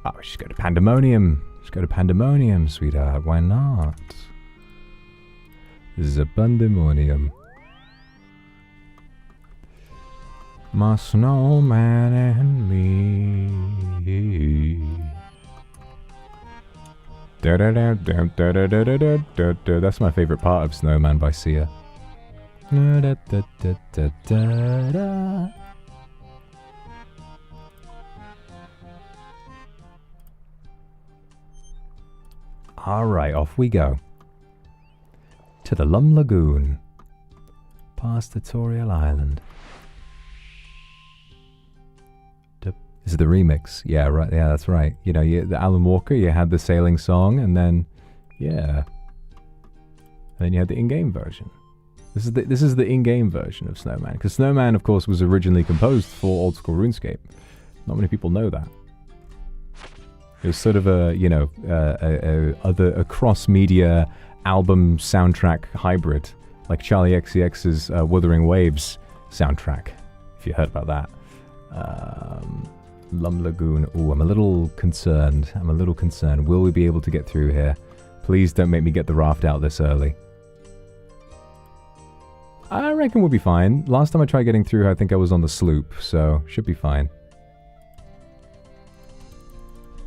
Oh, we should go to Pandemonium. Let's go to Pandemonium, sweetheart. Why not? This is a Pandemonium. My snowman and me. That's my favorite part of Snowman by Sia. Alright, off we go. To the Lum Lagoon. Past Tutorial Island. This is the remix. Yeah, right. Yeah, that's right. You know, the Alan Walker, you had the sailing song, and then, yeah. And then you had the in-game version. This is the in-game version of Snowman. Because Snowman, of course, was originally composed for old school RuneScape. Not many people know that. It was sort of a, you know, a cross-media album soundtrack hybrid, like Charlie XCX's Wuthering Waves soundtrack, if you heard about that. Lum Lagoon. Ooh, I'm a little concerned. Will we be able to get through here? Please don't make me get the raft out this early. I reckon we'll be fine. Last time I tried getting through, I think I was on the sloop, so should be fine.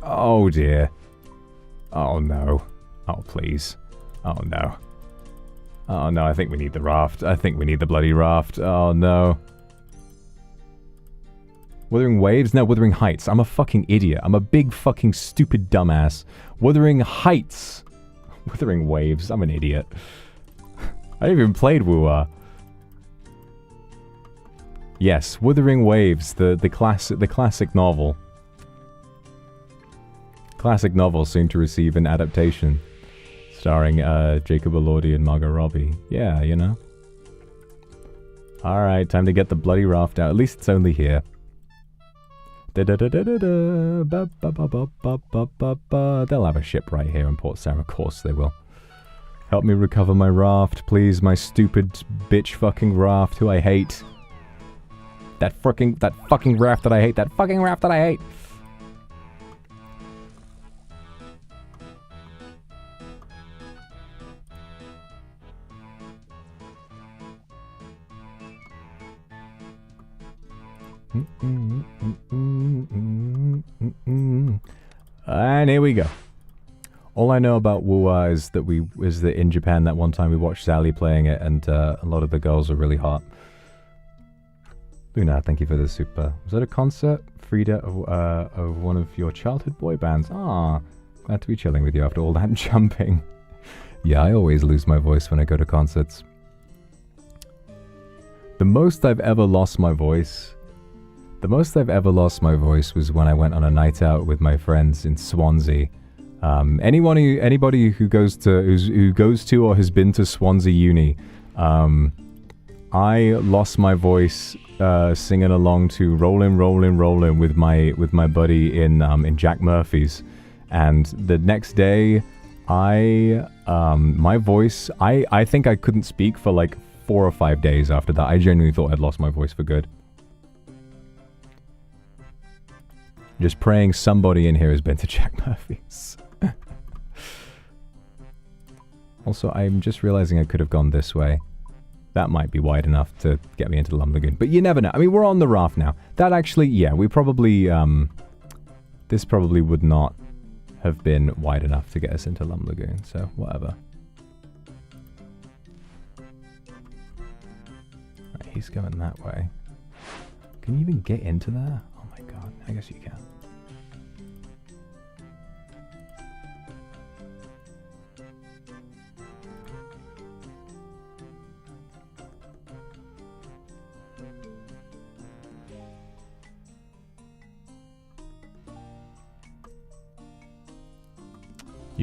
Oh dear. Oh no. Oh please. Oh no. Oh no, I think we need the raft. I think we need the bloody raft. Oh no. Wuthering Waves? No, Wuthering Heights. I'm a fucking idiot. I'm a big fucking stupid dumbass. Wuthering Heights. Wuthering Waves. I'm an idiot. I haven't even played Wua. Yes, Wuthering Waves, the classic novel. Classic novel soon to receive an adaptation. Starring Jacob Elordi and Margot Robbie. Yeah, you know. Alright, time to get the bloody raft out. At least it's only here. They'll have a ship right here in Port Sarah. Of course they will. Help me recover my raft, please. My stupid bitch fucking raft, who I hate. That fucking raft that I hate. That fucking raft that I hate. And here we go. All I know about Wua is that in Japan that one time we watched Sally playing it, and a lot of the girls were really hot. Luna, thank you for the super. Was that a concert, Frida, of one of your childhood boy bands? Ah, glad to be chilling with you after all that jumping. Yeah, I always lose my voice when I go to concerts. The most I've ever lost my voice was when I went on a night out with my friends in Swansea. Anybody who goes to or has been to Swansea Uni, I lost my voice singing along to "Rollin', Rollin', Rollin'" with my buddy in Jack Murphy's, and the next day, my voice, I think I couldn't speak for like 4 or 5 days after that. I genuinely thought I'd lost my voice for good. Just praying somebody in here has been to Jack Murphy's. Also, I'm just realizing I could have gone this way. That might be wide enough to get me into the Lum Lagoon. But you never know. I mean, we're on the raft now. That actually, yeah, we probably, this probably would not have been wide enough to get us into Lum Lagoon. So, whatever. Right, he's going that way. Can you even get into there? Oh my god, I guess you can.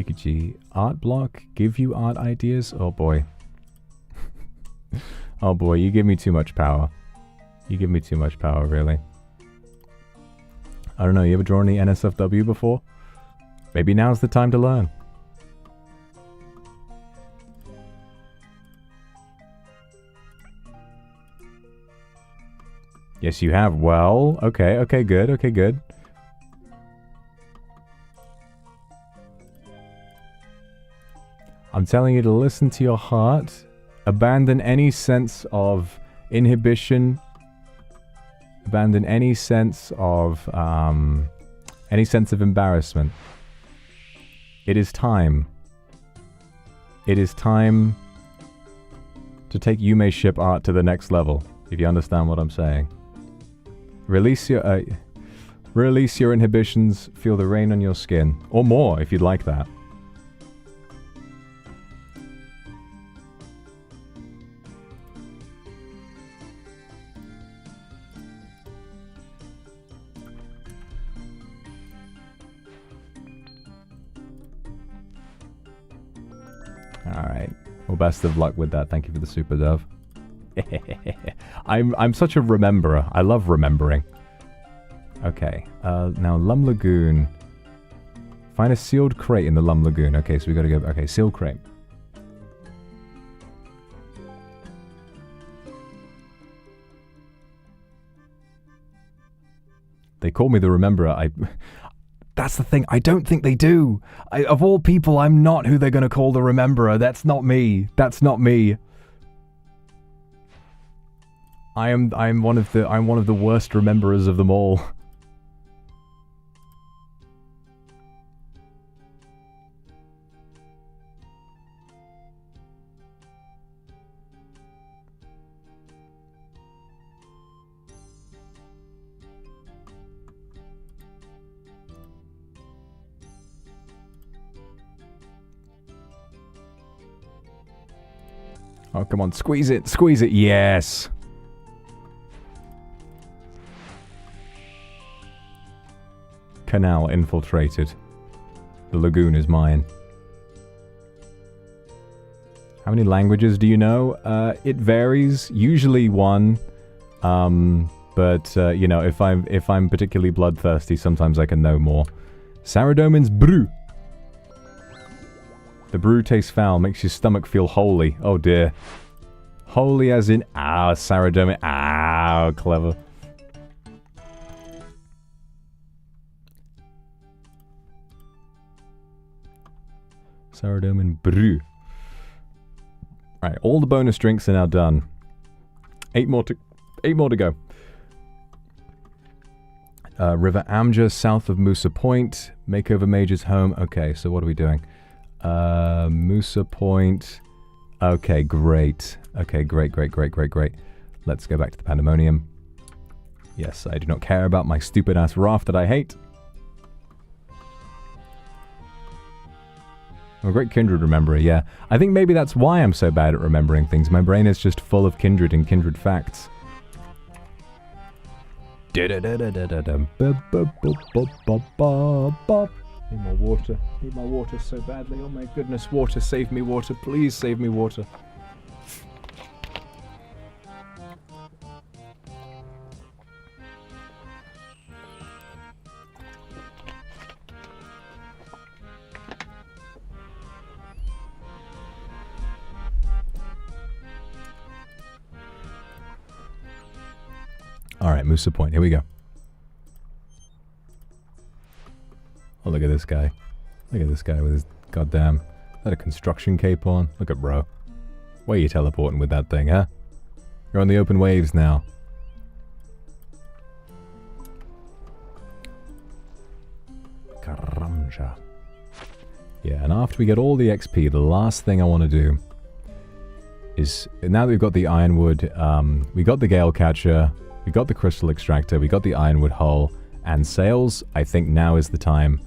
Yukichi, art block, give you art ideas? Oh boy. Oh boy, you give me too much power. You give me too much power, really. I don't know, you ever drawn any NSFW before? Maybe now's the time to learn. Yes, you have. Well, okay, okay, good, okay, good. I'm telling you to listen to your heart. Abandon any sense of inhibition. Abandon any sense of embarrassment. It is time. It is time to take Yume's ship art to the next level, if you understand what I'm saying. Release your inhibitions, feel the rain on your skin. Or more, if you'd like that. Alright. Well, best of luck with that. Thank you for the super dove. I'm such a rememberer. I love remembering. Okay. Now, Lum Lagoon. Find a sealed crate in the Lum Lagoon. Okay, so we gotta go... Okay, sealed crate. They call me the rememberer. That's the thing. I don't think they do. Of all people, I'm not who they're going to call the rememberer. That's not me. That's not me. I'm one of the worst rememberers of them all. Oh, come on, squeeze it, yes! Canal infiltrated. The lagoon is mine. How many languages do you know? It varies, usually one. But, you know, if I'm particularly bloodthirsty, sometimes I can know more. Saradomin's brew. The brew tastes foul, makes your stomach feel holy. Oh dear. Holy as in, Saradomin. Clever. Saradomin brew. Right, all the bonus drinks are now done. 8 more to go. River Amja, south of Musa Point. Makeover Major's home. Okay, so what are we doing? Musa Point. Okay, great. Okay, great. Let's go back to the Pandemonium. Yes, I do not care about my stupid-ass raft that I hate. I'm a great Kindred rememberer, yeah. I think maybe that's why I'm so bad at remembering things. My brain is just full of Kindred and Kindred facts. Need more water. Need my water so badly. Oh my goodness, water. Save me, water. Please save me, water. Alright, Musa Point. Here we go. Oh, look at this guy. Look at this guy with his goddamn... Is that a construction cape on? Look at bro. Where are you teleporting with that thing, huh? You're on the open waves now. Karamja. Yeah, and after we get all the XP, the last thing I want to do is... Now that we've got the ironwood, we got the gale catcher, we got the crystal extractor, we got the ironwood hull, and sails, I think now is the time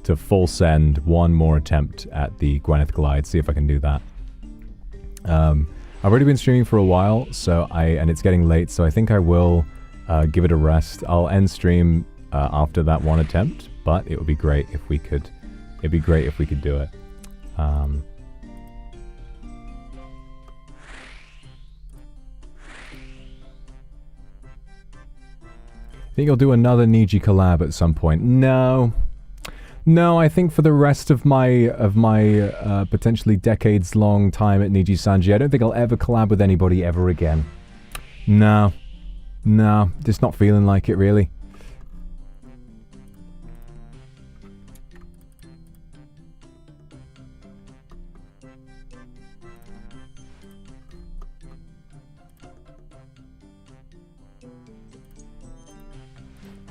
to full send one more attempt at the Gwyneth Glide, see if I can do that. I've already been streaming for a while, and it's getting late, so I think I will give it a rest. I'll end stream after that one attempt, but it would be great if we could It'd be great if we could do it. Think you'll do another Niji collab at some point? No. No, I think for the rest of my potentially decades-long time at NIJISANJI, I don't think I'll ever collab with anybody ever again. No. No, just not feeling like it, really.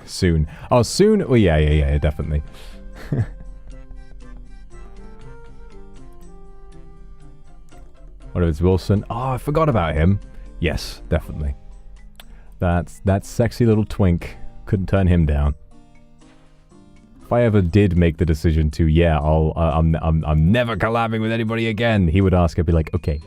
Soon. Oh, soon? Well, yeah, definitely. What if it's Wilson? Oh, I forgot about him. Yes, definitely. That sexy little twink. Couldn't turn him down. If I ever did make the decision to, yeah, I'm never collabing with anybody again, he would ask. I'd be like, okay.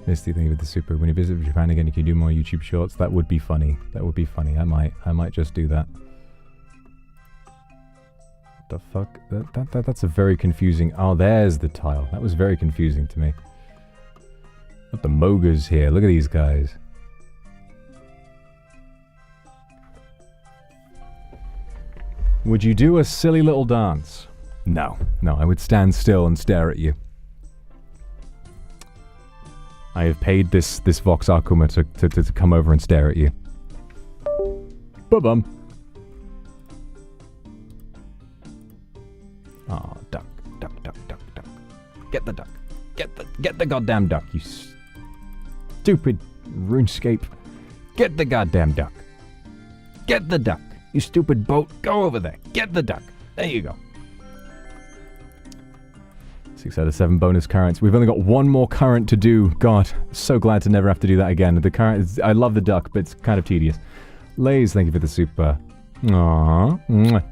Misty, thank you for the super. When you visit Japan again, you can do more YouTube shorts. That would be funny. That would be funny. I might just do that. What the fuck? That's a very confusing... Oh, there's the tile. That was very confusing to me. Got the Mogers here. Look at these guys. Would you do a silly little dance? No. No, I would stand still and stare at you. I have paid this Vox Akuma to come over and stare at you. Ba-bum. Oh, duck. Get the duck. Get the goddamn duck, you stupid RuneScape. Get the goddamn duck. Get the duck. You stupid boat. Go over there. Get the duck. There you go. 6 out of 7 bonus currents. We've only got one more current to do. God, so glad to never have to do that again. The current is, I love the duck, but it's kind of tedious. Lays, thank you for the super. Aww. Mwah.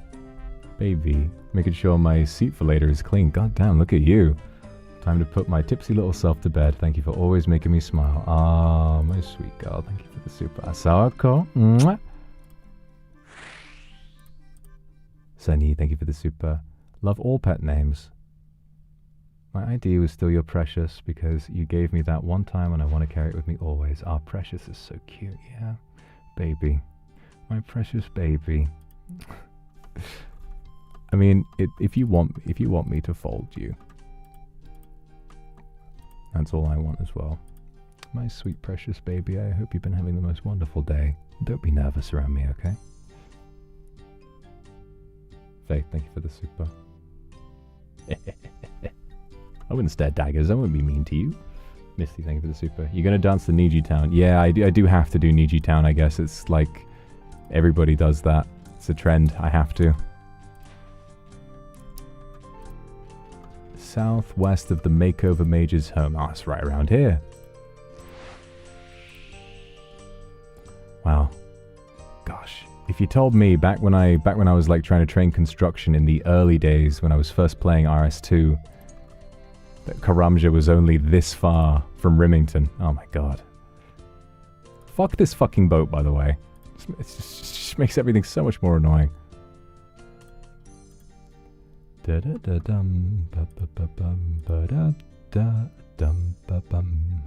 Baby. Making sure my seat for later is clean. God damn, look at you. Time to put my tipsy little self to bed. Thank you for always making me smile. Ah, my sweet girl. Thank you for the super. Asako. Mwah. Sunny, thank you for the super. Love all pet names. My ID was still your precious because you gave me that one time and I want to carry it with me always. Our precious is so cute, yeah. Baby. My precious baby. I mean, if you want me to fold you, that's all I want as well. My sweet precious baby, I hope you've been having the most wonderful day. Don't be nervous around me, okay? Faith, thank you for the super. I wouldn't stare daggers. I wouldn't be mean to you. Misty, thank you for the super. You're going to dance the Niji Town. Yeah, I do have to do Niji Town, I guess. It's like everybody does that. It's a trend. I have to. Southwest of the Makeover Mage's home. Oh, it's right around here. Wow. Gosh. If you told me back when I was like trying to train construction in the early days when I was first playing RS2 that Karamja was only this far from Rimington. Oh my god. Fuck this fucking boat, by the way. It just makes everything so much more annoying. Da-da-da-dum, ba-ba-ba-bum, ba-da-da-dum, ba-bum.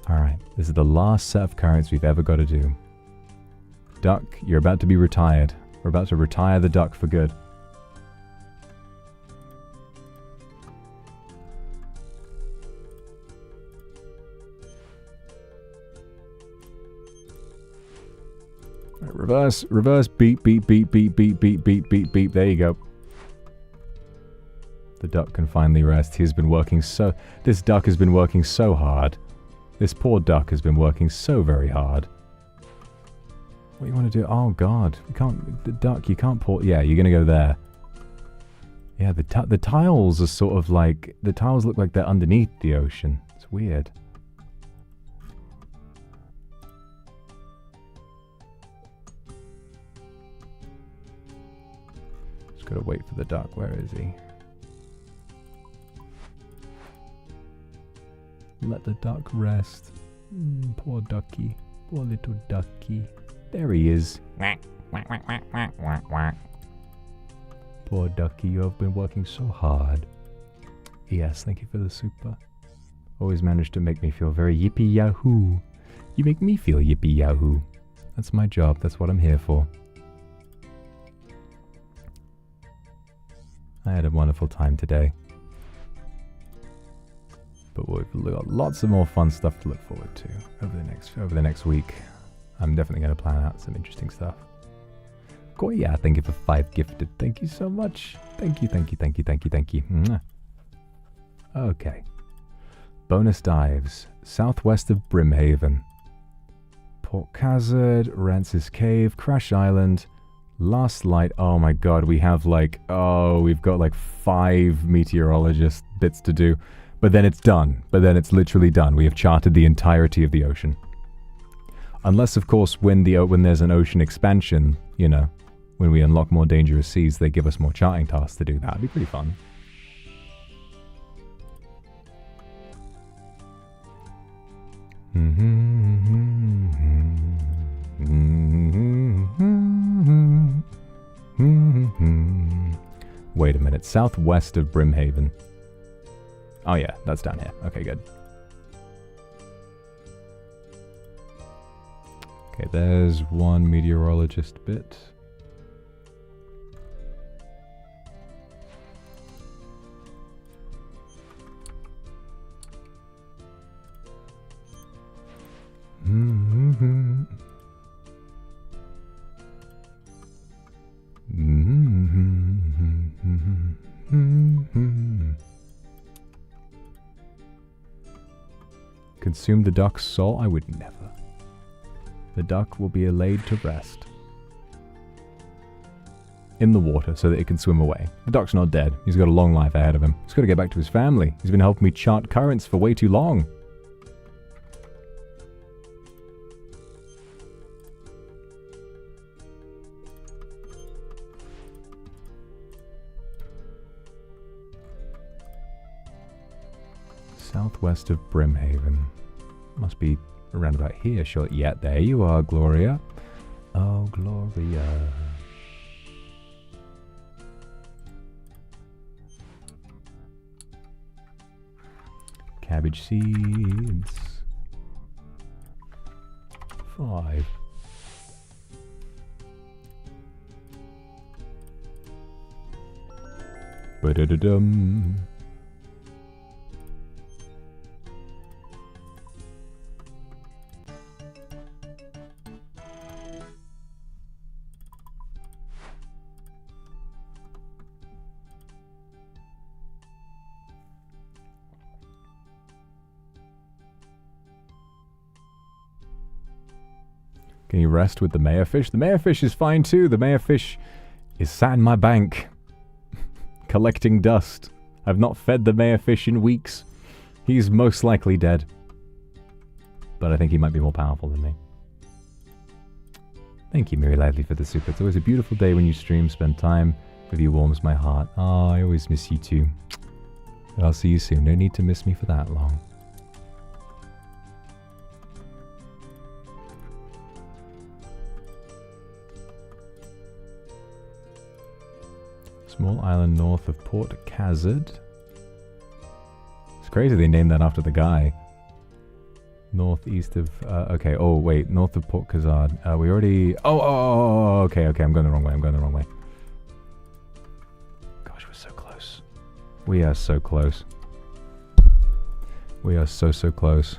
Alright, this is the last set of currents we've ever got to do. Duck, you're about to be retired. We're about to retire the duck for good. Reverse, beep, beep, beep, beep, beep, beep, beep, beep, beep. There you go. The duck can finally rest. He's been working so... This duck has been working so hard. This poor duck has been working so very hard. What do you want to do? Oh, God. We can't... The duck, you can't pour... Yeah, you're going to go there. Yeah, the tiles are sort of like... The tiles look like they're underneath the ocean. It's weird. Just gotta wait for the duck. Where is he? Let the duck rest. Poor ducky. Poor little ducky. There he is. Poor ducky, you have been working so hard. Yes, thank you for the super. Always managed to make me feel very yippee yahoo. You make me feel yippee yahoo. That's my job, that's what I'm here for. I had a wonderful time today. But we've got lots of more fun stuff to look forward to over the next week. I'm definitely going to plan out some interesting stuff. Goya, thank you for 5 gifted. Thank you so much. Thank you. Mwah. Okay. Bonus dives. Southwest of Brimhaven. Port Khazard, Rancis Cave, Crash Island, Last Light. Oh my god, we have we've got like 5 meteorologist bits to do. But then it's done. But then it's literally done. We have charted the entirety of the ocean. Unless, of course, when there's an ocean expansion, you know, when we unlock more dangerous seas, they give us more charting tasks to do. That'd be pretty fun. Wait a minute. Southwest of Brimhaven. Oh yeah, that's down here. Okay, good. Okay, there's one meteorologist bit. Consume the duck's soul? I would never. The duck will be laid to rest in the water so that it can swim away. The duck's not dead. He's got a long life ahead of him. He's got to get back to his family. He's been helping me chart currents for way too long. Southwest of Brimhaven. Must be around about here, sure. Yeah, there you are, Gloria. Oh, Gloria. Cabbage seeds. 5. Ba-da-da-dum. Can you rest with the mayorfish? The mayorfish is fine too. The mayorfish is sat in my bank, collecting dust. I've not fed the mayorfish in weeks. He's most likely dead. But I think he might be more powerful than me. Thank you, Mary Lively, for the super. It's always a beautiful day when you stream. Spend time with you warms my heart. Oh, I always miss you too. But I'll see you soon. No need to miss me for that long. Small island north of Port Khazard. It's crazy they named that after the guy. Northeast of... okay, oh wait, north of Port Khazard. We already... okay, I'm going the wrong way. Gosh, we're so close. We are so close. We are so close.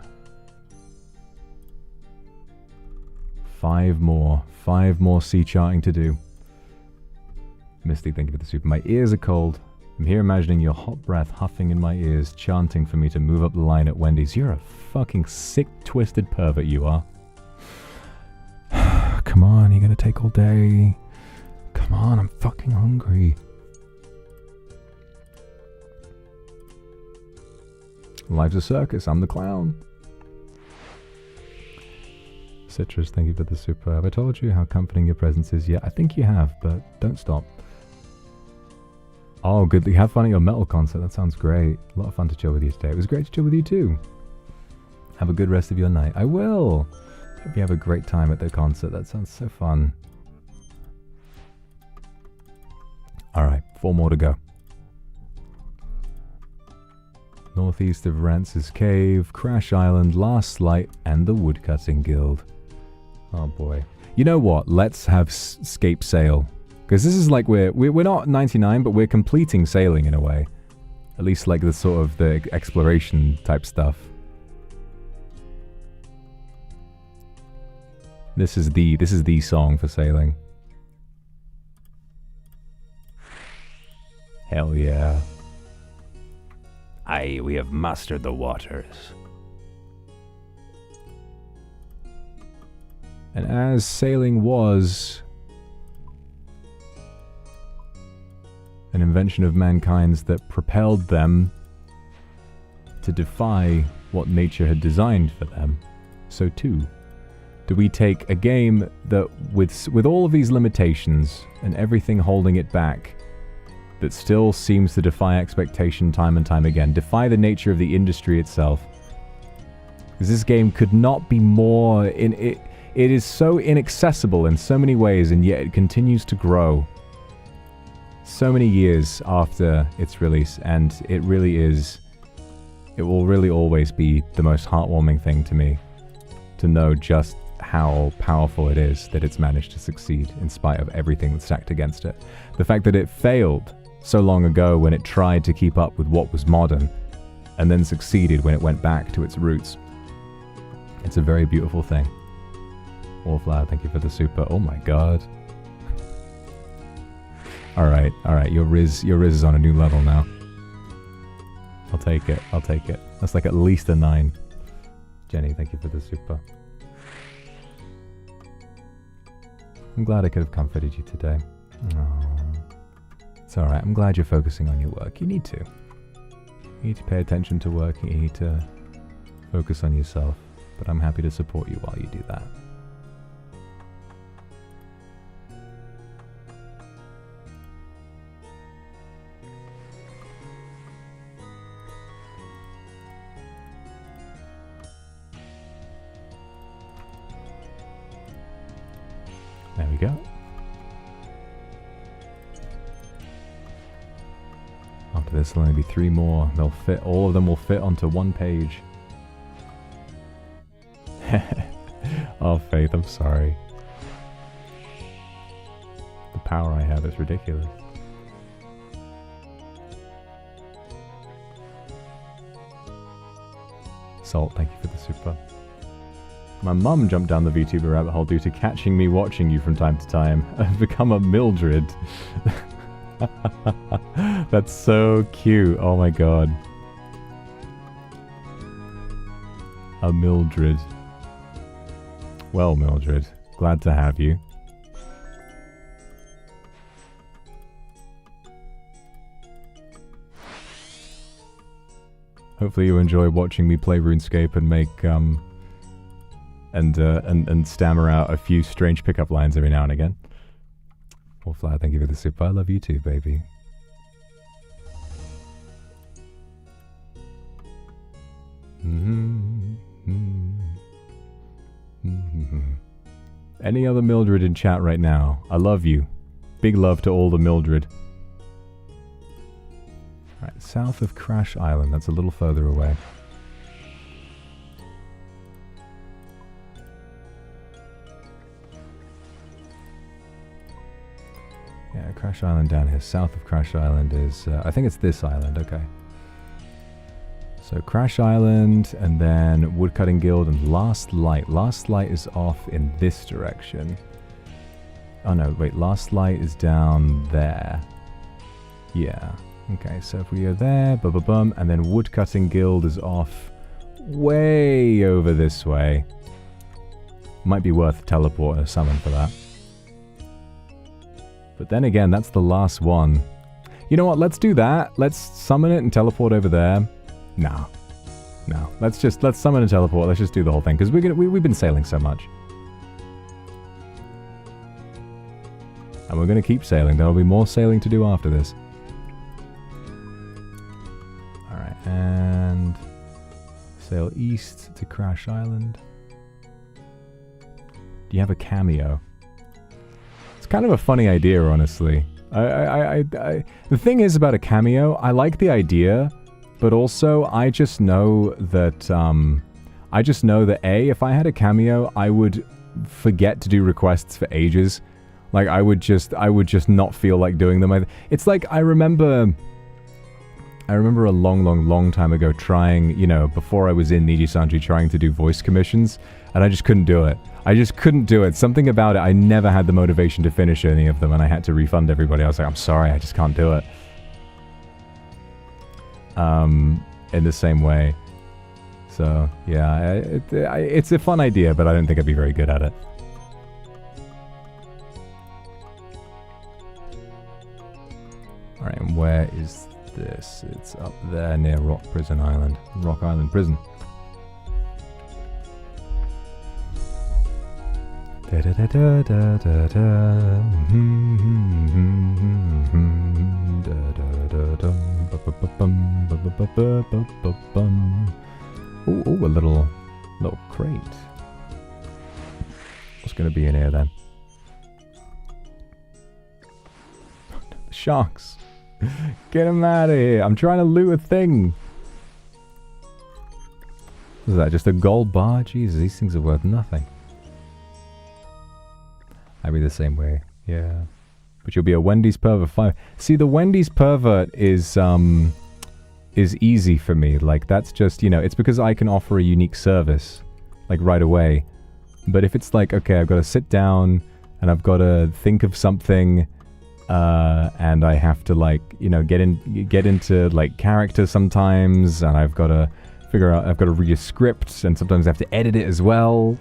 5 more. 5 more sea charting to do. Misty, thank you for the super. My ears are cold. I'm here imagining your hot breath huffing in my ears, chanting for me to move up the line at Wendy's. You're a fucking sick, twisted pervert, you are. Come on, you're gonna take all day. Come on, I'm fucking hungry. Life's a circus, I'm the clown. Citrus, thank you for the super. Have I told you how comforting your presence is yet? I think you have, but don't stop. Oh, good. You have fun at your metal concert. That sounds great. A lot of fun to chill with you today. It was great to chill with you too. Have a good rest of your night. I will! Hope you have a great time at the concert. That sounds so fun. Alright, 4 more to go. Northeast of Rance's Cave, Crash Island, Last Light, and the Woodcutting Guild. Oh boy. You know what? Let's have Scape Sail. Because this is like we're not 99, but we're completing sailing in a way. At least like the sort of the exploration type stuff. This is the song for sailing. Hell yeah. Aye, we have mastered the waters. And as sailing was an invention of mankind's that propelled them to defy what nature had designed for them, so too do we take a game that with all of these limitations and everything holding it back, that still seems to defy expectation time and time again, defy the nature of the industry itself. Because this game could not be more it is so inaccessible in so many ways, and yet it continues to grow so many years after its release, and it will really always be the most heartwarming thing to me to know just how powerful it is that it's managed to succeed in spite of everything that's stacked against it. The fact that it failed so long ago when it tried to keep up with what was modern, and then succeeded when it went back to its roots. It's a very beautiful thing. Wallflower, thank you for the super. Oh my god. Alright, your Riz is on a new level now. I'll take it. That's like at least a 9. Jenny, thank you for the super. I'm glad I could have comforted you today. Aww. It's alright, I'm glad you're focusing on your work. You need to. You need to pay attention to work, you need to focus on yourself. But I'm happy to support you while you do that. There we go. After this, there'll only be 3 more. They'll fit. All of them will fit onto 1 page. Oh, Faith, I'm sorry. The power I have is ridiculous. Salt, thank you for the super. My mum jumped down the VTuber rabbit hole due to catching me watching you from time to time. I've become a Mildred. That's so cute. Oh my god. A Mildred. Well, Mildred, glad to have you. Hopefully you enjoy watching me play RuneScape and make and stammer out a few strange pickup lines every now and again. Wallflower, thank you for the super. I love you too, baby. Any other Mildred in chat right now? I love you. Big love to all the Mildred. Right, south of Crash Island. That's a little further away. Yeah, Crash Island down here. South of Crash Island is... I think it's this island, okay. So Crash Island, and then Woodcutting Guild, and Last Light. Last Light is off in this direction. Oh no, wait, Last Light is down there. Yeah. Okay, so if we go there, bum, and then Woodcutting Guild is off way over this way. Might be worth a teleport and a summon for that. But then again, that's the last one. You know what, let's do that. Let's summon it and teleport over there. No. Let's summon and teleport. Let's just do the whole thing, because we've been sailing so much. And we're going to keep sailing. There will be more sailing to do after this. Alright, and... Sail east to Crash Island. Do you have a cameo? It's kind of a funny idea, honestly. The thing is about a cameo, I like the idea, but also I just know that A, if I had a cameo, I would forget to do requests for ages. Like I would just not feel like doing them. It's like I remember a long time ago trying, you know, before I was in NIJISANJI, trying to do voice commissions, and I just couldn't do it. I just couldn't do it. Something about it, I never had the motivation to finish any of them, and I had to refund everybody. I was like, I'm sorry, I just can't do it. In the same way. So, yeah, it's a fun idea, but I don't think I'd be very good at it. Alright, and where is this? It's up there near Rock Island Prison. Ooh, a little crate. What's going to be in here then? The sharks. Get them out of here. I'm trying to loot a thing. What is that? Just a gold bar? Jesus, these things are worth nothing. I'd be the same way. Yeah. But you'll be a Wendy's pervert 5. See, the Wendy's pervert is easy for me. Like, that's just, you know, it's because I can offer a unique service, like, right away. But if it's like, okay, I've got to sit down and I've got to think of something, and I have to, like, you know, get into, like, character sometimes, and I've got to figure out, I've got to read a script, and sometimes I have to edit it as well.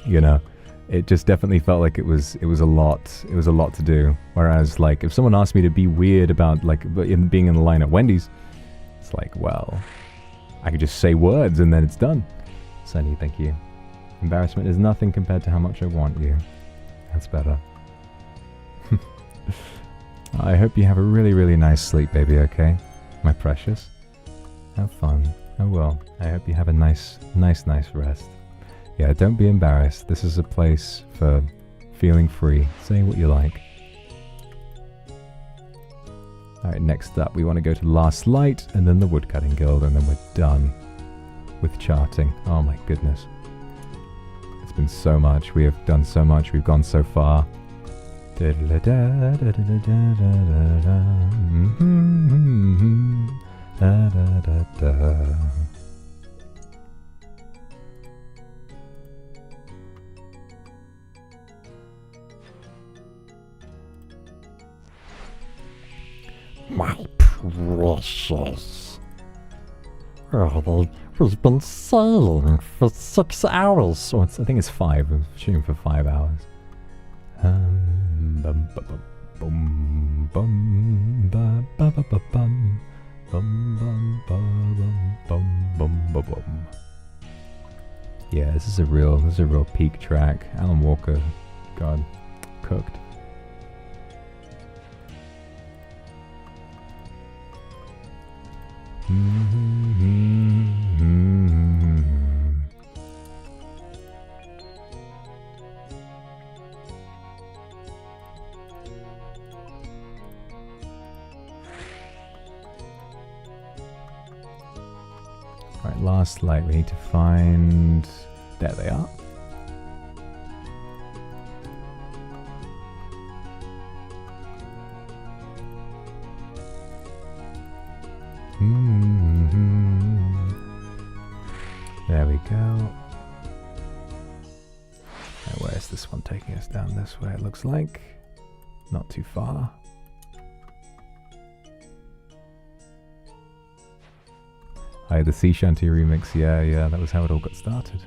You know, it just definitely felt like it was a lot to do. Whereas, like, if someone asked me to be weird about, like, being in the line at Wendy's, it's like, well, I could just say words and then it's done. Sunny, thank you. Embarrassment is nothing compared to how much I want you. That's better. I hope you have a really, really nice sleep, baby, okay? My precious. Have fun. I will. I hope you have a nice rest. Yeah, don't be embarrassed. This is a place for feeling free. Say what you like. Alright, next up, we want to go to Last Light, and then the Woodcutting Guild, and then we're done with charting. Oh my goodness. It's been so much. We have done so much. We've gone so far. My precious. We've been sailing for 6 hours. Oh, I think it's 5. I'm shooting for 5 hours. Yeah, this is a real peak track. Alan Walker, God, cooked. Right, Last Light. We need to find... There they are. There we go. Now, where's this one taking us down this way? It looks like not too far. Hi, the Sea Shanty remix. Yeah, that was how it all got started.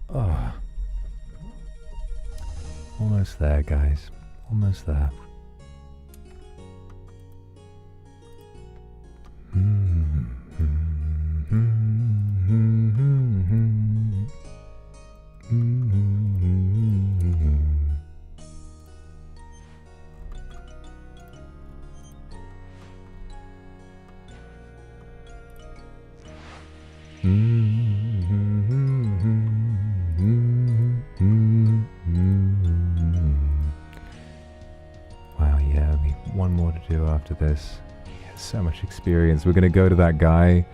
Oh. Almost there, guys. Almost there. after this. Yeah, so much experience. We're going to go to that guy,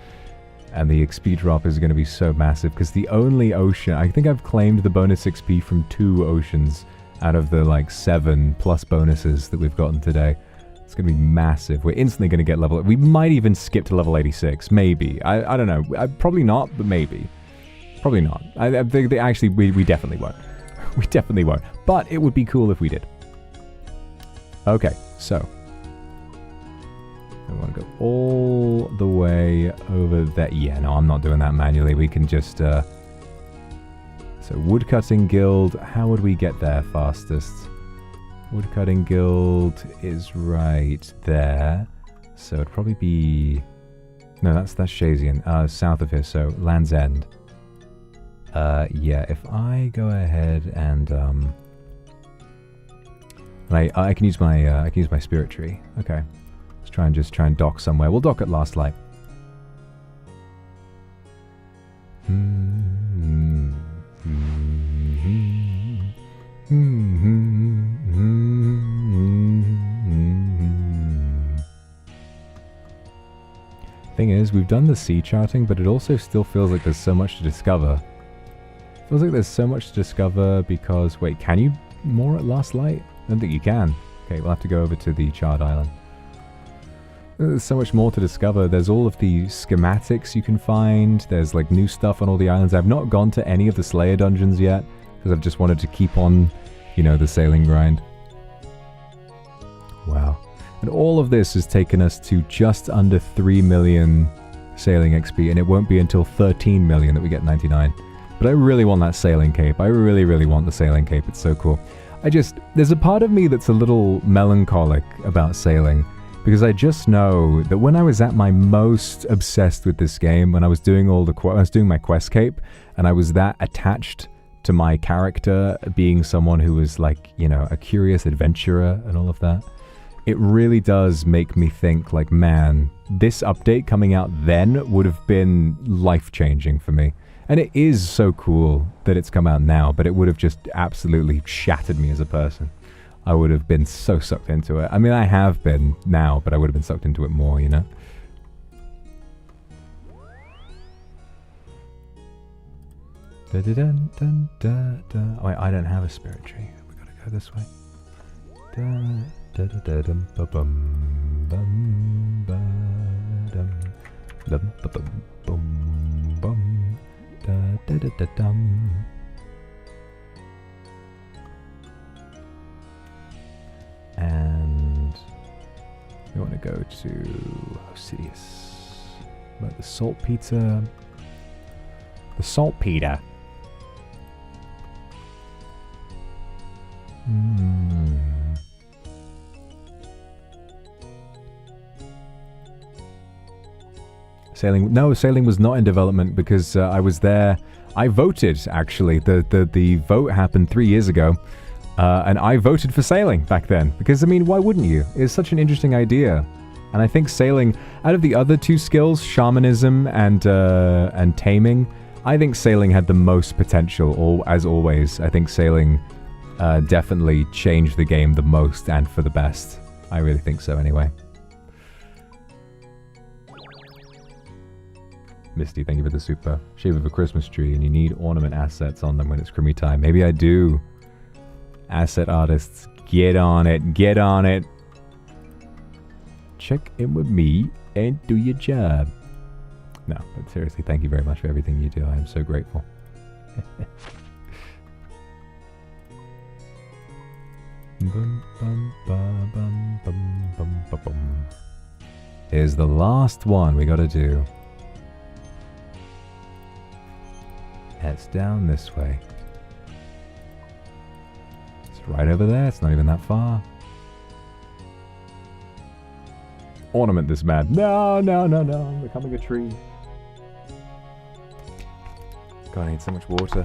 and the XP drop is going to be so massive, because the only ocean... I think I've claimed the bonus XP from 2 oceans out of the, like, 7 plus bonuses that we've gotten today. It's going to be massive. We're instantly going to get level... We might even skip to level 86. Maybe. I don't know. Probably not, but maybe. Probably not. I think actually, we definitely won't. We definitely won't. But it would be cool if we did. Okay, so... I want to go all the way over there. Yeah, no, I'm not doing that manually. We can just... So, Woodcutting Guild. How would we get there fastest? Woodcutting Guild is right there. So, it'd probably be... No, that's Shazian. South of here, so Land's End. Yeah, if I go ahead and... I can use my spirit tree. Okay. Let's try and dock somewhere. We'll dock at Last Light. Thing is, we've done the sea charting, but it also still feels like there's so much to discover. Feels like there's so much to discover because... Wait, can you moor at Last Light? I don't think you can. Okay, we'll have to go over to the Charred Island. There's so much more to discover. There's all of the schematics you can find. There's like new stuff on all the islands. I've not gone to any of the Slayer dungeons yet because I've just wanted to keep on, you know, the sailing grind. Wow. And all of this has taken us to just under 3 million sailing XP, and it won't be until 13 million that we get 99. But I really want that sailing cape. I really, really want the sailing cape. It's so cool. There's a part of me that's a little melancholic about sailing. Because I just know that when I was at my most obsessed with this game, when I was doing my quest cape, and I was that attached to my character being someone who was like, you know, a curious adventurer and all of that, it really does make me think like, man, this update coming out then would have been life-changing for me. And it is so cool that it's come out now, but it would have just absolutely shattered me as a person. I would have been so sucked into it. I mean, I have been now, but I would have been sucked into it more, you know? Oh, wait, I don't have a spirit tree. We gotta go this way. And we want to go to Osidious. Like the saltpeter. The saltpeter. Sailing. No, sailing was not in development because I was there. I voted, actually. The vote happened 3 years ago. And I voted for sailing back then. Because, I mean, why wouldn't you? It's such an interesting idea. And I think sailing, out of the other 2 skills, shamanism and taming, I think sailing had the most potential, as always. I think sailing definitely changed the game the most and for the best. I really think so, anyway. Misty, thank you for the super. Shape of a Christmas tree, and you need ornament assets on them when it's crummy time. Maybe I do. Asset artists, get on it, get on it. Check in with me and do your job. No, but seriously, thank you very much for everything you do. I am so grateful. Here's the last one we gotta do. It's down this way. Right over there, it's not even that far. Ornament this man. No, no, no, no, I'm becoming a tree. God, I need so much water.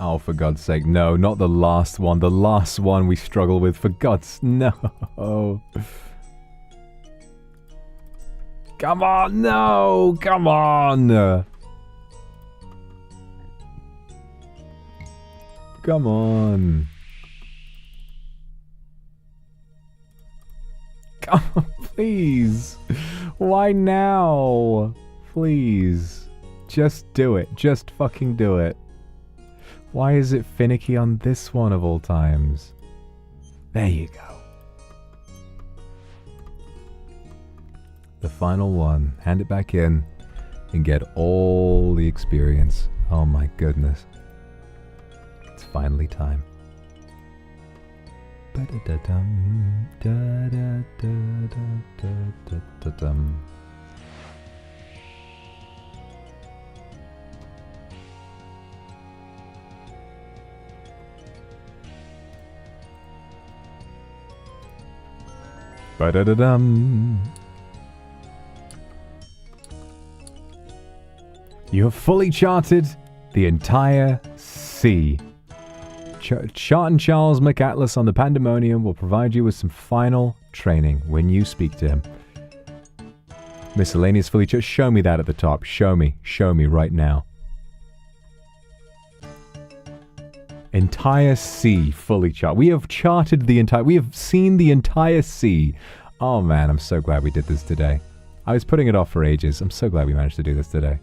Oh, for God's sake, no, not the last one. The last one we struggle with, for God's... No. Come on, no! Come on! Come on. Come on, please. Why now? Please. Just do it. Just fucking do it. Why is it finicky on this one of all times? There you go. The final one. Hand it back in and get all the experience. Oh my goodness. It's finally time. Ba-da-da-dum, da-da-da-da-da-da-dum. Ba-da-da-dum. You have fully charted the entire sea. Chart and Charles McAtlas on the Pandemonium will provide you with some final training when you speak to him. Miscellaneous fully charted. Show me that at the top. Show me. Show me right now. Entire sea fully charted. We have charted the entire... We have seen the entire sea. Oh man, I'm so glad we did this today. I was putting it off for ages. I'm so glad we managed to do this today.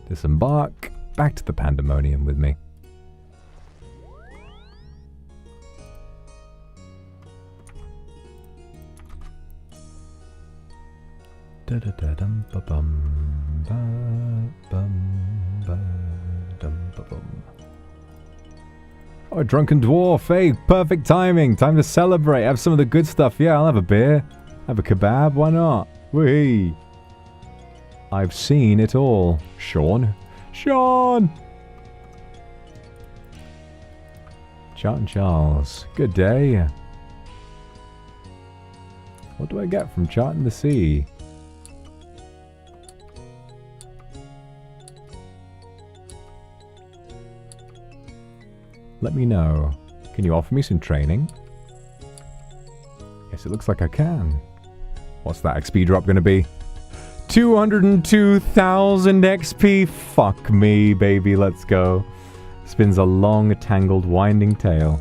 Disembark. Back to the Pandemonium with me. Oh, a drunken dwarf. Hey, perfect timing. Time to celebrate. Have some of the good stuff. Yeah, I'll have a beer. Have a kebab. Why not? Whee! I've seen it all. Sean. Sean! Chart and Charles. Good day. What do I get from charting the sea? Let me know. Can you offer me some training? Yes, it looks like I can. What's that XP drop gonna be? 202,000 XP? Fuck me, baby, let's go. Spins a long, tangled, winding tail.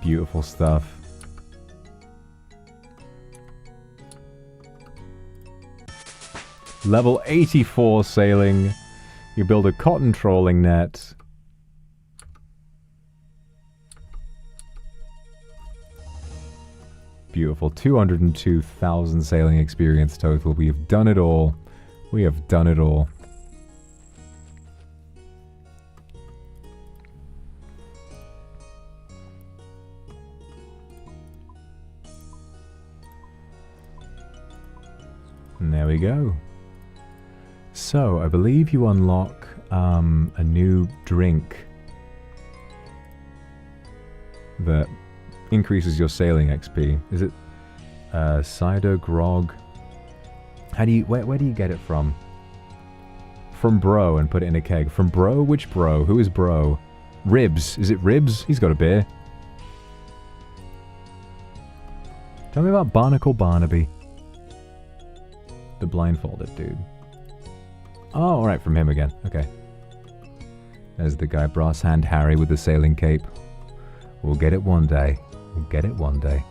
Beautiful stuff. Level 84 sailing. You build a cotton trolling net. Beautiful. 202,000 sailing experience total. We have done it all. We have done it all. And there we go. So, I believe you unlock a new drink that increases your sailing XP. Is it cider, grog? How do you where do you get it from? From Bro and put it in a keg. From Bro? Which Bro? Who is Bro? Ribs. Is it Ribs? He's got a beer. Tell me about Barnacle Barnaby. The blindfolded dude. Oh, alright, from him again. Okay. There's the guy, Brass Hand Harry with the sailing cape. We'll get it one day. We'll get it one day.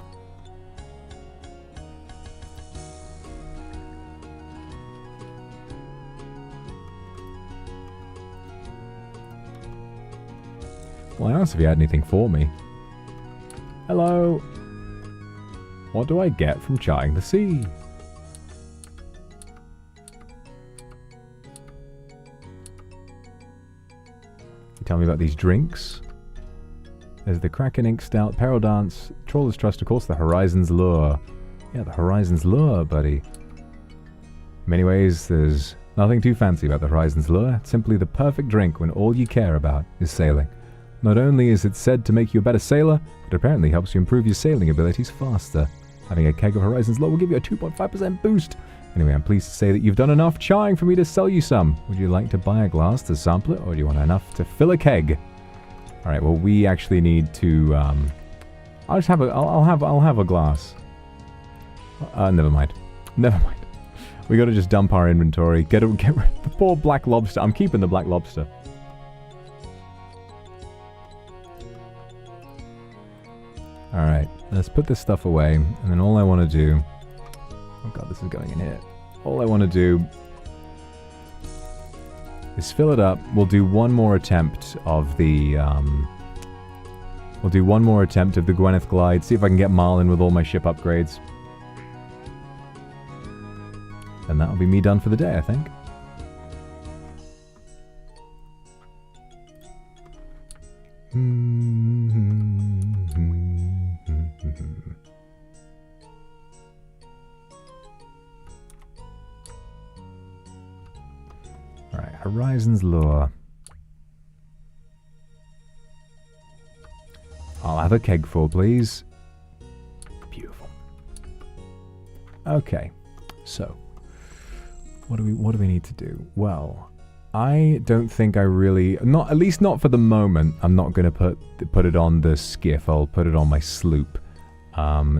Well, I asked if you had anything for me. Hello. What do I get from charting the sea? Tell me about these drinks. There's the Kraken Ink Stout, Peril Dance, Trawler's Trust, of course, the Horizon's Lure. Yeah, the Horizon's Lure, buddy. In many ways, there's nothing too fancy about the Horizon's Lure. It's simply the perfect drink when all you care about is sailing. Not only is it said to make you a better sailor, but apparently helps you improve your sailing abilities faster. Having a keg of Horizons Low will give you a 2.5% boost. Anyway, I'm pleased to say that you've done enough charring for me to sell you some. Would you like to buy a glass to sample it, or do you want enough to fill a keg? All right. Well, we actually need to. I'll just have a. I'll have a glass. Never mind. Never mind. We got to just dump our inventory. Get rid of the poor black lobster. I'm keeping the black lobster. All right. Let's put this stuff away, and then all I want to do. Oh god, this is going in here. All I want to do is fill it up. We'll do one more attempt of the Gwyneth Glide. See if I can get Marlin with all my ship upgrades. And that'll be me done for the day, I think. Alright, Horizons Lure. I'll have a keg full, please. Beautiful. Okay, so what do we need to do? Well, I don't think I really, not at least not for the moment. I'm not going to put it on the skiff. I'll put it on my sloop.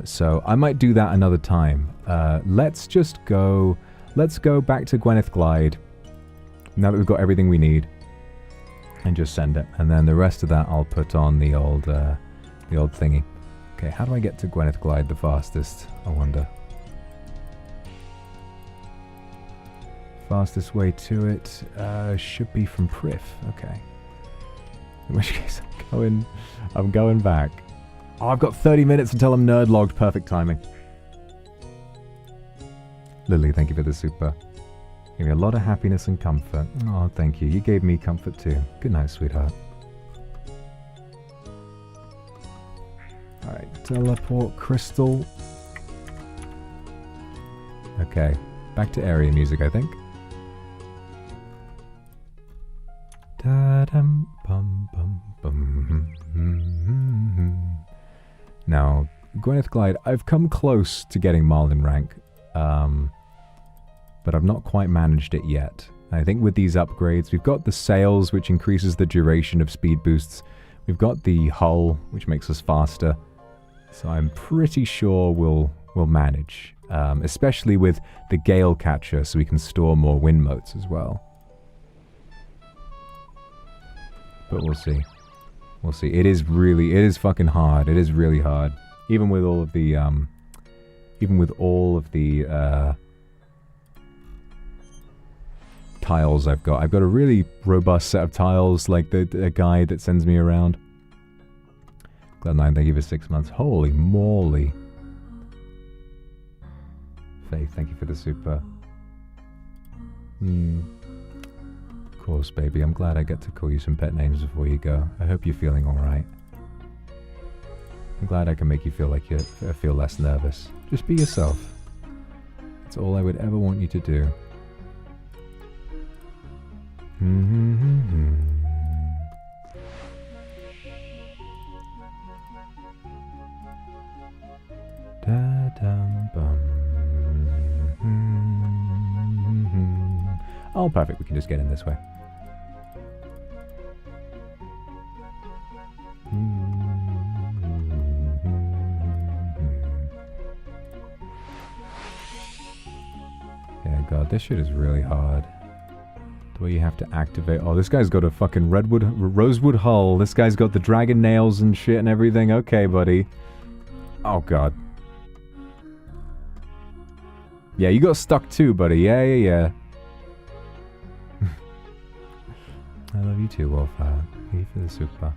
So I might do that another time. Let's go back to Gwyneth Glide. Now that we've got everything we need, and just send it. And then the rest of that I'll put on the old thingy. Okay, how do I get to Gwyneth Glide the fastest? I wonder. Fastest way to it should be from Priff. Okay. In which case I'm going back. Oh, I've got 30 minutes until I'm nerd logged. Perfect timing. Lily, thank you for the super. Gave me a lot of happiness and comfort. Oh, thank you. You gave me comfort too. Good night, sweetheart. Alright, teleport crystal. Okay, back to area music, I think. Da-dum, bum, bum, bum. Now, Gwyneth Glide, I've come close to getting Marlin rank. But I've not quite managed it yet. I think with these upgrades, we've got the sails, which increases the duration of speed boosts. We've got the hull, which makes us faster. So I'm pretty sure we'll manage. Especially with the gale catcher, so we can store more wind motes as well. But we'll see. We'll see. It is fucking hard. It is really hard. Even with all of the, tiles I've got. I've got a really robust set of tiles, like the guide that sends me around. Cloud9, thank you for 6 months. Holy moly. Faith, thank you for the super. Of course, baby. I'm glad I get to call you some pet names before you go. I hope you're feeling alright. I'm glad I can make you feel like you feel less nervous. Just be yourself. That's all I would ever want you to do. Oh, perfect. We can just get in this way. Yeah, God, this shit is really hard. The way you have to activate... Oh, this guy's got a fucking rosewood hull. This guy's got the dragon nails and shit and everything. Okay, buddy. Oh, God. Yeah, you got stuck too, buddy. Yeah. I love you too, Wolfheart. Thank you for the super.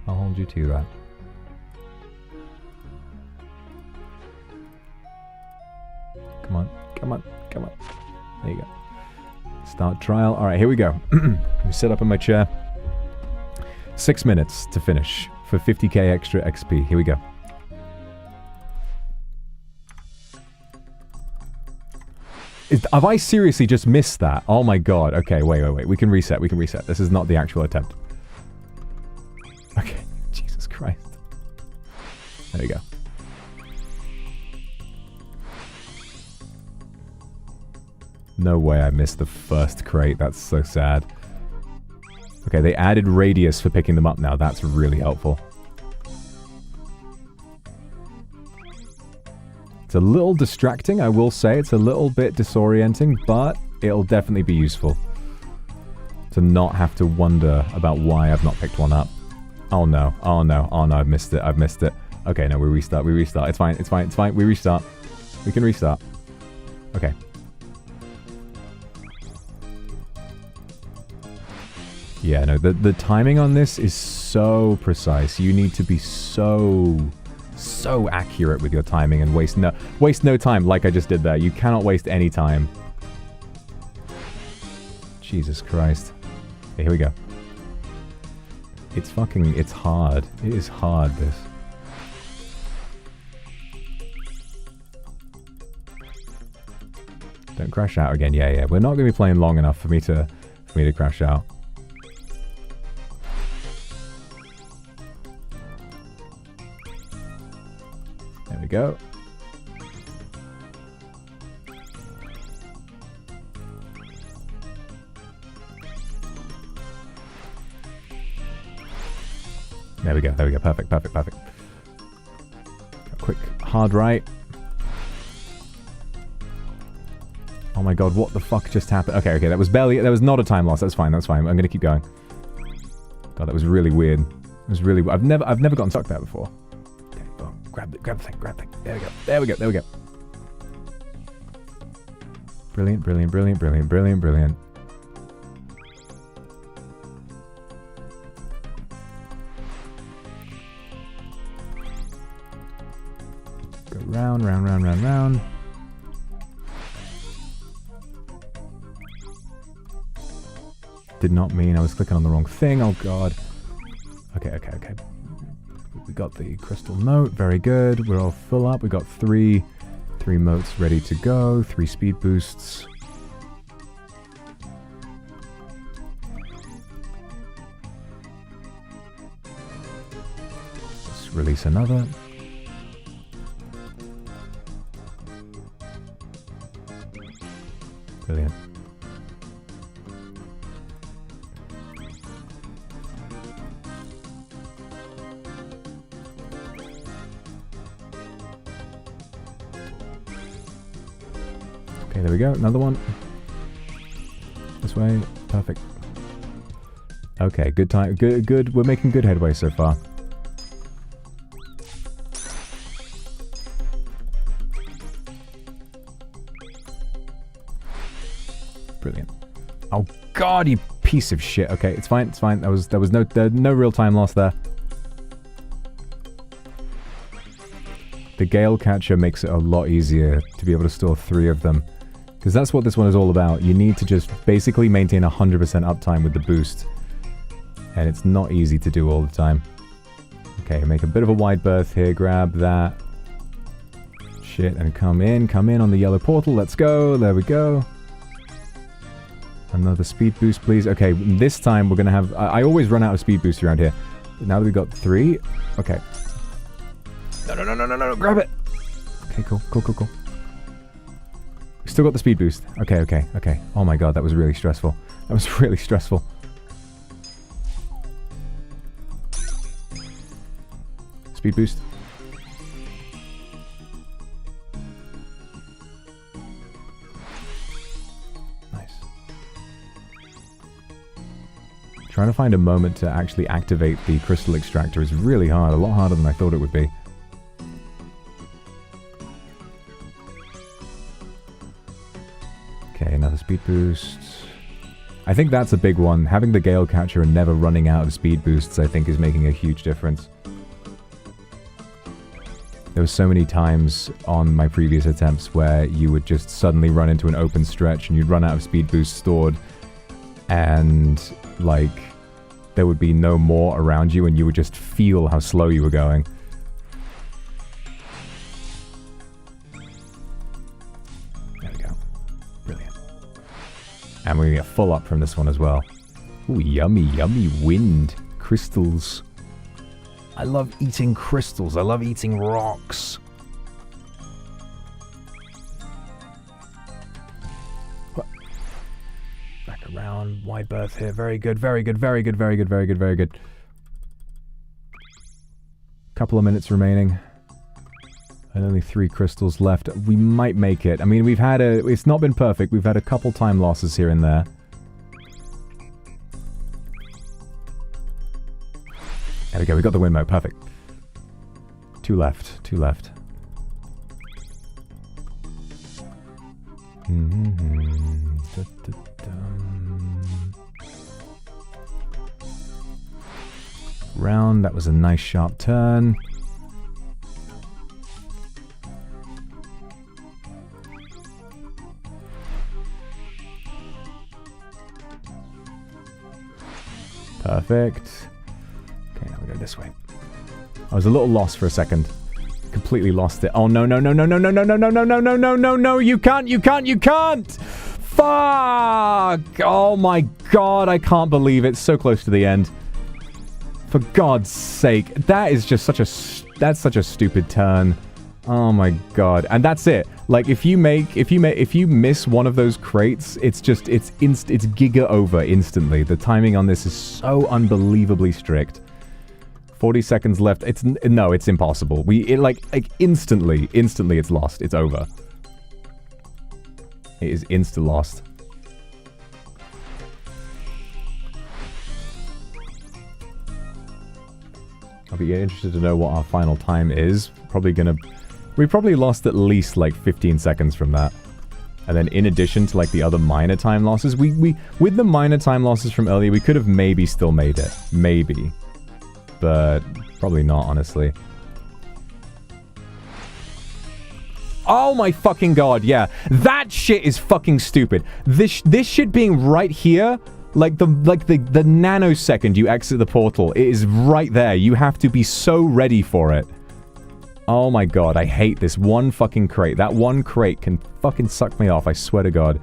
I'll hold you to that. Come on. There you go. Start trial. Alright, here we go. Let me sit up in my chair. 6 minutes to finish for 50k extra XP. Here we go. Have I seriously just missed that? Oh my god. Okay, wait. We can reset. This is not the actual attempt. Okay. Jesus Christ. There we go. No way I missed the first crate. That's so sad. Okay, they added radius for picking them up now. That's really helpful. It's a little distracting, I will say. It's a little bit disorienting, but it'll definitely be useful to not have to wonder about why I've not picked one up. Oh no, oh no, oh no, I've missed it, I've missed it. Okay, no, we restart, we restart. It's fine, it's fine, it's fine. We restart. We can restart. Okay. Yeah, no, the timing on this is so precise. You need to be so accurate with your timing and waste no time like I just did there. You cannot waste any time. Jesus Christ. Okay, here we go. It's hard. It is hard, this. Don't crash out again. Yeah, yeah. We're not going to be playing long enough for me to crash out. There we go. There we go, there we go. Perfect, perfect, perfect. A quick hard right. Oh my god, what the fuck just happened? Okay, okay, that was not a time loss. That's fine, that's fine. I'm gonna keep going. God, that was really weird. It was really I've never gotten stuck there before. Okay, boom. Grab the thing, grab the thing. There we go. There we go, there we go. Brilliant, brilliant, brilliant, brilliant, brilliant, brilliant. Go round, round, round, round, round. Did not mean I was clicking on the wrong thing. Oh god. Okay, okay, okay. We got the crystal moat. Very good. We're all full up. We got three moats ready to go. 3 speed boosts. Let's release another. Brilliant. Okay, there we go. Another one. This way. Perfect. Okay, good time. Good, good. We're making good headway so far. Brilliant. Oh god, you piece of shit. Okay, it's fine. It's fine. There was no real time loss there. The gale catcher makes it a lot easier to be able to store 3 of them. Because that's what this one is all about. You need to just basically maintain 100% uptime with the boost. And it's not easy to do all the time. Okay, make a bit of a wide berth here. Grab that. Shit, and come in on the yellow portal. Let's go. There we go. Another speed boost, please. Okay, this time we're going to have... I always run out of speed boosts around here. But now that we've got 3... Okay. No, grab it! Okay, cool. We still got the speed boost. Okay. Oh my god, that was really stressful. That was really stressful. Speed boost. Nice. Trying to find a moment to actually activate the crystal extractor is really hard. A lot harder than I thought it would be. Okay, another speed boost. I think that's a big one. Having the gale catcher and never running out of speed boosts, I think, is making a huge difference. There were so many times on my previous attempts where you would just suddenly run into an open stretch and you'd run out of speed boosts stored, and, like, there would be no more around you and you would just feel how slow you were going. And we're going to get full up from this one as well. Ooh, yummy, yummy wind. Crystals. I love eating crystals. I love eating rocks. wide berth here. Very good, very good, very good, very good, very good, very good. Couple of minutes remaining. And only 3 crystals left. We might make it. I mean, we've had a... It's not been perfect. We've had a couple time losses here and there. There we go. We got the win mode. Perfect. 2 left. 2 left. Round. That was a nice sharp turn. Perfect. Okay, now we go this way. I was a little lost for a second. Completely lost it. Oh no no no no no no no no no no no no no no no! You can't! You can't! You can't! Fuck! Oh my god! I can't believe it. So close to the end. For God's sake, that is just such a such a stupid turn. Oh my god! And that's it. Like if you miss one of those crates, it's giga over instantly. The timing on this is so unbelievably strict. 40 seconds left. It's impossible. Like instantly it's lost. It's over. It is insta lost. I'll be interested to know what our final time is. We probably lost at least like 15 seconds from that. And then in addition to like the other minor time losses, with the minor time losses from earlier, we could have maybe still made it. Maybe. But probably not, honestly. Oh my fucking god, yeah. That shit is fucking stupid. This shit being right here, like the nanosecond you exit the portal, it is right there. You have to be so ready for it. Oh my god, I hate this one fucking crate. That one crate can fucking suck me off, I swear to god.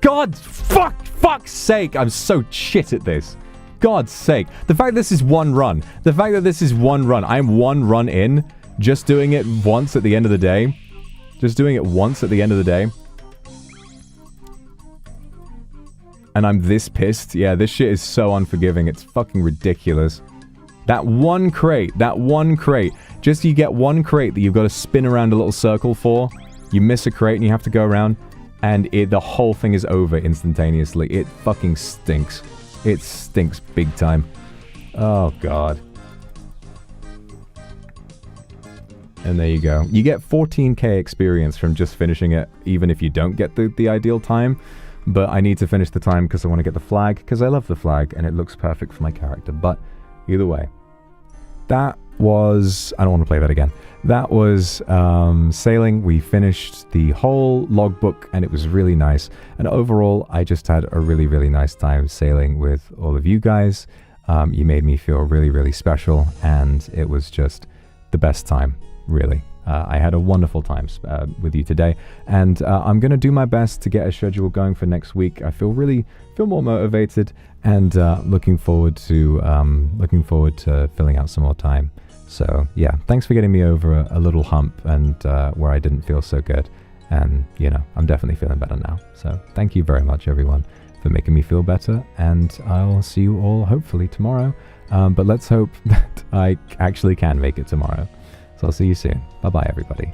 God, fuck's sake, I'm so shit at this. God's sake. The fact this is one run. The fact that this is one run. I'm one run in, just doing it once at the end of the day. Just doing it once at the end of the day. And I'm this pissed. Yeah, this shit is so unforgiving. It's fucking ridiculous. That one crate. Just you get one crate that you've got to spin around a little circle for. You miss a crate and you have to go around. And the whole thing is over instantaneously. It fucking stinks. It stinks big time. Oh, God. And there you go. You get 14k experience from just finishing it, even if you don't get the ideal time. But I need to finish the time because I want to get the flag, because I love the flag, and it looks perfect for my character. But either way, that was... I don't want to play that again. That was sailing. We finished the whole logbook, and it was really nice. And overall, I just had a really, really nice time sailing with all of you guys. You made me feel really, really special, and it was just the best time, really. I had a wonderful time with you today, and I'm going to do my best to get a schedule going for next week. I feel more motivated, and looking forward to filling out some more time. So yeah, thanks for getting me over a little hump and where I didn't feel so good. And, you know, I'm definitely feeling better now. So thank you very much, everyone, for making me feel better. And I'll see you all hopefully tomorrow. But let's hope that I actually can make it tomorrow. So I'll see you soon. Bye-bye, everybody.